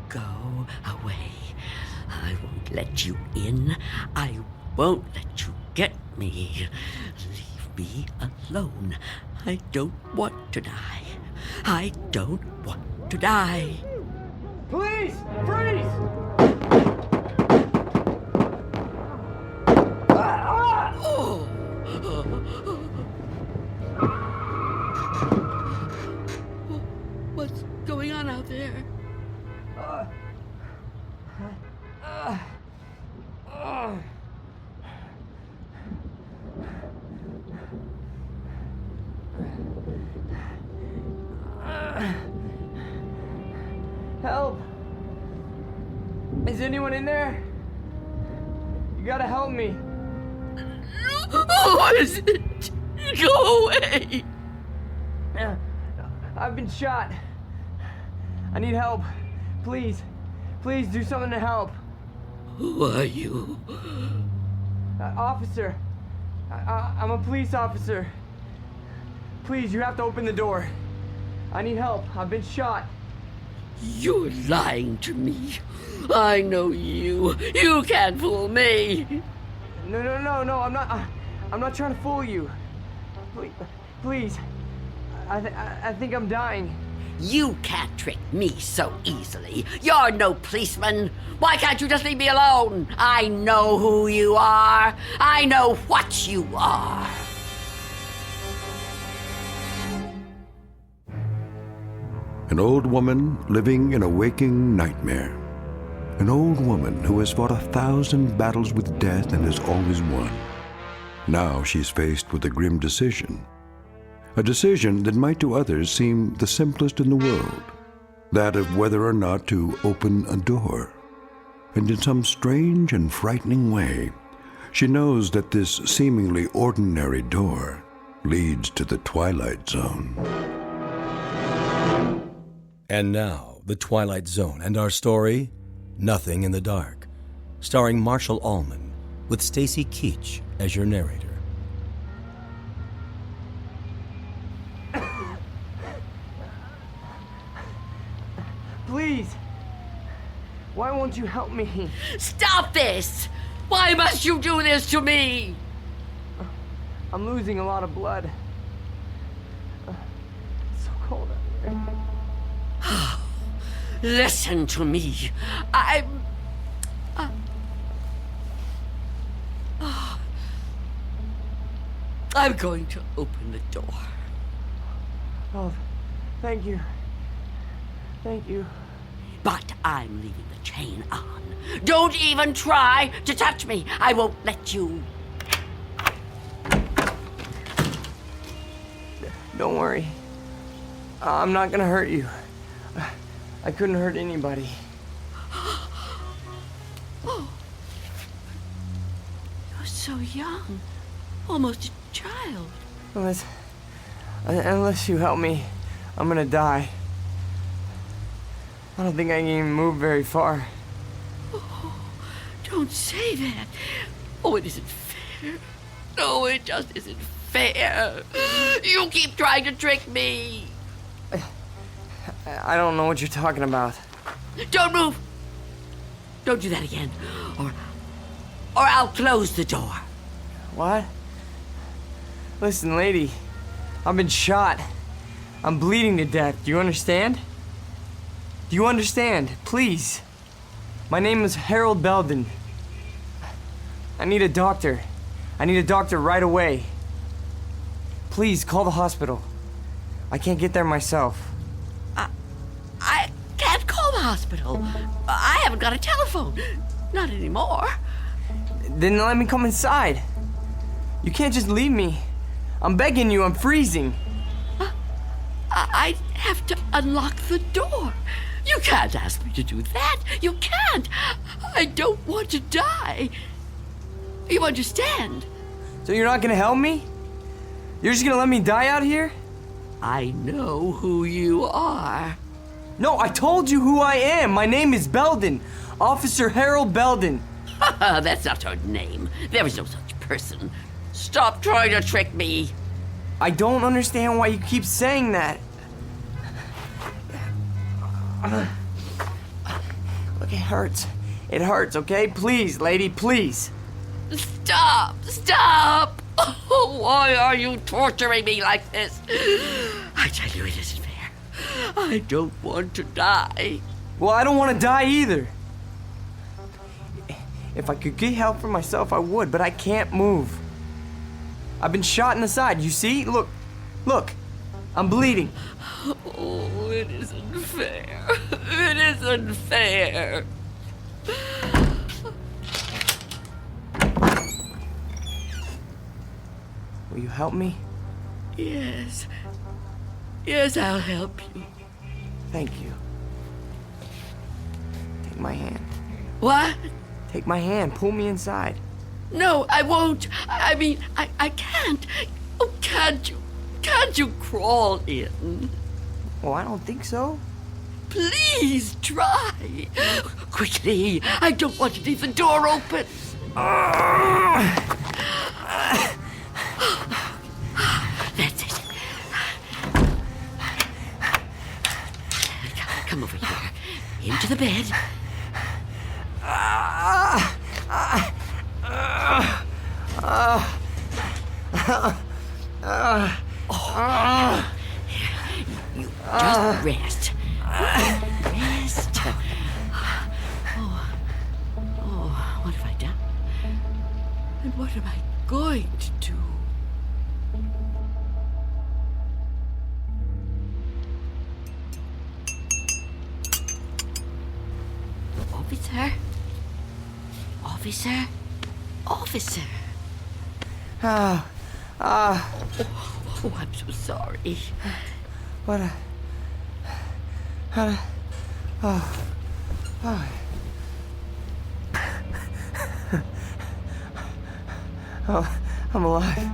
Speaker 7: Go away. I won't let you in. I won't let you get me. Leave me alone. I don't want to die. I don't want to die.
Speaker 22: Please, freeze!
Speaker 7: What's going on out there?
Speaker 9: Help! Is anyone in there? You gotta help me.
Speaker 7: Who is it? Go away!
Speaker 9: I've been shot. I need help. Please. Please do something to help.
Speaker 7: Who are you?
Speaker 9: Officer. I'm a police officer. Please, you have to open the door. I need help. I've been shot.
Speaker 7: You're lying to me. I know you. You can't fool me.
Speaker 9: No, I'm not trying to fool you. Please. I think I'm dying.
Speaker 7: You can't trick me so easily. You're no policeman. Why can't you just leave me alone? I know who you are. I know what you are.
Speaker 2: An old woman living in a waking nightmare. An old woman who has fought 1,000 battles with death and has always won. Now she's faced with a grim decision. A decision that might to others seem the simplest in the world. That of whether or not to open a door. And in some strange and frightening way, she knows that this seemingly ordinary door leads to the Twilight Zone.
Speaker 4: And now, the Twilight Zone and our story, Nothing in the Dark, starring Marshall Allman, with Stacy Keach as your narrator.
Speaker 9: Please. Why won't you help me?
Speaker 8: Stop this! Why must you do this to me?
Speaker 9: I'm losing a lot of blood. It's so cold out here.
Speaker 8: Listen to me. I'm going to open the door.
Speaker 9: Oh, thank you. Thank you.
Speaker 8: But I'm leaving the chain on. Don't even try to touch me. I won't let you.
Speaker 9: Don't worry. I'm not gonna hurt you. I couldn't hurt anybody.
Speaker 8: Oh. You're so young. Almost a child.
Speaker 9: Unless you help me, I'm gonna die. I don't think I can even move very far.
Speaker 8: Oh, don't say that. Oh, it isn't fair. No, it just isn't fair. You keep trying to trick me.
Speaker 9: I don't know what you're talking about.
Speaker 8: Don't move. Don't do that again. Or I'll close the door.
Speaker 9: What? Listen, lady. I've been shot. I'm bleeding to death. Do you understand? Do you understand? Please. My name is Harold Belden. I need a doctor. I need a doctor right away. Please, call the hospital. I can't get there myself.
Speaker 8: I can't call the hospital. I haven't got a telephone. Not anymore.
Speaker 9: Then let me come inside. You can't just leave me. I'm begging you, I'm freezing.
Speaker 8: I have to unlock the door. You can't ask me to do that. You can't. I don't want to die. You understand?
Speaker 9: So you're not gonna help me? You're just gonna let me die out here?
Speaker 8: I know who you are.
Speaker 9: No, I told you who I am. My name is Belden. Officer Harold Belden.
Speaker 8: That's not her name. There is no such person. Stop trying to trick me.
Speaker 9: I don't understand why you keep saying that. Look, it hurts. It hurts, okay? Please, lady, please.
Speaker 8: Stop! Stop! Oh, why are you torturing me like this? I tell you, it isn't fair. I don't want to die.
Speaker 9: Well, I don't want to die either. If I could get help for myself, I would, but I can't move. I've been shot in the side, you see? Look, I'm bleeding.
Speaker 8: Oh, it isn't fair. It isn't fair.
Speaker 9: Will you help me?
Speaker 8: Yes. Yes, I'll help you.
Speaker 9: Thank you. Take my hand.
Speaker 8: What?
Speaker 9: Take my hand. Pull me inside.
Speaker 8: No, I won't. I mean, I can't. Oh, can't you? Can't you crawl in?
Speaker 9: Well, I don't think so.
Speaker 8: Please try. Quickly. I don't want to leave the door open. That's it. Come over here. Into the bed. You just rest. Rest. Oh, what have I done? And what am I going to do? Officer? Officer? Officer?
Speaker 9: Oh,
Speaker 8: I'm so sorry.
Speaker 9: What a... Oh, I'm alive.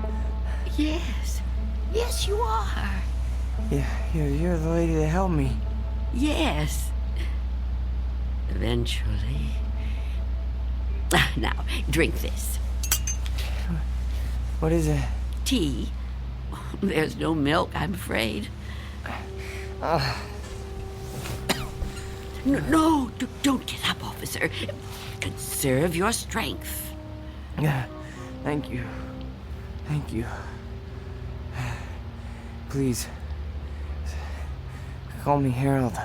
Speaker 8: Yes. Yes, you are.
Speaker 9: Yeah, you're the lady that helped me.
Speaker 8: Yes. Eventually. Now, drink this.
Speaker 9: What is it?
Speaker 8: Tea. There's no milk, I'm afraid. No, don't get up, officer. Conserve your strength.
Speaker 9: Thank you. Thank you. Please, call me Harold.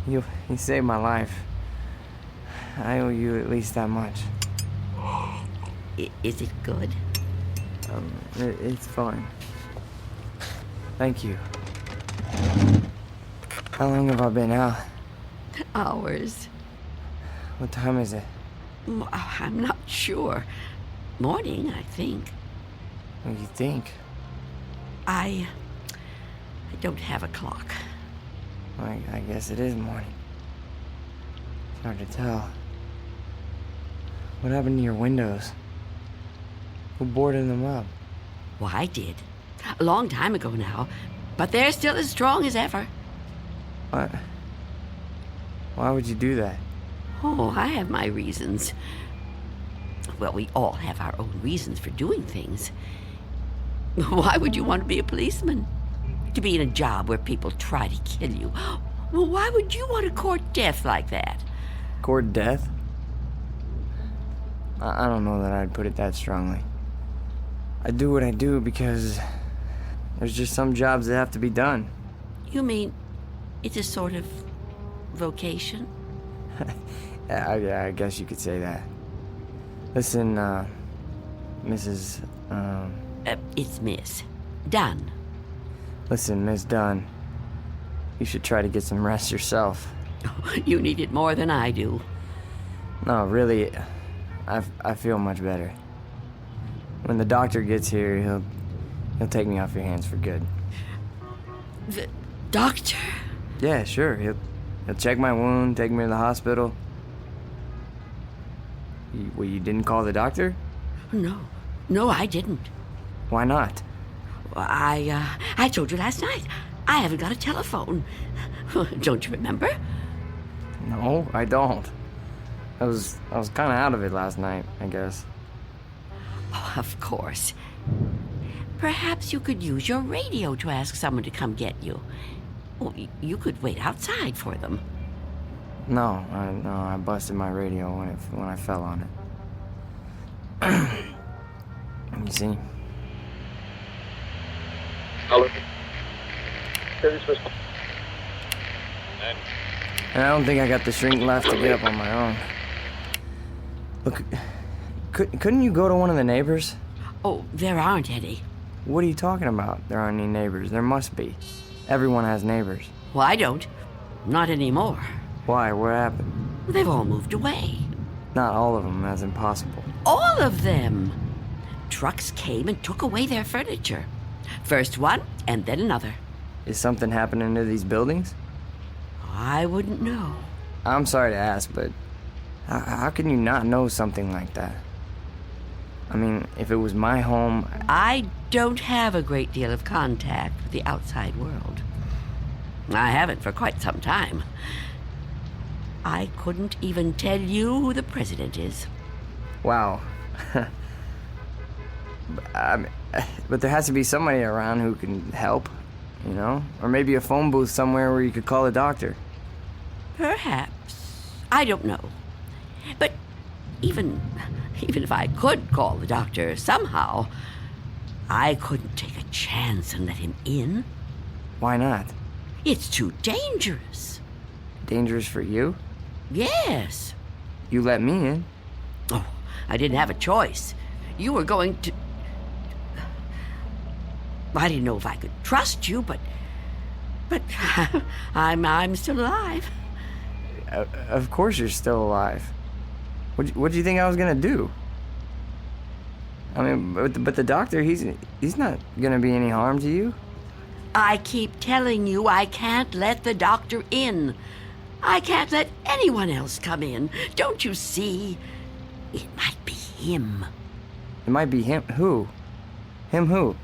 Speaker 9: You saved my life. I owe you at least that much.
Speaker 8: Is it good?
Speaker 9: It's fine. Thank you. How long have I been out?
Speaker 8: Hours.
Speaker 9: What time is it?
Speaker 8: I'm not sure. Morning, I think.
Speaker 9: What do you think?
Speaker 8: I don't have a clock.
Speaker 9: I guess it is morning. It's hard to tell. What happened to your windows? Who boarded them up?
Speaker 8: Well, I did. A long time ago now. But they're still as strong as ever.
Speaker 9: What? Why would you do that?
Speaker 8: Oh, I have my reasons. Well, we all have our own reasons for doing things. Why would you want to be a policeman? To be in a job where people try to kill you? Well, why would you want to court death like that?
Speaker 9: Court death? I don't know that I'd put it that strongly. I do what I do because there's just some jobs that have to be done.
Speaker 8: You mean it's a sort of vocation?
Speaker 9: Yeah, I guess you could say that. Listen, Mrs.
Speaker 8: It's Miss Dunn.
Speaker 9: Listen, Miss Dunn. You should try to get some rest yourself.
Speaker 8: You need it more than I do.
Speaker 9: No, really, I feel much better. When the doctor gets here, he'll take me off your hands for good.
Speaker 8: The doctor?
Speaker 9: Yeah, sure. He'll check my wound, take me to the hospital. You didn't call the doctor?
Speaker 8: No, I didn't.
Speaker 9: Why not?
Speaker 8: I told you last night. I haven't got a telephone. Don't you remember?
Speaker 9: No, I don't. I was kind of out of it last night, I guess.
Speaker 8: Oh, of course. Perhaps you could use your radio to ask someone to come get you. Oh, you could wait outside for them.
Speaker 9: No, I busted my radio when I fell on it. You see?
Speaker 6: Hello.
Speaker 9: And I don't think I got the strength left to get up on my own. Look, couldn't you go to one of the neighbors?
Speaker 8: Oh, there aren't any.
Speaker 9: What are you talking about? There aren't any neighbors. There must be. Everyone has neighbors.
Speaker 8: Well, I don't. Not anymore.
Speaker 9: Why? What happened?
Speaker 8: They've all moved away.
Speaker 9: Not all of them. That's impossible.
Speaker 8: All of them. Trucks came and took away their furniture. First one, and then another.
Speaker 9: Is something happening to these buildings?
Speaker 8: I wouldn't know.
Speaker 9: I'm sorry to ask, but how can you not know something like that? I mean, if it was my home...
Speaker 8: I don't have a great deal of contact with the outside world. I haven't for quite some time. I couldn't even tell you who the president is.
Speaker 9: Wow. But there has to be somebody around who can help, you know? Or maybe a phone booth somewhere where you could call a doctor.
Speaker 8: Perhaps. I don't know. But even if I could call the doctor somehow, I couldn't take a chance and let him in.
Speaker 9: Why not?
Speaker 8: It's too dangerous.
Speaker 9: Dangerous for you?
Speaker 8: Yes.
Speaker 9: You let me in.
Speaker 8: Oh, I didn't have a choice. You were going to... I didn't know if I could trust you, but I'm still alive.
Speaker 9: Of course you're still alive. What do you think I was gonna do? I mean, but the doctor, he's not gonna be any harm to you.
Speaker 8: I keep telling you I can't let the doctor in. I can't let anyone else come in. Don't you see? It might be him.
Speaker 9: It might be him. Who? Him who?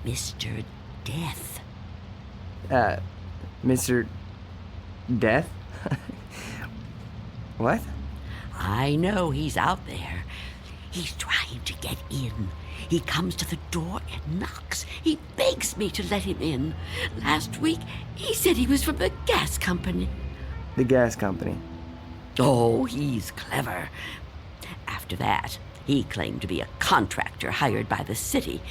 Speaker 8: Mr. Death.
Speaker 9: Mr. Death? What?
Speaker 8: I know he's out there. He's trying to get in. He comes to the door and knocks. He begs me to let him in. Last week, he said he was from the gas company.
Speaker 9: The gas company?
Speaker 8: Oh, he's clever. After that, he claimed to be a contractor hired by the city.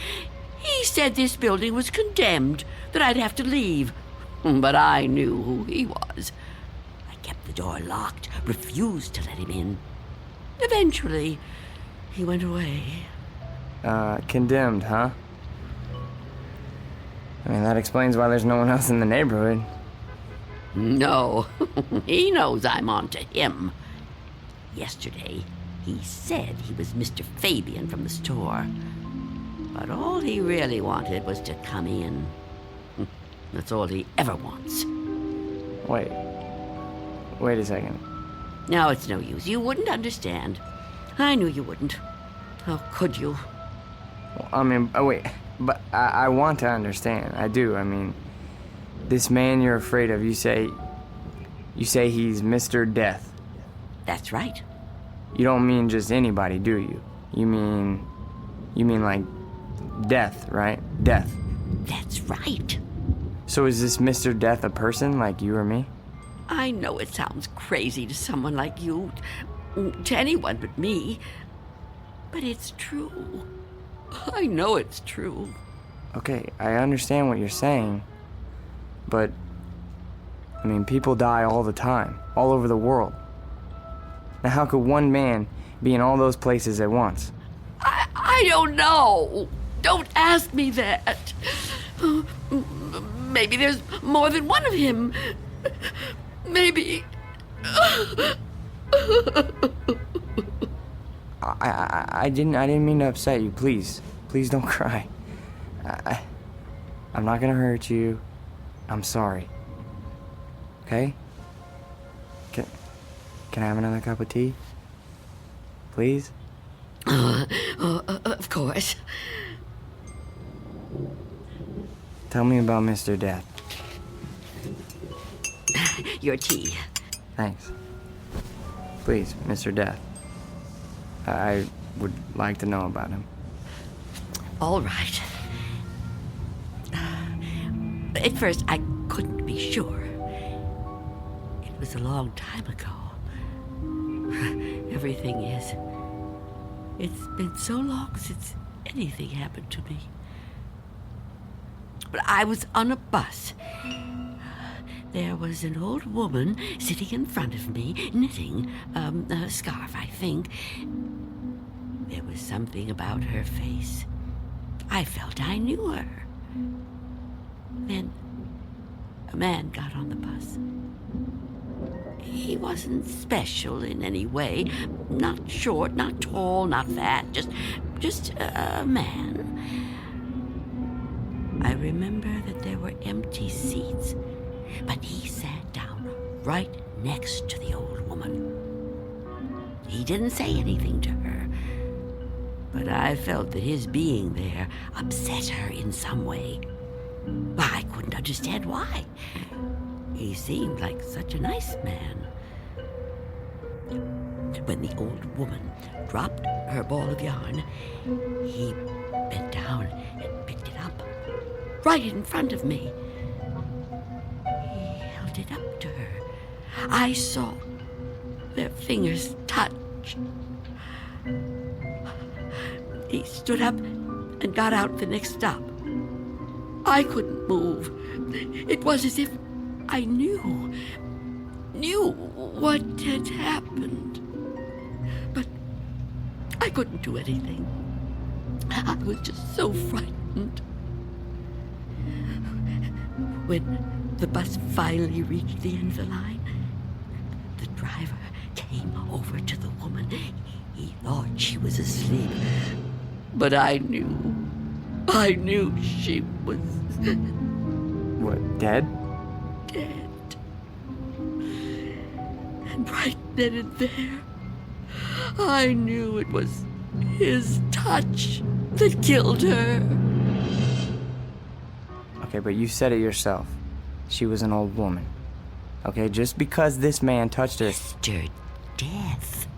Speaker 8: He said this building was condemned, that I'd have to leave. But I knew who he was. I kept the door locked, refused to let him in. Eventually, he went away.
Speaker 9: Condemned, huh? I mean, that explains why there's no one else in the neighborhood.
Speaker 8: No, he knows I'm on to him. Yesterday, he said he was Mr. Fabian from the store. But all he really wanted was to come in. That's all he ever wants.
Speaker 9: Wait a second.
Speaker 8: No, it's no use. You wouldn't understand. I knew you wouldn't. How could you?
Speaker 9: Well, I mean, wait. But I want to understand. I do. I mean, this man you're afraid of, you say he's Mr. Death.
Speaker 8: That's right.
Speaker 9: You don't mean just anybody, do you? You mean like death, right? Death.
Speaker 8: That's right.
Speaker 9: So is this Mr. Death a person like you or me?
Speaker 8: I know it sounds crazy to someone like you, to anyone but me, but it's true. I know it's true.
Speaker 9: Okay, I understand what you're saying, but, I mean, people die all the time, all over the world. Now, how could one man be in all those places at once?
Speaker 8: I don't know. Don't ask me that. Maybe there's more than one of him. Maybe.
Speaker 9: I didn't mean to upset you. Please don't cry. I'm not gonna hurt you. I'm sorry. Okay? Can I have another cup of tea? Please?
Speaker 8: Of course.
Speaker 9: Tell me about Mr. Death.
Speaker 8: Your tea.
Speaker 9: Thanks. Please, Mr. Death. I would like to know about him.
Speaker 8: All right. At first, I couldn't be sure. It was a long time ago. Everything is. It's been so long since anything happened to me. But I was on a bus. There was an old woman sitting in front of me, knitting a scarf, I think. There was something about her face. I felt I knew her. Then a man got on the bus. He wasn't special in any way. Not short, not tall, not fat, just a man. I remember that there were empty seats, but he sat down right next to the old woman. He didn't say anything to her, but I felt that his being there upset her in some way. I couldn't understand why. He seemed like such a nice man. When the old woman dropped her ball of yarn, he bent down and picked it up, right in front of me. He held it up to her. I saw their fingers touch. He stood up and got out the next stop. I couldn't move. It was as if I knew what had happened. But I couldn't do anything. I was just so frightened. When the bus finally reached the end of the line, the driver came over to the woman. He thought she was asleep. But I knew she was...
Speaker 9: What, dead?
Speaker 8: Dead. And right then and there, I knew it was his touch that killed her.
Speaker 9: Okay, but you said it yourself. She was an old woman. Okay, just because this man touched her...
Speaker 7: Mr. Death.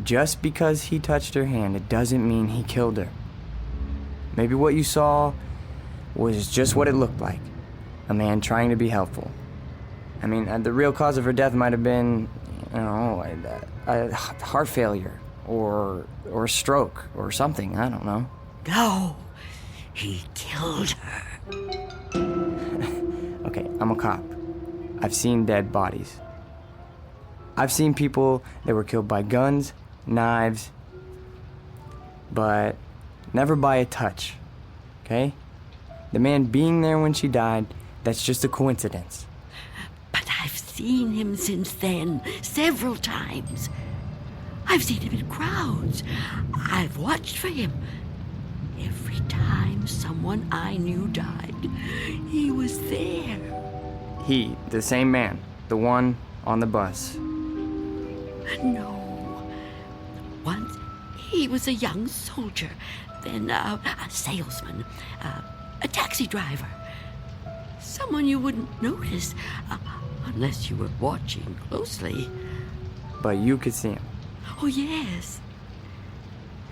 Speaker 9: Just because he touched her hand, it doesn't mean he killed her. Maybe what you saw was just what it looked like. A man trying to be helpful. I mean, the real cause of her death might have been, you know, a heart failure or a stroke or something. I don't know.
Speaker 7: No, he killed her.
Speaker 9: Okay, I'm a cop. I've seen dead bodies. I've seen people that were killed by guns, knives, but never by a touch, okay? The man being there when she died, that's just a coincidence.
Speaker 8: But I've seen him since then, several times. I've seen him in crowds. I've watched for him. Every time someone I knew died, he was there.
Speaker 9: He, the same man, the one on the bus.
Speaker 8: No. Once he was a young soldier, then a salesman, a taxi driver. Someone you wouldn't notice unless you were watching closely.
Speaker 9: But you could see him.
Speaker 8: Oh, yes.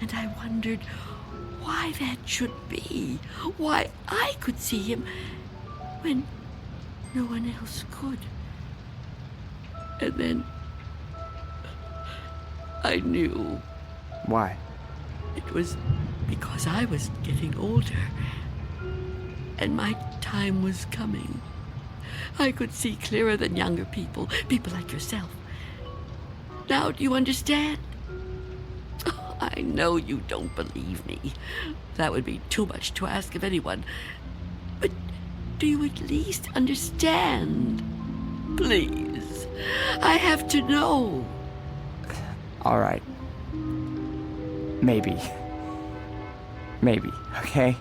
Speaker 8: And I wondered why that should be. Why I could see him when no one else could. And then I knew.
Speaker 9: Why?
Speaker 8: It was because I was getting older. And my time was coming. I could see clearer than younger people like yourself. Now, do you understand? Oh, I know you don't believe me. That would be too much to ask of anyone. But do you at least understand? Please. I have to know.
Speaker 9: All right. Maybe. Maybe, okay?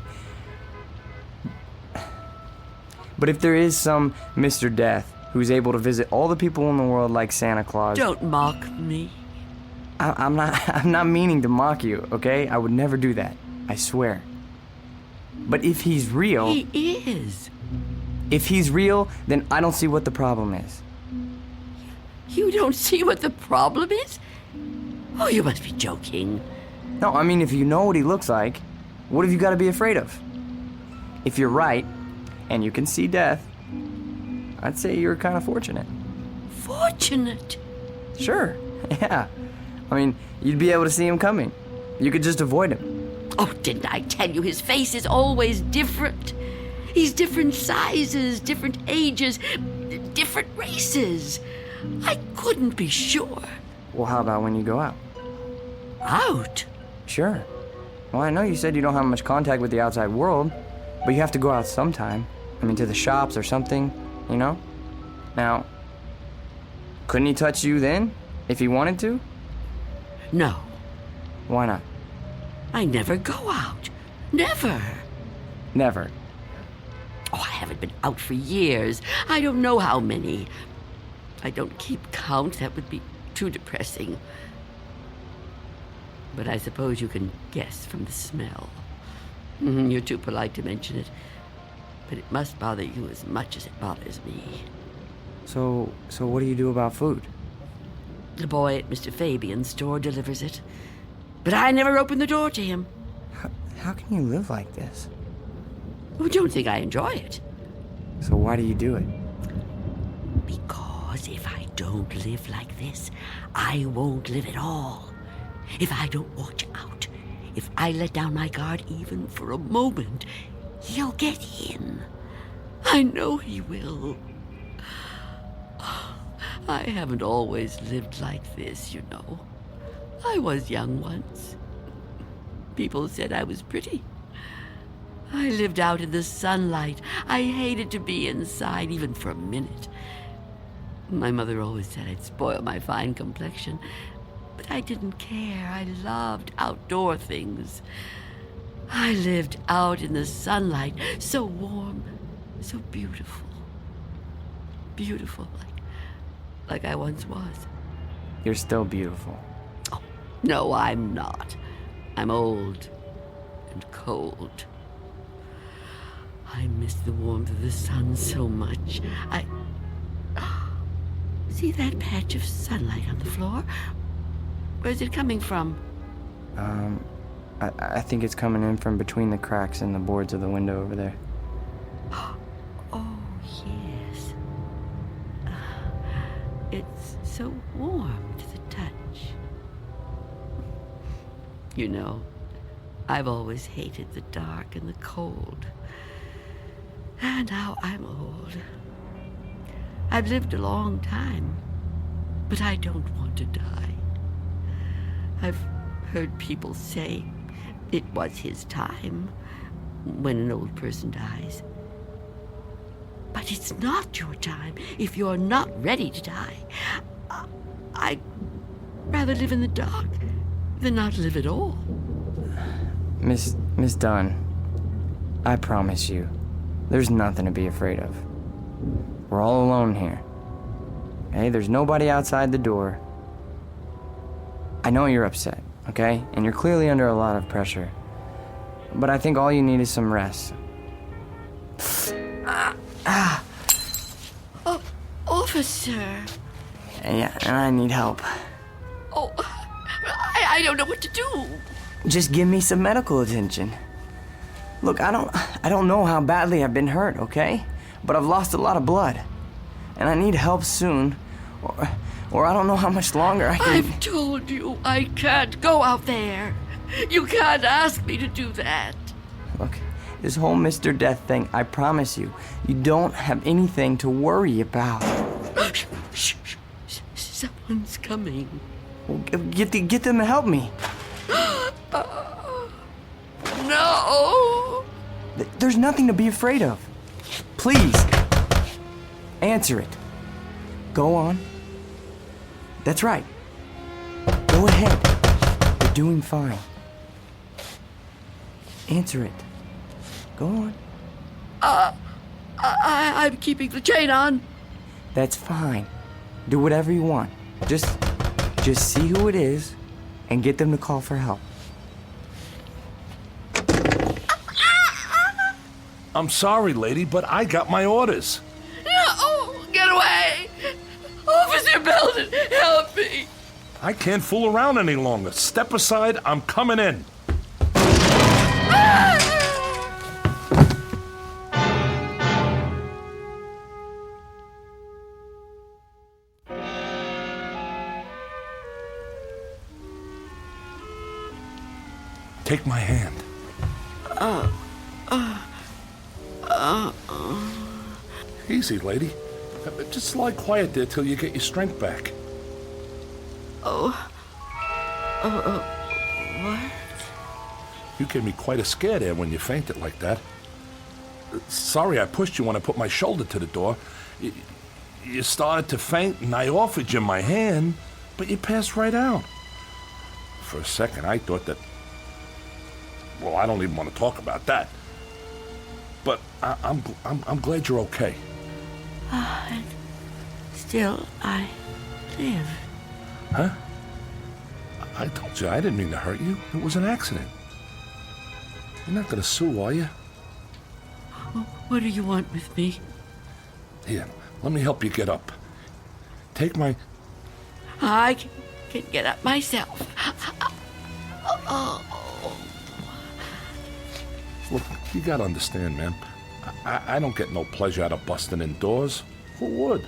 Speaker 9: But if there is some Mr. Death who's able to visit all the people in the world like Santa Claus...
Speaker 8: Don't mock me.
Speaker 9: I'm not meaning to mock you, okay? I would never do that. I swear. But if he's real...
Speaker 8: He is.
Speaker 9: If he's real, then I don't see what the problem is.
Speaker 8: You don't see what the problem is? Oh, you must be joking.
Speaker 9: No, I mean, if you know what he looks like, what have you got to be afraid of? If you're right, and you can see death, I'd say you're kind of fortunate.
Speaker 8: Fortunate?
Speaker 9: Sure, yeah. I mean, you'd be able to see him coming. You could just avoid him.
Speaker 8: Oh, didn't I tell you his face is always different? He's different sizes, different ages, different races. I couldn't be sure.
Speaker 9: Well, how about when you go out?
Speaker 8: Out?
Speaker 9: Sure. Well, I know you said you don't have much contact with the outside world, but you have to go out sometime. I mean, to the shops or something, you know? Now, couldn't he touch you then, if he wanted to?
Speaker 8: No.
Speaker 9: Why not?
Speaker 8: I never go out. Never.
Speaker 9: Never.
Speaker 8: Oh, I haven't been out for years. I don't know how many. I don't keep count. That would be too depressing. But I suppose you can guess from the smell. You're too polite to mention it. But it must bother you as much as it bothers me.
Speaker 9: So what do you do about food?
Speaker 8: The boy at Mr. Fabian's store delivers it. But I never open the door to him.
Speaker 9: How can you live like this?
Speaker 8: Oh, don't think I enjoy it.
Speaker 9: So why do you do it?
Speaker 8: Because if I don't live like this, I won't live at all. If I don't watch out, if I let down my guard even for a moment, he'll get in. I know he will. I haven't always lived like this, you know. I was young once. People said I was pretty. I lived out in the sunlight. I hated to be inside even for a minute. My mother always said I'd spoil my fine complexion, but I didn't care. I loved outdoor things. I lived out in the sunlight, so warm, so beautiful. Beautiful, like I once was.
Speaker 9: You're still beautiful.
Speaker 8: Oh, no, I'm not. I'm old and cold. I miss the warmth of the sun so much. See that patch of sunlight on the floor? Where's it coming from?
Speaker 9: I think it's coming in from between the cracks in the boards of the window over there.
Speaker 8: Oh, yes. It's so warm to the touch. You know, I've always hated the dark and the cold. And now I'm old. I've lived a long time, but I don't want to die. I've heard people say it was his time when an old person dies. But it's not your time if you're not ready to die. I'd rather live in the dark than not live at all.
Speaker 9: Miss Dunn, I promise you, there's nothing to be afraid of. We're all alone here. Okay, there's nobody outside the door. I know you're upset, okay? And you're clearly under a lot of pressure. But I think all you need is some rest.
Speaker 8: Oh, officer.
Speaker 9: Yeah, and I need help.
Speaker 8: Oh, I don't know what to do.
Speaker 9: Just give me some medical attention. Look, I don't know how badly I've been hurt, okay? But I've lost a lot of blood. And I need help soon. Or I don't know how much longer I can...
Speaker 8: I've told you I can't go out there. You can't ask me to do that.
Speaker 9: Look, this whole Mr. Death thing, I promise you, you don't have anything to worry about.
Speaker 8: Shh. Someone's coming.
Speaker 9: Well, get them to help me.
Speaker 8: No!
Speaker 9: There's nothing to be afraid of. Please, answer it. Go on. That's right. Go ahead. You're doing fine. Answer it. Go on.
Speaker 8: I'm keeping the chain on.
Speaker 9: That's fine. Do whatever you want. Just see who it is and get them to call for help.
Speaker 6: I'm sorry, lady, but I got my orders.
Speaker 8: No! Get away! Officer Belden, help me!
Speaker 6: I can't fool around any longer. Step aside, I'm coming in. Take my hand. Easy, lady. Just lie quiet there till you get your strength back.
Speaker 8: What?
Speaker 6: You gave me quite a scare there when you fainted like that. Sorry I pushed you when I put my shoulder to the door. You started to faint and I offered you my hand, but you passed right out. For a second I thought that... Well, I don't even want to talk about that. But I'm glad you're okay.
Speaker 8: And still I live.
Speaker 6: Huh? I told you I didn't mean to hurt you. It was an accident. You're not gonna sue, are you?
Speaker 8: What do you want with me?
Speaker 6: Here, let me help you get up. Take my...
Speaker 8: I can get up myself.
Speaker 6: Look, you gotta understand, man. I don't get no pleasure out of busting indoors. Who would?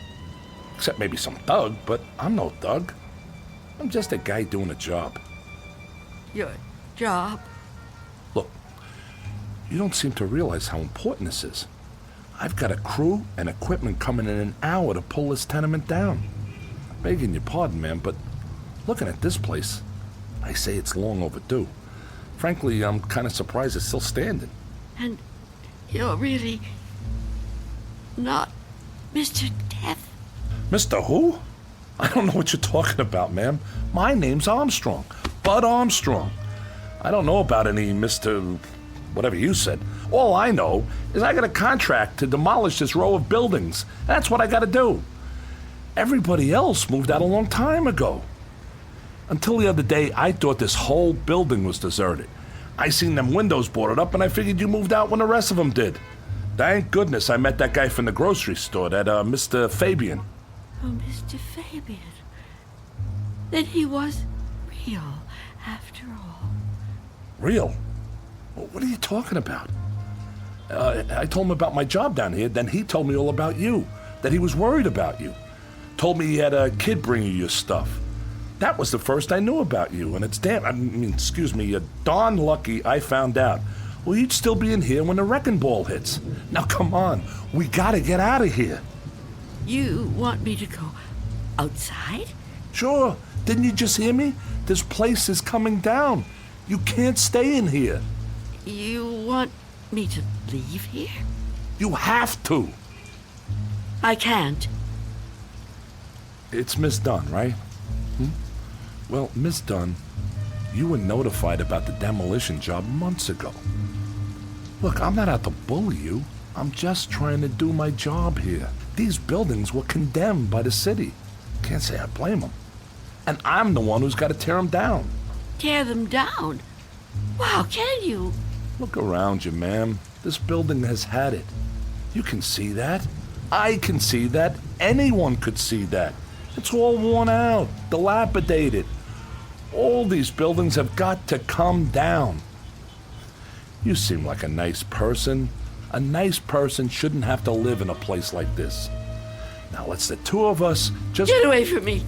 Speaker 6: Except maybe some thug, but I'm no thug. I'm just a guy doing a job.
Speaker 8: Your job?
Speaker 6: Look, you don't seem to realize how important this is. I've got a crew and equipment coming in an hour to pull this tenement down. Begging your pardon, man, but looking at this place, I say it's long overdue. Frankly, I'm kind of surprised it's still standing.
Speaker 8: And you're really not Mr. Death?
Speaker 6: Mr. Who? I don't know what you're talking about, ma'am. My name's Armstrong. Bud Armstrong. I don't know about any Mr. whatever you said. All I know is I got a contract to demolish this row of buildings. That's what I got to do. Everybody else moved out a long time ago. Until the other day, I thought this whole building was deserted. I seen them windows boarded up, and I figured you moved out when the rest of them did. Thank goodness I met that guy from the grocery store, that Mr. Fabian.
Speaker 8: Oh, Mr. Fabian. Then he was real, after all.
Speaker 6: Real? What are you talking about? I told him about my job down here, then he told me all about you, that he was worried about you. Told me he had a kid bring you your stuff. That was the first I knew about you, and it's darn lucky I found out. Well, you'd still be in here when the wrecking ball hits. Now, come on. We gotta get out of here.
Speaker 8: You want me to go outside?
Speaker 6: Sure. Didn't you just hear me? This place is coming down. You can't stay in here.
Speaker 8: You want me to leave here?
Speaker 6: You have to.
Speaker 8: I can't.
Speaker 6: It's Miss Dunn, right? Well, Miss Dunn, you were notified about the demolition job months ago. Look, I'm not out to bully you. I'm just trying to do my job here. These buildings were condemned by the city. Can't say I blame them. And I'm the one who's got to tear them down.
Speaker 8: Tear them down? Well, how can you?
Speaker 6: Look around you, ma'am. This building has had it. You can see that. I can see that. Anyone could see that. It's all worn out, dilapidated. All these buildings have got to come down. You seem like a nice person. A nice person shouldn't have to live in a place like this. Now let's the two of us just...
Speaker 8: Get away from me!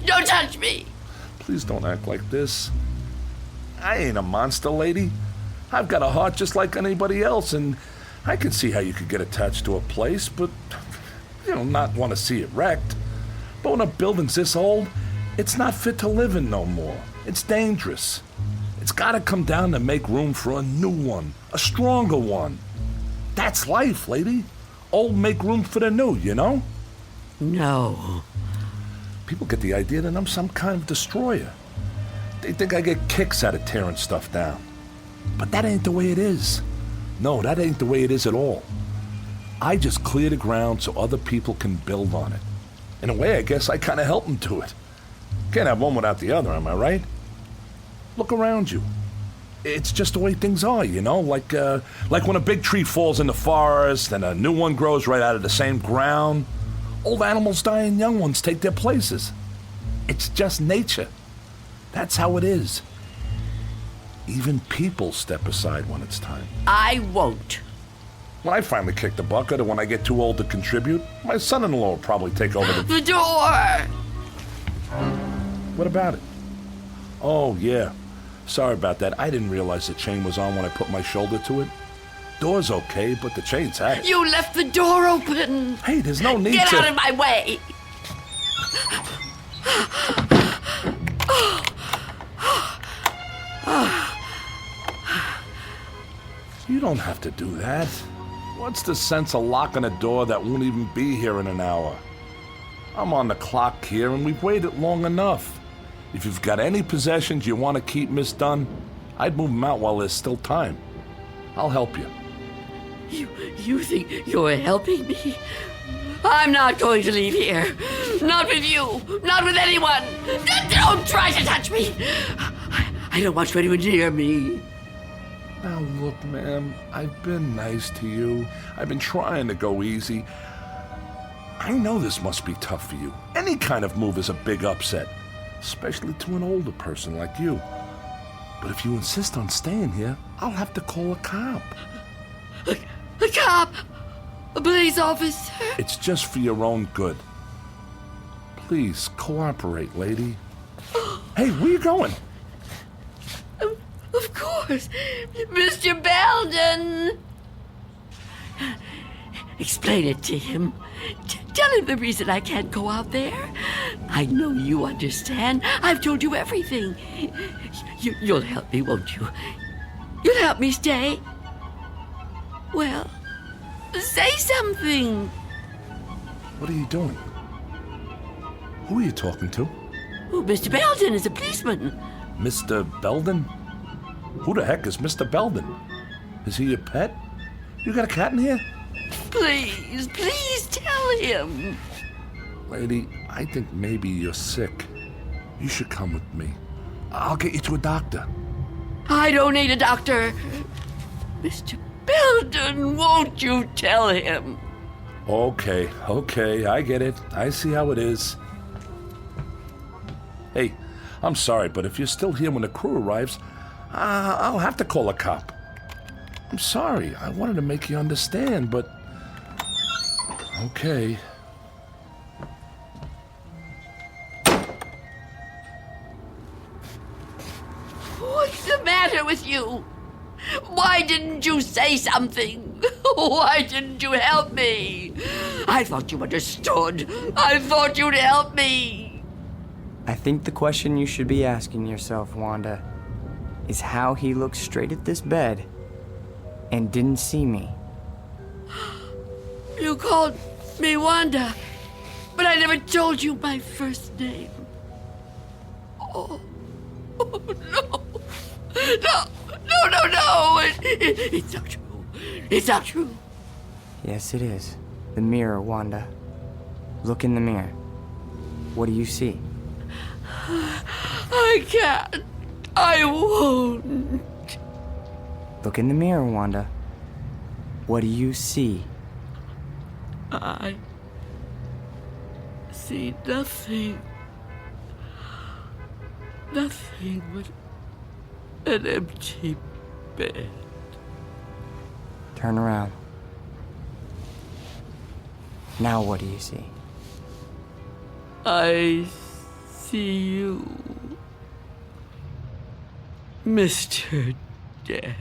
Speaker 8: Don't touch me!
Speaker 6: Please don't act like this. I ain't a monster, lady. I've got a heart just like anybody else, and I can see how you could get attached to a place, but, not want to see it wrecked. But when a building's this old, it's not fit to live in no more. It's dangerous. It's got to come down to make room for a new one, a stronger one. That's life, lady. Old make room for the new, you know?
Speaker 8: No.
Speaker 6: People get the idea that I'm some kind of destroyer. They think I get kicks out of tearing stuff down. But that ain't the way it is. No, that ain't the way it is at all. I just clear the ground so other people can build on it. In a way, I guess I kind of help them to it. Can't have one without the other, am I right? Look around you. It's just the way things are, like when a big tree falls in the forest and a new one grows right out of the same ground. Old animals die and young ones take their places. It's just nature. That's how it is. Even people step aside when it's time.
Speaker 8: I won't.
Speaker 6: When I finally kick the bucket or when I get too old to contribute, my son-in-law will probably take over the
Speaker 8: door!
Speaker 6: What about it? Oh, yeah. Sorry about that. I didn't realize the chain was on when I put my shoulder to it. Door's okay, but the chain's had it.
Speaker 8: You left the door open!
Speaker 6: Hey, there's no need
Speaker 8: Get
Speaker 6: to...
Speaker 8: out of my way!
Speaker 6: You don't have to do that. What's the sense of locking a door that won't even be here in an hour? I'm on the clock here, and we've waited long enough. If you've got any possessions you want to keep, Miss Dunn, I'd move them out while there's still time. I'll help you.
Speaker 8: You think you're helping me? I'm not going to leave here. Not with you. Not with anyone. Don't try to touch me. I don't want you anywhere near me.
Speaker 6: Now look, ma'am, I've been nice to you. I've been trying to go easy. I know this must be tough for you. Any kind of move is a big upset, especially to an older person like you. But if you insist on staying here, I'll have to call a cop.
Speaker 8: A cop? A police officer?
Speaker 6: It's just for your own good. Please, cooperate, lady. Hey, where you going?
Speaker 8: Of course. Mr. Belden! Explain it to him. Tell him the reason I can't go out there. I know you understand. I've told you everything. You'll help me, won't you? You'll help me stay? Well, say something.
Speaker 6: What are you doing? Who are you talking to?
Speaker 8: Oh, Mr. Belden is a policeman.
Speaker 6: Mr. Belden? Who the heck is Mr. Belden? Is he your pet? You got a cat in here?
Speaker 8: Please tell him.
Speaker 6: Lady, I think maybe you're sick. You should come with me. I'll get you to a doctor.
Speaker 8: I don't need a doctor. Mr. Belden, won't you tell him?
Speaker 6: Okay, I get it. I see how it is. Hey, I'm sorry, but if you're still here when the crew arrives, I'll have to call a cop. I'm sorry. I wanted to make you understand, but... Okay.
Speaker 8: What's the matter with you? Why didn't you say something? Why didn't you help me? I thought you understood. I thought you'd help me.
Speaker 9: I think the question you should be asking yourself, Wanda, is how he looked straight at this bed and didn't see me.
Speaker 8: You called me Wanda, but I never told you my first name. Oh no. No. It's not true. It's not true.
Speaker 9: Yes, it is. The mirror, Wanda. Look in the mirror. What do you see?
Speaker 8: I can't. I won't.
Speaker 9: Look in the mirror, Wanda. What do you see?
Speaker 8: I see nothing. Nothing but an empty bed.
Speaker 9: Turn around. Now what do you see?
Speaker 8: I see you, Mr. Death.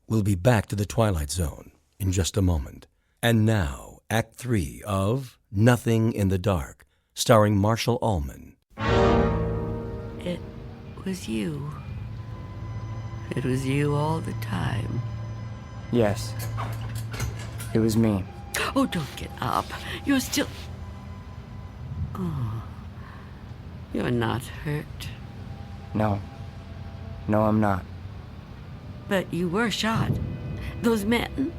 Speaker 4: We'll be back to the Twilight Zone in just a moment. And now, Act 3 of Nothing in the Dark, starring Marshall Allman.
Speaker 8: It was you. It was you all the time.
Speaker 9: Yes. It was me.
Speaker 8: Oh, don't get up. You're still... Oh, you're not hurt.
Speaker 9: No. No, I'm not.
Speaker 8: But you were shot. Those men...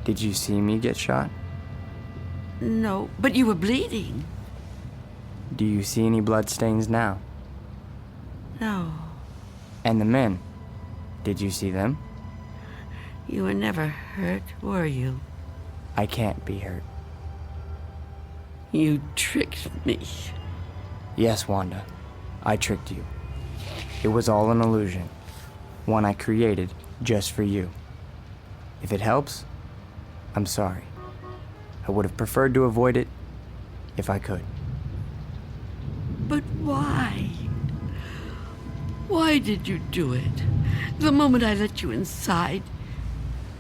Speaker 9: Did you see me get shot?
Speaker 8: No, but you were bleeding.
Speaker 9: Do you see any bloodstains now?
Speaker 8: No.
Speaker 9: And the men? Did you see them?
Speaker 8: You were never hurt, were you?
Speaker 9: I can't be hurt.
Speaker 8: You tricked me.
Speaker 9: Yes, Wanda. I tricked you. It was all an illusion. One I created just for you. If it helps, I'm sorry. I would have preferred to avoid it if I could.
Speaker 8: But why? Why did you do it? The moment I let you inside,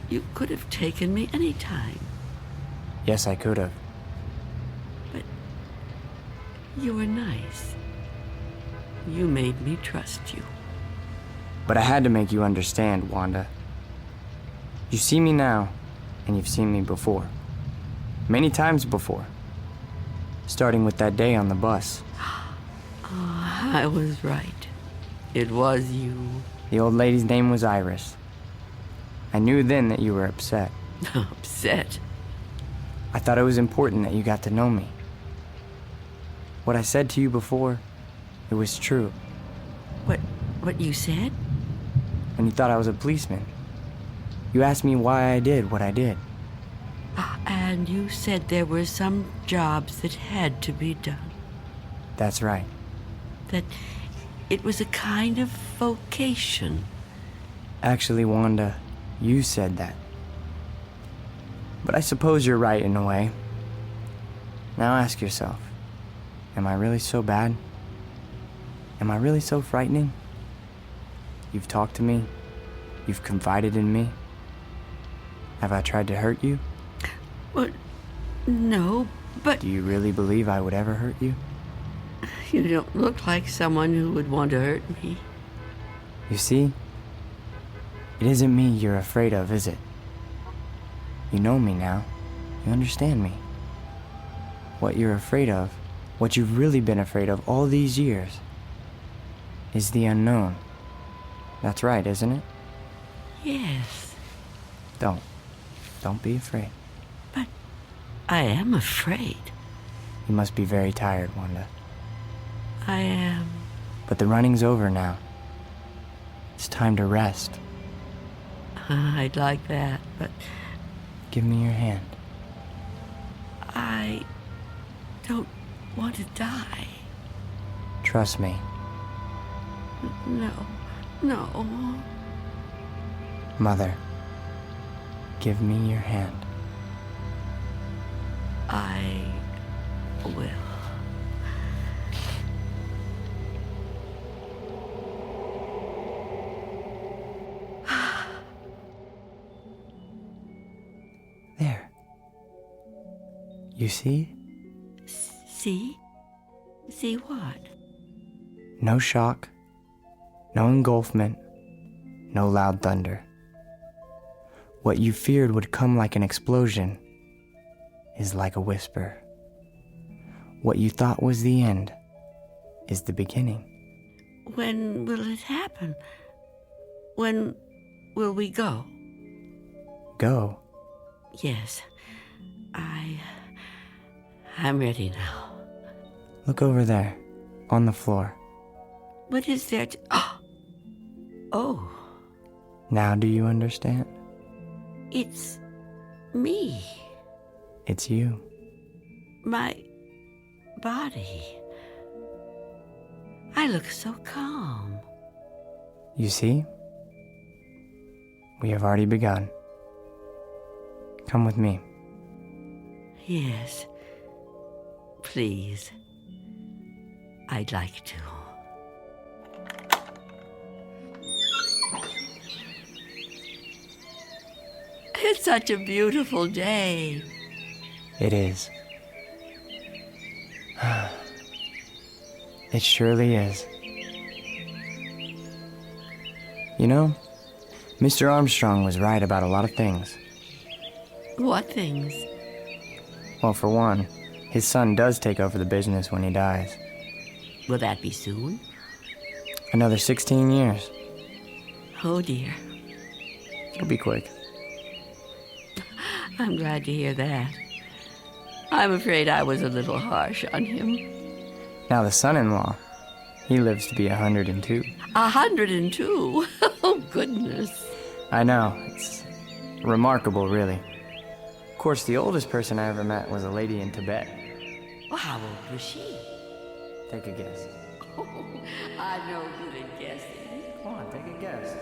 Speaker 8: you could have taken me any time.
Speaker 9: Yes, I could have.
Speaker 8: But you were nice. You made me trust you.
Speaker 9: But I had to make you understand, Wanda. You see me now, and you've seen me before. Many times before. Starting with that day on the bus.
Speaker 8: Oh, I was right. It was you.
Speaker 9: The old lady's name was Iris. I knew then that you were upset.
Speaker 8: Upset?
Speaker 9: I thought it was important that you got to know me. What I said to you before, it was true.
Speaker 8: What you said?
Speaker 9: When you thought I was a policeman. You asked me why I did what I did.
Speaker 8: And you said there were some jobs that had to be done.
Speaker 9: That's right.
Speaker 8: That it was a kind of vocation.
Speaker 9: Actually, Wanda, you said that. But I suppose you're right in a way. Now ask yourself, am I really so bad? Am I really so frightening? You've talked to me. You've confided in me. Have I tried to hurt you?
Speaker 8: Well, no, but...
Speaker 9: Do you really believe I would ever hurt you?
Speaker 8: You don't look like someone who would want to hurt me.
Speaker 9: You see? It isn't me you're afraid of, is it? You know me now. You understand me. What you're afraid of, what you've really been afraid of all these years, is the unknown. That's right, isn't it?
Speaker 8: Yes.
Speaker 9: Don't be afraid.
Speaker 8: But I am afraid.
Speaker 9: You must be very tired, Wanda.
Speaker 8: I am.
Speaker 9: But the running's over now. It's time to rest.
Speaker 8: I'd like that, but
Speaker 9: Give me your hand.
Speaker 8: I don't want to die.
Speaker 9: Trust me.
Speaker 8: No.
Speaker 9: Mother, give me your hand.
Speaker 8: I will.
Speaker 9: There. You see?
Speaker 8: See? See what?
Speaker 9: No shock, no engulfment, no loud thunder. What you feared would come like an explosion is like a whisper. What you thought was the end is the beginning.
Speaker 8: When will it happen? When will we go?
Speaker 9: Go.
Speaker 8: Yes. I'm ready now.
Speaker 9: Look over there, on the floor.
Speaker 8: What is there to... Oh.
Speaker 9: Now do you understand?
Speaker 8: It's me.
Speaker 9: It's you.
Speaker 8: My body. I look so calm.
Speaker 9: You see? We have already begun. Come with me.
Speaker 8: Yes. Please. I'd like to. It's such a beautiful day.
Speaker 9: It is. It surely is. You know, Mr. Armstrong was right about a lot of things.
Speaker 8: What things?
Speaker 9: Well, for one, his son does take over the business when he dies.
Speaker 8: Will that be soon?
Speaker 9: Another 16 years.
Speaker 8: Oh, dear.
Speaker 9: It'll be quick.
Speaker 8: I'm glad to hear that. I'm afraid I was a little harsh on him.
Speaker 9: Now the son-in-law, he lives to be 102.
Speaker 8: 102? Oh, goodness.
Speaker 9: I know. It's remarkable, really. Of course, the oldest person I ever met was a lady in Tibet.
Speaker 8: Well, how old was she?
Speaker 9: Take a guess.
Speaker 8: Oh, I'm no good at guessing.
Speaker 9: Come on, take a guess.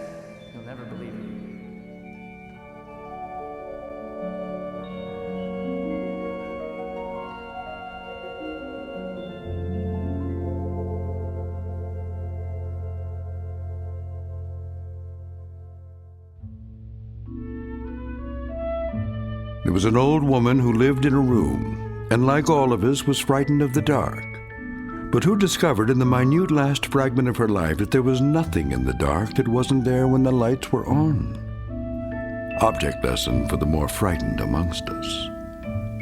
Speaker 9: You'll never believe it.
Speaker 2: There was an old woman who lived in a room, and like all of us, was frightened of the dark, but who discovered in the minute last fragment of her life that there was nothing in the dark that wasn't there when the lights were on. Object lesson for the more frightened amongst us.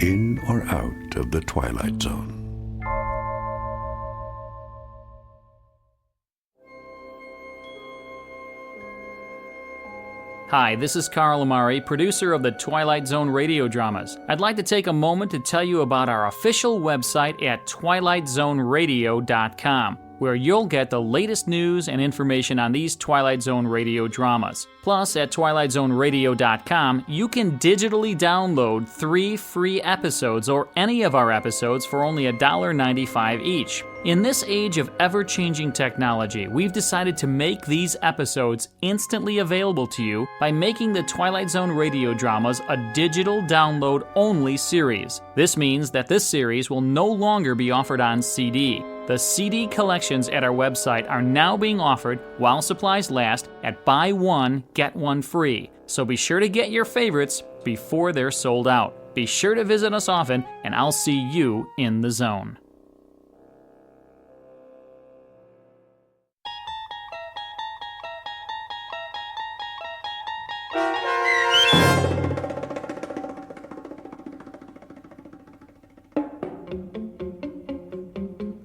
Speaker 2: In or out of the Twilight Zone.
Speaker 10: Hi, this is Carl Amari, producer of the Twilight Zone radio dramas. I'd like to take a moment to tell you about our official website at twilightzoneradio.com, where you'll get the latest news and information on these Twilight Zone radio dramas. Plus, at twilightzoneradio.com, you can digitally download 3 free episodes or any of our episodes for only $1.95 each. In this age of ever-changing technology, we've decided to make these episodes instantly available to you by making the Twilight Zone radio dramas a digital download-only series. This means that this series will no longer be offered on CD. The CD collections at our website are now being offered while supplies last at buy one, get one free. So be sure to get your favorites before they're sold out. Be sure to visit us often, and I'll see you in the zone.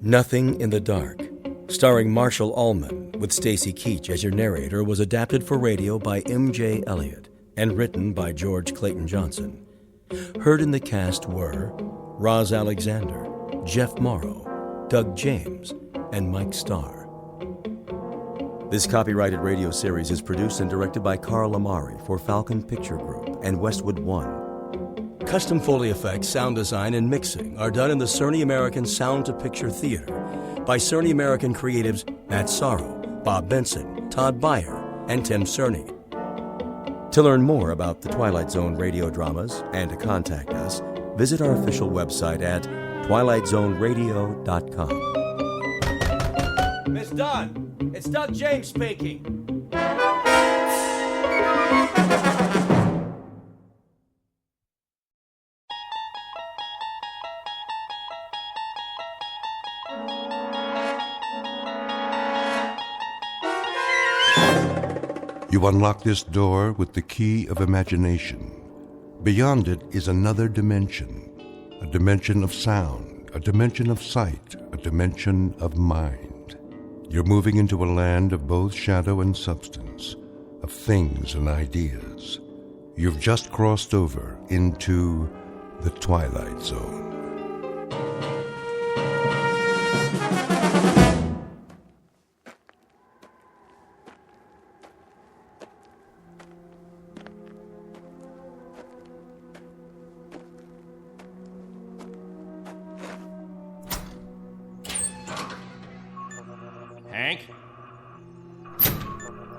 Speaker 4: Nothing in the Dark, starring Marshall Allman, with Stacy Keach as your narrator, was adapted for radio by M.J. Elliott and written by George Clayton Johnson. Heard in the cast were Roz Alexander, Jeff Morrow, Doug James, and Mike Starr. This copyrighted radio series is produced and directed by Carl Amari for Falcon Picture Group and Westwood One. Custom Foley effects, sound design, and mixing are done in the Cerny American Sound to Picture Theater by Cerny American creatives Matt Sorrow, Bob Benson, Todd Beyer, and Tim Cerny. To learn more about the Twilight Zone radio dramas and to contact us, visit our official website at twilightzoneradio.com.
Speaker 3: Miss Dunn, it's Doug James speaking.
Speaker 2: You unlock this door with the key of imagination. Beyond it is another dimension, a dimension of sound, a dimension of sight, a dimension of mind. You're moving into a land of both shadow and substance, of things and ideas. You've just crossed over into the Twilight Zone.
Speaker 19: Hank?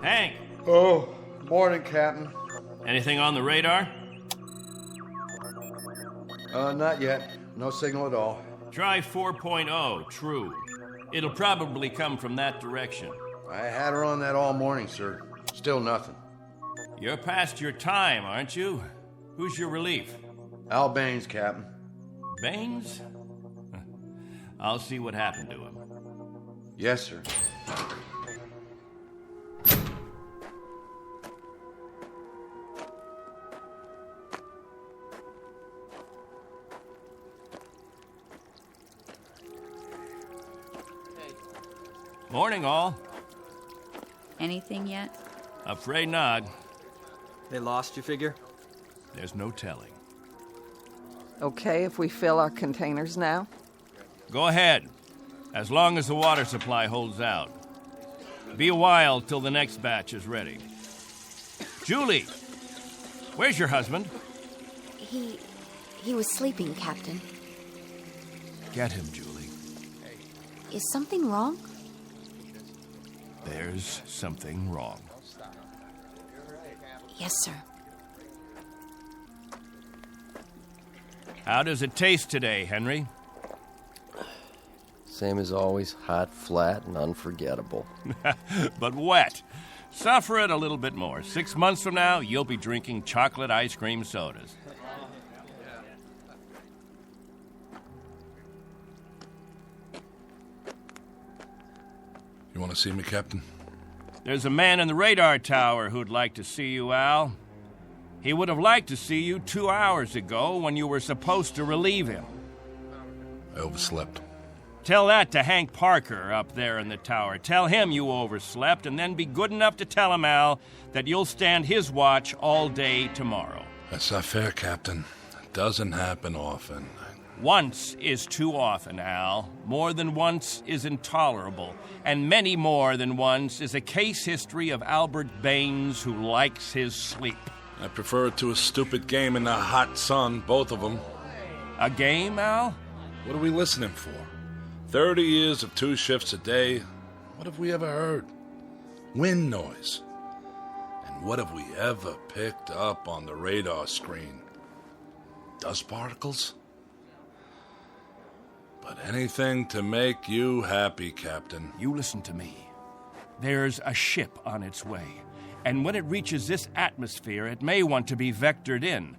Speaker 19: Hank!
Speaker 23: Oh, morning, Captain.
Speaker 19: Anything on the radar?
Speaker 23: Not yet. No signal at all.
Speaker 19: Try 4.0, true. It'll probably come from that direction.
Speaker 23: I had her on that all morning, sir. Still nothing.
Speaker 19: You're past your time, aren't you? Who's your relief?
Speaker 23: Al Baines, Captain.
Speaker 19: Baines? I'll see what happened to him.
Speaker 23: Yes, sir.
Speaker 19: Morning, all.
Speaker 24: Anything yet?
Speaker 19: Afraid not.
Speaker 9: They lost, you figure?
Speaker 19: There's no telling.
Speaker 25: Okay if we fill our containers now?
Speaker 19: Go ahead, as long as the water supply holds out. Be a while till the next batch is ready. Julie, where's your husband?
Speaker 24: He was sleeping, Captain.
Speaker 19: Get him, Julie.
Speaker 24: Is something wrong?
Speaker 19: There's something wrong.
Speaker 24: Yes, sir.
Speaker 19: How does it taste today, Henry?
Speaker 26: Same as always, hot, flat, and unforgettable.
Speaker 19: But wet. Suffer it a little bit more. 6 months from now, you'll be drinking chocolate ice cream sodas.
Speaker 6: You want to see me, Captain?
Speaker 19: There's a man in the radar tower who'd like to see you, Al. He would have liked to see you 2 hours ago when you were supposed to relieve him.
Speaker 6: I overslept.
Speaker 19: Tell that to Hank Parker up there in the tower. Tell him you overslept, and then be good enough to tell him, Al, that you'll stand his watch all day tomorrow.
Speaker 6: That's not fair, Captain. It doesn't happen often.
Speaker 19: Once is too often, Al. More than once is intolerable. And many more than once is a case history of Albert Baines who likes his sleep.
Speaker 6: I prefer it to a stupid game in the hot sun, both of them.
Speaker 19: A game, Al?
Speaker 6: What are we listening for? 30 years of 2 shifts a day. What have we ever heard? Wind noise. And what have we ever picked up on the radar screen? Dust particles? But anything to make you happy, Captain.
Speaker 19: You listen to me. There's a ship on its way, and when it reaches this atmosphere, it may want to be vectored in.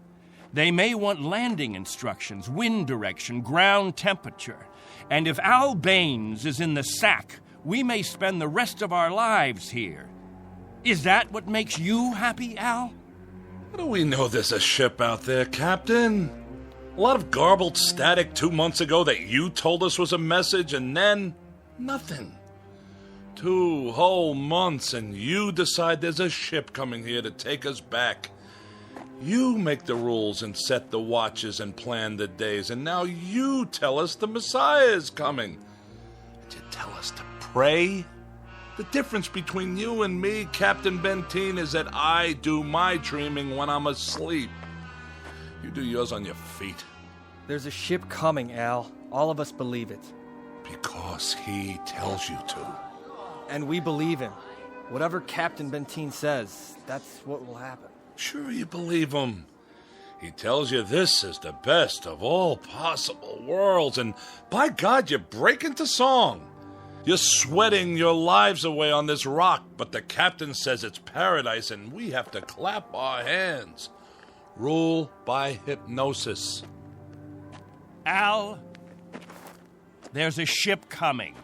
Speaker 19: They may want landing instructions, wind direction, ground temperature. And if Al Baines is in the sack, we may spend the rest of our lives here. Is that what makes you happy, Al?
Speaker 6: How do we know there's a ship out there, Captain? A lot of garbled static 2 months ago that you told us was a message, and then nothing. 2 whole months, and you decide there's a ship coming here to take us back. You make the rules and set the watches and plan the days, and now you tell us the Messiah is coming. And you tell us to pray? The difference between you and me, Captain Benteen, is that I do my dreaming when I'm asleep. You do yours on your feet.
Speaker 1: There's a ship coming, Al. All of us believe it.
Speaker 6: Because he tells you to.
Speaker 1: And we believe him. Whatever Captain Benteen says, that's what will happen.
Speaker 6: Sure you believe him. He tells you this is the best of all possible worlds, and by God, you break into song. You're sweating your lives away on this rock, but the captain says it's paradise, and we have to clap our hands. Rule by hypnosis.
Speaker 19: Al, there's a ship coming.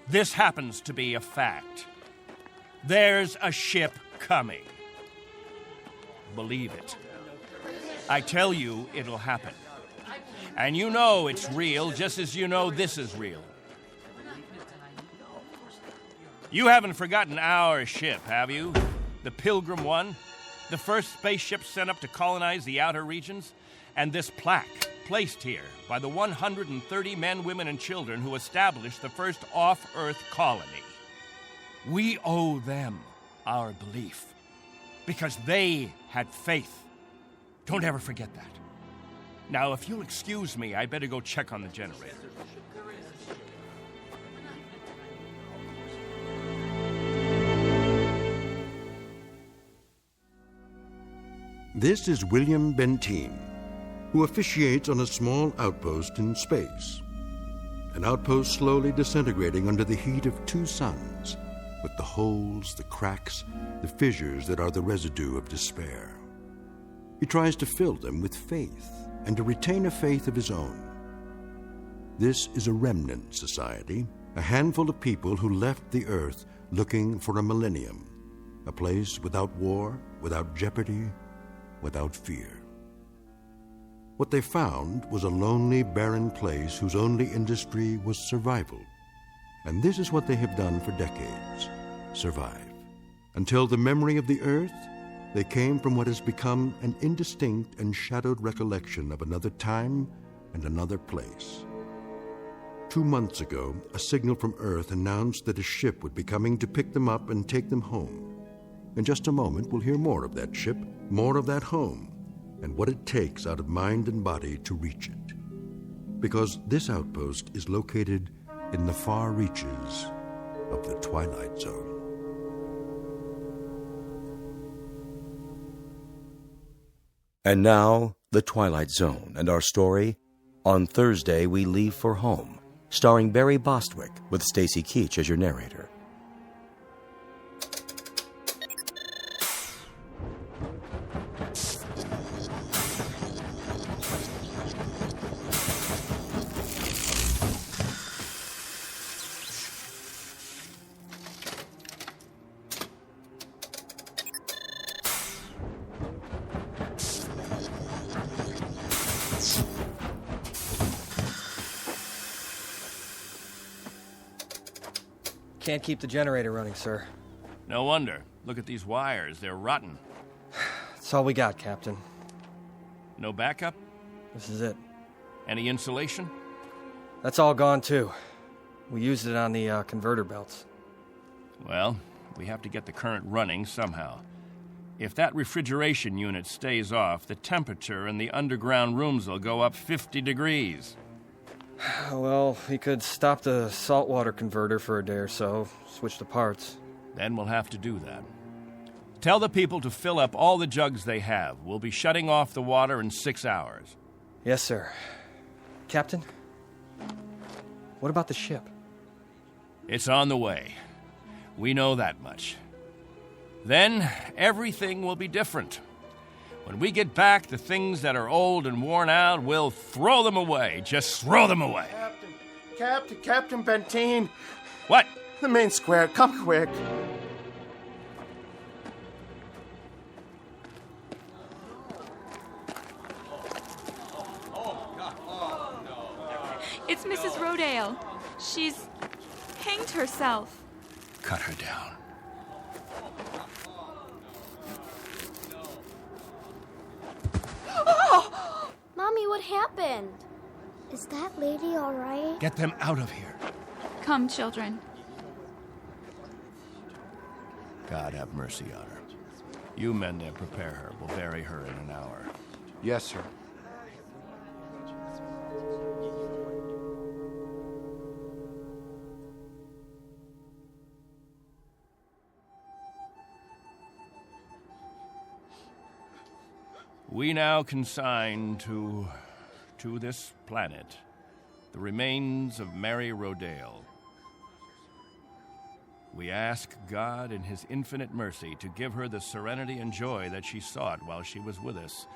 Speaker 19: This happens to be a fact. There's a ship coming. Believe it. I tell you, it'll happen. And you know it's real, just as you know this is real. You haven't forgotten our ship, have you? The Pilgrim One? The first spaceship sent up to colonize the outer regions? And this plaque, placed here by the 130 men, women, and children who established the first off-Earth colony. We owe them our belief, because they had faith. Don't ever forget that. Now, if you'll excuse me, I better go check on the generator.
Speaker 2: This is William Benteen, who officiates on a small outpost in space. An outpost slowly disintegrating under the heat of two suns, with the holes, the cracks, the fissures that are the residue of despair. He tries to fill them with faith and to retain a faith of his own. This is a remnant society, a handful of people who left the earth looking for a millennium, a place without war, without jeopardy, without fear. What they found was a lonely, barren place whose only industry was survival. And this is what they have done for decades, survive. Until the memory of the earth, they came from what has become an indistinct and shadowed recollection of another time and another place. 2 months ago, a signal from Earth announced that a ship would be coming to pick them up and take them home. In just a moment, we'll hear more of that ship, more of that home, and what it takes out of mind and body to reach it. Because this outpost is located in the far reaches of the Twilight Zone.
Speaker 4: And now, The Twilight Zone and our story, On Thursday We Leave for Home, starring Barry Bostwick with Stacy Keach as your narrator.
Speaker 1: Can't keep the generator running, sir.
Speaker 19: No wonder. Look at these wires. They're rotten.
Speaker 1: That's all we got, Captain.
Speaker 19: No backup?
Speaker 1: This is it.
Speaker 19: Any insulation?
Speaker 1: That's all gone, too. We used it on the converter belts.
Speaker 19: Well, we have to get the current running somehow. If that refrigeration unit stays off, the temperature in the underground rooms will go up 50 degrees.
Speaker 1: Well, we could stop the saltwater converter for a day or so, switch the parts.
Speaker 19: Then we'll have to do that. Tell the people to fill up all the jugs they have. We'll be shutting off the water in 6 hours.
Speaker 1: Yes, sir. Captain, what about the ship?
Speaker 19: It's on the way. We know that much. Then everything will be different. When we get back, the things that are old and worn out, we'll throw them away. Just throw them away.
Speaker 16: Captain Benteen.
Speaker 19: What?
Speaker 16: The main square. Come quick.
Speaker 12: It's Mrs. Rodale. She's hanged herself.
Speaker 19: Cut her down.
Speaker 13: Oh! Mommy, what happened? Is that lady all right?
Speaker 19: Get them out of here.
Speaker 12: Come, children.
Speaker 19: God have mercy on her. You men there prepare her. We'll bury her in an hour.
Speaker 23: Yes, sir.
Speaker 19: We now consign to this planet the remains of Mary Rodale. We ask God in His infinite mercy to give her the serenity and joy that she sought while she was with us.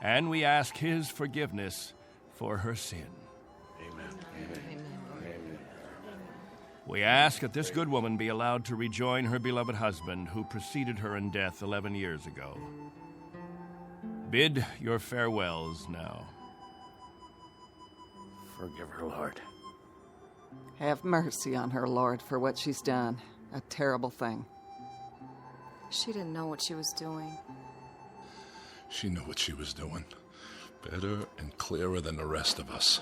Speaker 19: And we ask His forgiveness for her sin.
Speaker 23: Amen.
Speaker 19: Amen. We ask that this good woman be allowed to rejoin her beloved husband who preceded her in death 11 years ago. Bid your farewells now.
Speaker 26: Forgive her, Lord.
Speaker 25: Have mercy on her, Lord, for what she's done. A terrible thing.
Speaker 24: She didn't know what she was doing.
Speaker 6: She knew what she was doing. Better and clearer than the rest of us.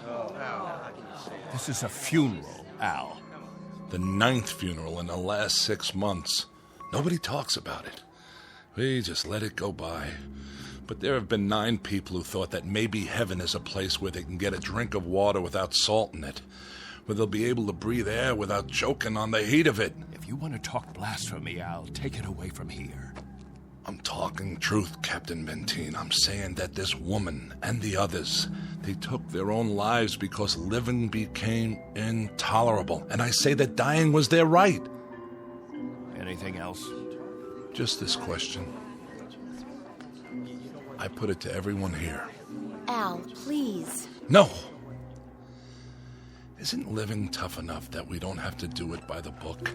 Speaker 19: This is a funeral, Al.
Speaker 6: The 9th funeral in the last 6 months. Nobody talks about it. We just let it go by. But there have been 9 people who thought that maybe heaven is a place where they can get a drink of water without salt in it, where they'll be able to breathe air without choking on the heat of it.
Speaker 19: If you want to talk blasphemy, Al, take it away from here.
Speaker 6: I'm talking truth, Captain Benteen. I'm saying that this woman and the others, they took their own lives because living became intolerable. And I say that dying was their right.
Speaker 19: Anything else?
Speaker 6: Just this question. I put it to everyone here.
Speaker 24: Al, please.
Speaker 6: No! Isn't living tough enough that we don't have to do it by the book?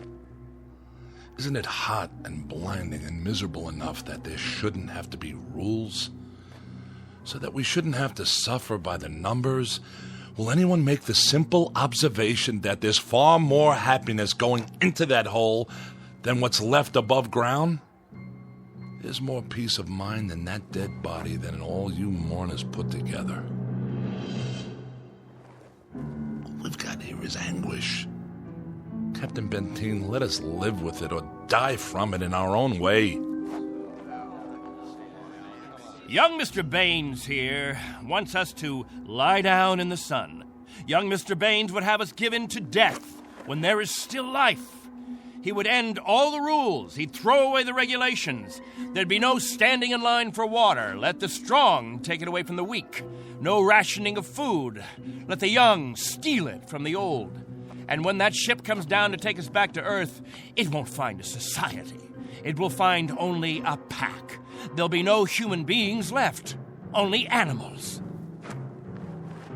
Speaker 6: Isn't it hot and blinding and miserable enough that there shouldn't have to be rules? So that we shouldn't have to suffer by the numbers? Will anyone make the simple observation that there's far more happiness going into that hole than what's left above ground? There's more peace of mind in that dead body than in all you mourners put together. All we've got here is anguish. Captain Benteen, let us live with it or die from it in our own way.
Speaker 19: Young Mr. Baines here wants us to lie down in the sun. Young Mr. Baines would have us given to death when there is still life. He would end all the rules. He'd throw away the regulations. There'd be no standing in line for water. Let the strong take it away from the weak. No rationing of food. Let the young steal it from the old. And when that ship comes down to take us back to Earth, it won't find a society. It will find only a pack. There'll be no human beings left. Only animals.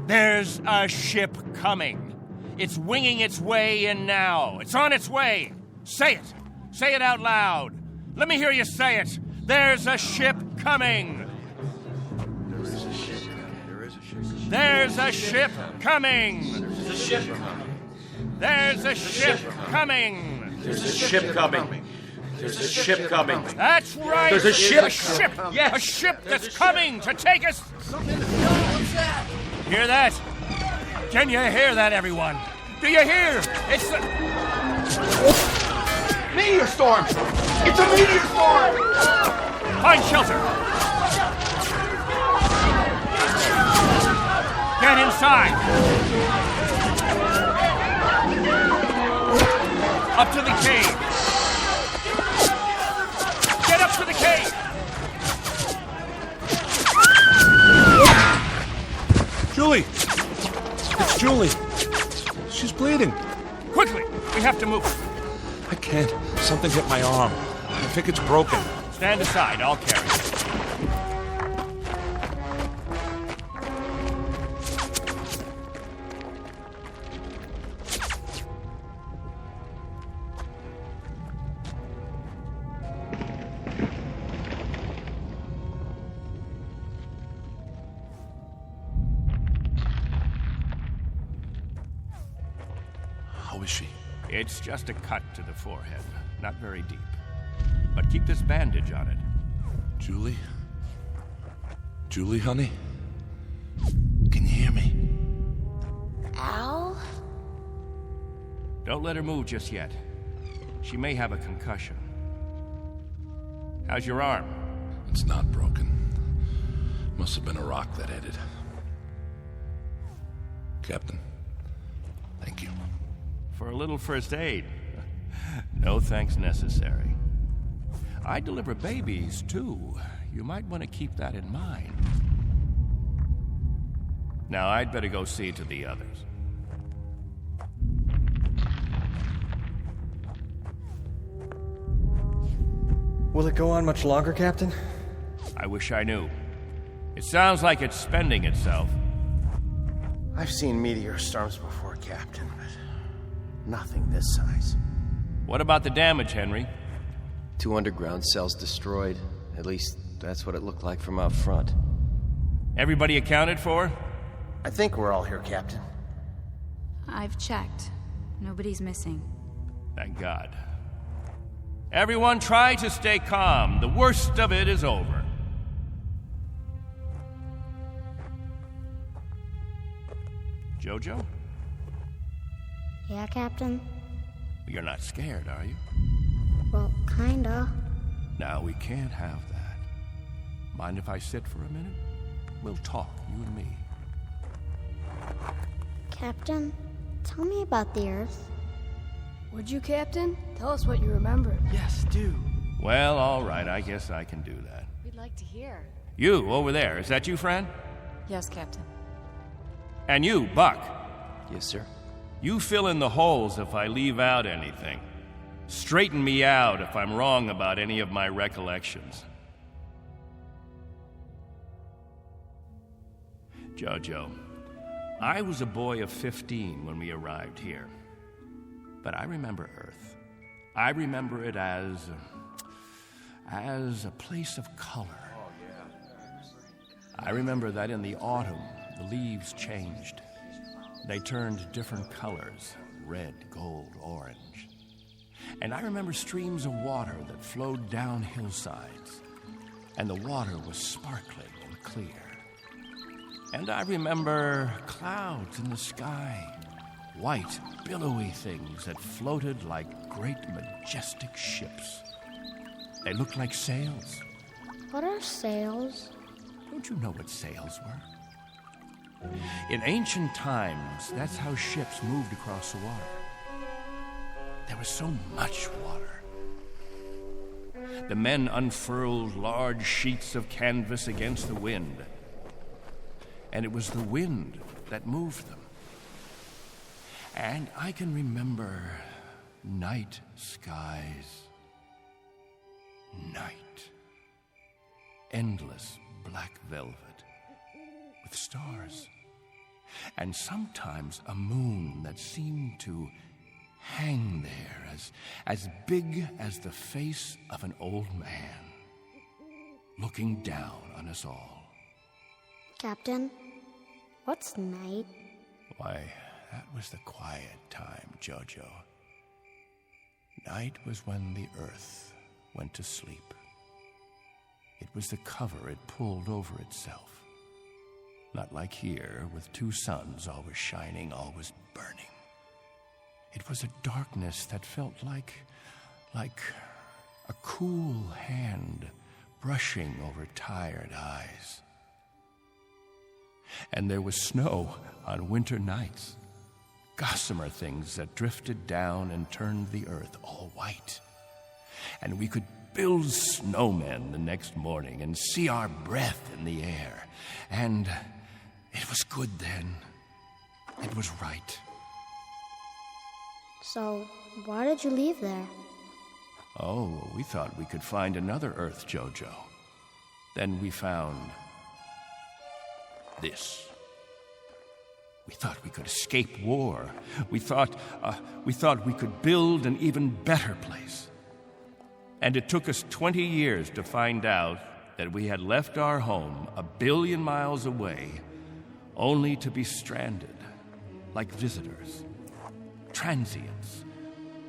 Speaker 19: There's a ship coming. It's winging its way in now. It's on its way. Say it. Say it out loud. Let me hear you say it. There's a ship coming.
Speaker 23: There is a ship coming.
Speaker 19: There's a ship coming.
Speaker 23: There's a ship coming.
Speaker 19: There's a ship coming.
Speaker 23: There's a ship coming. There's a ship coming.
Speaker 19: That's right.
Speaker 23: There's a ship.
Speaker 19: A ship.
Speaker 23: Yes.
Speaker 19: A ship that's coming to take us. Hear that? Can you hear that, everyone? Do you hear? It's the
Speaker 23: meteor storm. It's a meteor storm.
Speaker 19: Find shelter. Get inside. Up to the cave. Get up to the cave.
Speaker 6: Julie! It's Julie. She's bleeding.
Speaker 19: Quickly, we have to move.
Speaker 6: I can't. Something hit my arm. I think it's broken.
Speaker 19: Stand aside, I'll carry it.
Speaker 6: How is she?
Speaker 19: It's just a cut to the forehead, not very deep. But keep this bandage on it.
Speaker 6: Julie? Julie, honey? Can you hear me?
Speaker 24: Al?
Speaker 19: Don't let her move just yet. She may have a concussion. How's your arm?
Speaker 6: It's not broken. Must have been a rock that hit it. Captain, thank you.
Speaker 19: For a little first aid. No thanks necessary. I deliver babies, too. You might want to keep that in mind. Now, I'd better go see to the others.
Speaker 1: Will it go on much longer, Captain?
Speaker 19: I wish I knew. It sounds like it's spending itself.
Speaker 16: I've seen meteor storms before, Captain, but nothing this size.
Speaker 19: What about the damage, Henry?
Speaker 26: 2 underground cells destroyed. At least, that's what it looked like from out front.
Speaker 19: Everybody accounted for?
Speaker 16: I think we're all here, Captain.
Speaker 12: I've checked. Nobody's missing.
Speaker 19: Thank God. Everyone try to stay calm. The worst of it is over. Jojo?
Speaker 13: Yeah, Captain?
Speaker 19: You're not scared, are you?
Speaker 13: Well, kinda.
Speaker 19: Now, we can't have that. Mind if I sit for a minute? We'll talk, you and me.
Speaker 13: Captain, tell me about the Earth.
Speaker 5: Would you, Captain? Tell us what you remember.
Speaker 9: Yes, do.
Speaker 19: Well, all right, I guess I can do that.
Speaker 24: We'd like to hear.
Speaker 19: You, over there, is that you, Fran?
Speaker 24: Yes, Captain.
Speaker 19: And you, Buck.
Speaker 26: Yes, sir.
Speaker 19: You fill in the holes if I leave out anything. Straighten me out if I'm wrong about any of my recollections. Jojo, I was a boy of 15 when we arrived here. But I remember Earth. I remember it as a place of color. I remember that in the autumn, the leaves changed. They turned different colors, red, gold, orange. And I remember streams of water that flowed down hillsides, and the water was sparkling and clear. And I remember clouds in the sky, white, billowy things that floated like great, majestic ships. They looked like sails.
Speaker 13: What are sails?
Speaker 19: Don't you know what sails were? In ancient times, that's how ships moved across the water. There was so much water. The men unfurled large sheets of canvas against the wind, and it was the wind that moved them. And I can remember night skies. Night. Endless black velvet with stars. And sometimes a moon that seemed to hang there as big as the face of an old man, looking down on us all.
Speaker 13: Captain, what's night?
Speaker 19: Why, that was the quiet time, Jojo. Night was when the earth went to sleep. It was the cover it pulled over itself. Not like here, with 2 suns always shining, always burning. It was a darkness that felt like a cool hand brushing over tired eyes. And there was snow on winter nights, gossamer things that drifted down and turned the earth all white. And we could build snowmen the next morning and see our breath in the air. And it was good then. It was right.
Speaker 13: So, why did you leave there?
Speaker 19: Oh, we thought we could find another Earth, Jojo. Then we found this. We thought we could escape war. We thought we could build an even better place. And it took us 20 years to find out that we had left our home 1 billion miles away, only to be stranded, like visitors, transients,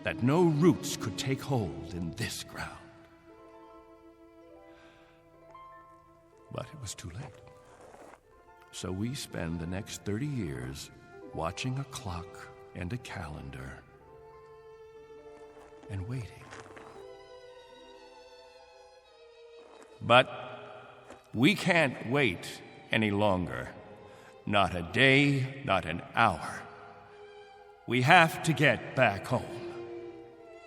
Speaker 19: that no roots could take hold in this ground. But it was too late. So we spend the next 30 years watching a clock and a calendar and waiting. But we can't wait any longer. Not a day, not an hour. We have to get back home.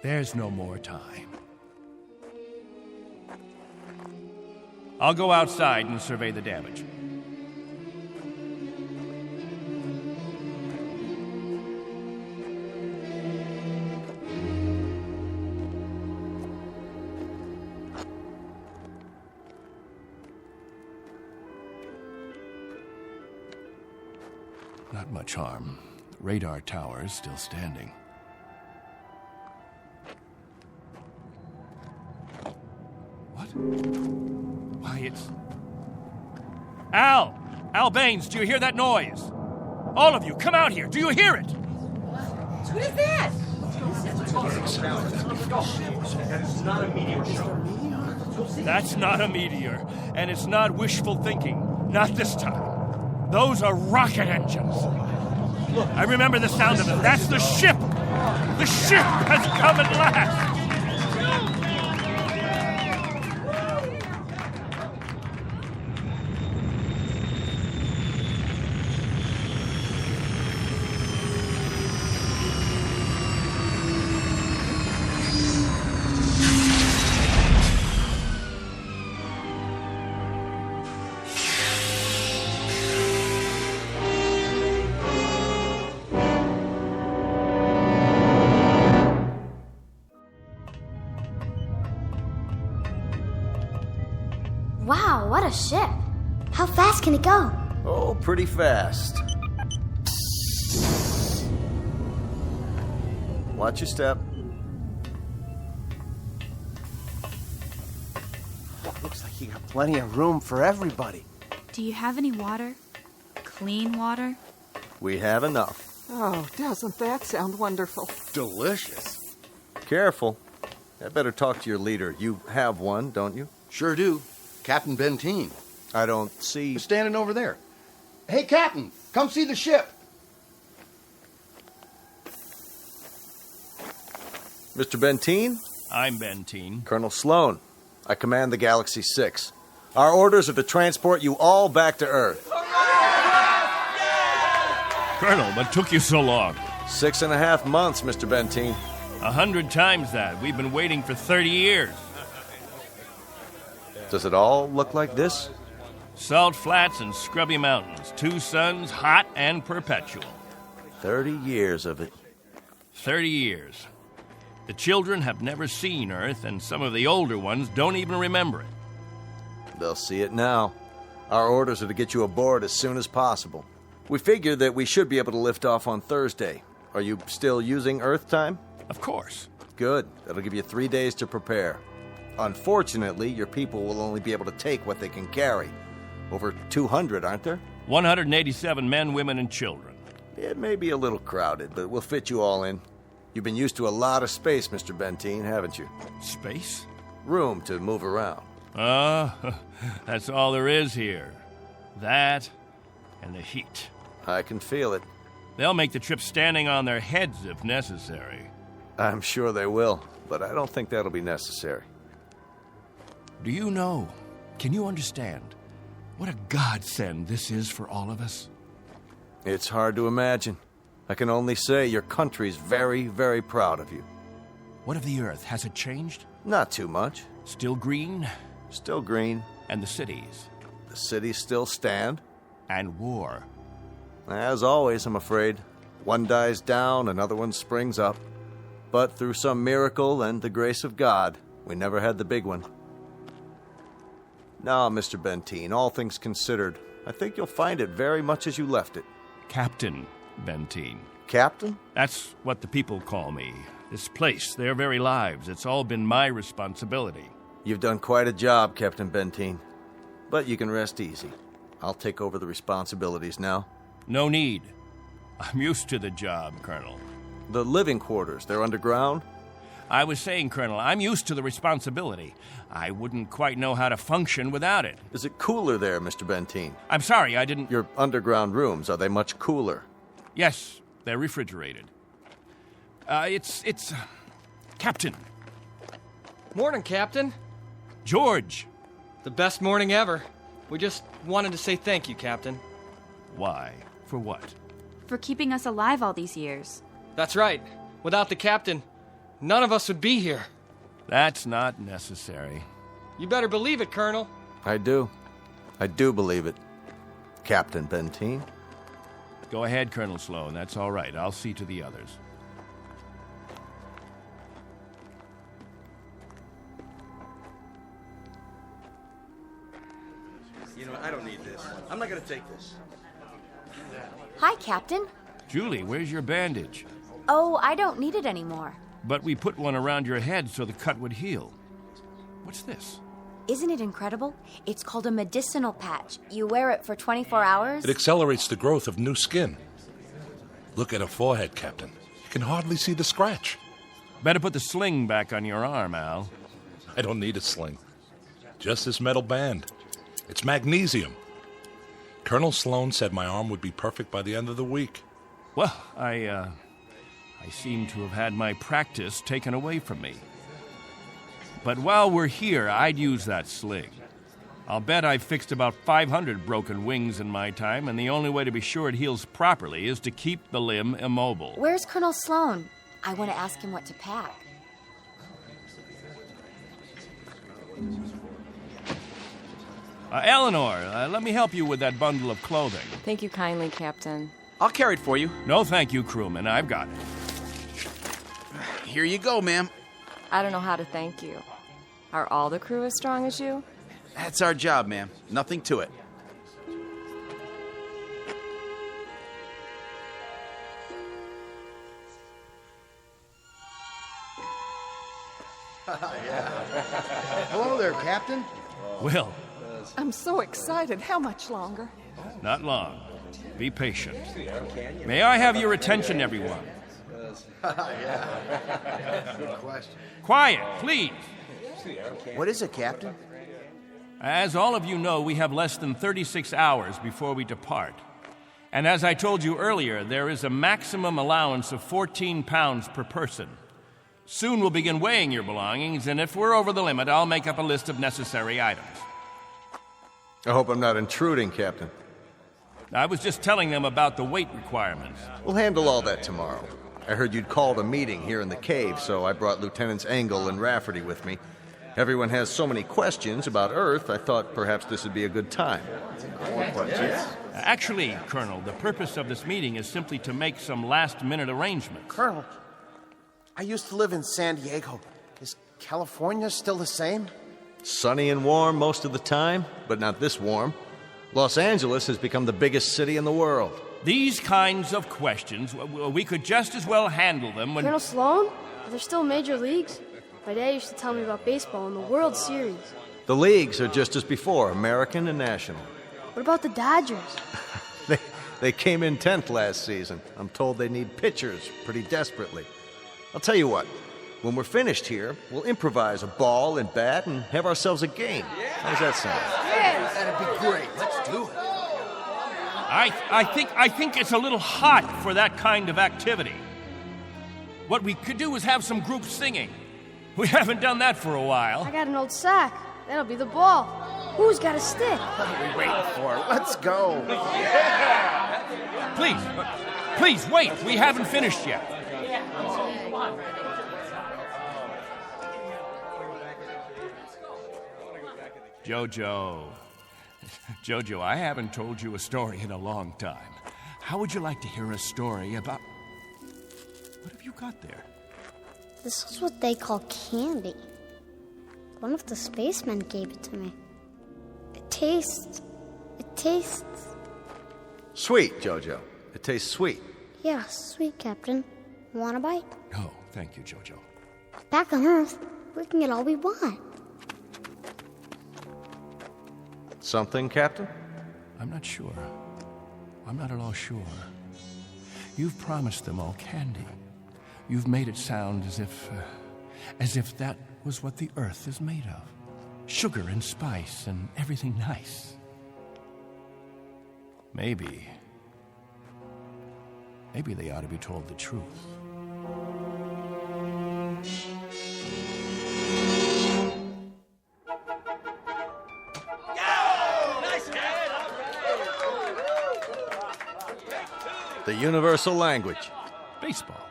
Speaker 19: There's no more time. I'll go outside and survey the damage. Not much harm. Radar tower is still standing. What? Why, it's... Al! Al Baines, do you hear that noise? All of you, come out here. Do you hear it?
Speaker 7: What is that?
Speaker 19: That's not a meteor, and it's not wishful thinking. Not this time. Those are rocket engines. Look, I remember the sound of it. That's the ship. The ship has come at last.
Speaker 13: Wow, what a ship. How fast can it go?
Speaker 26: Oh, pretty fast. Watch your step.
Speaker 16: Looks like you got plenty of room for everybody.
Speaker 12: Do you have any water? Clean water?
Speaker 26: We have enough.
Speaker 25: Oh, doesn't that sound wonderful?
Speaker 23: Delicious.
Speaker 26: Careful. I better talk to your leader. You have one, don't you?
Speaker 23: Sure do. Captain Benteen.
Speaker 26: I don't see...
Speaker 23: He's standing over there. Hey, Captain, come see the ship.
Speaker 26: Mr. Benteen?
Speaker 19: I'm Benteen.
Speaker 26: Colonel Sloan. I command the Galaxy 6. Our orders are to transport you all back to Earth.
Speaker 19: Colonel, what took you so long?
Speaker 26: 6.5 months, Mr. Benteen.
Speaker 19: 100 times that. We've been waiting for 30 years.
Speaker 26: Does it all look like this?
Speaker 19: Salt flats and scrubby mountains. 2 suns, hot and perpetual.
Speaker 26: 30 years of it.
Speaker 19: 30 years. The children have never seen Earth, and some of the older ones don't even remember it.
Speaker 26: They'll see it now. Our orders are to get you aboard as soon as possible. We figured that we should be able to lift off on Thursday. Are you still using Earth time?
Speaker 19: Of course.
Speaker 26: Good. That'll give you 3 days to prepare. Unfortunately, your people will only be able to take what they can carry. Over 200, aren't there?
Speaker 19: 187 men, women, and children.
Speaker 26: It may be a little crowded, but we'll fit you all in. You've been used to a lot of space, Mr. Benteen, haven't you?
Speaker 19: Space?
Speaker 26: Room to move around.
Speaker 19: That's all there is here. That and the heat.
Speaker 26: I can feel it.
Speaker 19: They'll make the trip standing on their heads if necessary.
Speaker 26: I'm sure they will, but I don't think that'll be necessary.
Speaker 19: Do you know, can you understand what a godsend this is for all of us?
Speaker 26: It's hard to imagine. I can only say your country's very, very proud of you.
Speaker 19: What of the Earth? Has it changed?
Speaker 26: Not too much.
Speaker 19: Still green?
Speaker 26: Still green.
Speaker 19: And the cities?
Speaker 26: The cities still stand.
Speaker 19: And war?
Speaker 26: As always, I'm afraid. One dies down, another one springs up. But through some miracle and the grace of God, we never had the big one. Now, Mr. Benteen, all things considered, I think you'll find it very much as you left it.
Speaker 19: Captain Benteen.
Speaker 26: Captain?
Speaker 19: That's what the people call me. This place, their very lives, it's all been my responsibility.
Speaker 26: You've done quite a job, Captain Benteen. But you can rest easy. I'll take over the responsibilities now.
Speaker 19: No need. I'm used to the job, Colonel.
Speaker 26: The living quarters, they're underground?
Speaker 19: I was saying, Colonel, I'm used to the responsibility. I wouldn't quite know how to function without it.
Speaker 26: Is it cooler there, Mr. Benteen?
Speaker 19: I'm sorry, I didn't...
Speaker 26: Your underground rooms, are they much cooler?
Speaker 19: Yes, they're refrigerated. It's... Captain.
Speaker 9: Morning, Captain.
Speaker 19: George.
Speaker 1: The best morning ever. We just wanted to say thank you, Captain.
Speaker 19: Why? For what?
Speaker 12: For keeping us alive all these years.
Speaker 1: That's right. Without the Captain, none of us would be here.
Speaker 19: That's not necessary.
Speaker 1: You better believe it, Colonel.
Speaker 26: I do. I do believe it. Captain Benteen.
Speaker 19: Go ahead, Colonel Sloan. That's all right. I'll see to the others.
Speaker 26: You know, I don't need this. I'm not gonna take this.
Speaker 11: Hi, Captain.
Speaker 19: Julie, where's your bandage?
Speaker 11: Oh, I don't need it anymore.
Speaker 19: But we put one around your head so the cut would heal. What's this?
Speaker 11: Isn't it incredible? It's called a medicinal patch. You wear it for 24 hours.
Speaker 6: It accelerates the growth of new skin. Look at her forehead, Captain. You can hardly see the scratch.
Speaker 19: Better put the sling back on your arm, Al.
Speaker 6: I don't need a sling. Just this metal band. It's magnesium. Colonel Sloan said my arm would be perfect by the end of the week.
Speaker 19: Well, I seem to have had my practice taken away from me. But while we're here, I'd use that sling. I'll bet I've fixed about 500 broken wings in my time, and the only way to be sure it heals properly is to keep the limb immobile.
Speaker 11: Where's Colonel Sloan? I want to ask him what to pack.
Speaker 19: Eleanor, let me help you with that bundle of clothing.
Speaker 24: Thank you kindly, Captain.
Speaker 14: I'll carry it for you.
Speaker 19: No, thank you, crewman. I've got it.
Speaker 14: Here you go, ma'am.
Speaker 24: I don't know how to thank you. Are all the crew as strong as you?
Speaker 14: That's our job, ma'am. Nothing to it.
Speaker 23: Hello there, Captain.
Speaker 19: Will.
Speaker 25: I'm so excited. How much longer?
Speaker 19: Not long. Be patient. May I have your attention, everyone?
Speaker 23: Good question.
Speaker 19: Quiet, please.
Speaker 23: What is it, Captain?
Speaker 19: As all of you know, we have less than 36 hours before we depart. And as I told you earlier, there is a maximum allowance of 14 pounds per person. Soon we'll begin weighing your belongings, and if we're over the limit, I'll make up a list of necessary items.
Speaker 26: I hope I'm not intruding, Captain.
Speaker 19: I was just telling them about the weight requirements.
Speaker 26: We'll handle all that tomorrow. I heard you'd called a meeting here in the cave, so I brought Lieutenants Engel and Rafferty with me. Everyone has so many questions about Earth, I thought perhaps this would be a good time.
Speaker 19: Actually, Colonel, the purpose of this meeting is simply to make some last-minute arrangements.
Speaker 15: Colonel, I used to live in San Diego. Is California still the same?
Speaker 26: Sunny and warm most of the time, but not this warm. Los Angeles has become the biggest city in the world.
Speaker 19: These kinds of questions, we could just as well handle them when...
Speaker 5: Colonel Sloan? Are there still major leagues? My dad used to tell me about baseball and the World Series.
Speaker 26: The leagues are just as before, American and national.
Speaker 5: What about the Dodgers?
Speaker 26: They came in 10th last season. I'm told they need pitchers pretty desperately. I'll tell you what, when we're finished here, we'll improvise a ball and bat and have ourselves a game. How's that sound?
Speaker 15: Yeah, that'd be great. Let's do it.
Speaker 19: I think it's a little hot for that kind of activity. What we could do is have some group singing. We haven't done that for a while.
Speaker 5: I got an old sack. That'll be the ball. Who's got a stick?
Speaker 15: What are we waiting for? Let's go.
Speaker 19: Please, wait. We haven't finished yet. Jojo, I haven't told you a story in a long time. How would you like to hear a story about... What have you got there?
Speaker 13: This is what they call candy. One of the spacemen gave it to me. It tastes...
Speaker 26: Sweet, Jojo. It tastes sweet.
Speaker 13: Yeah, sweet, Captain. Want a bite?
Speaker 19: Oh, thank you, Jojo.
Speaker 13: Back on Earth, we can get all we want.
Speaker 26: Something, Captain?
Speaker 19: I'm not sure. I'm not at all sure. You've promised them all candy. You've made it sound as if that was what the Earth is made of. Sugar and spice and everything nice. Maybe they ought to be told the truth.
Speaker 26: The universal language.
Speaker 19: Baseball.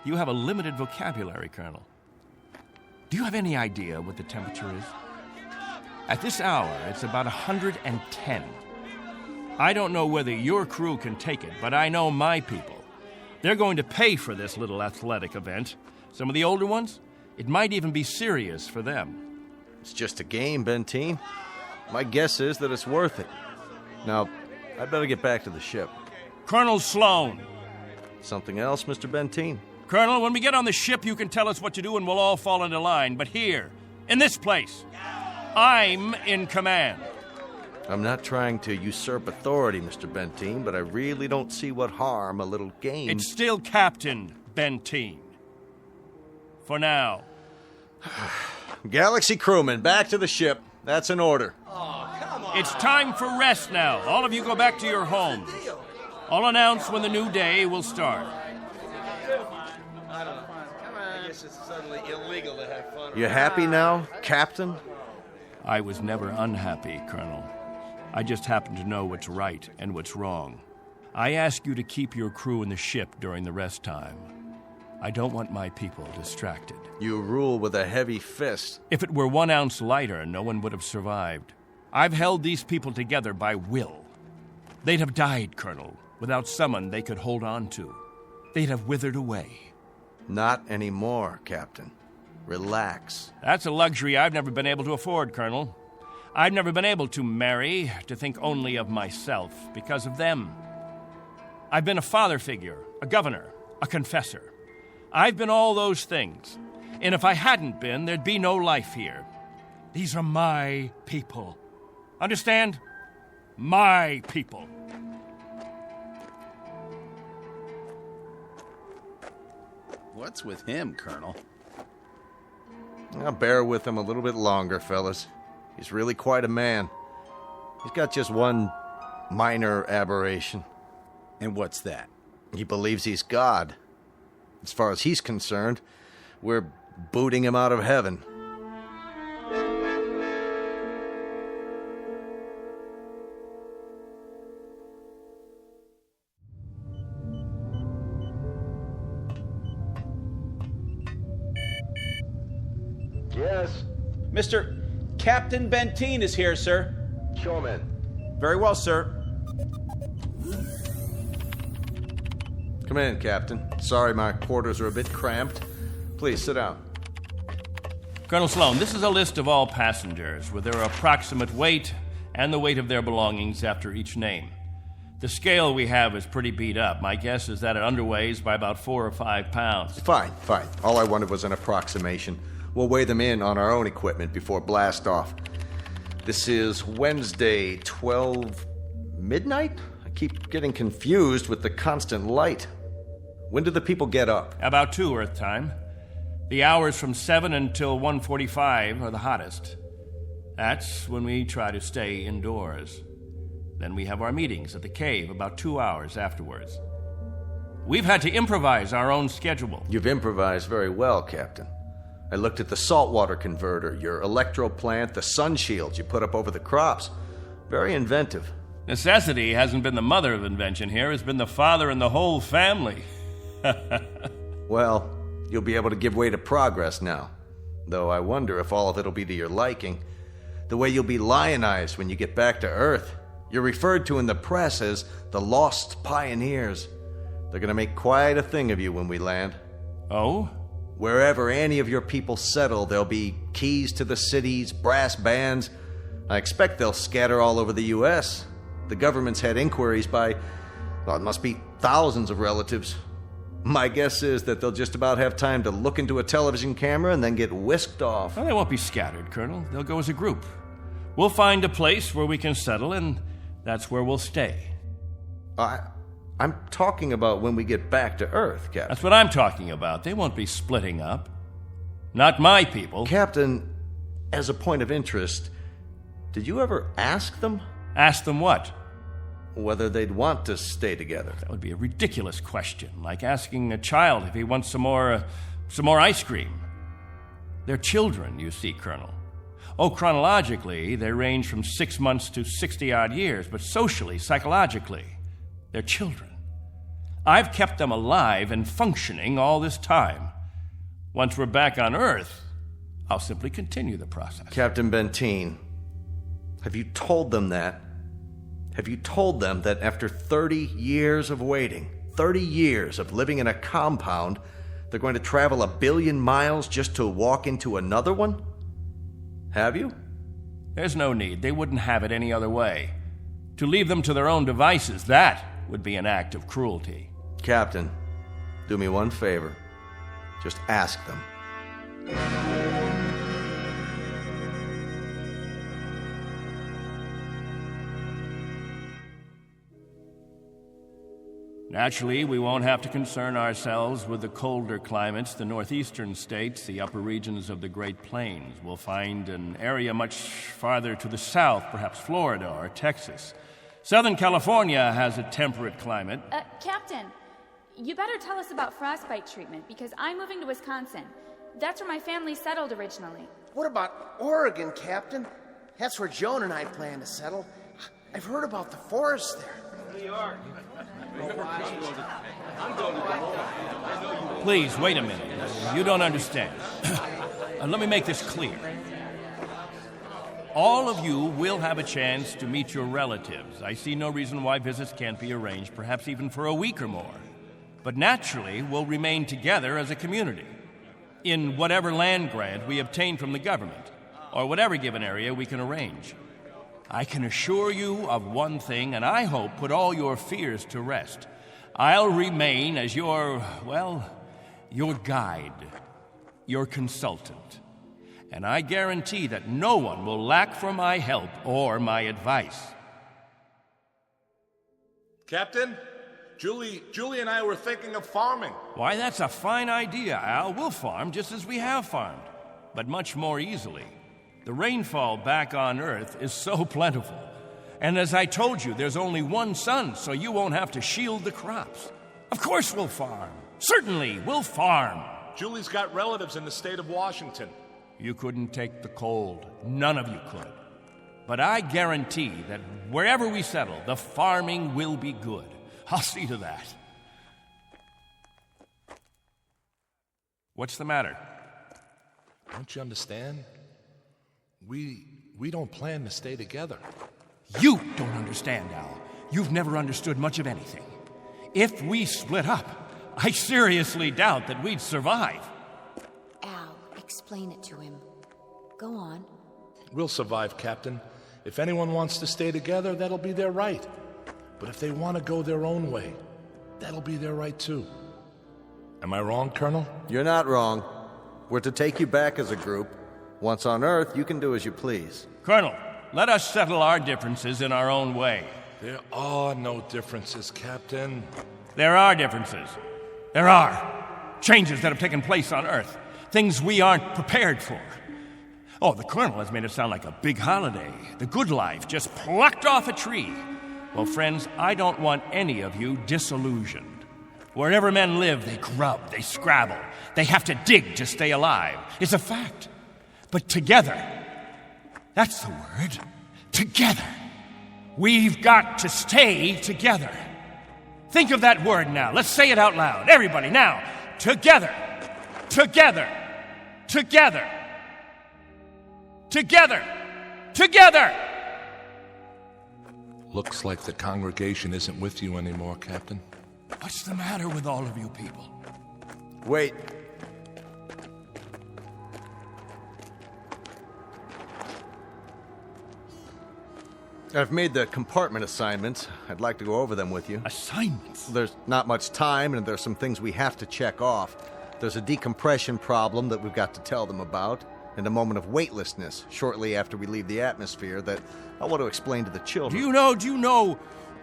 Speaker 19: You have a limited vocabulary, Colonel. Do you have any idea what the temperature is? At this hour, it's about 110. I don't know whether your crew can take it, but I know my people. They're going to pay for this little athletic event. Some of the older ones, it might even be serious for them.
Speaker 26: It's just a game, Benteen. My guess is that it's worth it. Now, I'd better get back to the ship.
Speaker 19: Colonel Sloan.
Speaker 26: Something else, Mr. Benteen?
Speaker 19: Colonel, when we get on the ship, you can tell us what to do and we'll all fall into line. But here, in this place, I'm in command.
Speaker 26: I'm not trying to usurp authority, Mr. Benteen, but I really don't see what harm a little game...
Speaker 19: It's still Captain Benteen. For now.
Speaker 26: Galaxy crewmen, back to the ship. That's an order.
Speaker 19: It's time for rest now. All of you go back to your homes. I'll announce when the new day will start.
Speaker 26: I don't know. I guess it's suddenly illegal to have fun. You happy now, Captain?
Speaker 19: I was never unhappy, Colonel. I just happen to know what's right and what's wrong. I ask you to keep your crew in the ship during the rest time. I don't want my people distracted.
Speaker 26: You rule with a heavy fist.
Speaker 19: If it were 1 ounce lighter, no one would have survived. I've held these people together by will. They'd have died, Colonel, without someone they could hold on to. They'd have withered away.
Speaker 26: Not anymore, Captain. Relax.
Speaker 19: That's a luxury I've never been able to afford, Colonel. I've never been able to marry, to think only of myself, because of them. I've been a father figure, a governor, a confessor. I've been all those things. And if I hadn't been, there'd be no life here. These are my people. Understand? My people.
Speaker 14: What's with him, Colonel?
Speaker 26: I'll bear with him a little bit longer, fellas. He's really quite a man. He's got just one minor aberration.
Speaker 14: And what's that?
Speaker 26: He believes he's God. As far as he's concerned, we're booting him out of heaven. Yes?
Speaker 14: Mr. Captain Benteen is here, sir.
Speaker 26: Show him in.
Speaker 14: Very well, sir.
Speaker 26: Come in, Captain. Sorry my quarters are a bit cramped. Please, sit down.
Speaker 19: Colonel Sloan, this is a list of all passengers with their approximate weight and the weight of their belongings after each name. The scale we have is pretty beat up. My guess is that it underweighs by about 4 or 5 pounds.
Speaker 26: Fine. All I wanted was an approximation. We'll weigh them in on our own equipment before blast off. This is Wednesday, 12 midnight? I keep getting confused with the constant light. When do the people get up?
Speaker 19: About 2 Earth time. The hours from 7 until 1:45 are the hottest. That's when we try to stay indoors. Then we have our meetings at the cave about 2 hours afterwards. We've had to improvise our own schedule.
Speaker 26: You've improvised very well, Captain. I looked at the saltwater converter, your electro plant, the sun shields you put up over the crops. Very inventive.
Speaker 19: Necessity hasn't been the mother of invention here. It's been the father and the whole family.
Speaker 26: Well, you'll be able to give way to progress now. Though I wonder if all of it'll be to your liking. The way you'll be lionized when you get back to Earth. You're referred to in the press as the Lost Pioneers. They're gonna make quite a thing of you when we land.
Speaker 19: Oh?
Speaker 26: Wherever any of your people settle, there'll be keys to the cities, brass bands. I expect they'll scatter all over the U.S. The government's had inquiries by, well, it must be thousands of relatives. My guess is that they'll just about have time to look into a television camera and then get whisked off.
Speaker 19: Well, they won't be scattered, Colonel. They'll go as a group. We'll find a place where we can settle, and that's where we'll stay.
Speaker 26: I'm talking about when we get back to Earth, Captain.
Speaker 19: That's what I'm talking about. They won't be splitting up. Not my people.
Speaker 26: Captain, as a point of interest, did you ever ask them?
Speaker 19: Ask them what?
Speaker 26: Whether they'd want to stay together.
Speaker 19: That would be a ridiculous question, like asking a child if he wants some more ice cream. They're children, you see, Colonel. Oh, chronologically, they range from 6 months to 60-odd years, but socially, psychologically, they're children. I've kept them alive and functioning all this time. Once we're back on Earth, I'll simply continue the process.
Speaker 26: Captain Benteen, have you told them that? Have you told them that after 30 years of waiting, 30 years of living in a compound, they're going to travel 1 billion miles just to walk into another one? Have you?
Speaker 19: There's no need. They wouldn't have it any other way. To leave them to their own devices, that would be an act of cruelty.
Speaker 26: Captain, do me one favor. Just ask them.
Speaker 19: Naturally, we won't have to concern ourselves with the colder climates. The northeastern states, the upper regions of the Great Plains. We'll find an area much farther to the south, perhaps Florida or Texas. Southern California has a temperate climate.
Speaker 12: Captain, you better tell us about frostbite treatment, because I'm moving to Wisconsin. That's where my family settled originally.
Speaker 15: What about Oregon, Captain? That's where Joan and I plan to settle. I've heard about the forest there. New York.
Speaker 19: Please, wait a minute. You don't understand. Let me make this clear. All of you will have a chance to meet your relatives. I see no reason why visits can't be arranged, perhaps even for a week or more. But naturally, we'll remain together as a community in whatever land grant we obtain from the government, or whatever given area we can arrange. I can assure you of one thing, and I hope put all your fears to rest. I'll remain as your guide, your consultant. And I guarantee that no one will lack for my help or my advice.
Speaker 6: Captain, Julie and I were thinking of farming.
Speaker 19: Why, that's a fine idea, Al. We'll farm just as we have farmed, but much more easily. The rainfall back on Earth is so plentiful. And as I told you, there's only one sun, so you won't have to shield the crops. Of course we'll farm. Certainly, we'll farm.
Speaker 6: Julie's got relatives in the state of Washington.
Speaker 19: You couldn't take the cold. None of you could. But I guarantee that wherever we settle, the farming will be good. I'll see to that. What's the matter?
Speaker 6: Don't you understand? We don't plan to stay together.
Speaker 19: You don't understand, Al. You've never understood much of anything. If we split up, I seriously doubt that we'd survive.
Speaker 11: Al, explain it to him. Go on.
Speaker 6: We'll survive, Captain. If anyone wants to stay together, that'll be their right. But if they want to go their own way, that'll be their right too. Am I wrong, Colonel?
Speaker 26: You're not wrong. We're to take you back as a group. Once on Earth, you can do as you please.
Speaker 19: Colonel, let us settle our differences in our own way.
Speaker 6: There are no differences, Captain.
Speaker 19: There are differences. There are. Changes that have taken place on Earth. Things we aren't prepared for. Oh, the Colonel has made it sound like a big holiday. The good life just plucked off a tree. Well, friends, I don't want any of you disillusioned. Wherever men live, they grub, they scrabble. They have to dig to stay alive. It's a fact. But together, that's the word, together. We've got to stay together. Think of that word now. Let's say it out loud. Everybody, now. Together. Together. Together. Together. Together.
Speaker 6: Looks like the congregation isn't with you anymore, Captain.
Speaker 19: What's the matter with all of you people?
Speaker 26: Wait. I've made the compartment assignments. I'd like to go over them with you.
Speaker 19: Assignments?
Speaker 26: There's not much time, and there's some things we have to check off. There's a decompression problem that we've got to tell them about, and a moment of weightlessness shortly after we leave the atmosphere that I want to explain to the children.
Speaker 19: Do you know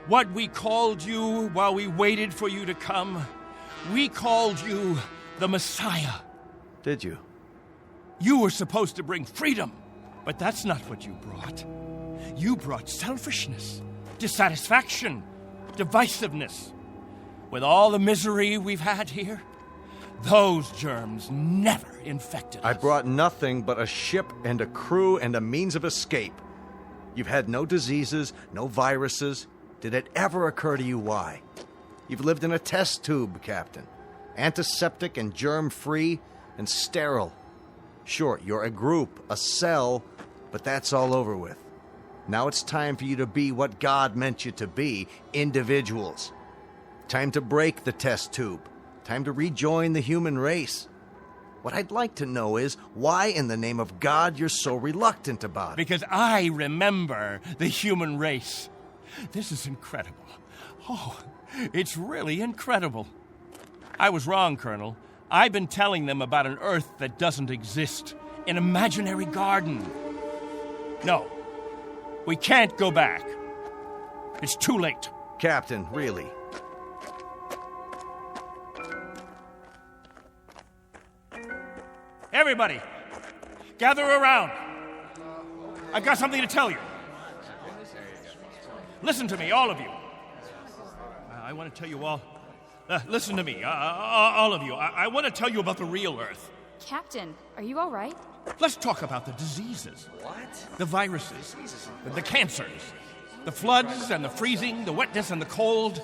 Speaker 19: what we called you while we waited for you to come? We called you the Messiah.
Speaker 26: Did you?
Speaker 19: You were supposed to bring freedom, but that's not what you brought. You brought selfishness, dissatisfaction, divisiveness. With all the misery we've had here, those germs never infected us.
Speaker 26: I brought nothing but a ship and a crew and a means of escape. You've had no diseases, no viruses. Did it ever occur to you why? You've lived in a test tube, Captain. Antiseptic and germ-free and sterile. Sure, you're a group, a cell, but that's all over with. Now it's time for you to be what God meant you to be, individuals. Time to break the test tube. Time to rejoin the human race. What I'd like to know is, why in the name of God you're so reluctant about it?
Speaker 19: Because I remember the human race. This is incredible. Oh, it's really incredible. I was wrong, Colonel. I've been telling them about an Earth that doesn't exist. An imaginary garden. No. We can't go back. It's too late.
Speaker 26: Captain, really?
Speaker 19: Everybody, gather around. I've got something to tell you. Listen to me, all of you. I want to tell you all. Listen to me, all of you. I want to tell you about the real Earth.
Speaker 12: Captain, are you all right?
Speaker 19: Let's talk about the diseases.
Speaker 14: What?
Speaker 19: The viruses, the cancers, the floods and the freezing, the wetness and the cold.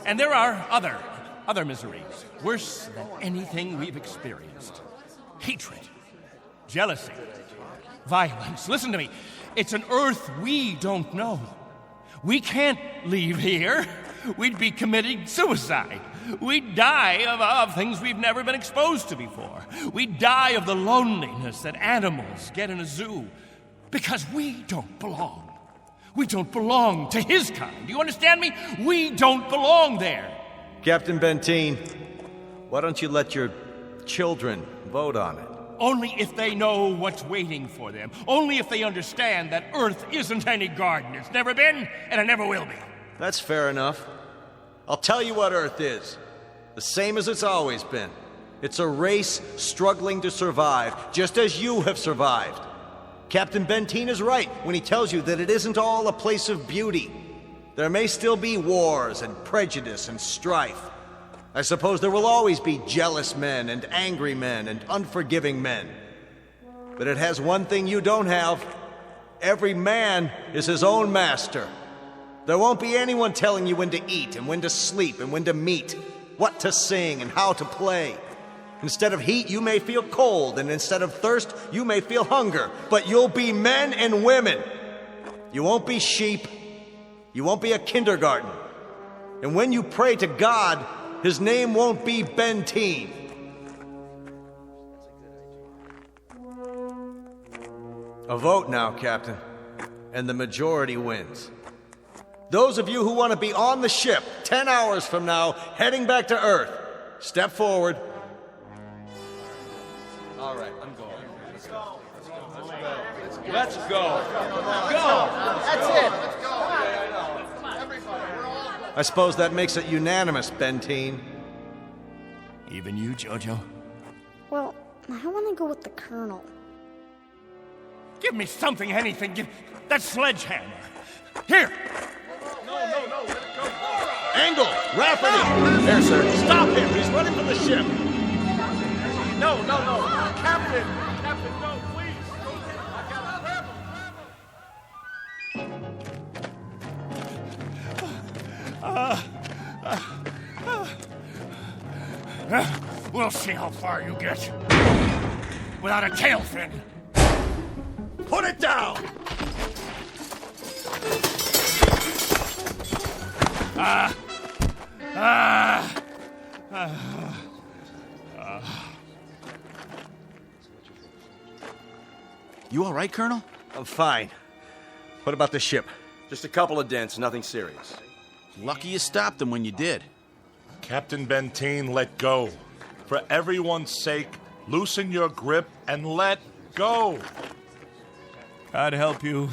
Speaker 19: And there are other miseries, worse than anything we've experienced. Hatred, jealousy, violence. Listen to me. It's an Earth we don't know. We can't leave here. We'd be committing suicide. We'd die of things we've never been exposed to before. We'd die of the loneliness that animals get in a zoo. Because we don't belong. We don't belong to his kind. Do you understand me? We don't belong there.
Speaker 26: Captain Benteen, why don't you let your children vote on it?
Speaker 19: Only if they know what's waiting for them. Only if they understand that Earth isn't any garden. It's never been, and it never will be.
Speaker 26: That's fair enough. I'll tell you what Earth is. The same as it's always been. It's a race struggling to survive, just as you have survived. Captain Benteen is right when he tells you that it isn't all a place of beauty. There may still be wars and prejudice and strife. I suppose there will always be jealous men and angry men and unforgiving men. But it has one thing you don't have. Every man is his own master. There won't be anyone telling you when to eat and when to sleep and when to meet, what to sing and how to play. Instead of heat, you may feel cold, and instead of thirst, you may feel hunger. But you'll be men and women. You won't be sheep. You won't be a kindergarten. And when you pray to God, his name won't be Benteen. A vote now, Captain, and the majority wins. Those of you who want to be on the ship 10 hours from now, heading back to Earth, step forward. All right, I'm going. Let's go.
Speaker 14: Let's go.
Speaker 15: Go. That's it. Let's go.
Speaker 26: I suppose that makes it unanimous, Benteen.
Speaker 19: Even you, Jojo?
Speaker 13: Well, I want to go with the Colonel.
Speaker 19: Give me something, anything. Give that sledgehammer. Here!
Speaker 6: No, let it go.
Speaker 26: Angle! Rafferty! There, sir. Stop him! He's running from the ship!
Speaker 6: No. Captain, no, please.
Speaker 19: We'll see how far you get. Without a tail fin.
Speaker 26: Put it down!
Speaker 14: You all right, Colonel?
Speaker 26: I'm fine. What about the ship?
Speaker 14: Just a couple of dents, nothing serious. Lucky you stopped them when you did.
Speaker 6: Captain Benteen, let go. For everyone's sake, loosen your grip and let go.
Speaker 19: God help you.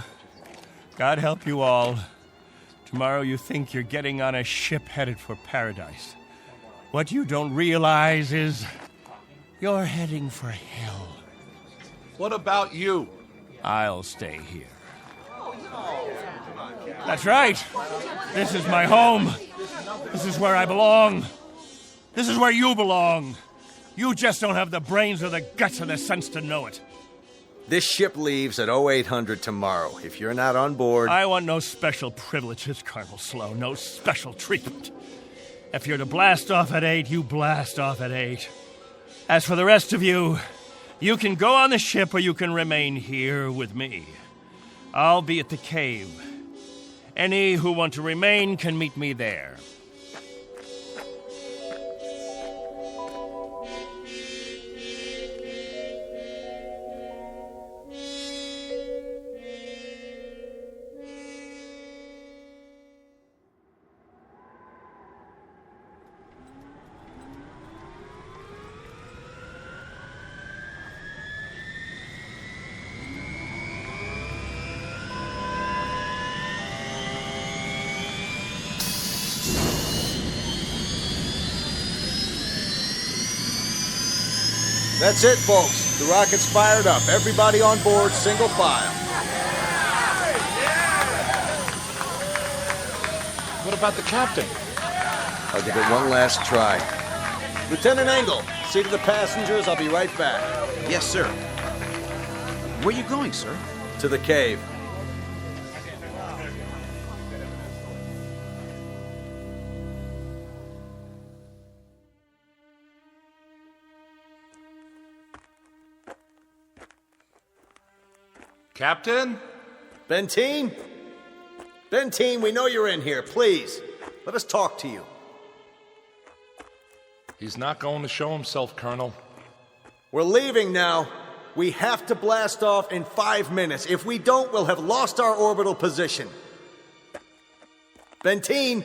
Speaker 19: God help you all. Tomorrow you think you're getting on a ship headed for paradise. What you don't realize is you're heading for hell.
Speaker 6: What about you?
Speaker 19: I'll stay here. That's right. This is my home. This is where I belong. This is where you belong. You just don't have the brains or the guts or the sense to know it.
Speaker 26: This ship leaves at 0800 tomorrow. If you're not on board...
Speaker 19: I want no special privileges, Colonel Slow. No special treatment. If you're to blast off at 8, you blast off at 8. As for the rest of you, you can go on the ship or you can remain here with me. I'll be at the cave. Any who want to remain can meet me there.
Speaker 26: That's it, folks. The rocket's fired up. Everybody on board, single file.
Speaker 6: What about the captain?
Speaker 26: I'll give it one last try. Lieutenant Engel, see to the passengers. I'll be right back.
Speaker 14: Yes, sir. Where are you going, sir?
Speaker 26: To the cave.
Speaker 6: Captain?
Speaker 26: Benteen? Benteen, we know you're in here. Please, let us talk to you.
Speaker 6: He's not going to show himself, Colonel.
Speaker 26: We're leaving now. We have to blast off in 5 minutes. If we don't, we'll have lost our orbital position. Benteen,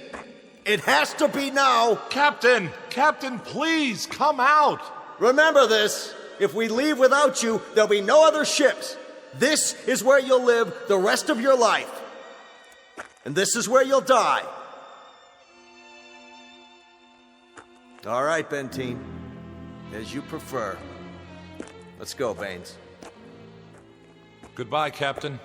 Speaker 26: it has to be now.
Speaker 6: Captain! Captain, please, come out!
Speaker 26: Remember this. If we leave without you, there'll be no other ships. This is where you'll live the rest of your life. And this is where you'll die. All right, Benteen. As you prefer. Let's go, Baines.
Speaker 6: Goodbye, Captain.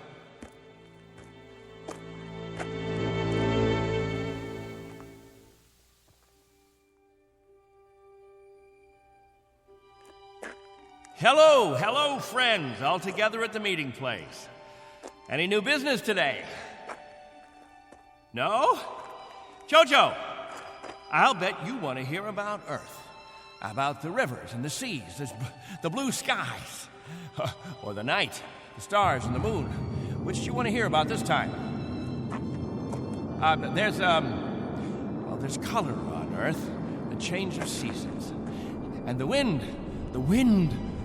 Speaker 19: Hello, friends, all together at the meeting place. Any new business today? No? Jojo, I'll bet you want to hear about Earth. About the rivers and the seas, the blue skies, or the night, the stars and the moon. Which do you want to hear about this time? There's color on Earth, the change of seasons. And the wind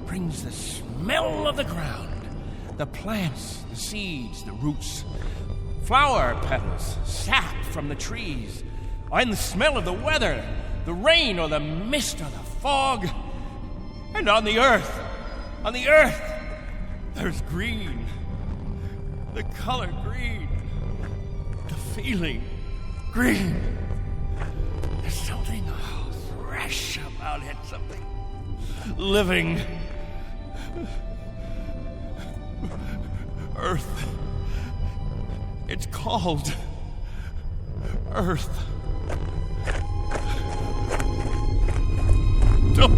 Speaker 19: brings the smell of the ground, the plants, the seeds, the roots, flower petals, sap from the trees, and the smell of the weather, the rain or the mist or the fog. And on the earth, there's green, the color green, the feeling green. There's something fresh about it, something living. Earth. It's called Earth. Don't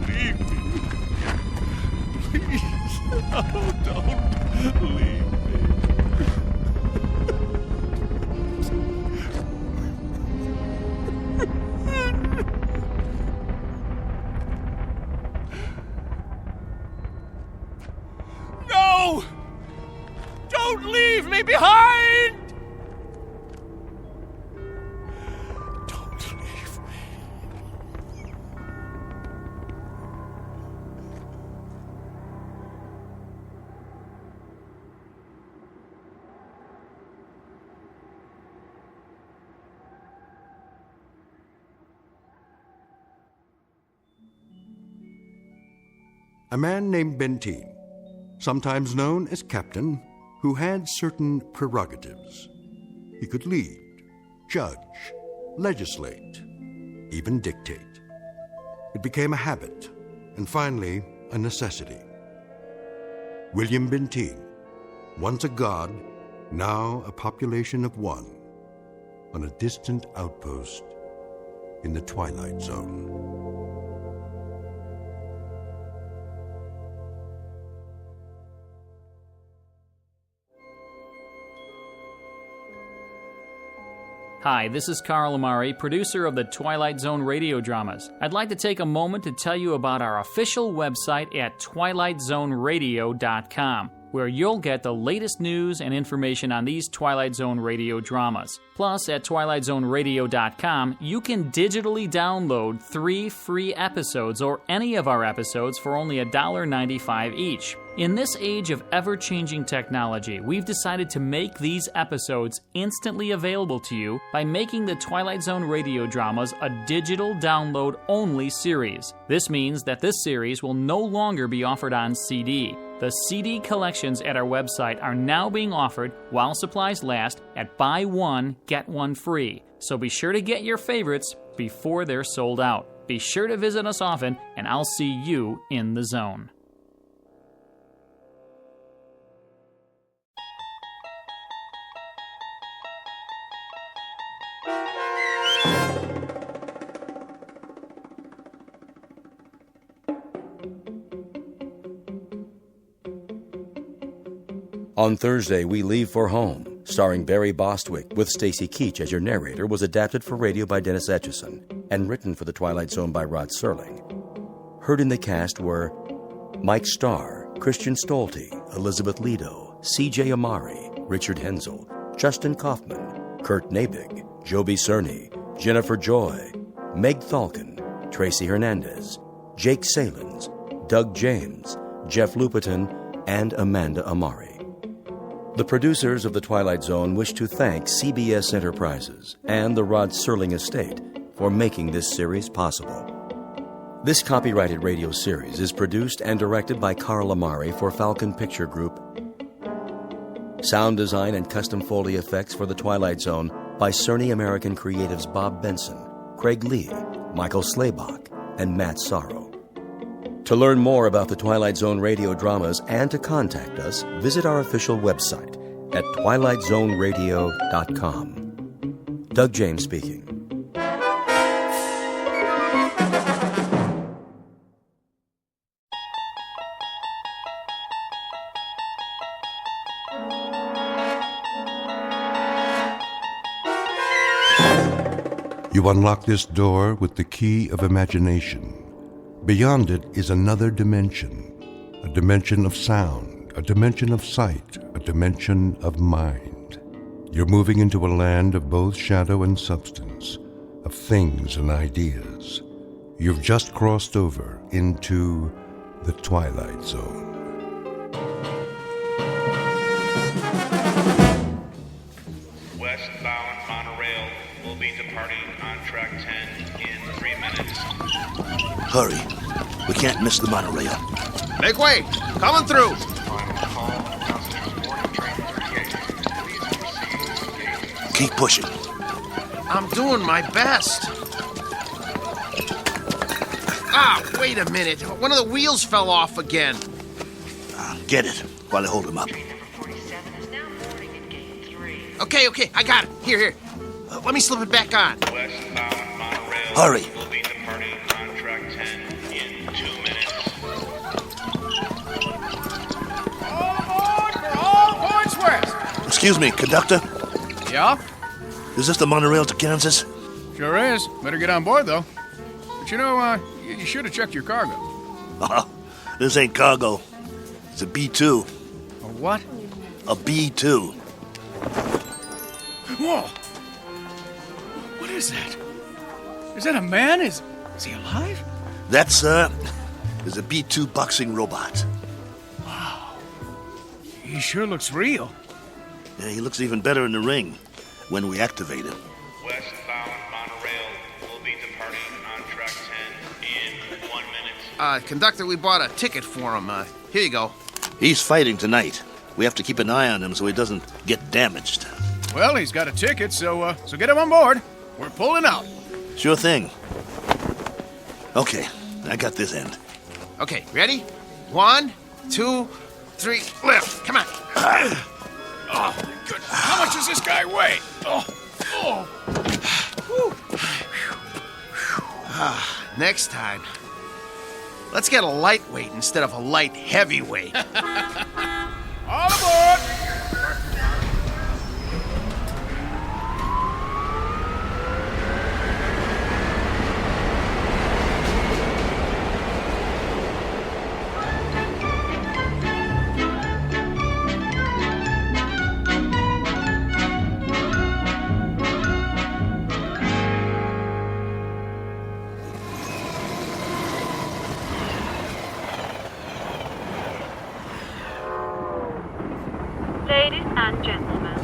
Speaker 19: leave me. Please. Oh, don't leave No! Don't leave me behind! Don't leave me.
Speaker 2: A man named Benteen, sometimes known as Captain, who had certain prerogatives. He could lead, judge, legislate, even dictate. It became a habit, and finally, a necessity. William Benteen, once a god, now a population of one, on a distant outpost in the Twilight Zone.
Speaker 10: Hi, this is Carl Amari, producer of the Twilight Zone radio dramas. I'd like to take a moment to tell you about our official website at twilightzoneradio.com, where you'll get the latest news and information on these Twilight Zone radio dramas. Plus, at twilightzoneradio.com, you can digitally download 3 free episodes or any of our episodes for only $1.95 each. In this age of ever-changing technology, we've decided to make these episodes instantly available to you by making the Twilight Zone radio dramas a digital download-only series. This means that this series will no longer be offered on CD. The CD collections at our website are now being offered while supplies last at buy one, get one free. So be sure to get your favorites before they're sold out. Be sure to visit us often, and I'll see you in the zone.
Speaker 4: On Thursday, We Leave for Home, starring Barry Bostwick with Stacy Keach as your narrator, was adapted for radio by Dennis Etchison and written for The Twilight Zone by Rod Serling. Heard in the cast were Mike Starr, Christian Stolte, Elizabeth Lido, C.J. Amari, Richard Hensel, Justin Kaufman, Kurt Nabig, Joby Cerny, Jennifer Joy, Meg Thalken, Tracy Hernandez, Jake Salins, Doug James, Jeff Lupetin, and Amanda Amari. The producers of The Twilight Zone wish to thank CBS Enterprises and the Rod Serling Estate for making this series possible. This copyrighted radio series is produced and directed by Carl Amari for Falcon Picture Group. Sound design and custom Foley effects for The Twilight Zone by Cerny American Creatives Bob Benson, Craig Lee, Michael Slaybach, and Matt Sorrow. To learn more about the Twilight Zone radio dramas and to contact us, visit our official website at twilightzoneradio.com. Doug James speaking.
Speaker 2: You unlock this door with the key of imagination. Beyond it is another dimension, a dimension of sound, a dimension of sight, a dimension of mind. You're moving into a land of both shadow and substance, of things and ideas. You've just crossed over into the Twilight Zone.
Speaker 8: Westbound monorail will be departing on track 10 in 3 minutes.
Speaker 17: Hurry. We can't miss the monorail.
Speaker 15: Make way! Coming through!
Speaker 17: Keep pushing.
Speaker 15: I'm doing my best. Ah, wait a minute. One of the wheels fell off again.
Speaker 17: Get it while I hold him up.
Speaker 15: Okay, I got it. Here. Let me slip it back on.
Speaker 17: Hurry.
Speaker 8: Will be departing on track 10 in 2 minutes.
Speaker 18: All aboard for all points west.
Speaker 17: Excuse me, conductor.
Speaker 18: Yeah?
Speaker 17: Is this the monorail to Kansas?
Speaker 18: Sure is. Better get on board, though. But you should have checked your cargo.
Speaker 17: This ain't cargo. It's a B-2.
Speaker 18: A what?
Speaker 17: A B-2.
Speaker 18: Whoa! What is that? Is that a man? Is he alive?
Speaker 17: That, sir, is a B-2 boxing robot.
Speaker 18: Wow. He sure looks real.
Speaker 17: Yeah, he looks even better in the ring when we activate him.
Speaker 8: Westbound monorail will be departing on track 10 in 1 minute.
Speaker 15: Conductor, we bought a ticket for him. Here you go.
Speaker 17: He's fighting tonight. We have to keep an eye on him so he doesn't get damaged.
Speaker 18: Well, he's got a ticket, so get him on board. We're pulling out.
Speaker 17: Sure thing. Okay, I got this end.
Speaker 15: Okay, ready? 1, 2, 3, lift. Come on.
Speaker 18: Oh, my goodness. How much does this guy weigh?
Speaker 15: Next time, let's get a lightweight instead of a light heavyweight.
Speaker 18: All aboard!
Speaker 3: Ladies and gentlemen,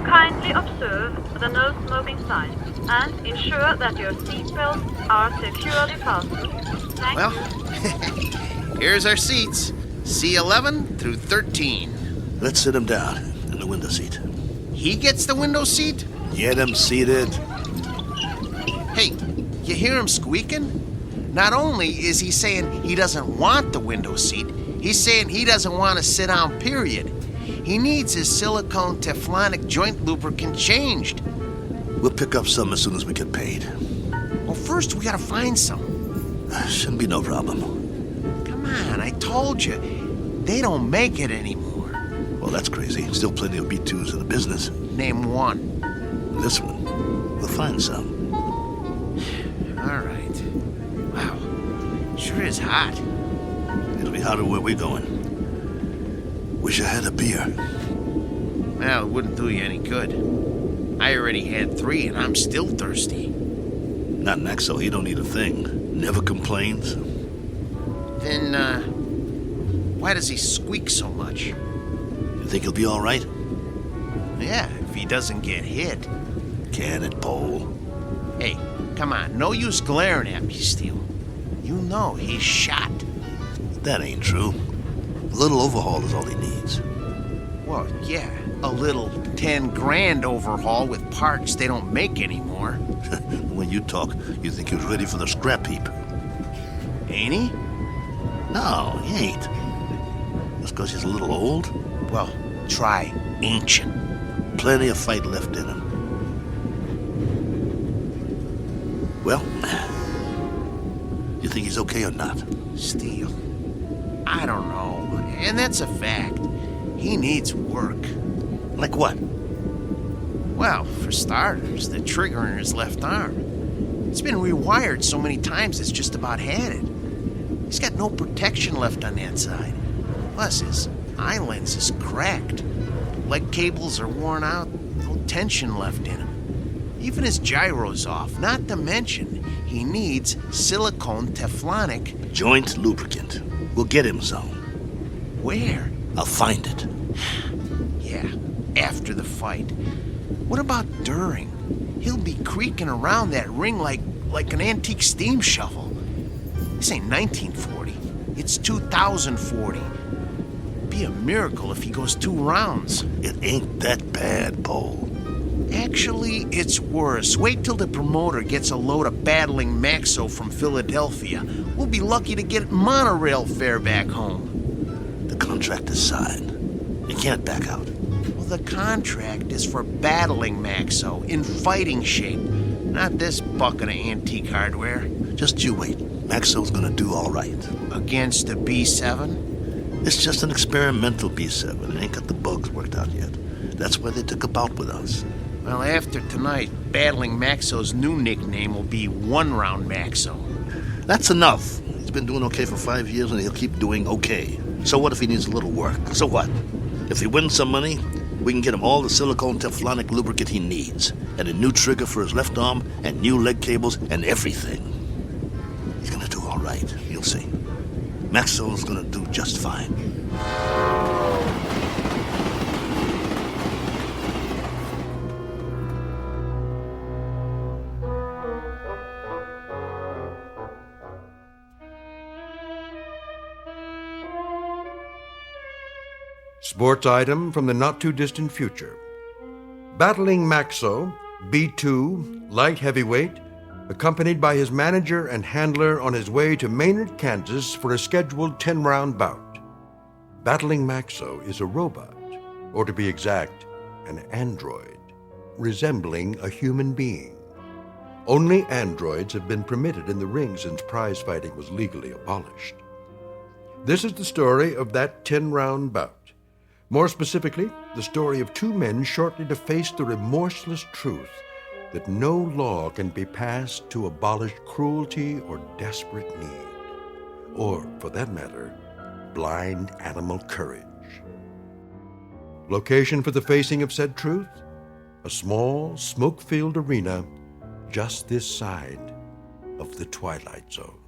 Speaker 3: kindly observe the no smoking sign and ensure that your seatbelts are securely fastened. Thank you.
Speaker 15: Here's our seats. C11 through 13.
Speaker 17: Let's sit him down in the window seat.
Speaker 15: He gets the window seat?
Speaker 17: Get him seated.
Speaker 15: Hey, you hear him squeaking? Not only is he saying he doesn't want the window seat, he's saying he doesn't want to sit down, period. He needs his silicone Teflonic joint lubricant changed.
Speaker 17: We'll pick up some as soon as we get paid.
Speaker 15: Well, first we gotta find some.
Speaker 17: Shouldn't be no problem.
Speaker 15: Come on, I told you. They don't make it anymore.
Speaker 17: Well, that's crazy. Still plenty of B2s in the business.
Speaker 15: Name one.
Speaker 17: This one. We'll find some.
Speaker 15: All right. Wow. Sure is hot.
Speaker 17: It'll be hotter where we're going. Wish I had a beer.
Speaker 15: Well, it wouldn't do you any good. I already had 3 and I'm still thirsty.
Speaker 17: Not Maxo, he don't need a thing. Never complains.
Speaker 15: Then, why does he squeak so much?
Speaker 17: You think he'll be all right?
Speaker 15: Yeah, if he doesn't get hit.
Speaker 17: Can it, Pole?
Speaker 15: Hey, come on, no use glaring at me, Steele. You know he's shot.
Speaker 17: That ain't true. A little overhaul is all he needs.
Speaker 15: Well, yeah, a little 10 grand overhaul with parts they don't make anymore.
Speaker 17: When you talk, you think he was ready for the scrap heap.
Speaker 15: Ain't he?
Speaker 17: No, he ain't. Just because he's a little old?
Speaker 15: Well, try ancient.
Speaker 17: Plenty of fight left in him. Well, you think he's okay or not?
Speaker 15: Steele, I don't know. And that's a fact. He needs work.
Speaker 17: Like what?
Speaker 15: Well, for starters, the trigger in his left arm. It's been rewired so many times it's just about had it. He's got no protection left on that side. Plus, his eye lens is cracked. Leg cables are worn out, no tension left in him. Even his gyro's off, not to mention he needs silicone Teflonic
Speaker 17: joint lubricant. We'll get him some.
Speaker 15: Where?
Speaker 17: I'll find it.
Speaker 15: Yeah, after the fight. What about during? He'll be creaking around that ring like an antique steam shovel. This ain't 1940. It's 2040. Be a miracle if he goes 2 rounds.
Speaker 17: It ain't that bad, Pole.
Speaker 15: Actually, it's worse. Wait till the promoter gets a load of battling Maxo from Philadelphia. We'll be lucky to get monorail fare back home.
Speaker 17: The contract is signed. You can't back out.
Speaker 15: Well, the contract is for battling Maxo in fighting shape, not this bucket of antique hardware.
Speaker 17: Just you wait. Maxo's gonna do all right.
Speaker 15: Against a B7?
Speaker 17: It's just an experimental B7. It ain't got the bugs worked out yet. That's why they took a bout with us.
Speaker 15: Well, after tonight, battling Maxo's new nickname will be One Round Maxo.
Speaker 17: That's enough. He's been doing okay for 5 years and he'll keep doing okay. So what if he needs a little work? So what? If he wins some money, we can get him all the silicone Teflonic lubricant he needs, and a new trigger for his left arm, and new leg cables, and everything. He's gonna do all right. You'll see. Maxwell's gonna do just fine.
Speaker 2: Sports item from the not-too-distant future. Battling Maxo, B2, light heavyweight, accompanied by his manager and handler on his way to Maynard, Kansas for a scheduled 10-round bout. Battling Maxo is a robot, or to be exact, an android, resembling a human being. Only androids have been permitted in the ring since prize fighting was legally abolished. This is the story of that 10-round bout. More specifically, the story of 2 men shortly to face the remorseless truth that no law can be passed to abolish cruelty or desperate need, or, for that matter, blind animal courage. Location for the facing of said truth? A small, smoke-filled arena just this side of the Twilight Zone.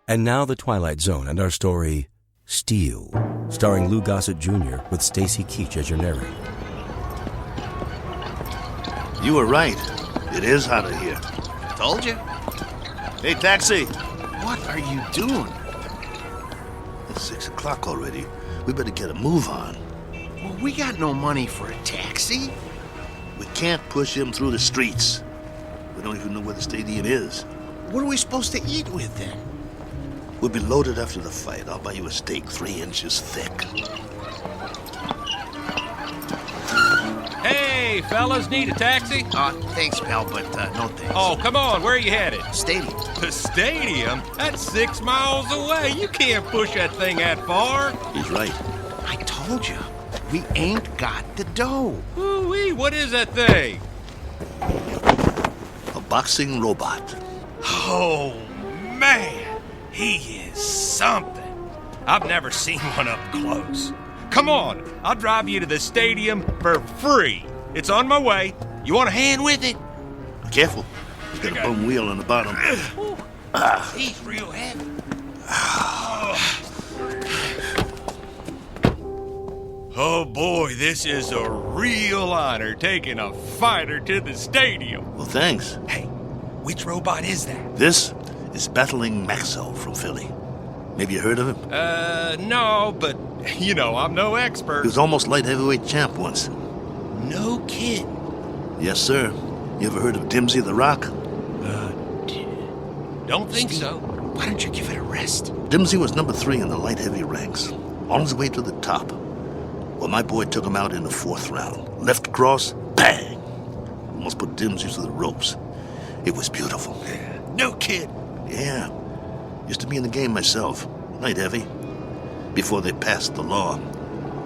Speaker 4: And now the Twilight Zone and our story, Steel, starring Lou Gossett Jr. with Stacy Keach as your narrator.
Speaker 17: You were right. It is hotter here.
Speaker 15: Told you.
Speaker 17: Hey, taxi!
Speaker 15: What are you doing?
Speaker 17: It's 6 o'clock already. We better get a move on.
Speaker 15: Well, we got no money for a taxi.
Speaker 17: We can't push him through the streets. We don't even know where the stadium is.
Speaker 15: What are we supposed to eat with then?
Speaker 17: We'll be loaded after the fight. I'll buy you a steak 3 inches thick.
Speaker 19: Hey, fellas, need a taxi?
Speaker 15: Thanks, pal, but no thanks.
Speaker 19: Oh, come on, where are you headed?
Speaker 15: Stadium.
Speaker 19: The stadium? That's 6 miles away. You can't push that thing that far.
Speaker 17: He's right.
Speaker 15: I told you, we ain't got the dough.
Speaker 19: Ooh-wee, what is that thing?
Speaker 17: A boxing robot.
Speaker 19: Oh, man, he is something. I've never seen one up close. Come on, I'll drive you to the stadium for free. It's on my way. You want a hand with it?
Speaker 17: Careful. He's got a bum wheel on the bottom.
Speaker 19: He's real heavy. Oh boy, this is a real honor taking a fighter to the stadium.
Speaker 17: Well, thanks.
Speaker 19: Hey, which robot is that?
Speaker 17: This is Battling Maxo from Philly. Maybe you heard of him?
Speaker 19: No, but, you know, I'm no expert.
Speaker 17: He was almost light heavyweight champ once.
Speaker 19: No kid.
Speaker 17: Yes, sir. You ever heard of Dimsy the Rock?
Speaker 19: Don't think so.
Speaker 15: Why don't you give it a rest?
Speaker 17: Dimsy was number 3 in the light heavy ranks, on his way to the top. Well, my boy took him out in the 4th round. Left cross, bang! Almost put Dimsy to the ropes. It was beautiful.
Speaker 19: No kid.
Speaker 17: Yeah. Used to be in the game myself, light heavy. Before they passed the law,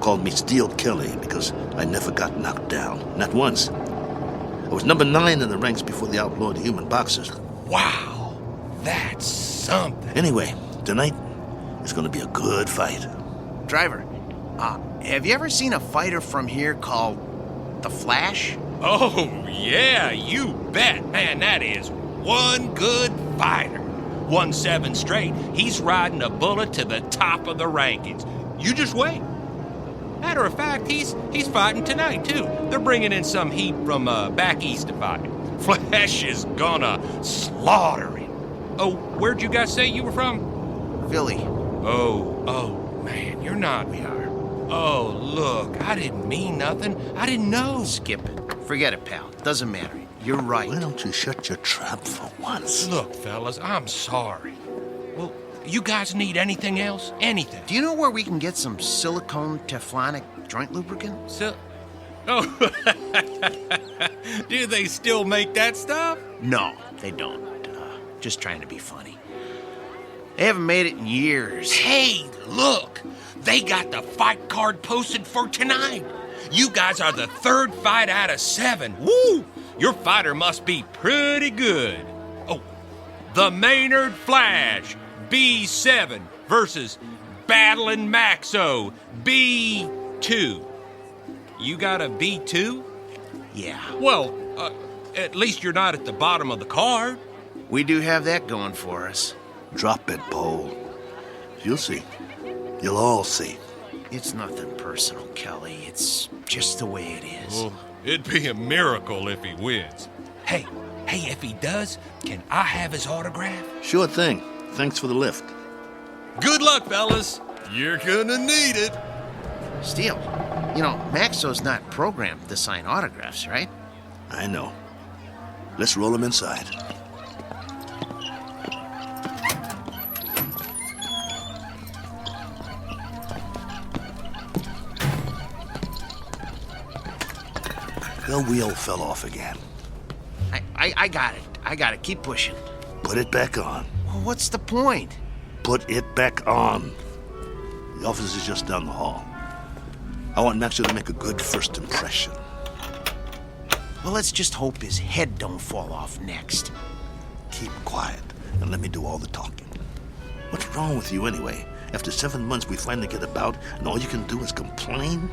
Speaker 17: called me Steel Kelly because I never got knocked down. Not once. I was number 9 in the ranks before they outlawed human boxers.
Speaker 19: Wow, that's something.
Speaker 17: Anyway, tonight is going to be a good fight.
Speaker 15: Driver, have you ever seen a fighter from here called The Flash?
Speaker 19: Oh, yeah, you bet. Man, that is one good fighter. Won 7 straight. He's riding a bullet to the top of the rankings. You just wait. Matter of fact, he's fighting tonight, too. They're bringing in some heat from back east to fight. Flash is gonna slaughter him. Oh, where'd you guys say you were from?
Speaker 15: Philly.
Speaker 19: Oh, man, you're not.
Speaker 15: We are.
Speaker 19: Oh, look, I didn't mean nothing. I didn't know.
Speaker 15: Skip it. Forget it, pal. Doesn't matter. You're right.
Speaker 17: Why don't you shut your trap for once?
Speaker 19: Look, fellas, I'm sorry. Well, you guys need anything else? Anything?
Speaker 15: Do you know where we can get some silicone Teflonic joint lubricant?
Speaker 19: Oh, do they still make that stuff?
Speaker 15: No, they don't. Just trying to be funny. They haven't made it in years.
Speaker 19: Hey, look! They got the fight card posted for tonight. You guys are the 3rd fight out of 7. Woo! Your fighter must be pretty good. Oh, the Maynard Flash, B7 versus Battling Maxo, B2. You got a B2?
Speaker 15: Yeah.
Speaker 19: Well, at least you're not at the bottom of the card.
Speaker 15: We do have that going for us.
Speaker 17: Drop it, Bo. You'll see. You'll all see.
Speaker 15: It's nothing personal, Kelly. It's just the way it is.
Speaker 19: Well, it'd be a miracle if he wins. Hey, if he does, can I have his autograph?
Speaker 17: Sure thing. Thanks for the lift.
Speaker 19: Good luck, fellas. You're gonna need it.
Speaker 15: Steele, you know, Maxo's not programmed to sign autographs, right?
Speaker 17: I know. Let's roll him inside. The wheel fell off again.
Speaker 15: I got it. I got it. Keep pushing.
Speaker 17: Put it back on.
Speaker 15: Well, what's the point?
Speaker 17: Put it back on. The office is just down the hall. I want Maxo to make a good first impression.
Speaker 15: Well, let's just hope his head don't fall off next.
Speaker 17: Keep quiet and let me do all the talking. What's wrong with you anyway? After 7 months, we finally get a bout, and all you can do is complain?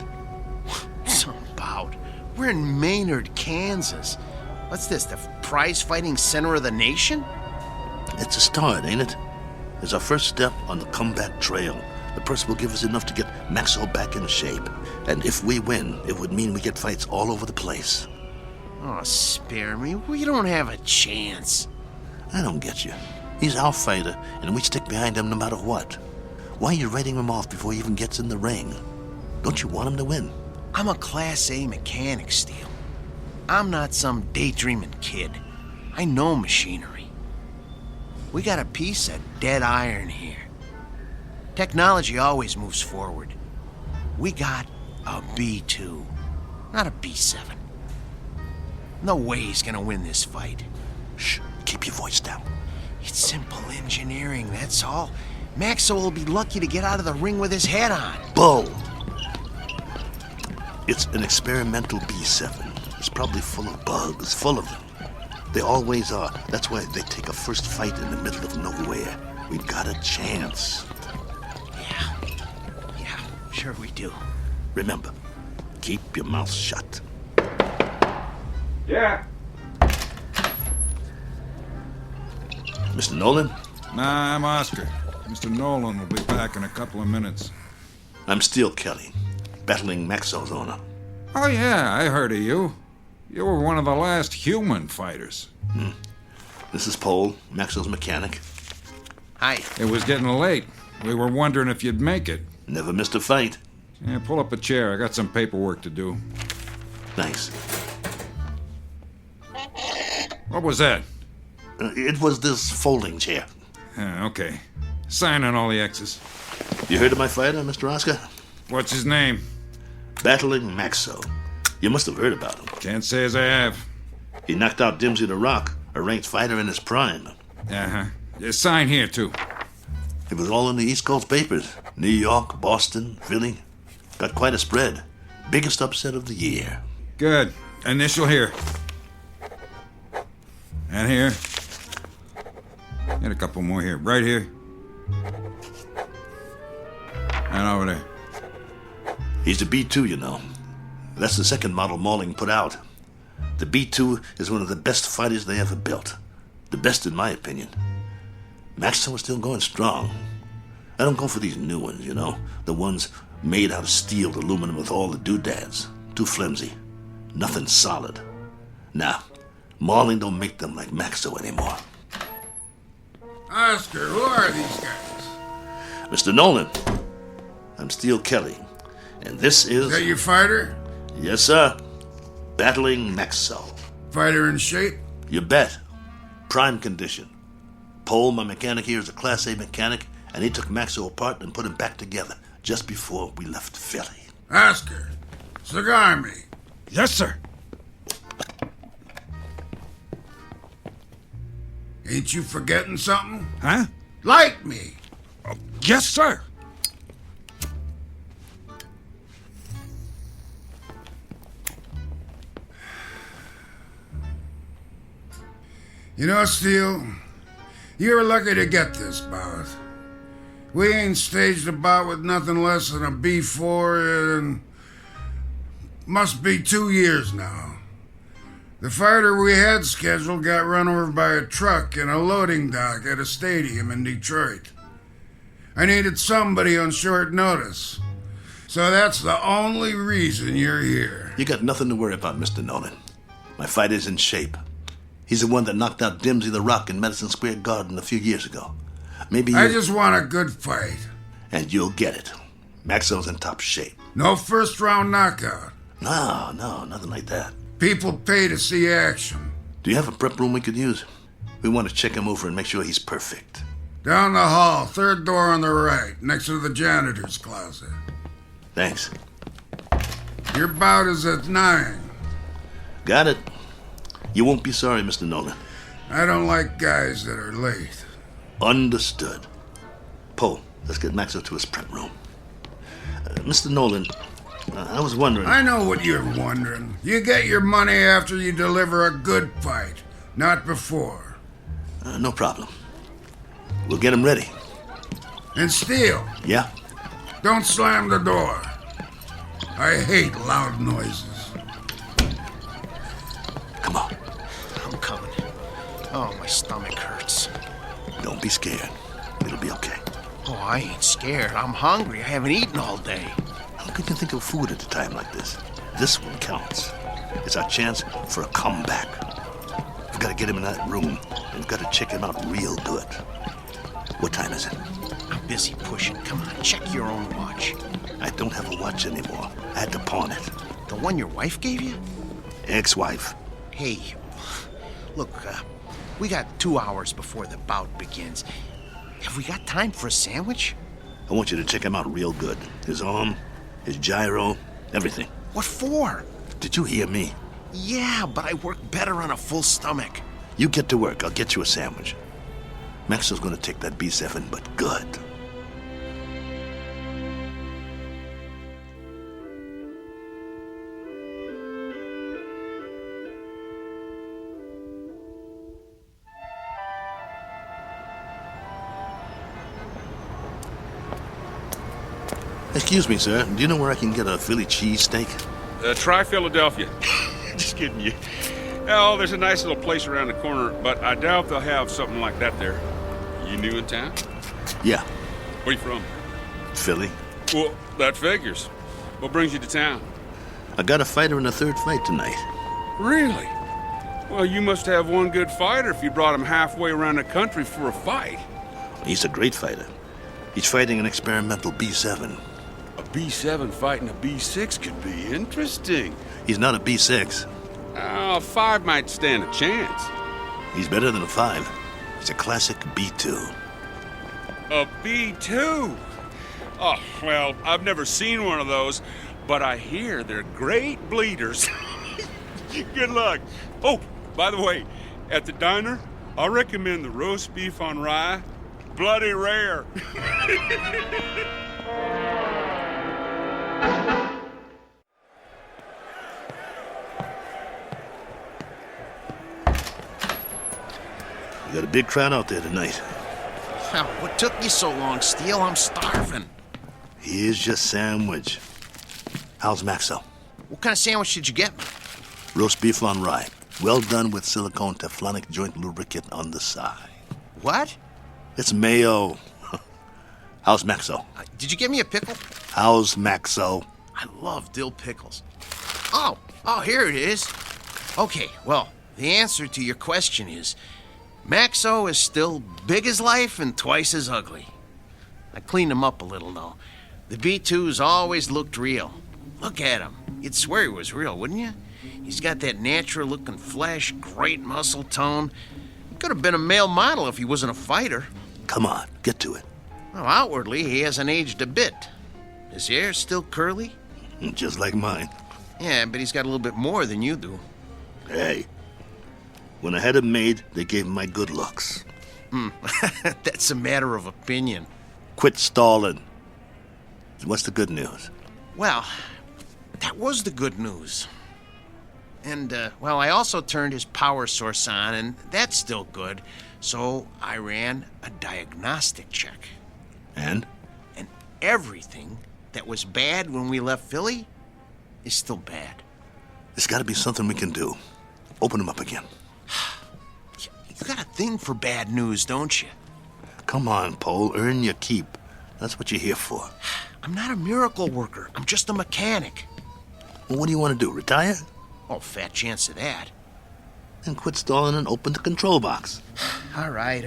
Speaker 15: Some bout? We're in Maynard, Kansas. What's this, the prize-fighting center of the nation?
Speaker 17: It's a start, ain't it? It's our first step on the comeback trail. The purse will give us enough to get Maxwell back in shape. And if we win, it would mean we get fights all over the place.
Speaker 15: Oh, spare me. We don't have a chance.
Speaker 17: I don't get you. He's our fighter, and we stick behind him no matter what. Why are you writing him off before he even gets in the ring? Don't you want him to win?
Speaker 15: I'm a Class A mechanic, Steele. I'm not some daydreaming kid. I know machinery. We got a piece of dead iron here. Technology always moves forward. We got a B2, not a B7. No way he's gonna win this fight.
Speaker 17: Shh, keep your voice down.
Speaker 15: It's simple engineering, that's all. Maxwell will be lucky to get out of the ring with his head on.
Speaker 17: Bull! It's an experimental B7. It's probably full of bugs, full of them. They always are. That's why they take a first fight in the middle of nowhere. We've got a chance.
Speaker 15: Yeah, sure we do.
Speaker 17: Remember, keep your mouth shut.
Speaker 7: Yeah.
Speaker 17: Mr. Nolan?
Speaker 7: Nah, I'm Oscar. Mr. Nolan will be back in a couple of minutes.
Speaker 17: I'm Steele Kelly, battling Maxwell's owner.
Speaker 7: Oh, yeah, I heard of you. You were one of the last human fighters.
Speaker 17: This is Paul, Maxwell's mechanic.
Speaker 15: Hi.
Speaker 7: It was getting late. We were wondering if you'd make it.
Speaker 17: Never missed a fight.
Speaker 7: Yeah, pull up a chair. I got some paperwork to do.
Speaker 17: Thanks.
Speaker 7: What was that?
Speaker 17: It was this folding chair.
Speaker 7: Okay. Sign on all the X's.
Speaker 17: You heard of my fighter, Mr. Oscar?
Speaker 7: What's his name?
Speaker 17: Battling Maxwell. You must have heard about him.
Speaker 7: Can't say as I have.
Speaker 17: He knocked out Dimsey the Rock, a ranked fighter in his prime.
Speaker 7: Uh-huh. Sign here, too.
Speaker 17: It was all in the East Coast papers. New York, Boston, Philly. Got quite a spread. Biggest upset of the year.
Speaker 7: Good. Initial here. And here. And a couple more here. Right here. And over there.
Speaker 17: He's a B2, you know. That's the second model Mauling put out. The B2 is one of the best fighters they ever built. The best in my opinion. Maxwell is still going strong. I don't go for these new ones, you know. The ones made out of steel, aluminum with all the doodads. Too flimsy. Nothing solid. Nah, Mauling don't make them like Maxwell anymore.
Speaker 7: Oscar, who are these guys?
Speaker 17: Mr. Nolan, I'm Steele Kelly, and this is...
Speaker 7: Is that your fighter?
Speaker 17: Yes, sir. Battling Maxwell.
Speaker 7: Fighter in shape?
Speaker 17: You bet. Prime condition. Paul, my mechanic here, is a Class A mechanic, and he took Maxwell apart and put him back together just before we left Philly.
Speaker 7: Oscar, cigar me. Yes, sir. Ain't you forgetting something? Huh? Light me. Oh, yes, sir. You know, Steele, you're lucky to get this bout. We ain't staged a bout with nothing less than a B4 in must be 2 years now. The fighter we had scheduled got run over by a truck in a loading dock at a stadium in Detroit. I needed somebody on short notice. So that's the only reason you're here.
Speaker 17: You got nothing to worry about, Mr. Nolan. My fighter's in shape. He's the one that knocked out Dimsey the Rock in Madison Square Garden a few years ago. Maybe
Speaker 7: I just want a good fight.
Speaker 17: And you'll get it. Maxwell's in top shape.
Speaker 7: No first-round knockout.
Speaker 17: No, nothing like that.
Speaker 7: People pay to see action.
Speaker 17: Do you have a prep room we could use? We want to check him over and make sure he's perfect.
Speaker 7: Down the hall, third door on the right, next to the janitor's closet.
Speaker 17: Thanks.
Speaker 7: Your bout is at 9.
Speaker 17: Got it. You won't be sorry, Mr. Nolan.
Speaker 7: I don't like guys that are late.
Speaker 17: Understood. Poe, let's get Maxwell to his prep room. Mr. Nolan, I was wondering...
Speaker 7: I know what you're wondering. You get your money after you deliver a good fight, not before.
Speaker 17: No problem. We'll get him ready.
Speaker 7: And Steele.
Speaker 17: Yeah?
Speaker 7: Don't slam the door. I hate loud noises.
Speaker 17: Come on.
Speaker 15: I'm coming. Oh, my stomach hurts.
Speaker 17: Don't be scared. It'll be okay.
Speaker 15: Oh, I ain't scared. I'm hungry. I haven't eaten all day.
Speaker 17: How can you think of food at a time like this? This one counts. It's our chance for a comeback. We've got to get him in that room, and we've got to check him out real good. What time is it?
Speaker 15: I'm busy pushing. Come on, check your own watch.
Speaker 17: I don't have a watch anymore. I had to pawn it.
Speaker 15: The one your wife gave you?
Speaker 17: Ex-wife.
Speaker 15: Hey, look, we got 2 hours before the bout begins. Have we got time for a sandwich?
Speaker 17: I want you to check him out real good. His arm, his gyro, everything.
Speaker 15: What for?
Speaker 17: Did you hear me?
Speaker 15: Yeah, but I work better on a full stomach.
Speaker 17: You get to work. I'll get you a sandwich. Maxwell's going to take that B7, but good. Excuse me, sir. Do you know where I can get a Philly cheesesteak?
Speaker 1: Try Philadelphia. Just kidding you. Oh, there's a nice little place around the corner, but I doubt they'll have something like that there. You new in town?
Speaker 17: Yeah.
Speaker 1: Where you from?
Speaker 17: Philly.
Speaker 1: Well, that figures. What brings you to town?
Speaker 17: I got a fighter in the third fight tonight.
Speaker 1: Really? Well, you must have one good fighter if you brought him halfway around the country for a fight.
Speaker 17: He's a great fighter. He's fighting an experimental B7.
Speaker 1: A B7 fighting a B6 could be interesting.
Speaker 17: He's not a B6.
Speaker 1: A 5 might stand a chance.
Speaker 17: He's better than a 5. He's a classic B2.
Speaker 1: A B2? Oh, well, I've never seen one of those, but I hear they're great bleeders. Good luck. Oh, by the way, at the diner, I recommend the roast beef on rye. Bloody rare.
Speaker 17: You got a big crowd out there tonight.
Speaker 15: What took you so long, Steele? I'm starving.
Speaker 17: Here's your sandwich. How's Maxo?
Speaker 15: What kind of sandwich did you get me?
Speaker 17: Roast beef on rye. Well done with silicone Teflonic joint lubricant on the side.
Speaker 15: What?
Speaker 17: It's mayo. How's Maxo?
Speaker 15: Did you give me a pickle?
Speaker 17: How's Maxo?
Speaker 15: I love dill pickles. Oh, here it is. Okay, well, the answer to your question is Maxo is still big as life and twice as ugly. I cleaned him up a little, though. The B2's always looked real. Look at him. You'd swear he was real, wouldn't you? He's got that natural-looking flesh, great muscle tone. He could have been a male model if he wasn't a fighter.
Speaker 17: Come on, get to it.
Speaker 15: Well, outwardly, he hasn't aged a bit. His hair's still curly.
Speaker 17: Just like mine.
Speaker 15: Yeah, but he's got a little bit more than you do.
Speaker 17: Hey, when I had him made, they gave him my good looks.
Speaker 15: That's a matter of opinion.
Speaker 17: Quit stalling. What's the good news?
Speaker 15: Well, that was the good news. And, I also turned his power source on, and that's still good. So I ran a diagnostic check.
Speaker 17: And?
Speaker 15: And everything that was bad when we left Philly is still bad.
Speaker 17: There's got to be something we can do. Open him up again.
Speaker 15: You got a thing for bad news, don't you?
Speaker 17: Come on, Pole. Earn your keep. That's what you're here for.
Speaker 15: I'm not a miracle worker. I'm just a mechanic.
Speaker 17: Well, what do you want to do, retire?
Speaker 15: Oh, fat chance of that.
Speaker 17: Then quit stalling and open the control box.
Speaker 15: All right.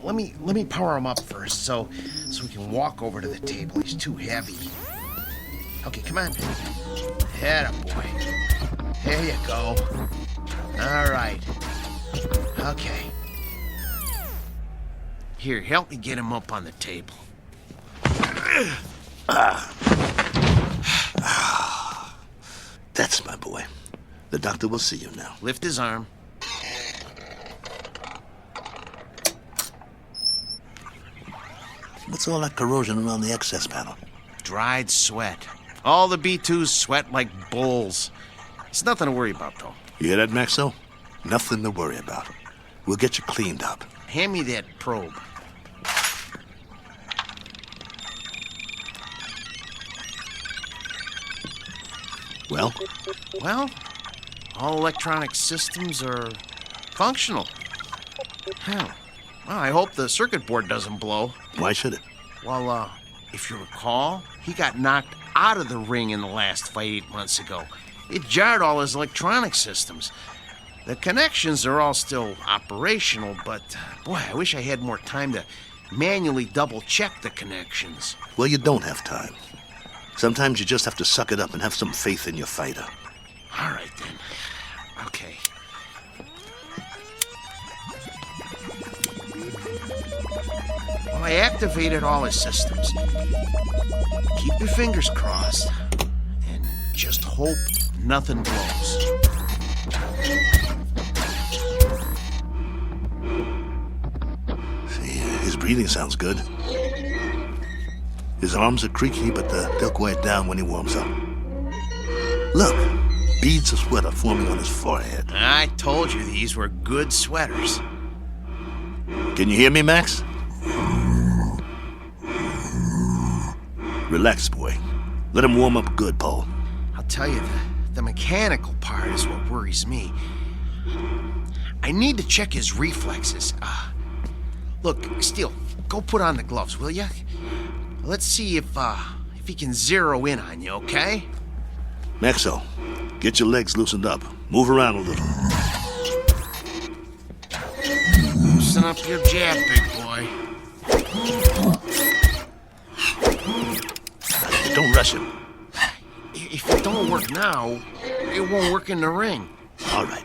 Speaker 15: Let me power him up first so we can walk over to the table. He's too heavy. Okay, come on. Atta boy. There you go. All right. Okay. Here, help me get him up on the table.
Speaker 17: That's my boy. The doctor will see you now.
Speaker 15: Lift his arm.
Speaker 17: What's all that corrosion around the access panel?
Speaker 15: Dried sweat. All the B2s sweat like bulls. It's nothing to worry about, though.
Speaker 17: You hear that, Maxo? Nothing to worry about. We'll get you cleaned up.
Speaker 15: Hand me that probe.
Speaker 17: Well?
Speaker 15: Well, all electronic systems are functional. Hell, Well, I hope the circuit board doesn't blow.
Speaker 17: Why should it?
Speaker 15: Well, if you recall, he got knocked out of the ring in the last fight 8 months ago. It jarred all his electronic systems. The connections are all still operational, but boy, I wish I had more time to manually double-check the connections.
Speaker 17: Well, you don't have time. Sometimes you just have to suck it up and have some faith in your fighter.
Speaker 15: All right, then. Okay. Well, I activated all his systems. Keep your fingers crossed and just hope nothing blows.
Speaker 17: See, his breathing sounds good. His arms are creaky, but they'll quiet down when he warms up. Look, beads of sweat are forming on his forehead.
Speaker 15: I told you these were good sweaters.
Speaker 17: Can you hear me, Max? Relax, boy. Let him warm up good, Paul.
Speaker 15: I'll tell you, the mechanical part is what worries me. I need to check his reflexes. Look, Steele, go put on the gloves, will ya? Let's see if he can zero in on you, okay?
Speaker 17: Maxo, get your legs loosened up. Move around a little.
Speaker 15: Loosen up your jab, big boy.
Speaker 17: Don't rush him.
Speaker 15: If it don't work now, it won't work in the ring.
Speaker 17: All right.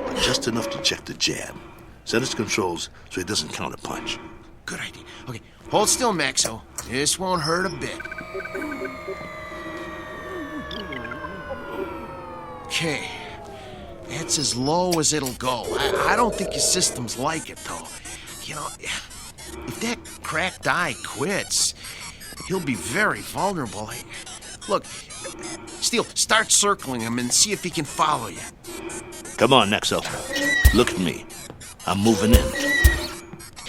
Speaker 17: But just enough to check the jab. Set his controls so he doesn't counter punch.
Speaker 15: Good idea. Okay, hold still, Maxo. This won't hurt a bit. Okay. That's as low as it'll go. I don't think his systems like it, though. You know, if that cracked eye quits, he'll be very vulnerable. Look, Steele, start circling him and see if he can follow you.
Speaker 17: Come on, Nexo. Look at me. I'm moving in.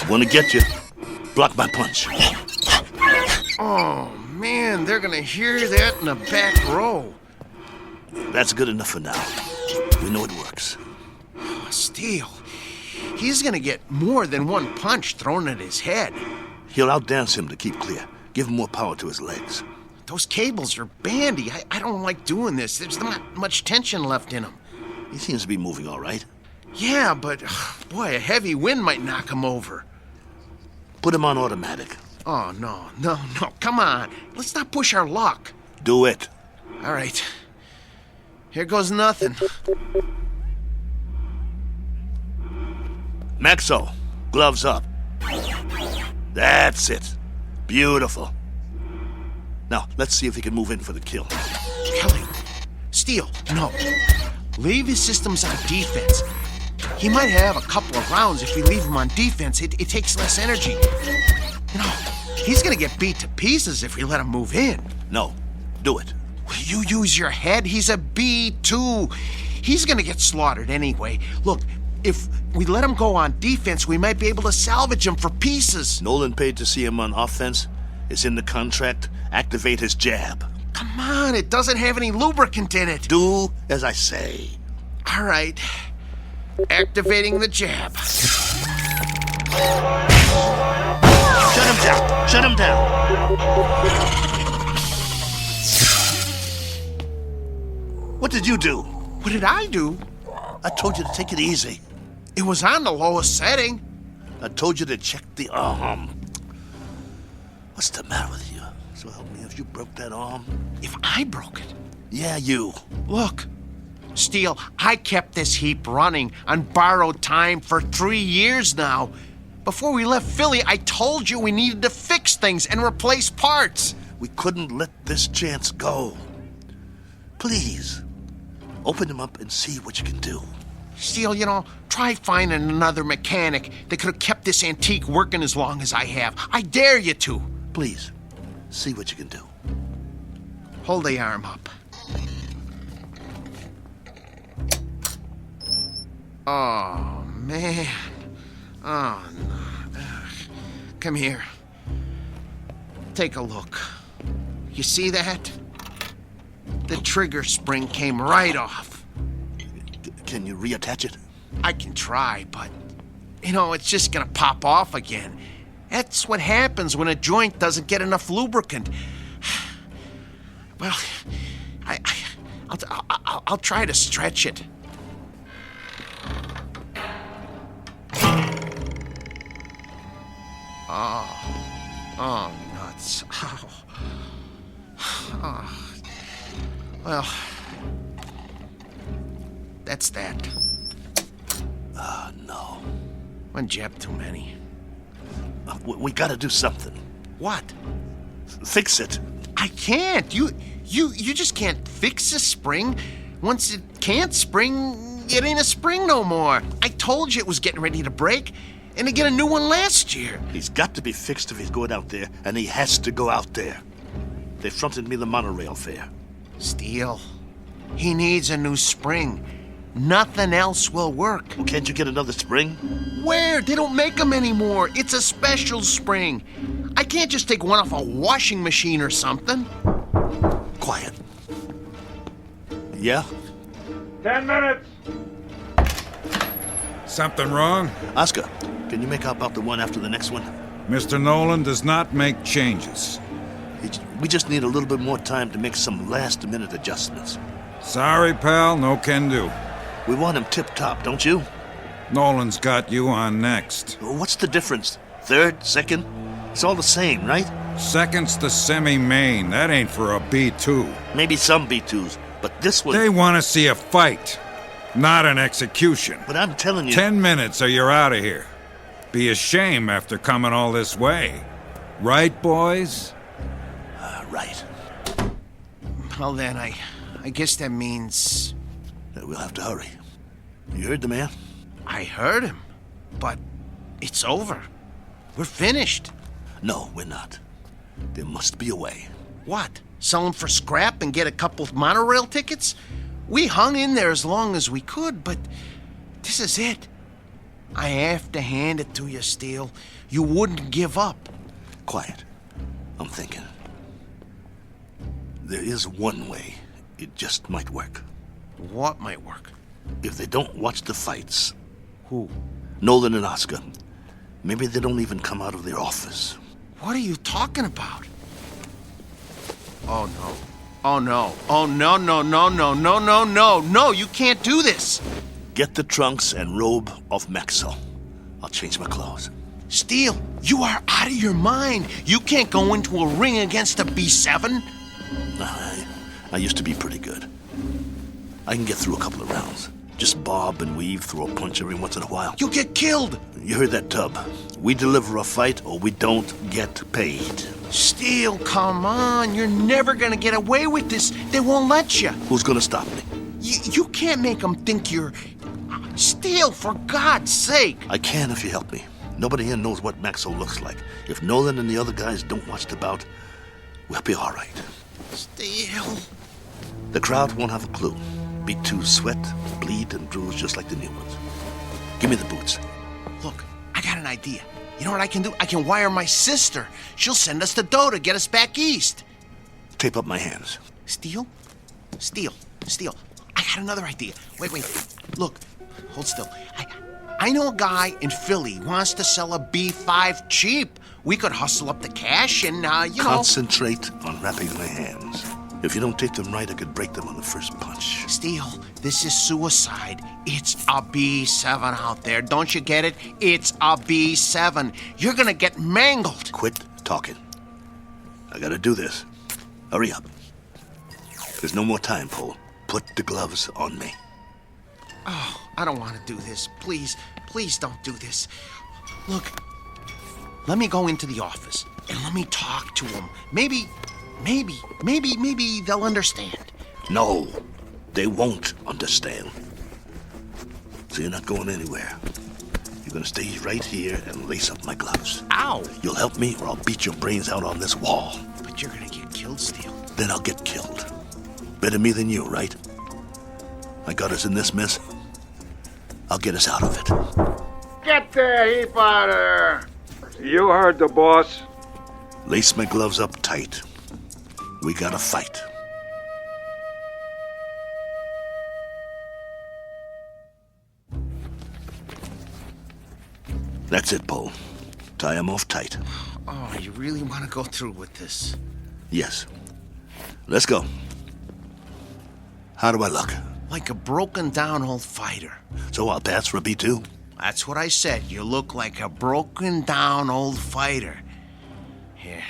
Speaker 17: Want to get you. Block my punch.
Speaker 15: Oh, man, they're gonna hear that in the back row.
Speaker 17: That's good enough for now. We know it works.
Speaker 15: Oh, Steele, he's gonna get more than one punch thrown at his head.
Speaker 17: He'll outdance him to keep clear. Give him more power to his legs.
Speaker 15: Those cables are bandy. I don't like doing this. There's not much tension left in them.
Speaker 17: He seems to be moving all right.
Speaker 15: Yeah, but, boy, a heavy wind might knock him over.
Speaker 17: Put him on automatic.
Speaker 15: Oh, no. Come on. Let's not push our luck.
Speaker 17: Do it.
Speaker 15: All right. Here goes nothing.
Speaker 17: Maxo, gloves up. That's it. Beautiful. Now, let's see if he can move in for the kill.
Speaker 15: Kelly, Steele, no. Leave his systems on defense. He might have a couple of rounds if we leave him on defense. It takes less energy. You know, he's gonna get beat to pieces if we let him move in.
Speaker 17: No, do it.
Speaker 15: Will you use your head? He's a B2. He's gonna get slaughtered anyway. Look, if we let him go on defense, we might be able to salvage him for pieces.
Speaker 17: Nolan paid to see him on offense. It's in the contract. Activate his jab.
Speaker 15: Come on, it doesn't have any lubricant in it.
Speaker 17: Do as I say.
Speaker 15: All right. Activating the jab.
Speaker 17: Shut him down. Shut him down. What did you do?
Speaker 15: What did I do?
Speaker 17: I told you to take it easy.
Speaker 15: It was on the lowest setting.
Speaker 17: I told you to check the arm. What's the matter with you? So help me if you broke that arm.
Speaker 15: If I broke it?
Speaker 17: Yeah, you.
Speaker 15: Look, Steele, I kept this heap running on borrowed time for 3 years now. Before we left Philly, I told you we needed to fix things and replace parts.
Speaker 17: We couldn't let this chance go. Please, open them up and see what you can do.
Speaker 15: Steele, you know, try finding another mechanic that could have kept this antique working as long as I have. I dare you to.
Speaker 17: Please, see what you can do.
Speaker 15: Hold the arm up. Oh, man. Oh, no. Ugh. Come here. Take a look. You see that? The trigger spring came right off.
Speaker 17: Can you reattach it?
Speaker 15: I can try, but it's just gonna pop off again. That's what happens when a joint doesn't get enough lubricant. Well, I'll try to stretch it. Oh, nuts. Oh. Well, that's that.
Speaker 17: No.
Speaker 15: One jab too many.
Speaker 17: We gotta do something.
Speaker 15: What?
Speaker 17: Fix it.
Speaker 15: I can't. You just can't fix a spring. Once it can't spring, it ain't a spring no more. I told you it was getting ready to break, and to get a new one last year.
Speaker 17: He's got to be fixed if he's going out there, and he has to go out there. They fronted me the monorail fare.
Speaker 15: Steele, he needs a new spring. Nothing else will work.
Speaker 17: Well, can't you get another spring?
Speaker 15: Where? They don't make them anymore. It's a special spring. I can't just take one off a washing machine or something.
Speaker 17: Quiet. Yeah?
Speaker 9: 10 minutes.
Speaker 7: Something wrong?
Speaker 17: Oscar, can you make out about the one after the next one?
Speaker 7: Mr. Nolan does not make changes.
Speaker 17: We just need a little bit more time to make some last-minute adjustments.
Speaker 7: Sorry, pal, no can do.
Speaker 17: We want him tip-top, don't you?
Speaker 7: Nolan's got you on next.
Speaker 17: What's the difference? Third, second? It's all the same, right?
Speaker 7: Second's the semi-main. That ain't for a B2.
Speaker 17: Maybe some B2s, but this one...
Speaker 7: They want to see a fight, not an execution.
Speaker 17: But I'm telling you...
Speaker 7: 10 minutes or you're out of here. Be a shame after coming all this way. Right, boys?
Speaker 17: Right.
Speaker 15: Well then, I guess that means...
Speaker 17: We'll have to hurry. You heard the man?
Speaker 15: I heard him, but it's over. We're finished.
Speaker 17: No, we're not. There must be a way.
Speaker 15: What? Sell them for scrap and get a couple of monorail tickets? We hung in there as long as we could, but this is it. I have to hand it to you, Steele. You wouldn't give up.
Speaker 17: Quiet. I'm thinking. There is one way. It just might work.
Speaker 15: What might work?
Speaker 17: If they don't watch the fights.
Speaker 15: Who?
Speaker 17: Nolan and Oscar. Maybe they don't even come out of their office.
Speaker 15: What are you talking about? Oh, no. Oh, no. Oh, no, no, no, no, no, no, no. No, you can't do this.
Speaker 17: Get the trunks and robe off Maxwell. I'll change my clothes.
Speaker 15: Steele, you are out of your mind. You can't go into a ring against a B7.
Speaker 17: I used to be pretty good. I can get through a couple of rounds. Just bob and weave, throw a punch every once in a while.
Speaker 15: You'll get killed.
Speaker 17: You heard that, Tub. We deliver a fight or we don't get paid.
Speaker 15: Steele, come on. You're never gonna get away with this. They won't let you.
Speaker 17: Who's gonna stop me?
Speaker 15: You can't make them think you're... Steele, for God's sake.
Speaker 17: I can if you help me. Nobody here knows what Maxwell looks like. If Nolan and the other guys don't watch the bout, we'll be all right.
Speaker 15: Steele.
Speaker 17: The crowd won't have a clue. B2s sweat, bleed, and bruise just like the new ones. Give me the boots.
Speaker 15: Look, I got an idea. You know what I can do? I can wire my sister. She'll send us the dough to get us back east.
Speaker 17: Tape up my hands.
Speaker 15: Steele? Steele. I got another idea. Wait. Look, hold still. I know a guy in Philly wants to sell a B5 cheap. We could hustle up the cash and,
Speaker 17: Concentrate on wrapping my hands. If you don't take them right, I could break them on the first punch.
Speaker 15: Steele, this is suicide. It's a B7 out there. Don't you get it? It's a B7. You're gonna get mangled.
Speaker 17: Quit talking. I gotta do this. Hurry up. There's no more time, Paul. Put the gloves on me.
Speaker 15: Oh, I don't want to do this. Please don't do this. Look, let me go into the office and let me talk to them. Maybe they'll understand.
Speaker 17: No, they won't understand. So you're not going anywhere. You're gonna stay right here and lace up my gloves.
Speaker 15: Ow!
Speaker 17: You'll help me or I'll beat your brains out on this wall.
Speaker 15: But you're gonna get killed, Steele.
Speaker 17: Then I'll get killed. Better me than you, right? I got us in this mess. I'll get us out of it.
Speaker 9: Get the heap out of there! You heard the boss.
Speaker 17: Lace my gloves up tight. We gotta fight. That's it, Bull. Tie him off tight.
Speaker 15: Oh, you really want to go through with this?
Speaker 17: Yes. Let's go. How do I look?
Speaker 15: Like a broken down old fighter.
Speaker 17: So I'll pass for a B2?
Speaker 15: That's what I said. You look like a broken down old fighter. Here.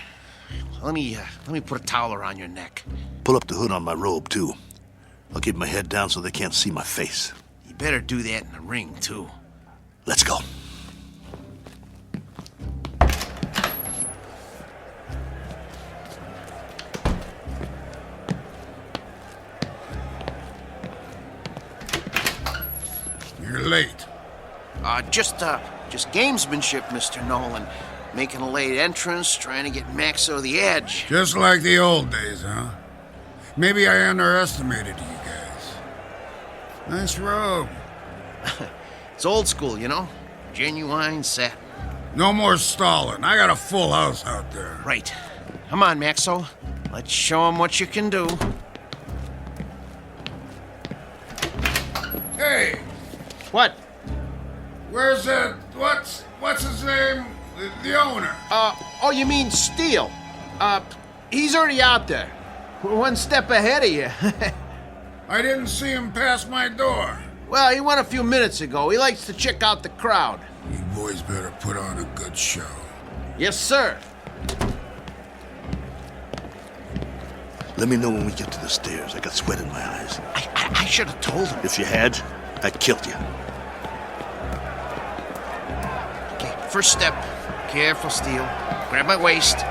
Speaker 15: Let me put a towel around your neck.
Speaker 17: Pull up the hood on my robe, too. I'll keep my head down so they can't see my face.
Speaker 15: You better do that in the ring, too.
Speaker 17: Let's go.
Speaker 7: You're late.
Speaker 15: Just gamesmanship, Mr. Nolan. Making a late entrance, trying to get Maxo the edge.
Speaker 7: Just like the old days, huh? Maybe I underestimated you guys. Nice robe.
Speaker 15: It's old school, you know? Genuine satin.
Speaker 7: No more stalling. I got a full house out there.
Speaker 15: Right. Come on, Maxo. Let's show him what you can do.
Speaker 7: Hey!
Speaker 15: What?
Speaker 7: Where's that... What's his name? The owner.
Speaker 15: Oh, you mean Steele? He's already out there. We're one step ahead of you.
Speaker 7: I didn't see him pass my door.
Speaker 15: Well, he went a few minutes ago. He likes to check out the crowd.
Speaker 7: You boys better put on a good show.
Speaker 15: Yes, sir.
Speaker 17: Let me know when we get to the stairs. I got sweat in my eyes.
Speaker 15: I should have told him.
Speaker 17: If you had, I'd killed you.
Speaker 15: Okay, first step. Careful, Steele. Grab my waist.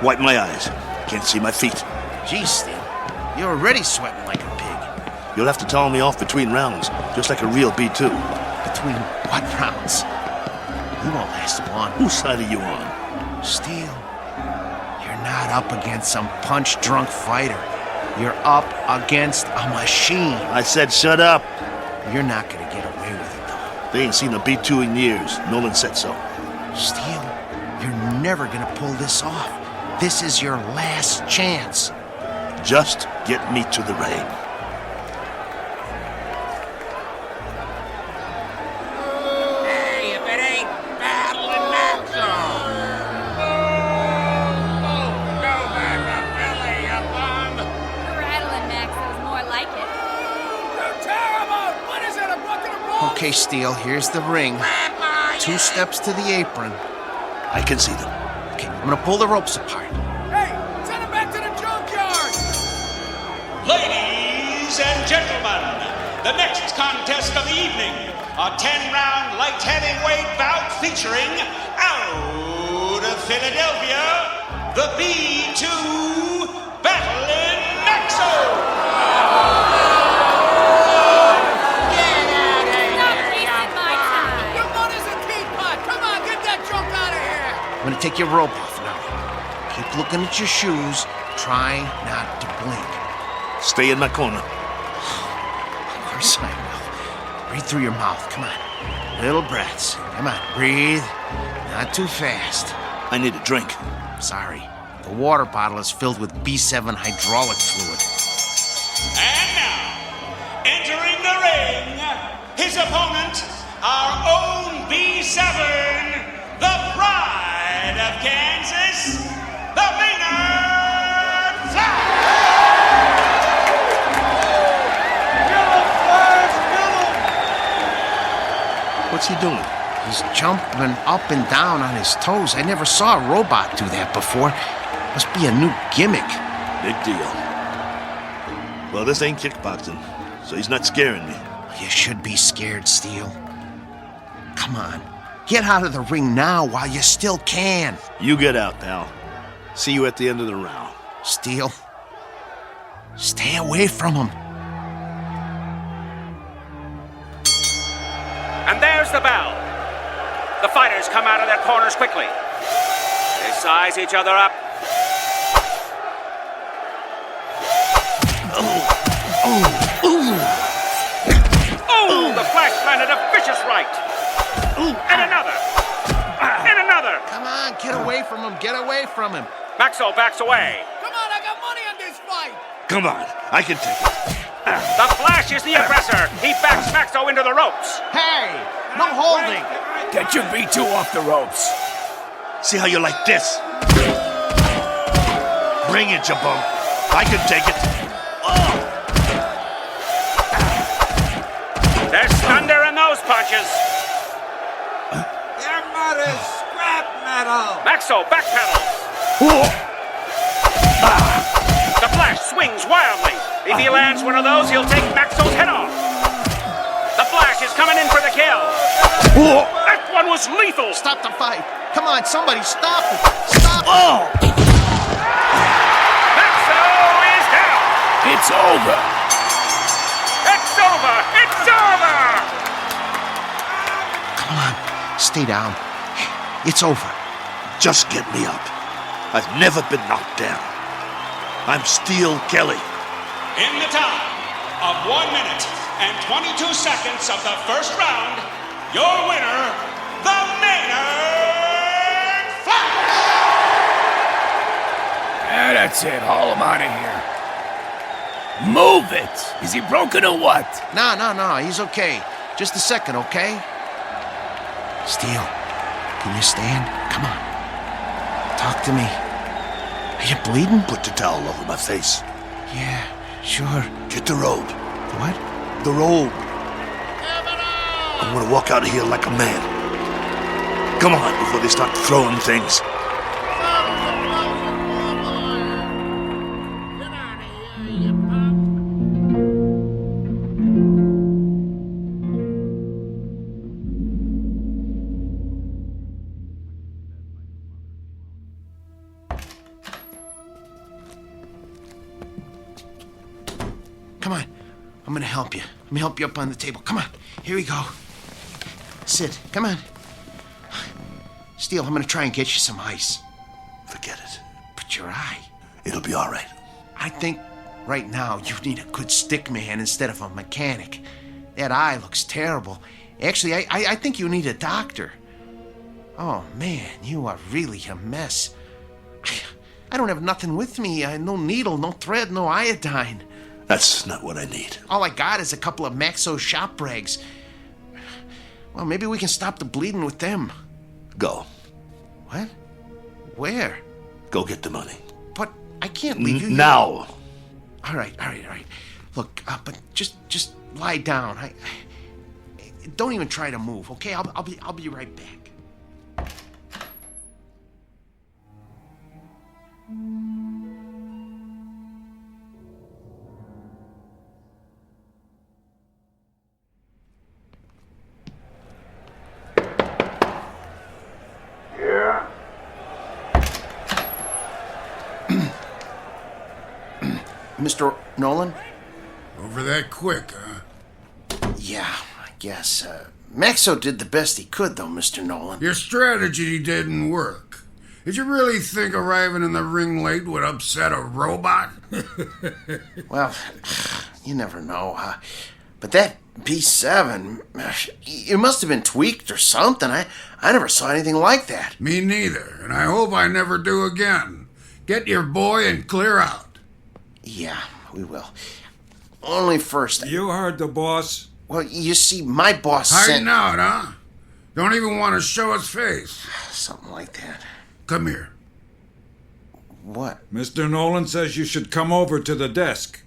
Speaker 17: Wipe my eyes. Can't see my feet.
Speaker 15: Geez, Steele. You're already sweating like a pig.
Speaker 17: You'll have to towel me off between rounds, just like a real B2.
Speaker 15: Between what rounds? You won't last long.
Speaker 17: Whose side are you on?
Speaker 15: Steele, you're not up against some punch-drunk fighter. You're up against a machine.
Speaker 17: I said shut up.
Speaker 15: You're not gonna get away with it, though.
Speaker 17: They ain't seen a B2 in years. Nolan said so.
Speaker 15: Steele, you're never gonna pull this off. This is your last chance.
Speaker 17: Just get me to the ring.
Speaker 16: Hey, if it ain't battling Maxo! Go back to Billy, you bum!
Speaker 12: Rattling Maxo's more like it.
Speaker 18: You're terrible! What is it, a bucket of rolls?
Speaker 15: Okay, Steele, here's the ring. 2 steps to the apron.
Speaker 17: I can see them.
Speaker 15: Okay, I'm gonna pull the ropes apart.
Speaker 18: Hey, send him back to the junkyard!
Speaker 20: Ladies and gentlemen, the next contest of the evening, a 10-round light heavyweight bout featuring out of Philadelphia, the B2 Battling Maxo!
Speaker 18: Get out of here, your money's a teapot! Come on, get that junk out of here!
Speaker 15: I'm gonna take your rope off now. Keep looking at your shoes. Try not to blink.
Speaker 17: Stay in my corner.
Speaker 15: Of course I will. Breathe through your mouth. Come on. Little breaths. Come on. Breathe. Not too fast.
Speaker 17: I need a drink.
Speaker 15: Sorry. The water bottle is filled with B7 hydraulic fluid.
Speaker 20: And now, entering the ring, his opponent, our own B7, the pride of Kansas, the Maynard Flash!
Speaker 17: What's he doing?
Speaker 15: He's jumping up and down on his toes. I never saw a robot do that before. Must be a new gimmick.
Speaker 17: Big deal. Well, this ain't kickboxing, so he's not scaring me.
Speaker 15: You should be scared, Steele. Come on. Get out of the ring now while you still can.
Speaker 17: You get out, pal. See you at the end of the round.
Speaker 15: Steele, stay away from him.
Speaker 20: And there's the bell. The fighters come out of their corners quickly. They size each other up. Oh, the Flash landed a vicious right. And another. And another.
Speaker 15: Come on, get away from him. Get away from him.
Speaker 20: Maxo backs away.
Speaker 18: Come on, I got money on this fight!
Speaker 17: Come on, I can take it.
Speaker 20: The Flash is the aggressor. He backs Maxo into the ropes.
Speaker 15: Hey, no holding.
Speaker 5: Get your B2 off the ropes.
Speaker 17: See how you like this? Bring it, you bum. I can take it. Oh!
Speaker 16: There's thunder in those punches.
Speaker 18: Your mud is scrap metal.
Speaker 16: Maxo, backpedal. The Flash swings wildly. If he lands one of those, he'll take Maxo's head off. The Flash is coming in for the kill. That one was lethal.
Speaker 15: Stop the fight. Come on, somebody stop it. Stop it.
Speaker 17: Oh!
Speaker 16: Maxo is down.
Speaker 5: It's over.
Speaker 16: It's over. It's over.
Speaker 15: Come on, stay down. It's over.
Speaker 17: Just get me up. I've never been knocked down. I'm Steel Kelly.
Speaker 20: In the time of 1 minute and 22 seconds of the first round, your winner, the Maynard Flash!
Speaker 5: That's it. Haul him out of here. Move it. Is he broken or what?
Speaker 15: No, he's okay. Just a second, okay? Steel, can you stand? Come on. Talk to me. Are you bleeding?
Speaker 17: Put the towel over my face.
Speaker 15: Yeah, sure.
Speaker 17: Get the robe.
Speaker 15: What?
Speaker 17: The robe. I want to walk out of here like a man. Come on, before they start throwing things.
Speaker 15: Come on. I'm gonna help you. Let me help you up on the table. Come on. Here we go. Sit. Come on. Steel, I'm gonna try and get you some ice.
Speaker 17: Forget it.
Speaker 15: But your eye.
Speaker 17: It'll be all right.
Speaker 15: I think right now you need a good stick man instead of a mechanic. That eye looks terrible. Actually, I think you need a doctor. Oh, man, you are really a mess. I don't have nothing with me. No needle, no thread, no iodine.
Speaker 17: That's not what I need.
Speaker 15: All I got is a couple of Maxo shop rags. Well, maybe we can stop the bleeding with them.
Speaker 17: Go.
Speaker 15: What? Where?
Speaker 17: Go get the money.
Speaker 15: But I can't leave you
Speaker 17: now.
Speaker 15: All right. Look, but just lie down. I don't even try to move, okay? I'll be right back.
Speaker 9: Yeah?
Speaker 15: Mr. Nolan?
Speaker 7: Over that quick, huh?
Speaker 15: Yeah, I guess. Maxo did the best he could, though, Mr. Nolan.
Speaker 7: Your strategy didn't work. Did you really think arriving in the ring late would upset a robot?
Speaker 15: Well, you never know. But that B7, it must have been tweaked or something. I never saw anything like that.
Speaker 7: Me neither, and I hope I never do again. Get your boy and clear out.
Speaker 15: Yeah, we will. Only first...
Speaker 9: You heard the boss.
Speaker 15: Well, you see, my boss
Speaker 7: Hiding out, huh? Don't even want to show his face.
Speaker 15: Something like that.
Speaker 7: Come here.
Speaker 15: What?
Speaker 9: Mr. Nolan says you should come over to the desk.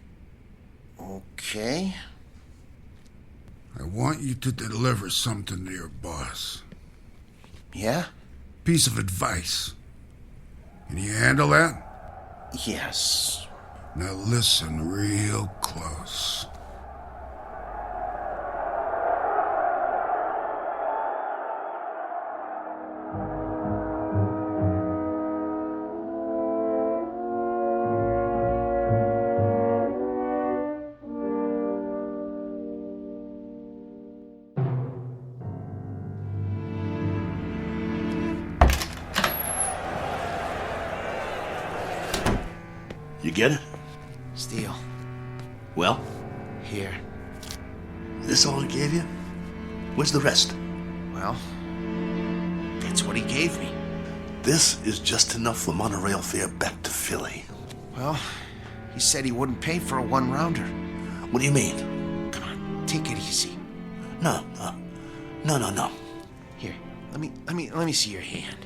Speaker 15: Okay.
Speaker 7: I want you to deliver something to your boss.
Speaker 15: Yeah?
Speaker 7: Piece of advice. Can you handle that?
Speaker 15: Yes.
Speaker 7: Now listen real close.
Speaker 17: You get it?
Speaker 15: Steel.
Speaker 17: Well?
Speaker 15: Here.
Speaker 17: This all he gave you? Where's the rest?
Speaker 15: Well, that's what he gave me.
Speaker 17: This is just enough for monorail fare back to Philly.
Speaker 15: Well, he said he wouldn't pay for a one-rounder.
Speaker 17: What do you mean?
Speaker 15: Come on, take it easy.
Speaker 17: No.
Speaker 15: Here, Let me see your hand.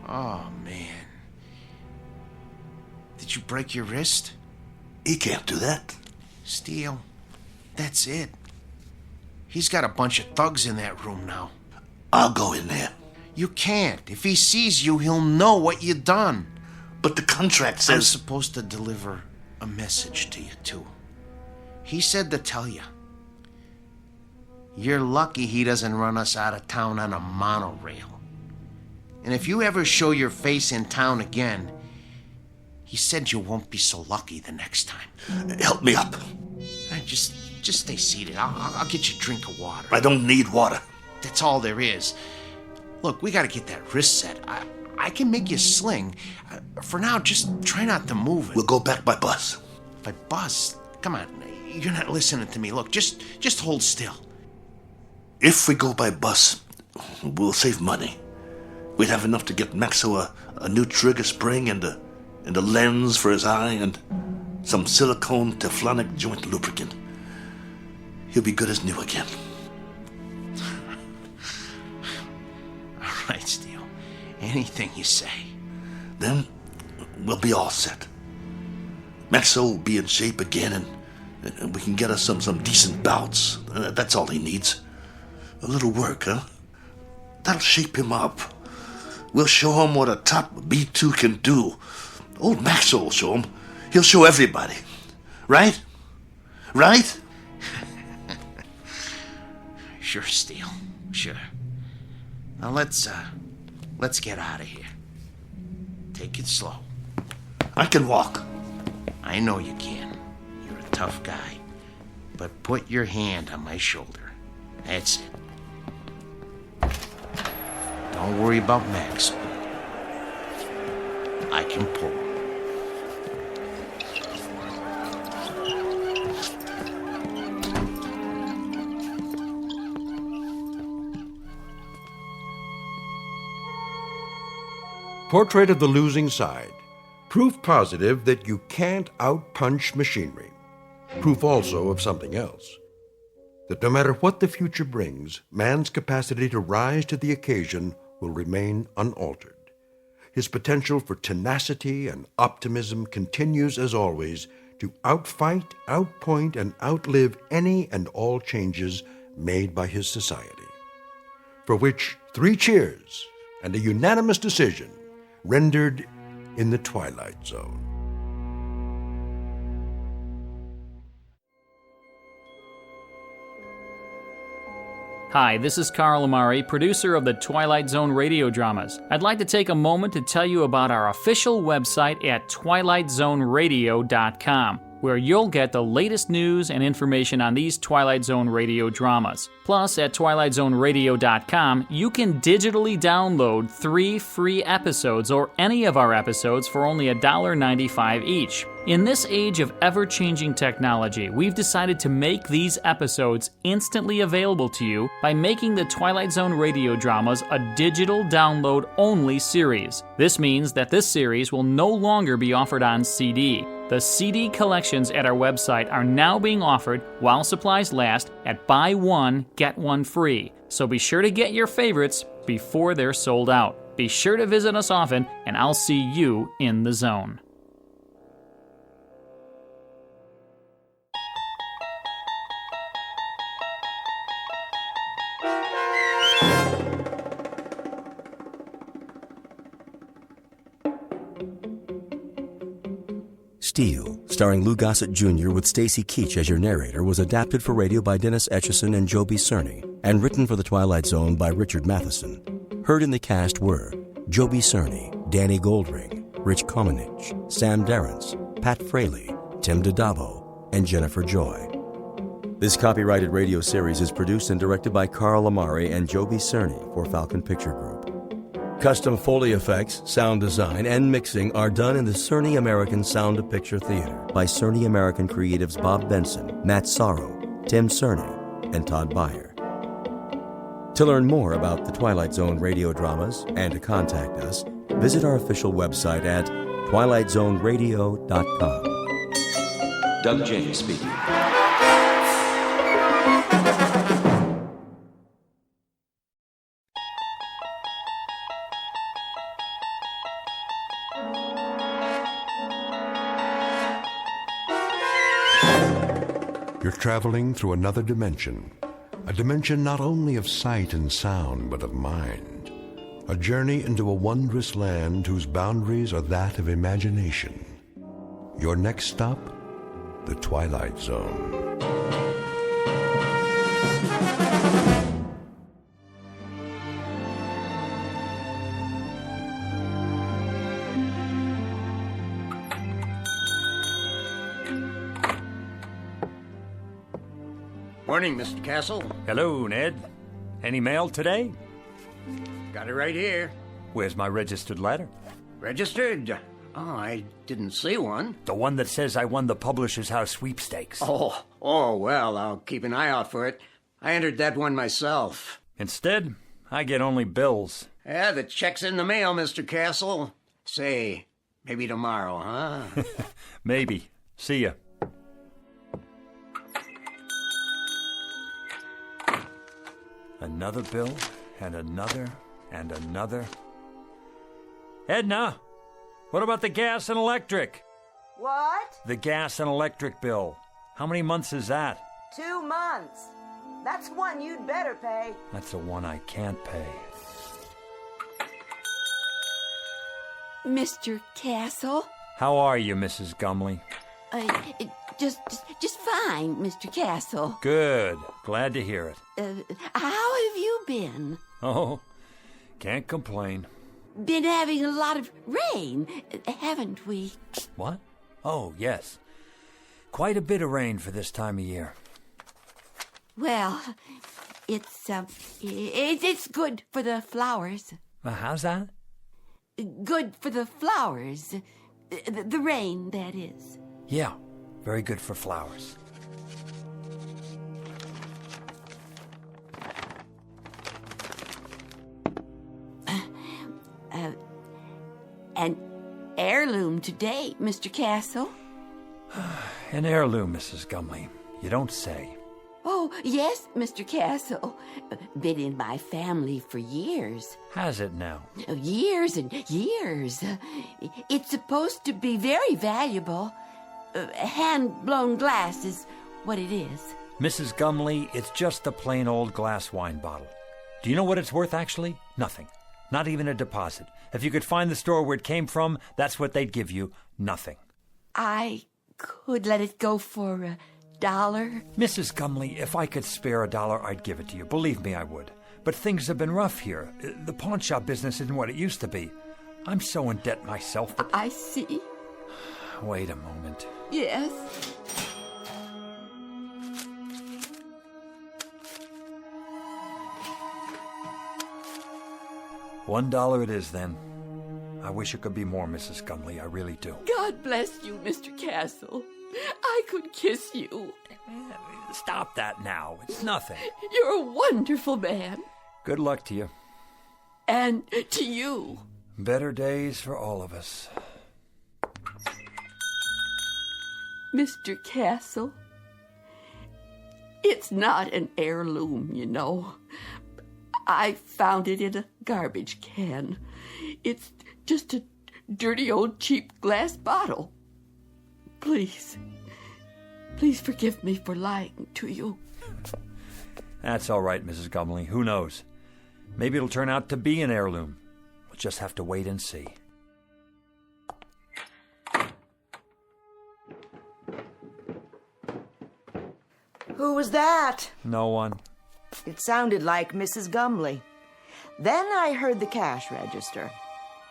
Speaker 15: Oh, man. Did you break your wrist?
Speaker 17: He can't do that.
Speaker 15: Steele, that's it. He's got a bunch of thugs in that room now.
Speaker 17: I'll go in there.
Speaker 15: You can't. If he sees you, he'll know what you done.
Speaker 17: But the contract says...
Speaker 15: I'm supposed to deliver a message to you, too. He said to tell you. You're lucky he doesn't run us out of town on a monorail. And if you ever show your face in town again, he said you won't be so lucky the next time.
Speaker 17: Help me up.
Speaker 15: Just stay seated. I'll get you a drink of water.
Speaker 17: I don't need water.
Speaker 15: That's all there is. Look, we gotta get that wrist set. I can make you a sling. For now, just try not to move it.
Speaker 17: We'll go back by bus.
Speaker 15: By bus? Come on, you're not listening to me. Look, just hold still.
Speaker 17: If we go by bus, we'll save money. We'd have enough to get Maxo a new trigger spring and a lens for his eye and some silicone teflonic joint lubricant. He'll be good as new again.
Speaker 15: All right, Steele. Anything you say.
Speaker 17: Then we'll be all set. Maxo will be in shape again, and we can get us some decent bouts. That's all he needs. A little work, huh? That'll shape him up. We'll show him what a top B2 can do. Old Maxo will show him. He'll show everybody. Right? Right?
Speaker 15: Sure, Steele. Sure. Now let's get out of here. Take it slow.
Speaker 17: I can walk.
Speaker 15: I know you can. You're a tough guy. But put your hand on my shoulder. That's it. Don't worry about Max. I can pull.
Speaker 2: Portrait of the Losing Side. Proof positive that you can't outpunch machinery. Proof also of something else. That no matter what the future brings, man's capacity to rise to the occasion will remain unaltered. His potential for tenacity and optimism continues, as always, to outfight, outpoint, and outlive any and all changes made by his society. For which 3 cheers and a unanimous decision rendered in the Twilight Zone.
Speaker 10: Hi, this is Carl Amari, producer of the Twilight Zone radio dramas. I'd like to take a moment to tell you about our official website at twilightzoneradio.com, where you'll get the latest news and information on these Twilight Zone radio dramas. Plus, at twilightzoneradio.com, you can digitally download 3 free episodes or any of our episodes for only $1.95 each. In this age of ever-changing technology, we've decided to make these episodes instantly available to you by making the Twilight Zone radio dramas a digital download-only series. This means that this series will no longer be offered on CD. The CD collections at our website are now being offered, while supplies last, at buy one, get one free. So be sure to get your favorites before they're sold out. Be sure to visit us often, and I'll see you in the zone.
Speaker 4: Steel, starring Lou Gossett Jr. with Stacy Keach as your narrator, was adapted for radio by Dennis Etchison and Joe B. Cerny, and written for The Twilight Zone by Richard Matheson. Heard in the cast were Joe B. Cerny, Danny Goldring, Rich Komenich, Sam Darrence, Pat Fraley, Tim DiDavo, and Jennifer Joy. This copyrighted radio series is produced and directed by Carl Amari and Joe B. Cerny for Falcon Picture Group. Custom Foley effects, sound design, and mixing are done in the Cerny American Sound to Picture Theater by Cerny American creatives Bob Benson, Matt Sorrow, Tim Cerny, and Todd Beyer. To learn more about the Twilight Zone radio dramas and to contact us, visit our official website at twilightzoneradio.com. Doug James speaking.
Speaker 2: You're traveling through another dimension, a dimension not only of sight and sound, but of mind. A journey into a wondrous land whose boundaries are that of imagination. Your next stop, the Twilight Zone.
Speaker 11: Morning, Mr. Castle.
Speaker 21: Hello, Ned. Any mail today?
Speaker 11: Got it right here.
Speaker 21: Where's my registered letter?
Speaker 11: Registered? Oh, I didn't see one.
Speaker 21: The one that says I won the Publishers House sweepstakes.
Speaker 11: Oh, well, I'll keep an eye out for it. I entered that one myself.
Speaker 21: Instead, I get only bills.
Speaker 11: Yeah, the check's in the mail, Mr. Castle. Say, maybe tomorrow, huh?
Speaker 21: Maybe. See ya. Another bill, and another, and another. Edna, what about the gas and electric?
Speaker 22: What?
Speaker 21: The gas and electric bill. How many months is that?
Speaker 22: 2 months. That's one you'd better pay.
Speaker 21: That's the one I can't pay.
Speaker 23: Mr. Castle?
Speaker 21: How are you, Mrs. Gumley?
Speaker 23: Just fine, Mr. Castle.
Speaker 21: Good. Glad to hear it.
Speaker 23: How have you been?
Speaker 21: Oh, can't complain.
Speaker 23: Been having a lot of rain, haven't we?
Speaker 21: What? Oh, yes. Quite a bit of rain for this time of year.
Speaker 23: Well, it's good for the flowers.
Speaker 21: How's that?
Speaker 23: Good for the flowers. The rain, that is.
Speaker 21: Yeah, very good for flowers.
Speaker 23: An heirloom today, Mr. Castle.
Speaker 21: An heirloom, Mrs. Gumley. You don't say.
Speaker 23: Oh, yes, Mr. Castle. Been in my family for years.
Speaker 21: Has it now?
Speaker 23: Years and years. It's supposed to be very valuable. Hand-blown glass is what it is.
Speaker 21: Mrs. Gumley, it's just a plain old glass wine bottle. Do you know what it's worth, actually? Nothing. Not even a deposit. If you could find the store where it came from, that's what they'd give you. Nothing.
Speaker 23: I could let it go for $1.
Speaker 21: Mrs. Gumley, if I could spare $1, I'd give it to you. Believe me, I would. But things have been rough here. The pawn shop business isn't what it used to be. I'm so in debt myself that...
Speaker 23: I see.
Speaker 21: Wait a moment.
Speaker 23: Yes?
Speaker 21: $1 it is, then. I wish it could be more, Mrs. Gumley. I really do.
Speaker 23: God bless you, Mr. Castle. I could kiss you.
Speaker 21: Stop that now. It's nothing.
Speaker 23: You're a wonderful man.
Speaker 21: Good luck to you.
Speaker 23: And to you.
Speaker 21: Better days for all of us.
Speaker 23: Mr. Castle, it's not an heirloom, you know. I found it in a garbage can. It's just a dirty old cheap glass bottle. Please forgive me for lying to you.
Speaker 21: That's all right, Mrs. Gumley. Who knows? Maybe it'll turn out to be an heirloom. We'll just have to wait and see.
Speaker 22: Who was that?
Speaker 21: No one.
Speaker 22: It sounded like Mrs. Gumley. Then I heard the cash register.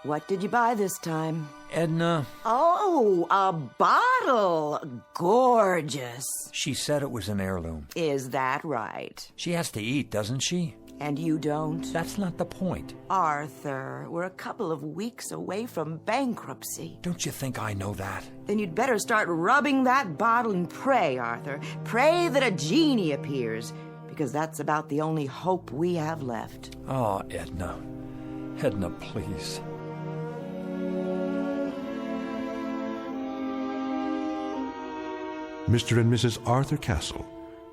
Speaker 22: What did you buy this time?
Speaker 21: Edna.
Speaker 22: Oh, a bottle. Gorgeous.
Speaker 21: She said it was an heirloom.
Speaker 22: Is that right?
Speaker 21: She has to eat, doesn't she?
Speaker 22: And you don't?
Speaker 21: That's not the point.
Speaker 22: Arthur, we're a couple of weeks away from bankruptcy.
Speaker 21: Don't you think I know that?
Speaker 22: Then you'd better start rubbing that bottle and pray, Arthur. Pray that a genie appears, because that's about the only hope we have left.
Speaker 21: Oh, Edna. Edna, please.
Speaker 2: Mr. and Mrs. Arthur Castle,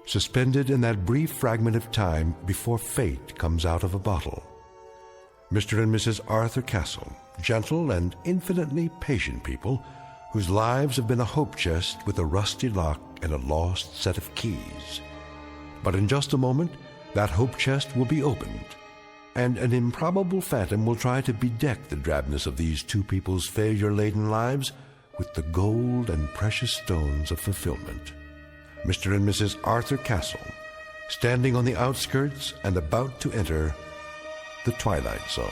Speaker 2: suspended in that brief fragment of time before fate comes out of a bottle. Mr. and Mrs. Arthur Castle, gentle and infinitely patient people whose lives have been a hope chest with a rusty lock and a lost set of keys. But in just a moment, that hope chest will be opened, and an improbable phantom will try to bedeck the drabness of these two people's failure-laden lives with the gold and precious stones of fulfillment. Mr. and Mrs. Arthur Castle, standing on the outskirts and about to enter the Twilight Zone.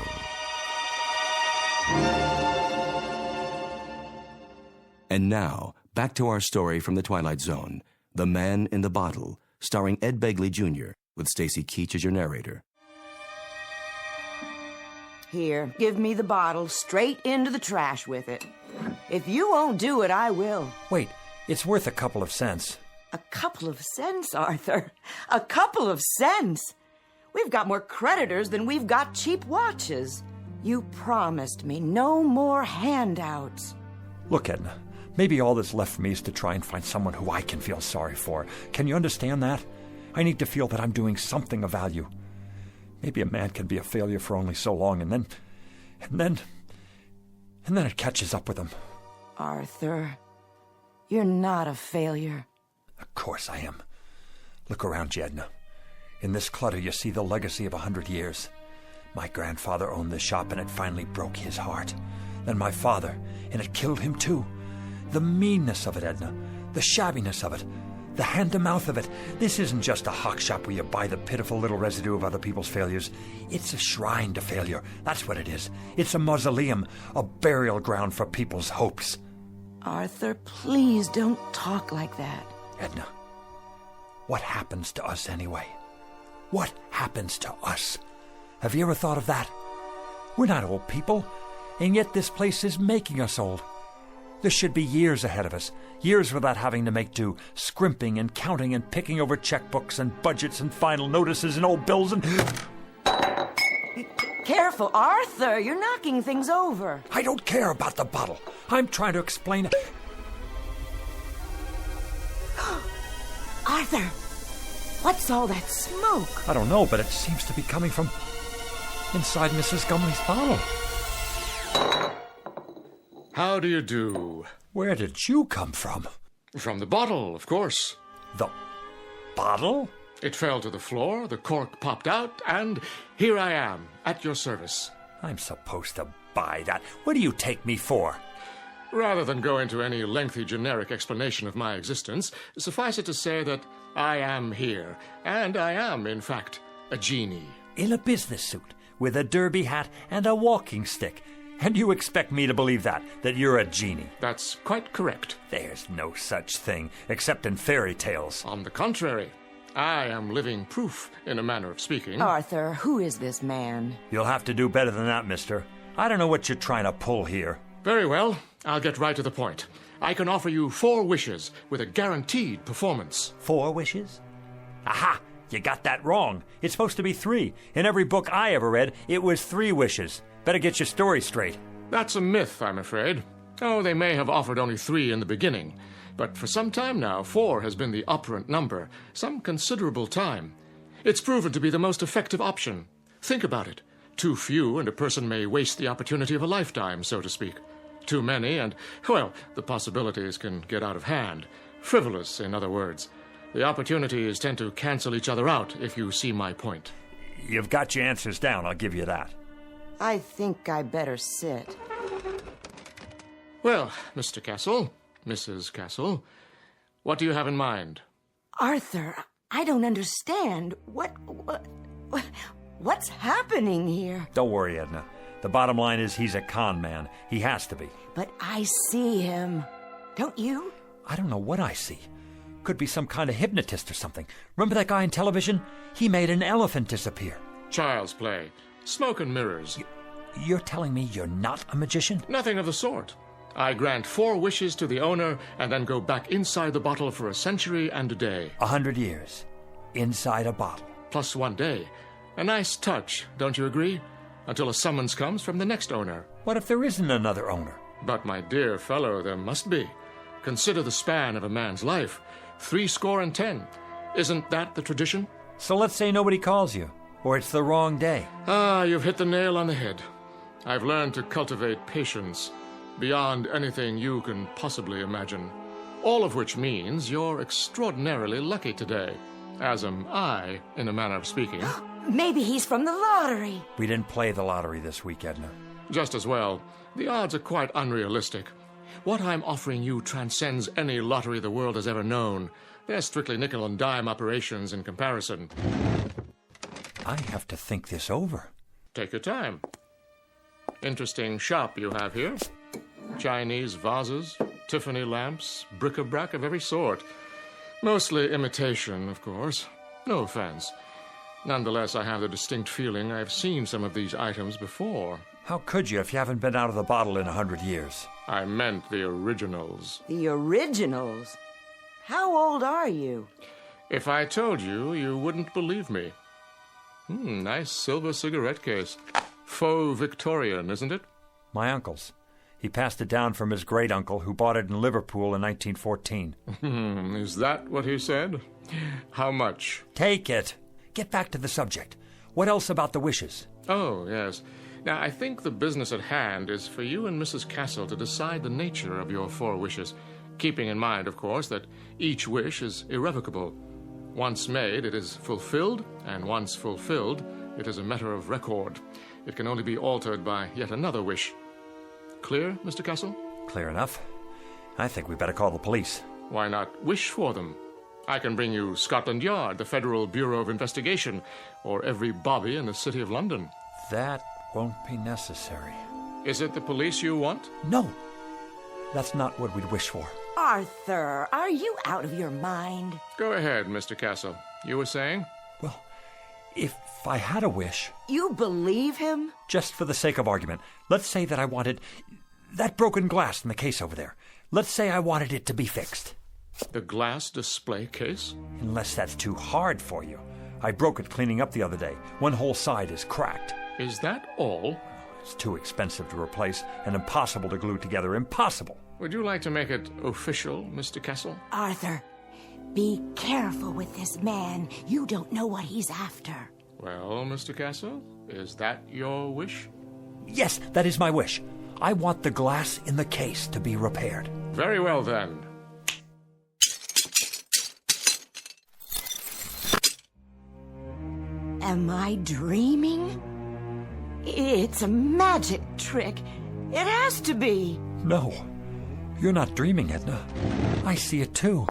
Speaker 4: And now, back to our story from the Twilight Zone, The Man in the Bottle, starring Ed Begley Jr., with Stacy Keach as your narrator.
Speaker 22: Here, give me the bottle straight into the trash with it. If you won't do it, I will.
Speaker 21: Wait, it's worth a couple of cents.
Speaker 22: A couple of cents, Arthur. A couple of cents. We've got more creditors than we've got cheap watches. You promised me no more handouts.
Speaker 21: Look, Edna, maybe all that's left for me is to try and find someone who I can feel sorry for. Can you understand that? I need to feel that I'm doing something of value. Maybe a man can be a failure for only so long, and then it catches up with him.
Speaker 22: Arthur, you're not a failure.
Speaker 21: Of course I am. Look around you, Edna. In this clutter, you see the legacy of 100 years. My grandfather owned this shop, and it finally broke his heart. Then my father, and it killed him too. The meanness of it, Edna. The shabbiness of it. The hand-to-mouth of it. This isn't just a hock shop where you buy the pitiful little residue of other people's failures. It's a shrine to failure. That's what it is. It's a mausoleum, a burial ground for people's hopes.
Speaker 22: Arthur, please don't talk like that.
Speaker 21: Edna, what happens to us anyway? What happens to us? Have you ever thought of that? We're not old people, and yet this place is making us old. There should be years ahead of us, years without having to make do, scrimping and counting and picking over checkbooks and budgets and final notices and old bills and...
Speaker 22: Careful, Arthur, you're knocking things over.
Speaker 21: I don't care about the bottle. I'm trying to explain...
Speaker 22: Arthur, what's all that smoke?
Speaker 21: I don't know, but it seems to be coming from inside Mrs. Gumley's bottle.
Speaker 6: How do you do?
Speaker 21: Where did you come from?
Speaker 6: From the bottle, of course.
Speaker 21: The bottle?
Speaker 6: It fell to the floor, the cork popped out, and here I am, at your service.
Speaker 21: I'm supposed to buy that. What do you take me for?
Speaker 6: Rather than go into any lengthy generic explanation of my existence, suffice it to say that I am here, and I am, in fact, a genie.
Speaker 21: In a business suit, with a derby hat and a walking stick. And you expect me to believe that you're a genie?
Speaker 6: That's quite correct.
Speaker 21: There's no such thing, except in fairy tales.
Speaker 6: On the contrary, I am living proof, in a manner of speaking.
Speaker 22: Arthur, who is this man?
Speaker 21: You'll have to do better than that, mister. I don't know what you're trying to pull here.
Speaker 6: Very well, I'll get right to the point. I can offer you 4 wishes with a guaranteed performance.
Speaker 21: 4 wishes? Aha! You got that wrong. It's supposed to be 3. In every book I ever read, it was 3 wishes. Better get your story straight.
Speaker 6: That's a myth, I'm afraid. Oh, they may have offered only 3 in the beginning. But for some time now, 4 has been the operant number. Some considerable time. It's proven to be the most effective option. Think about it. Too few, and a person may waste the opportunity of a lifetime, so to speak. Too many, and, well, the possibilities can get out of hand. Frivolous, in other words. The opportunities tend to cancel each other out, if you see my point.
Speaker 21: You've got your answers down, I'll give you that.
Speaker 22: I think I better sit.
Speaker 6: Well, Mr. Castle, Mrs. Castle, what do you have in mind?
Speaker 22: Arthur, I don't understand. What's happening here?
Speaker 21: Don't worry, Edna. The bottom line is he's a con man. He has to be.
Speaker 22: But I see him. Don't you?
Speaker 21: I don't know what I see. Could be some kind of hypnotist or something. Remember that guy on television? He made an elephant disappear.
Speaker 6: Child's play. Smoke and mirrors.
Speaker 21: You're telling me you're not a magician?
Speaker 6: Nothing of the sort. I grant 4 wishes to the owner and then go back inside the bottle for a century and a day.
Speaker 21: 100 years. Inside a bottle.
Speaker 6: Plus 1 day. A nice touch, don't you agree? Until a summons comes from the next owner.
Speaker 21: What if there isn't another owner?
Speaker 6: But, my dear fellow, there must be. Consider the span of a man's life. 70 Isn't that the tradition?
Speaker 21: So let's say nobody calls you, or it's the wrong day.
Speaker 6: Ah, you've hit the nail on the head. I've learned to cultivate patience beyond anything you can possibly imagine. All of which means you're extraordinarily lucky today, as am I, in a manner of speaking.
Speaker 22: Maybe he's from the lottery.
Speaker 21: We didn't play the lottery this week, Edna.
Speaker 6: Just as well. The odds are quite unrealistic. What I'm offering you transcends any lottery the world has ever known. They're strictly nickel and dime operations in comparison.
Speaker 21: I have to think this over.
Speaker 6: Take your time. Interesting shop you have here. Chinese vases, Tiffany lamps, bric-a-brac of every sort. Mostly imitation, of course. No offense. Nonetheless, I have the distinct feeling I've seen some of these items before.
Speaker 21: How could you if you haven't been out of the bottle in 100 years?
Speaker 6: I meant the originals.
Speaker 22: The originals? How old are you?
Speaker 6: If I told you, you wouldn't believe me. Nice silver cigarette case. Faux Victorian, isn't it?
Speaker 21: My uncle's. He passed it down from his great-uncle, who bought it in Liverpool in 1914.
Speaker 6: Is that what he said? How much?
Speaker 21: Take it. Get back to the subject. What else about the wishes?
Speaker 6: Oh, yes. Now, I think the business at hand is for you and Mrs. Castle to decide the nature of your 4 wishes, keeping in mind, of course, that each wish is irrevocable. Once made, it is fulfilled, and once fulfilled, it is a matter of record. It can only be altered by yet another wish. Clear, Mr. Castle?
Speaker 21: Clear enough. I think we better call the police.
Speaker 6: Why not wish for them? I can bring you Scotland Yard, the Federal Bureau of Investigation, or every bobby in the City of London.
Speaker 21: That won't be necessary.
Speaker 6: Is it the police you want?
Speaker 21: No. That's not what we'd wish for.
Speaker 22: Arthur, are you out of your mind?
Speaker 6: Go ahead, Mr. Castle. You were saying?
Speaker 21: Well, if I had a wish...
Speaker 22: You believe him?
Speaker 21: Just for the sake of argument, let's say that I wanted that broken glass in the case over there. Let's say I wanted it to be fixed.
Speaker 6: The glass display case?
Speaker 21: Unless that's too hard for you. I broke it cleaning up the other day. One whole side is cracked.
Speaker 6: Is that all?
Speaker 21: It's too expensive to replace and impossible to glue together. Impossible.
Speaker 6: Would you like to make it official, Mr. Castle?
Speaker 22: Arthur, be careful with this man. You don't know what he's after.
Speaker 6: Well, Mr. Castle, is that your wish?
Speaker 21: Yes, that is my wish. I want the glass in the case to be repaired.
Speaker 6: Very well, then.
Speaker 22: Am I dreaming? It's a magic trick. It has to be.
Speaker 21: No, you're not dreaming, Edna. I see it too.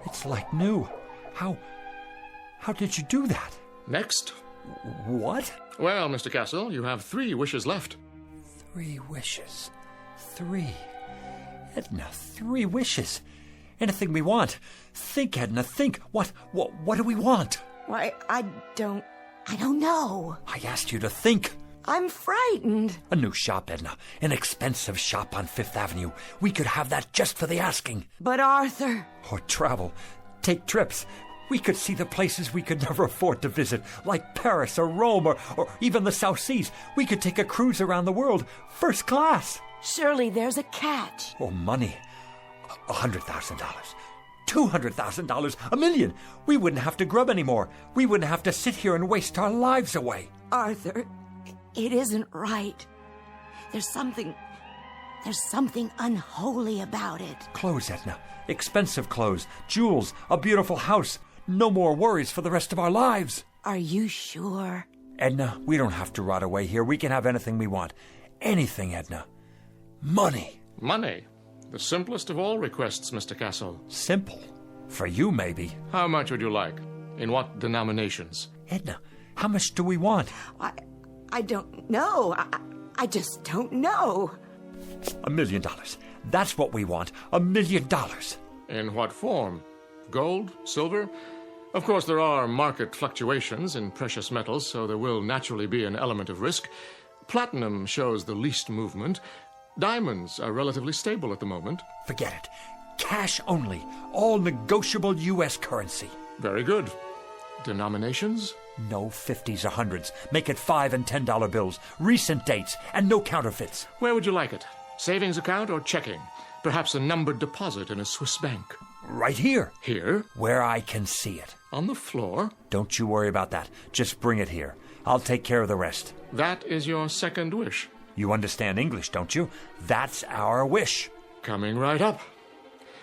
Speaker 21: It's like new. How did you do that?
Speaker 6: Next.
Speaker 21: What?
Speaker 6: Well, Mr. Castle, you have 3 wishes left.
Speaker 21: 3 wishes. 3. Edna, 3 wishes. Anything we want. Think, Edna, think. What do we want?
Speaker 22: Why, I don't know.
Speaker 21: I asked you to think.
Speaker 22: I'm frightened.
Speaker 21: A new shop, Edna. An expensive shop on 5th Avenue. We could have that just for the asking.
Speaker 22: But Arthur...
Speaker 21: Or travel. Take trips. We could see the places we could never afford to visit, like Paris or Rome or even the South Seas. We could take a cruise around the world, first class.
Speaker 22: Surely there's a catch.
Speaker 21: Oh, money. $100,000. $200,000. $1 million. We wouldn't have to grub anymore. We wouldn't have to sit here and waste our lives away.
Speaker 22: Arthur, it isn't right. There's something unholy about it.
Speaker 21: Clothes, Edna. Expensive clothes. Jewels. A beautiful house. No more worries for the rest of our lives.
Speaker 22: Are you sure?
Speaker 21: Edna, we don't have to rot away here. We can have anything we want. Anything, Edna. Money.
Speaker 6: Money? The simplest of all requests, Mr. Castle.
Speaker 21: Simple? For you, maybe.
Speaker 6: How much would you like? In what denominations?
Speaker 21: Edna, how much do we want?
Speaker 22: I don't know. I just don't know.
Speaker 21: $1 million. That's what we want. $1 million.
Speaker 6: In what form? Gold? Silver? Of course, there are market fluctuations in precious metals, so there will naturally be an element of risk. Platinum shows the least movement. Diamonds are relatively stable at the moment.
Speaker 21: Forget it. Cash only. All negotiable U.S. currency.
Speaker 6: Very good. Denominations?
Speaker 21: No 50s or 100s. Make it $5 and $10 bills. Recent dates and no counterfeits.
Speaker 6: Where would you like it? Savings account or checking? Perhaps a numbered deposit in a Swiss bank.
Speaker 21: Right here.
Speaker 6: Here?
Speaker 21: Where I can see it.
Speaker 6: On the floor?
Speaker 21: Don't you worry about that. Just bring it here. I'll take care of the rest.
Speaker 6: That is your second wish.
Speaker 21: You understand English, don't you? That's our wish.
Speaker 6: Coming right up.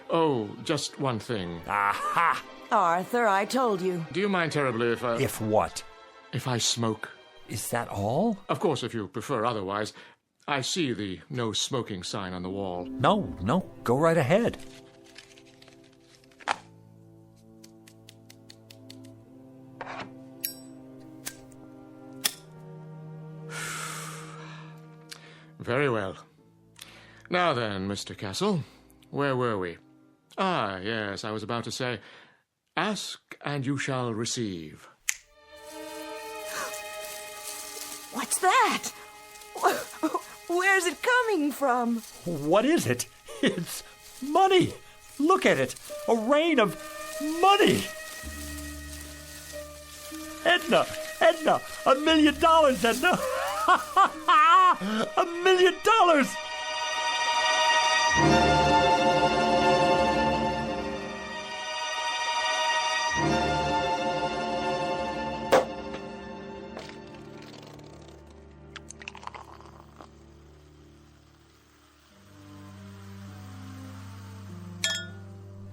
Speaker 6: Oh, just one thing.
Speaker 19: Aha!
Speaker 22: Arthur, I told you.
Speaker 6: Do you mind terribly if I...
Speaker 19: If what?
Speaker 6: If I smoke?
Speaker 19: Is that all?
Speaker 6: Of course, if you prefer otherwise. I see the no smoking sign on the wall.
Speaker 21: No, go right ahead.
Speaker 6: Very well. Now then, Mr. Castle, where were we? Ah, yes, I was about to say, ask and you shall receive.
Speaker 22: What's that? Where's it coming from?
Speaker 21: What is it? It's money. Look at it. A rain of money. Edna, $1 million, Edna. $1 million.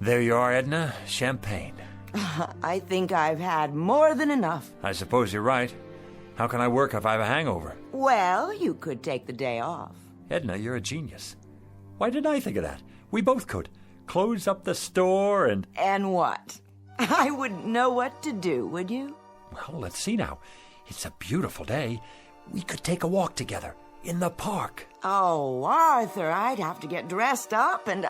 Speaker 21: There you are, Edna. Champagne.
Speaker 22: I think I've had more than enough.
Speaker 21: I suppose you're right. How can I work if I have a hangover?
Speaker 22: Well, you could take the day off.
Speaker 21: Edna, you're a genius. Why didn't I think of that? We both could. Close up the store and...
Speaker 22: And what? I wouldn't know what to do, would you?
Speaker 21: Well, let's see now. It's a beautiful day. We could take a walk together in the park.
Speaker 22: Oh, Arthur, I'd have to get dressed up, and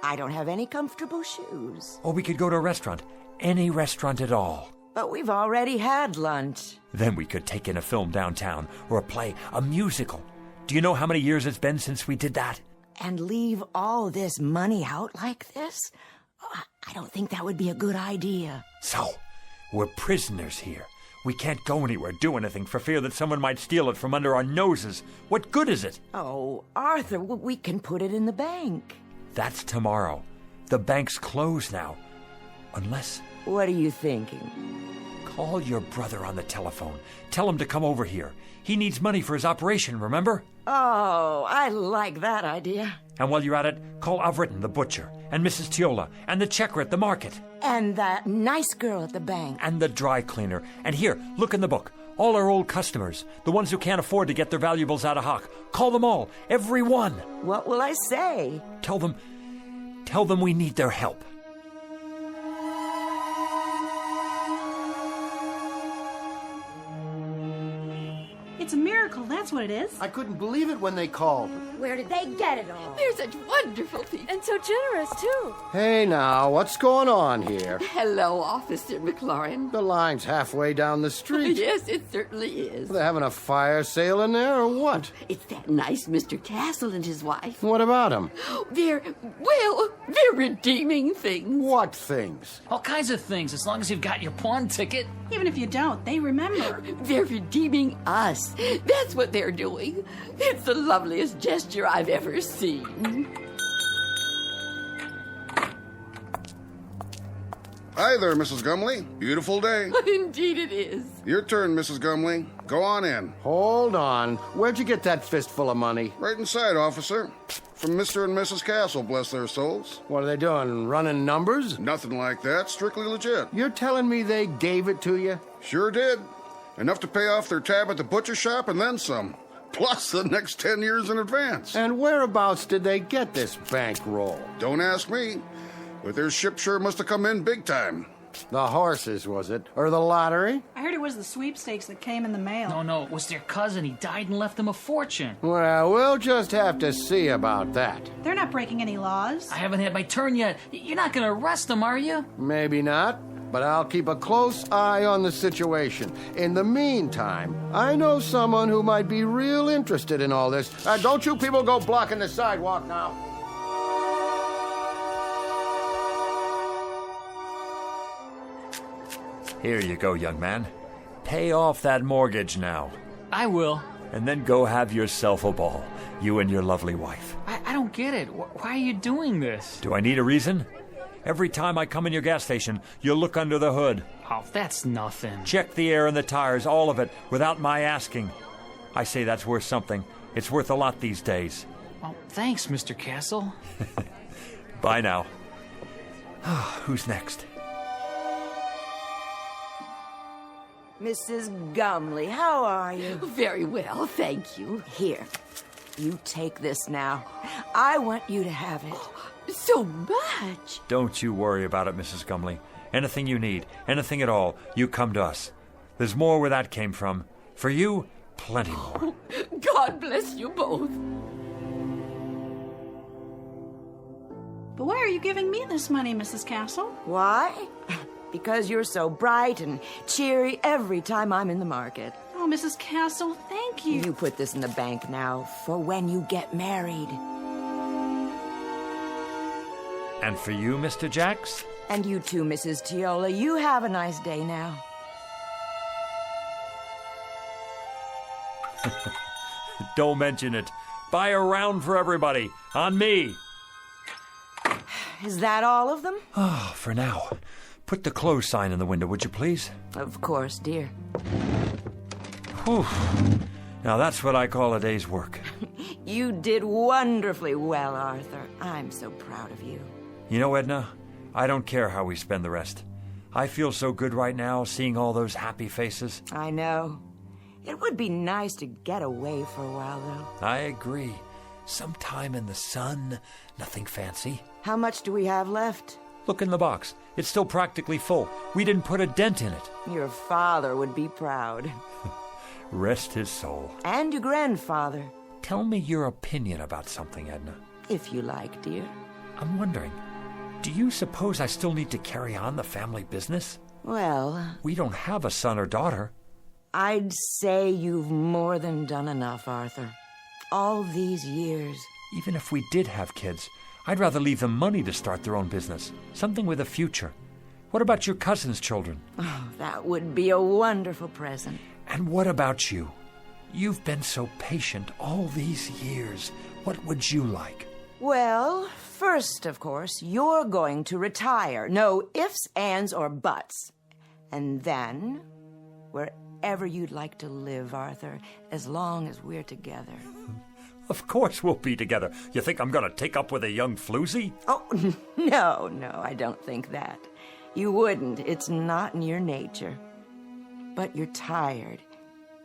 Speaker 22: I don't have any comfortable shoes.
Speaker 21: Or we could go to a restaurant. Any restaurant at all.
Speaker 22: But we've already had lunch.
Speaker 21: Then we could take in a film downtown, or a play, a musical. Do you know how many years it's been since we did that?
Speaker 22: And leave all this money out like this? I don't think that would be a good idea.
Speaker 21: So, we're prisoners here. We can't go anywhere, do anything, for fear that someone might steal it from under our noses. What good is it?
Speaker 22: Oh, Arthur, we can put it in the bank.
Speaker 21: That's tomorrow. The bank's closed now. Unless...
Speaker 22: What are you thinking?
Speaker 21: Call your brother on the telephone. Tell him to come over here. He needs money for his operation, remember?
Speaker 22: Oh, I like that idea.
Speaker 21: And while you're at it, call Avritton, the butcher, and Mrs. Tiola, and the checker at the market.
Speaker 22: And that nice girl at the bank.
Speaker 21: And the dry cleaner. And here, look in the book. All our old customers, the ones who can't afford to get their valuables out of hock. Call them all, every one.
Speaker 22: What will I say?
Speaker 21: Tell them we need their help.
Speaker 8: It's a miracle, that's what it is.
Speaker 11: I couldn't believe it when they called.
Speaker 13: Where did they get it all?
Speaker 23: They're such wonderful people.
Speaker 13: And so generous, too.
Speaker 11: Hey now, what's going on here?
Speaker 23: Hello, Officer McLaurin.
Speaker 11: The line's halfway down the street.
Speaker 23: Yes, it certainly is.
Speaker 11: Are they having a fire sale in there or what?
Speaker 23: It's that nice Mr. Castle and his wife.
Speaker 11: What about them?
Speaker 23: They're redeeming things.
Speaker 11: What things?
Speaker 10: All kinds of things, as long as you've got your pawn ticket.
Speaker 8: Even if you don't, they remember.
Speaker 23: They're redeeming us. That's what they're doing. It's the loveliest gesture I've ever seen.
Speaker 7: Hi there, Mrs. Gumley. Beautiful day.
Speaker 23: Indeed it is.
Speaker 7: Your turn, Mrs. Gumley. Go on in.
Speaker 11: Hold on. Where'd you get that fistful of money?
Speaker 7: Right inside, officer. From Mr. and Mrs. Castle, bless their souls.
Speaker 11: What are they doing, running numbers?
Speaker 7: Nothing like that. Strictly legit.
Speaker 11: You're telling me they gave it to you?
Speaker 7: Sure did. Enough to pay off their tab at the butcher shop and then some. Plus the next 10 years in advance.
Speaker 11: And whereabouts did they get this bankroll?
Speaker 7: Don't ask me. But their ship sure must have come in big time.
Speaker 11: The horses, was it? Or the lottery?
Speaker 8: I heard it was the sweepstakes that came in the mail.
Speaker 10: No, it was their cousin. He died and left them a fortune.
Speaker 11: Well, we'll just have to see about that.
Speaker 8: They're not breaking any laws.
Speaker 10: I haven't had my turn yet. You're not going to arrest them, are you?
Speaker 11: Maybe not, but I'll keep a close eye on the situation. In the meantime, I know someone who might be real interested in all this. Don't you people go blocking the sidewalk now.
Speaker 21: Here you go, young man. Pay off that mortgage now.
Speaker 10: I will.
Speaker 21: And then go have yourself a ball, you and your lovely wife.
Speaker 10: I don't get it. Why are you doing this?
Speaker 21: Do I need a reason? Every time I come in your gas station, you look under the hood.
Speaker 10: Oh, that's nothing.
Speaker 21: Check the air and the tires, all of it, without my asking. I say that's worth something. It's worth a lot these days.
Speaker 10: Well, thanks, Mr. Castle.
Speaker 21: Bye now. Who's next?
Speaker 22: Mrs. Gumley, how are you?
Speaker 23: Very well, thank you.
Speaker 22: Here, you take this now. I want you to have it.
Speaker 23: So much.
Speaker 21: Don't you worry about it, Mrs. Gumley. Anything you need, anything at all, you come to us. There's more where that came from. For you, plenty more.
Speaker 23: God bless you both.
Speaker 8: But why are you giving me this money, Mrs. Castle?
Speaker 22: Why? Because you're so bright and cheery every time I'm in the market.
Speaker 8: Oh, Mrs. Castle, thank you.
Speaker 22: You put this in the bank now for when you get married.
Speaker 21: And for you, Mr. Jacks?
Speaker 22: And you too, Mrs. Teola. You have a nice day now.
Speaker 21: Don't mention it. Buy a round for everybody. On me.
Speaker 22: Is that all of them?
Speaker 21: Oh, for now. Put the close sign in the window, would you please?
Speaker 22: Of course, dear.
Speaker 21: Whew. Now that's what I call a day's work.
Speaker 22: You did wonderfully well, Arthur. I'm so proud of you.
Speaker 21: You know, Edna, I don't care how we spend the rest. I feel so good right now, seeing all those happy faces.
Speaker 22: I know. It would be nice to get away for a while, though.
Speaker 21: I agree. Some time in the sun, nothing fancy.
Speaker 22: How much do we have left?
Speaker 21: Look in the box. It's still practically full. We didn't put a dent in it.
Speaker 22: Your father would be proud.
Speaker 21: Rest his soul.
Speaker 22: And your grandfather.
Speaker 21: Tell me your opinion about something, Edna.
Speaker 22: If you like, dear.
Speaker 21: I'm wondering, do you suppose I still need to carry on the family business?
Speaker 22: Well,
Speaker 21: we don't have a son or daughter.
Speaker 22: I'd say you've more than done enough, Arthur. All these years.
Speaker 21: Even if we did have kids, I'd rather leave them money to start their own business. Something with a future. What about your cousin's children?
Speaker 22: Oh, that would be a wonderful present.
Speaker 21: And what about you? You've been so patient all these years. What would you like?
Speaker 22: Well, first, of course, you're going to retire. No ifs, ands, or buts. And then, wherever you'd like to live, Arthur, as long as we're together.
Speaker 21: Of course we'll be together. You think I'm going to take up with a young floozy?
Speaker 22: Oh, no, I don't think that. You wouldn't. It's not in your nature. But you're tired.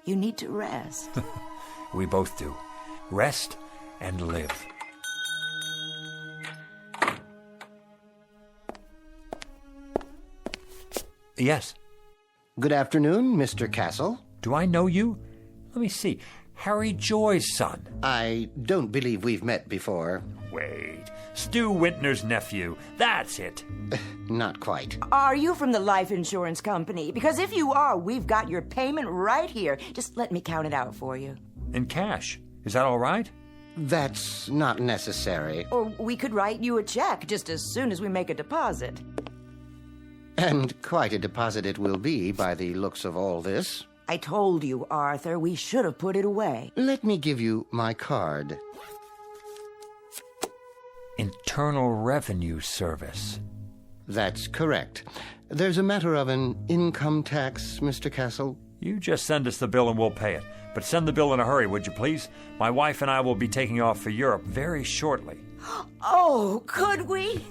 Speaker 22: You need to rest.
Speaker 21: We both do. Rest and live. Yes.
Speaker 1: Good afternoon, Mr. Castle.
Speaker 21: Do I know you? Let me see. Harry Joy's son.
Speaker 1: I don't believe we've met before.
Speaker 21: Wait. Stu Wintner's nephew. That's it.
Speaker 1: Not quite.
Speaker 22: Are you from the life insurance company? Because if you are, we've got your payment right here. Just let me count it out for you.
Speaker 21: In cash. Is that all right?
Speaker 1: That's not necessary.
Speaker 22: Or we could write you a check just as soon as we make a deposit.
Speaker 1: And quite a deposit it will be by the looks of all this.
Speaker 22: I told you, Arthur, we should have put it away.
Speaker 1: Let me give you my card.
Speaker 21: Internal Revenue Service.
Speaker 1: That's correct. There's a matter of an income tax, Mr. Castle.
Speaker 21: You just send us the bill and we'll pay it. But send the bill in a hurry, would you please? My wife and I will be taking off for Europe very shortly.
Speaker 22: Oh, could we?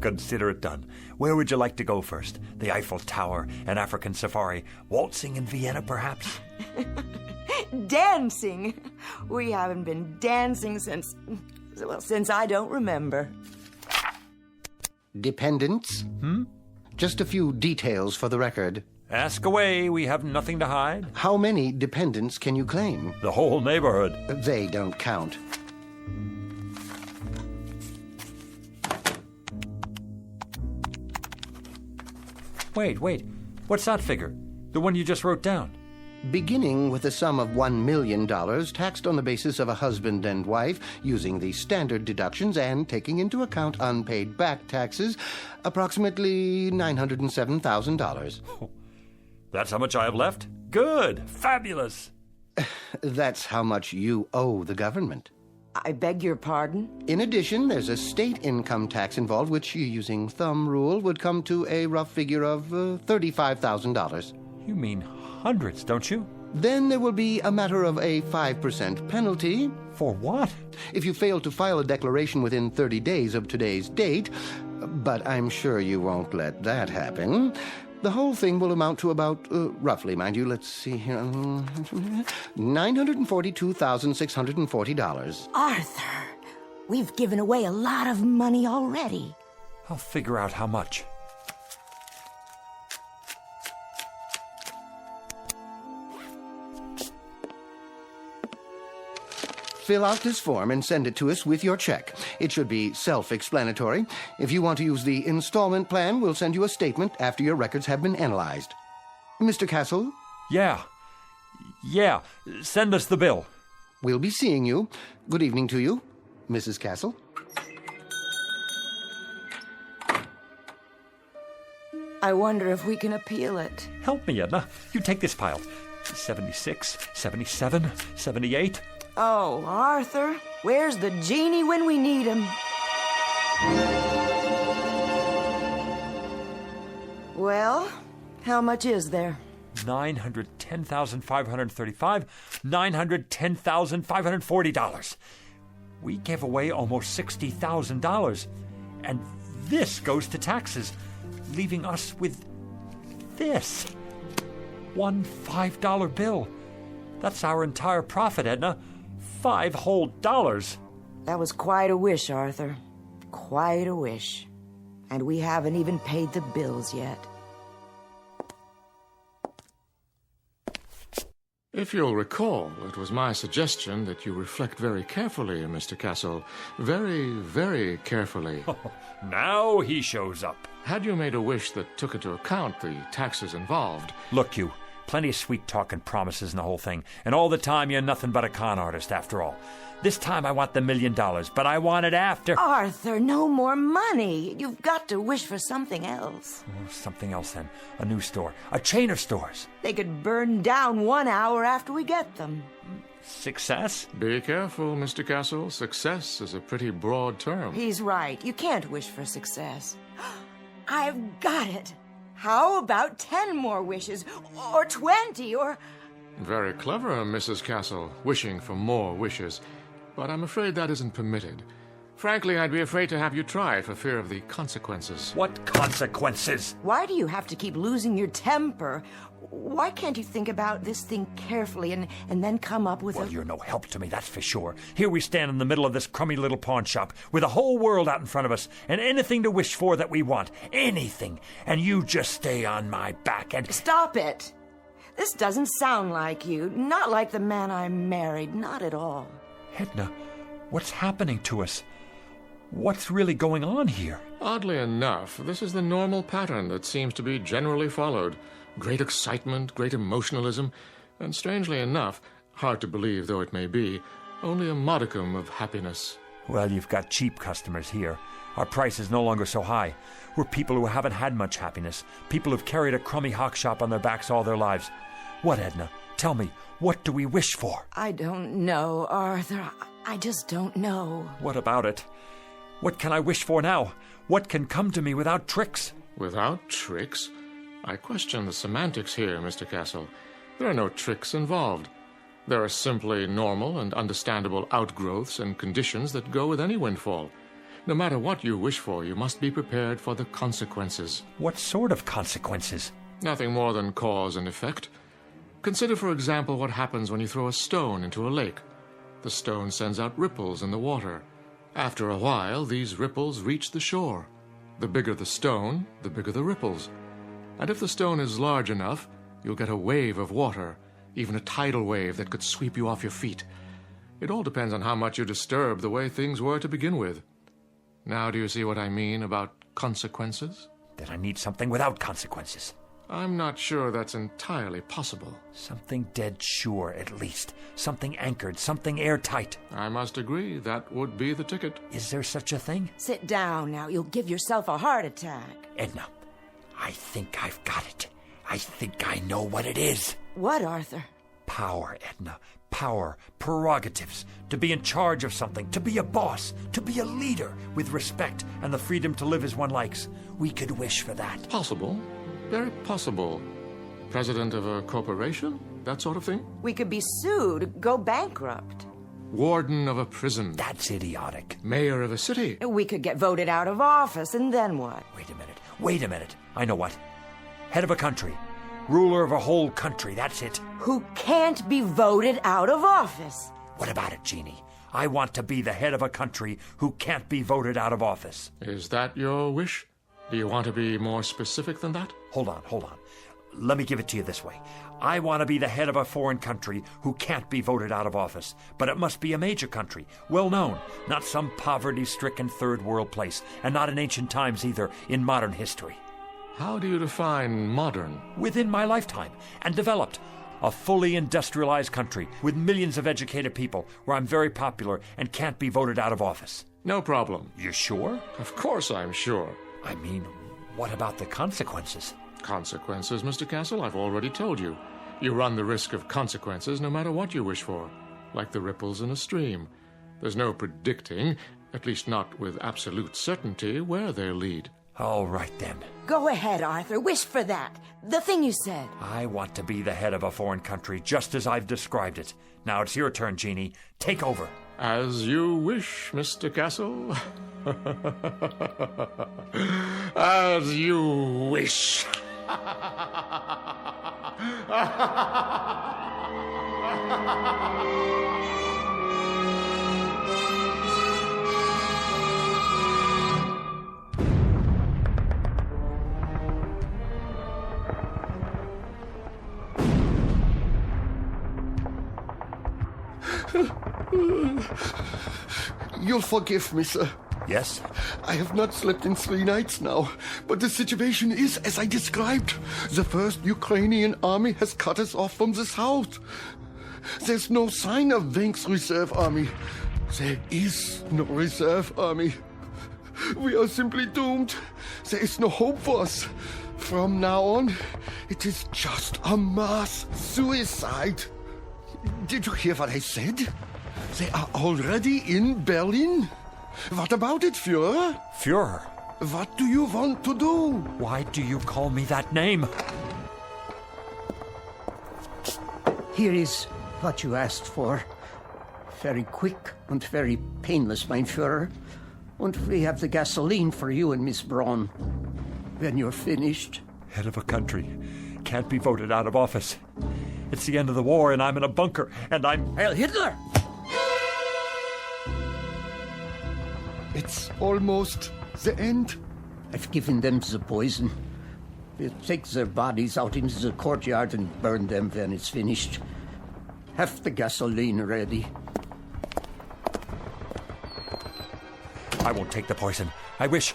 Speaker 21: Consider it done. Where would you like to go first? The Eiffel Tower, an African safari, waltzing in Vienna, perhaps?
Speaker 22: Dancing? We haven't been dancing since I don't remember.
Speaker 1: Dependents? Just a few details for the record.
Speaker 21: Ask away, we have nothing to hide.
Speaker 1: How many dependents can you claim?
Speaker 21: The whole neighborhood.
Speaker 1: They don't count.
Speaker 21: Wait. What's that figure? The one you just wrote down?
Speaker 1: Beginning with a sum of $1 million, taxed on the basis of a husband and wife, using the standard deductions and taking into account unpaid back taxes, approximately $907,000.
Speaker 21: Oh, that's how much I have left? Good! Fabulous!
Speaker 1: That's how much you owe the government.
Speaker 22: I beg your pardon?
Speaker 1: In addition, there's a state income tax involved, which, using thumb rule, would come to a rough figure of $35,000.
Speaker 21: You mean hundreds, don't you?
Speaker 1: Then there will be a matter of a 5% penalty.
Speaker 21: For what?
Speaker 1: If you fail to file a declaration within 30 days of today's date, but I'm sure you won't let that happen, the whole thing will amount to about, roughly, mind you, let's see here, $942,640.
Speaker 22: Arthur, we've given away a lot of money already.
Speaker 21: I'll figure out how much.
Speaker 1: Fill out this form and send it to us with your check. It should be self-explanatory. If you want to use the installment plan, we'll send you a statement after your records have been analyzed. Mr. Castle?
Speaker 21: Yeah. Send us the bill.
Speaker 1: We'll be seeing you. Good evening to you, Mrs. Castle.
Speaker 22: I wonder if we can appeal it.
Speaker 21: Help me, Edna. You take this pile. 76, 77, 78...
Speaker 22: Oh, Arthur, where's the genie when we need him? Well, how much is there?
Speaker 21: $910,535, $910,540. We gave away almost $60,000, and this goes to taxes, leaving us with this. One $5 bill. That's our entire profit, Edna. $5 whole.
Speaker 22: That was quite a wish, Arthur. Quite a wish. And we haven't even paid the bills yet.
Speaker 6: If you'll recall, it was my suggestion that you reflect very carefully, Mr. Castle. Very, very carefully.
Speaker 21: Now he shows up.
Speaker 6: Had you made a wish that took into account the taxes involved...
Speaker 21: Look, you. Plenty of sweet talk and promises and the whole thing. And all the time, you're nothing but a con artist, after all. This time, I want the $1 million, but I want it after...
Speaker 22: Arthur, no more money. You've got to wish for something else.
Speaker 21: Something else, then. A new store. A chain of stores.
Speaker 22: They could burn down 1 hour after we get them.
Speaker 21: Success?
Speaker 6: Be careful, Mr. Castle. Success is a pretty broad term.
Speaker 22: He's right. You can't wish for success. I've got it. How about 10 more wishes? Or 20, or...
Speaker 6: Very clever, Mrs. Castle, wishing for more wishes. But I'm afraid that isn't permitted. Frankly, I'd be afraid to have you try it for fear of the consequences.
Speaker 21: What consequences?
Speaker 22: Why do you have to keep losing your temper? Why can't you think about this thing carefully and then come up with
Speaker 21: Well, you're no help to me, that's for sure. Here we stand in the middle of this crummy little pawn shop with the whole world out in front of us and anything to wish for that we want. Anything. And you just stay on my back and...
Speaker 22: Stop it! This doesn't sound like you. Not like the man I married. Not at all.
Speaker 21: Edna, what's happening to us? What's really going on here?
Speaker 6: Oddly enough, this is the normal pattern that seems to be generally followed. Great excitement, great emotionalism, and strangely enough, hard to believe though it may be, only a modicum of happiness.
Speaker 21: Well, you've got cheap customers here. Our price is no longer so high. We're people who haven't had much happiness. People who've carried a crummy hock shop on their backs all their lives. What, Edna? Tell me, what do we wish for?
Speaker 22: I don't know, Arthur. I just don't know.
Speaker 21: What about it? What can I wish for now? What can come to me without tricks?
Speaker 6: Without tricks? I question the semantics here, Mr. Castle. There are no tricks involved. There are simply normal and understandable outgrowths and conditions that go with any windfall. No matter what you wish for, you must be prepared for the consequences.
Speaker 21: What sort of consequences?
Speaker 6: Nothing more than cause and effect. Consider, for example, what happens when you throw a stone into a lake. The stone sends out ripples in the water. After a while, these ripples reach the shore. The bigger the stone, the bigger the ripples. And if the stone is large enough, you'll get a wave of water, even a tidal wave that could sweep you off your feet. It all depends on how much you disturb the way things were to begin with. Now do you see what I mean about consequences?
Speaker 21: That I need something without consequences.
Speaker 6: I'm not sure that's entirely possible.
Speaker 21: Something dead sure, at least. Something anchored, something airtight.
Speaker 6: I must agree, that would be the ticket.
Speaker 21: Is there such a thing?
Speaker 22: Sit down now. You'll give yourself a heart attack.
Speaker 21: Edna, I think I've got it. I think I know what it is.
Speaker 22: What, Arthur?
Speaker 21: Power, Edna. Power, prerogatives, to be in charge of something, to be a boss, to be a leader with respect and the freedom to live as one likes. We could wish for that.
Speaker 6: Possible. Very possible. President of a corporation? That sort of thing?
Speaker 22: We could be sued, go bankrupt.
Speaker 6: Warden of a prison.
Speaker 21: That's idiotic.
Speaker 6: Mayor of a city.
Speaker 22: We could get voted out of office, and then what?
Speaker 21: Wait a minute. I know what. Head of a country. Ruler of a whole country, that's it.
Speaker 22: Who can't be voted out of office.
Speaker 21: What about it, Jeannie? I want to be the head of a country who can't be voted out of office.
Speaker 6: Is that your wish? Do you want to be more specific than that?
Speaker 21: Hold on. Let me give it to you this way. I want to be the head of a foreign country who can't be voted out of office. But it must be a major country, well known, not some poverty-stricken third world place, and not in ancient times either, in modern history.
Speaker 6: How do you define modern?
Speaker 21: Within my lifetime, and developed. A fully industrialized country with millions of educated people where I'm very popular and can't be voted out of office.
Speaker 6: No problem.
Speaker 21: You sure?
Speaker 6: Of course I'm sure.
Speaker 21: I mean, what about the consequences?
Speaker 6: Consequences, Mr. Castle? I've already told you. You run the risk of consequences no matter what you wish for. Like the ripples in a stream. There's no predicting, at least not with absolute certainty, where they'll lead.
Speaker 21: All right, then.
Speaker 22: Go ahead, Arthur. Wish for that. The thing you said.
Speaker 21: I want to be the head of a foreign country, just as I've described it. Now it's your turn, Jeannie. Take over.
Speaker 6: As you wish, Mr. Castle. As you wish.
Speaker 11: You'll forgive me, sir.
Speaker 21: Yes?
Speaker 11: I have not slept in 3 nights now, but the situation is as I described. The first Ukrainian army has cut us off from the south. There's no sign of Wenk's reserve army. There is no reserve army. We are simply doomed. There is no hope for us. From now on, it is just a mass suicide. Did you hear what I said? They are already in Berlin. What about it, Führer?
Speaker 21: Führer?
Speaker 11: What do you want to do?
Speaker 21: Why do you call me that name?
Speaker 1: Here is what you asked for. Very quick and very painless, mein Führer. And we have the gasoline for you and Miss Braun. When you're finished.
Speaker 21: Head of a country. Can't be voted out of office. It's the end of the war and I'm in a bunker and I'm...
Speaker 1: Heil Hitler!
Speaker 11: It's almost the end.
Speaker 1: I've given them the poison. We'll take their bodies out into the courtyard and burn them when it's finished. Have the gasoline ready.
Speaker 21: I won't take the poison. I wish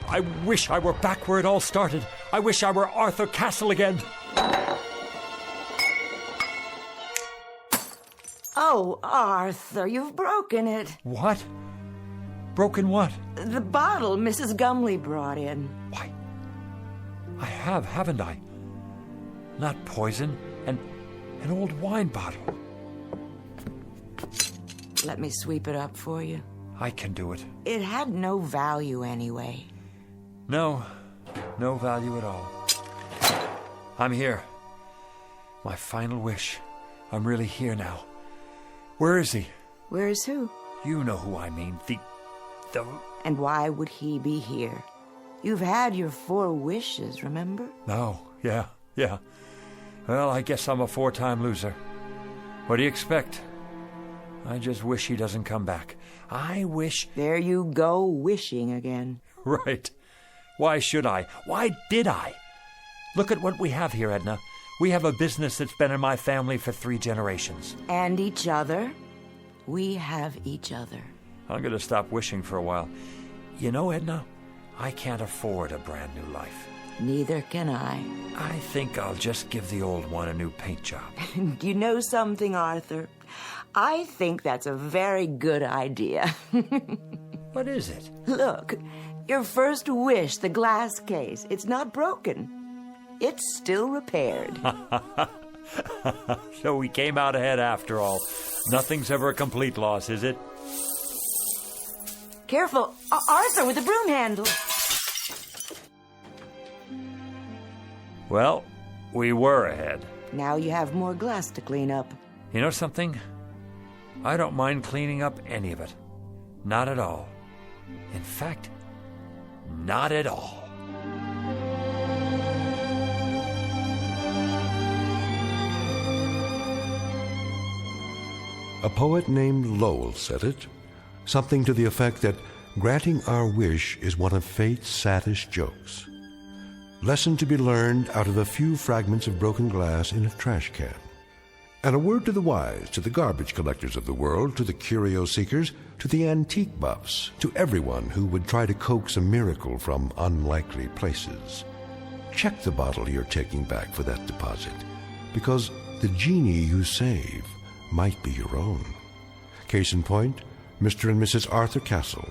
Speaker 21: I were back where it all started. I wish I were Arthur Castle again.
Speaker 22: Oh, Arthur, you've broken it.
Speaker 21: What? Broken what?
Speaker 22: The bottle Mrs. Gumley brought in.
Speaker 21: Why? I have, haven't I? Not poison, an old wine bottle.
Speaker 22: Let me sweep it up for you.
Speaker 21: I can do it.
Speaker 22: It had no value anyway.
Speaker 21: No value at all. I'm here. My final wish. I'm really here now. Where is he?
Speaker 22: Where is who?
Speaker 21: You know who I mean. The...
Speaker 22: And why would he be here? You've had your 4 wishes, remember?
Speaker 21: No, yeah. Well, I guess I'm a 4-time loser. What do you expect? I just wish he doesn't come back. I wish...
Speaker 22: There you go, wishing again.
Speaker 21: Right. Why should I? Why did I? Look at what we have here, Edna. We have a business that's been in my family for 3 generations.
Speaker 22: And each other. We have each other.
Speaker 21: I'm going to stop wishing for a while. You know, Edna, I can't afford a brand new life.
Speaker 22: Neither can I.
Speaker 21: I think I'll just give the old one a new paint job.
Speaker 22: You know something, Arthur? I think that's a very good idea.
Speaker 21: What is it?
Speaker 22: Look, your first wish, the glass case, it's not broken. It's still repaired.
Speaker 21: So we came out ahead after all. Nothing's ever a complete loss, is it?
Speaker 22: Careful, Arthur, with the broom handle.
Speaker 21: Well, we were ahead.
Speaker 22: Now you have more glass to clean up.
Speaker 21: You know something? I don't mind cleaning up any of it. Not at all. In fact, not at all.
Speaker 2: A poet named Lowell said it, something to the effect that granting our wish is one of fate's saddest jokes. Lesson to be learned out of a few fragments of broken glass in a trash can. And a word to the wise, to the garbage collectors of the world, to the curio seekers, to the antique buffs, to everyone who would try to coax a miracle from unlikely places. Check the bottle you're taking back for that deposit, because the genie you save might be your own. Case in point, Mr. and Mrs. Arthur Castle,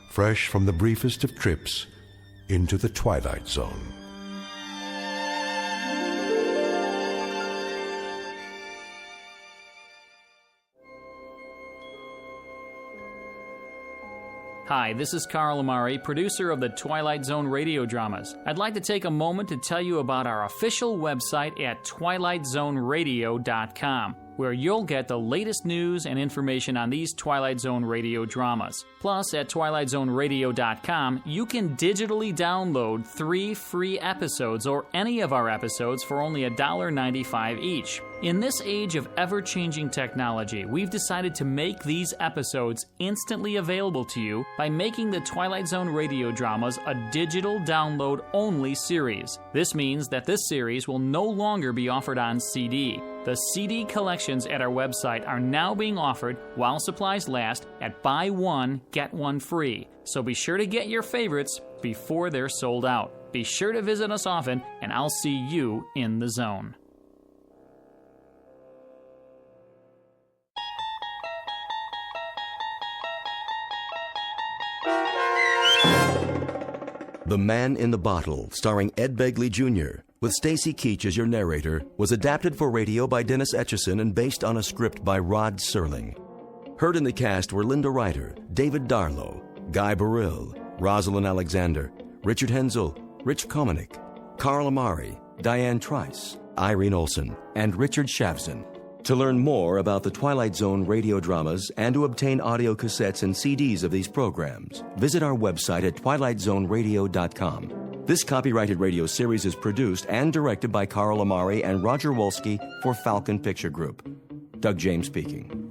Speaker 2: fresh from the briefest of trips into the Twilight Zone.
Speaker 10: Hi, this is Carl Amari, producer of the Twilight Zone radio dramas. I'd like to take a moment to tell you about our official website at twilightzoneradio.com, where you'll get the latest news and information on these Twilight Zone radio dramas. Plus, at twilightzoneradio.com, you can digitally download 3 free episodes or any of our episodes for only $1.95 each. In this age of ever-changing technology, we've decided to make these episodes instantly available to you by making the Twilight Zone radio dramas a digital download-only series. This means that this series will no longer be offered on CD. The CD collections at our website are now being offered while supplies last at buy one, get one free. So be sure to get your favorites before they're sold out. Be sure to visit us often, and I'll see you in the zone.
Speaker 4: The Man in the Bottle, starring Ed Begley Jr., with Stacy Keach as your narrator, was adapted for radio by Dennis Etchison and based on a script by Rod Serling. Heard in the cast were Linda Ryder, David Darlow, Guy Burrill, Rosalind Alexander, Richard Hensel, Rich Komanik, Carl Amari, Diane Trice, Irene Olson, and Richard Shavson. To learn more about the Twilight Zone radio dramas and to obtain audio cassettes and CDs of these programs, visit our website at twilightzoneradio.com. This copyrighted radio series is produced and directed by Carl Amari and Roger Wolski for Falcon Picture Group. Doug James speaking.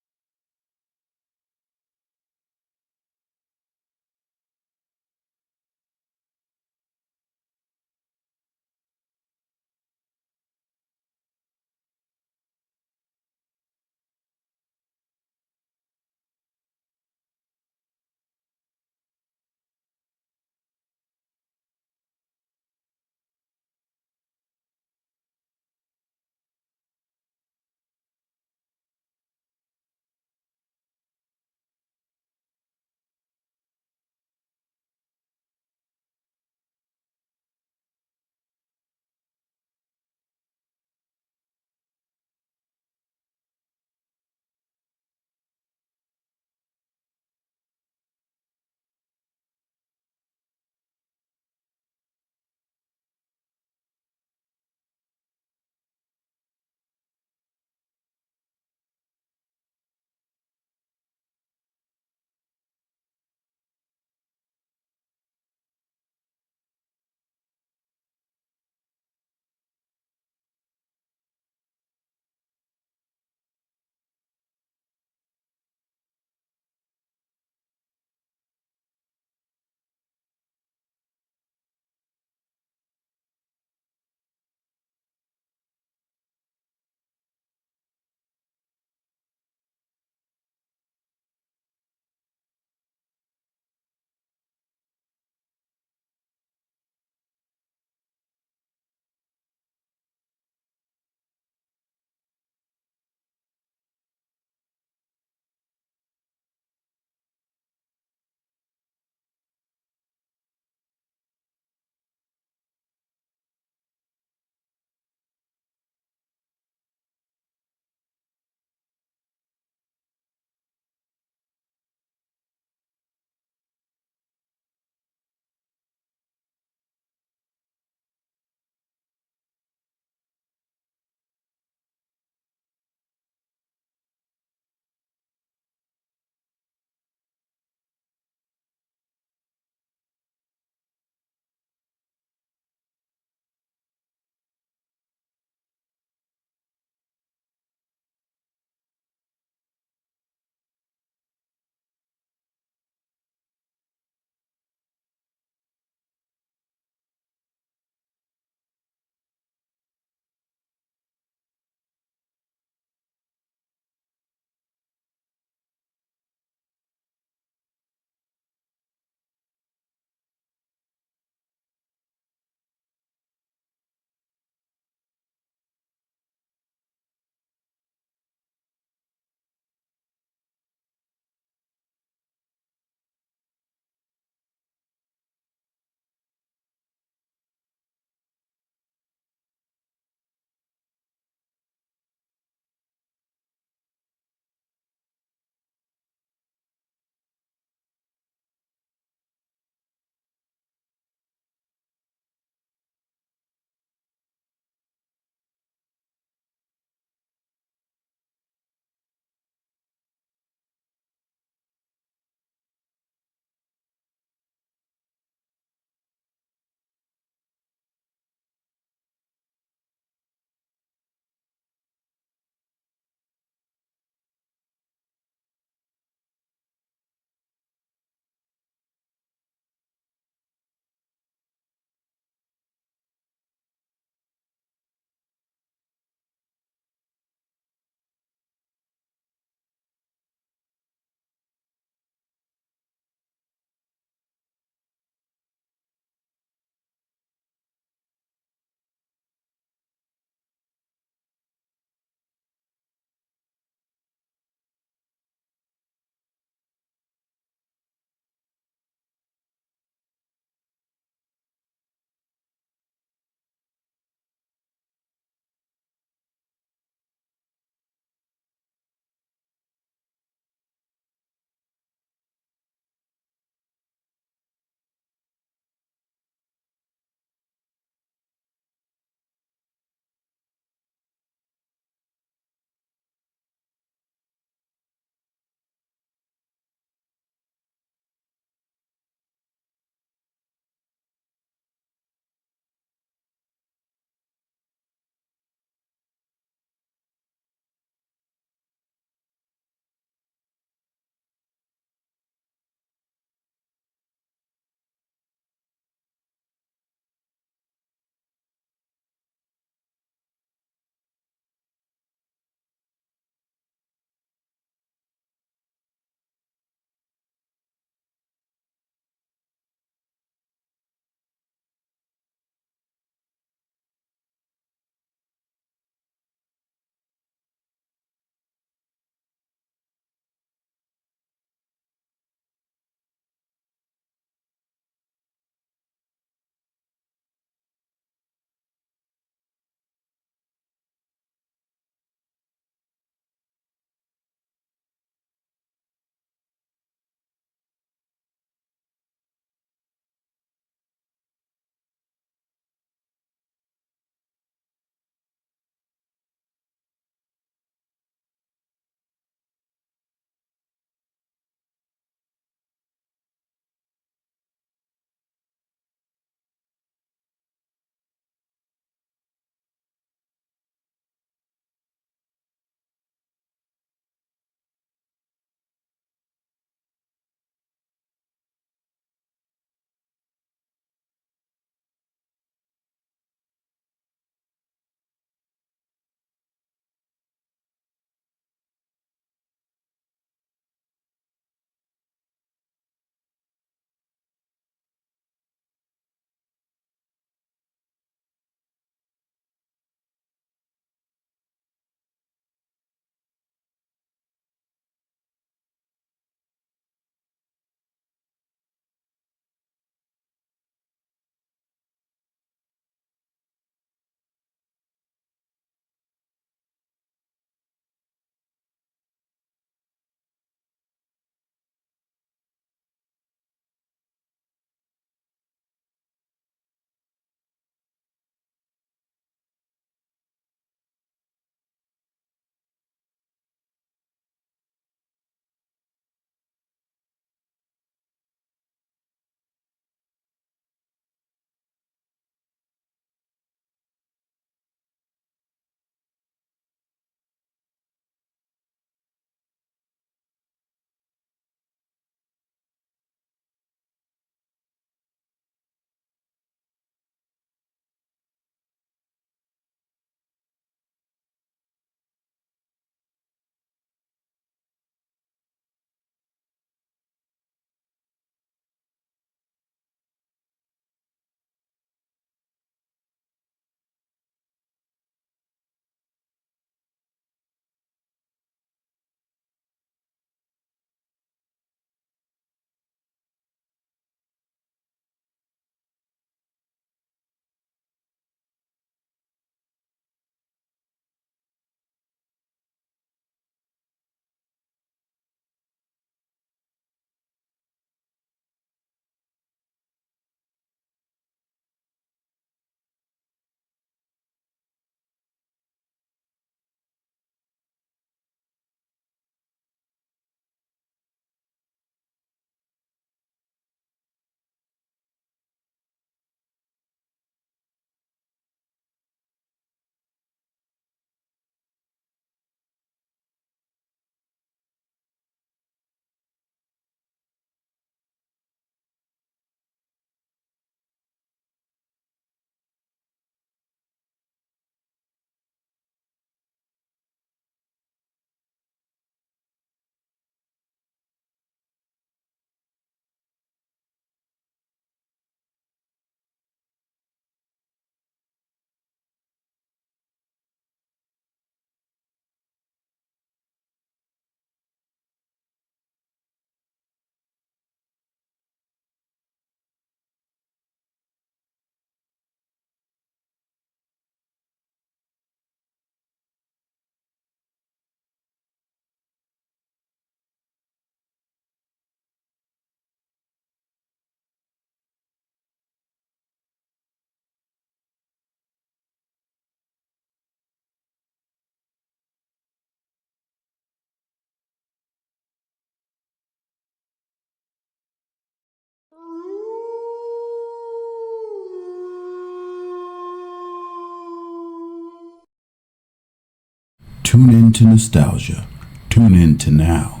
Speaker 3: Tune in to nostalgia. Tune in to now.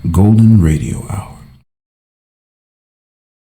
Speaker 3: Golden Radio Hour.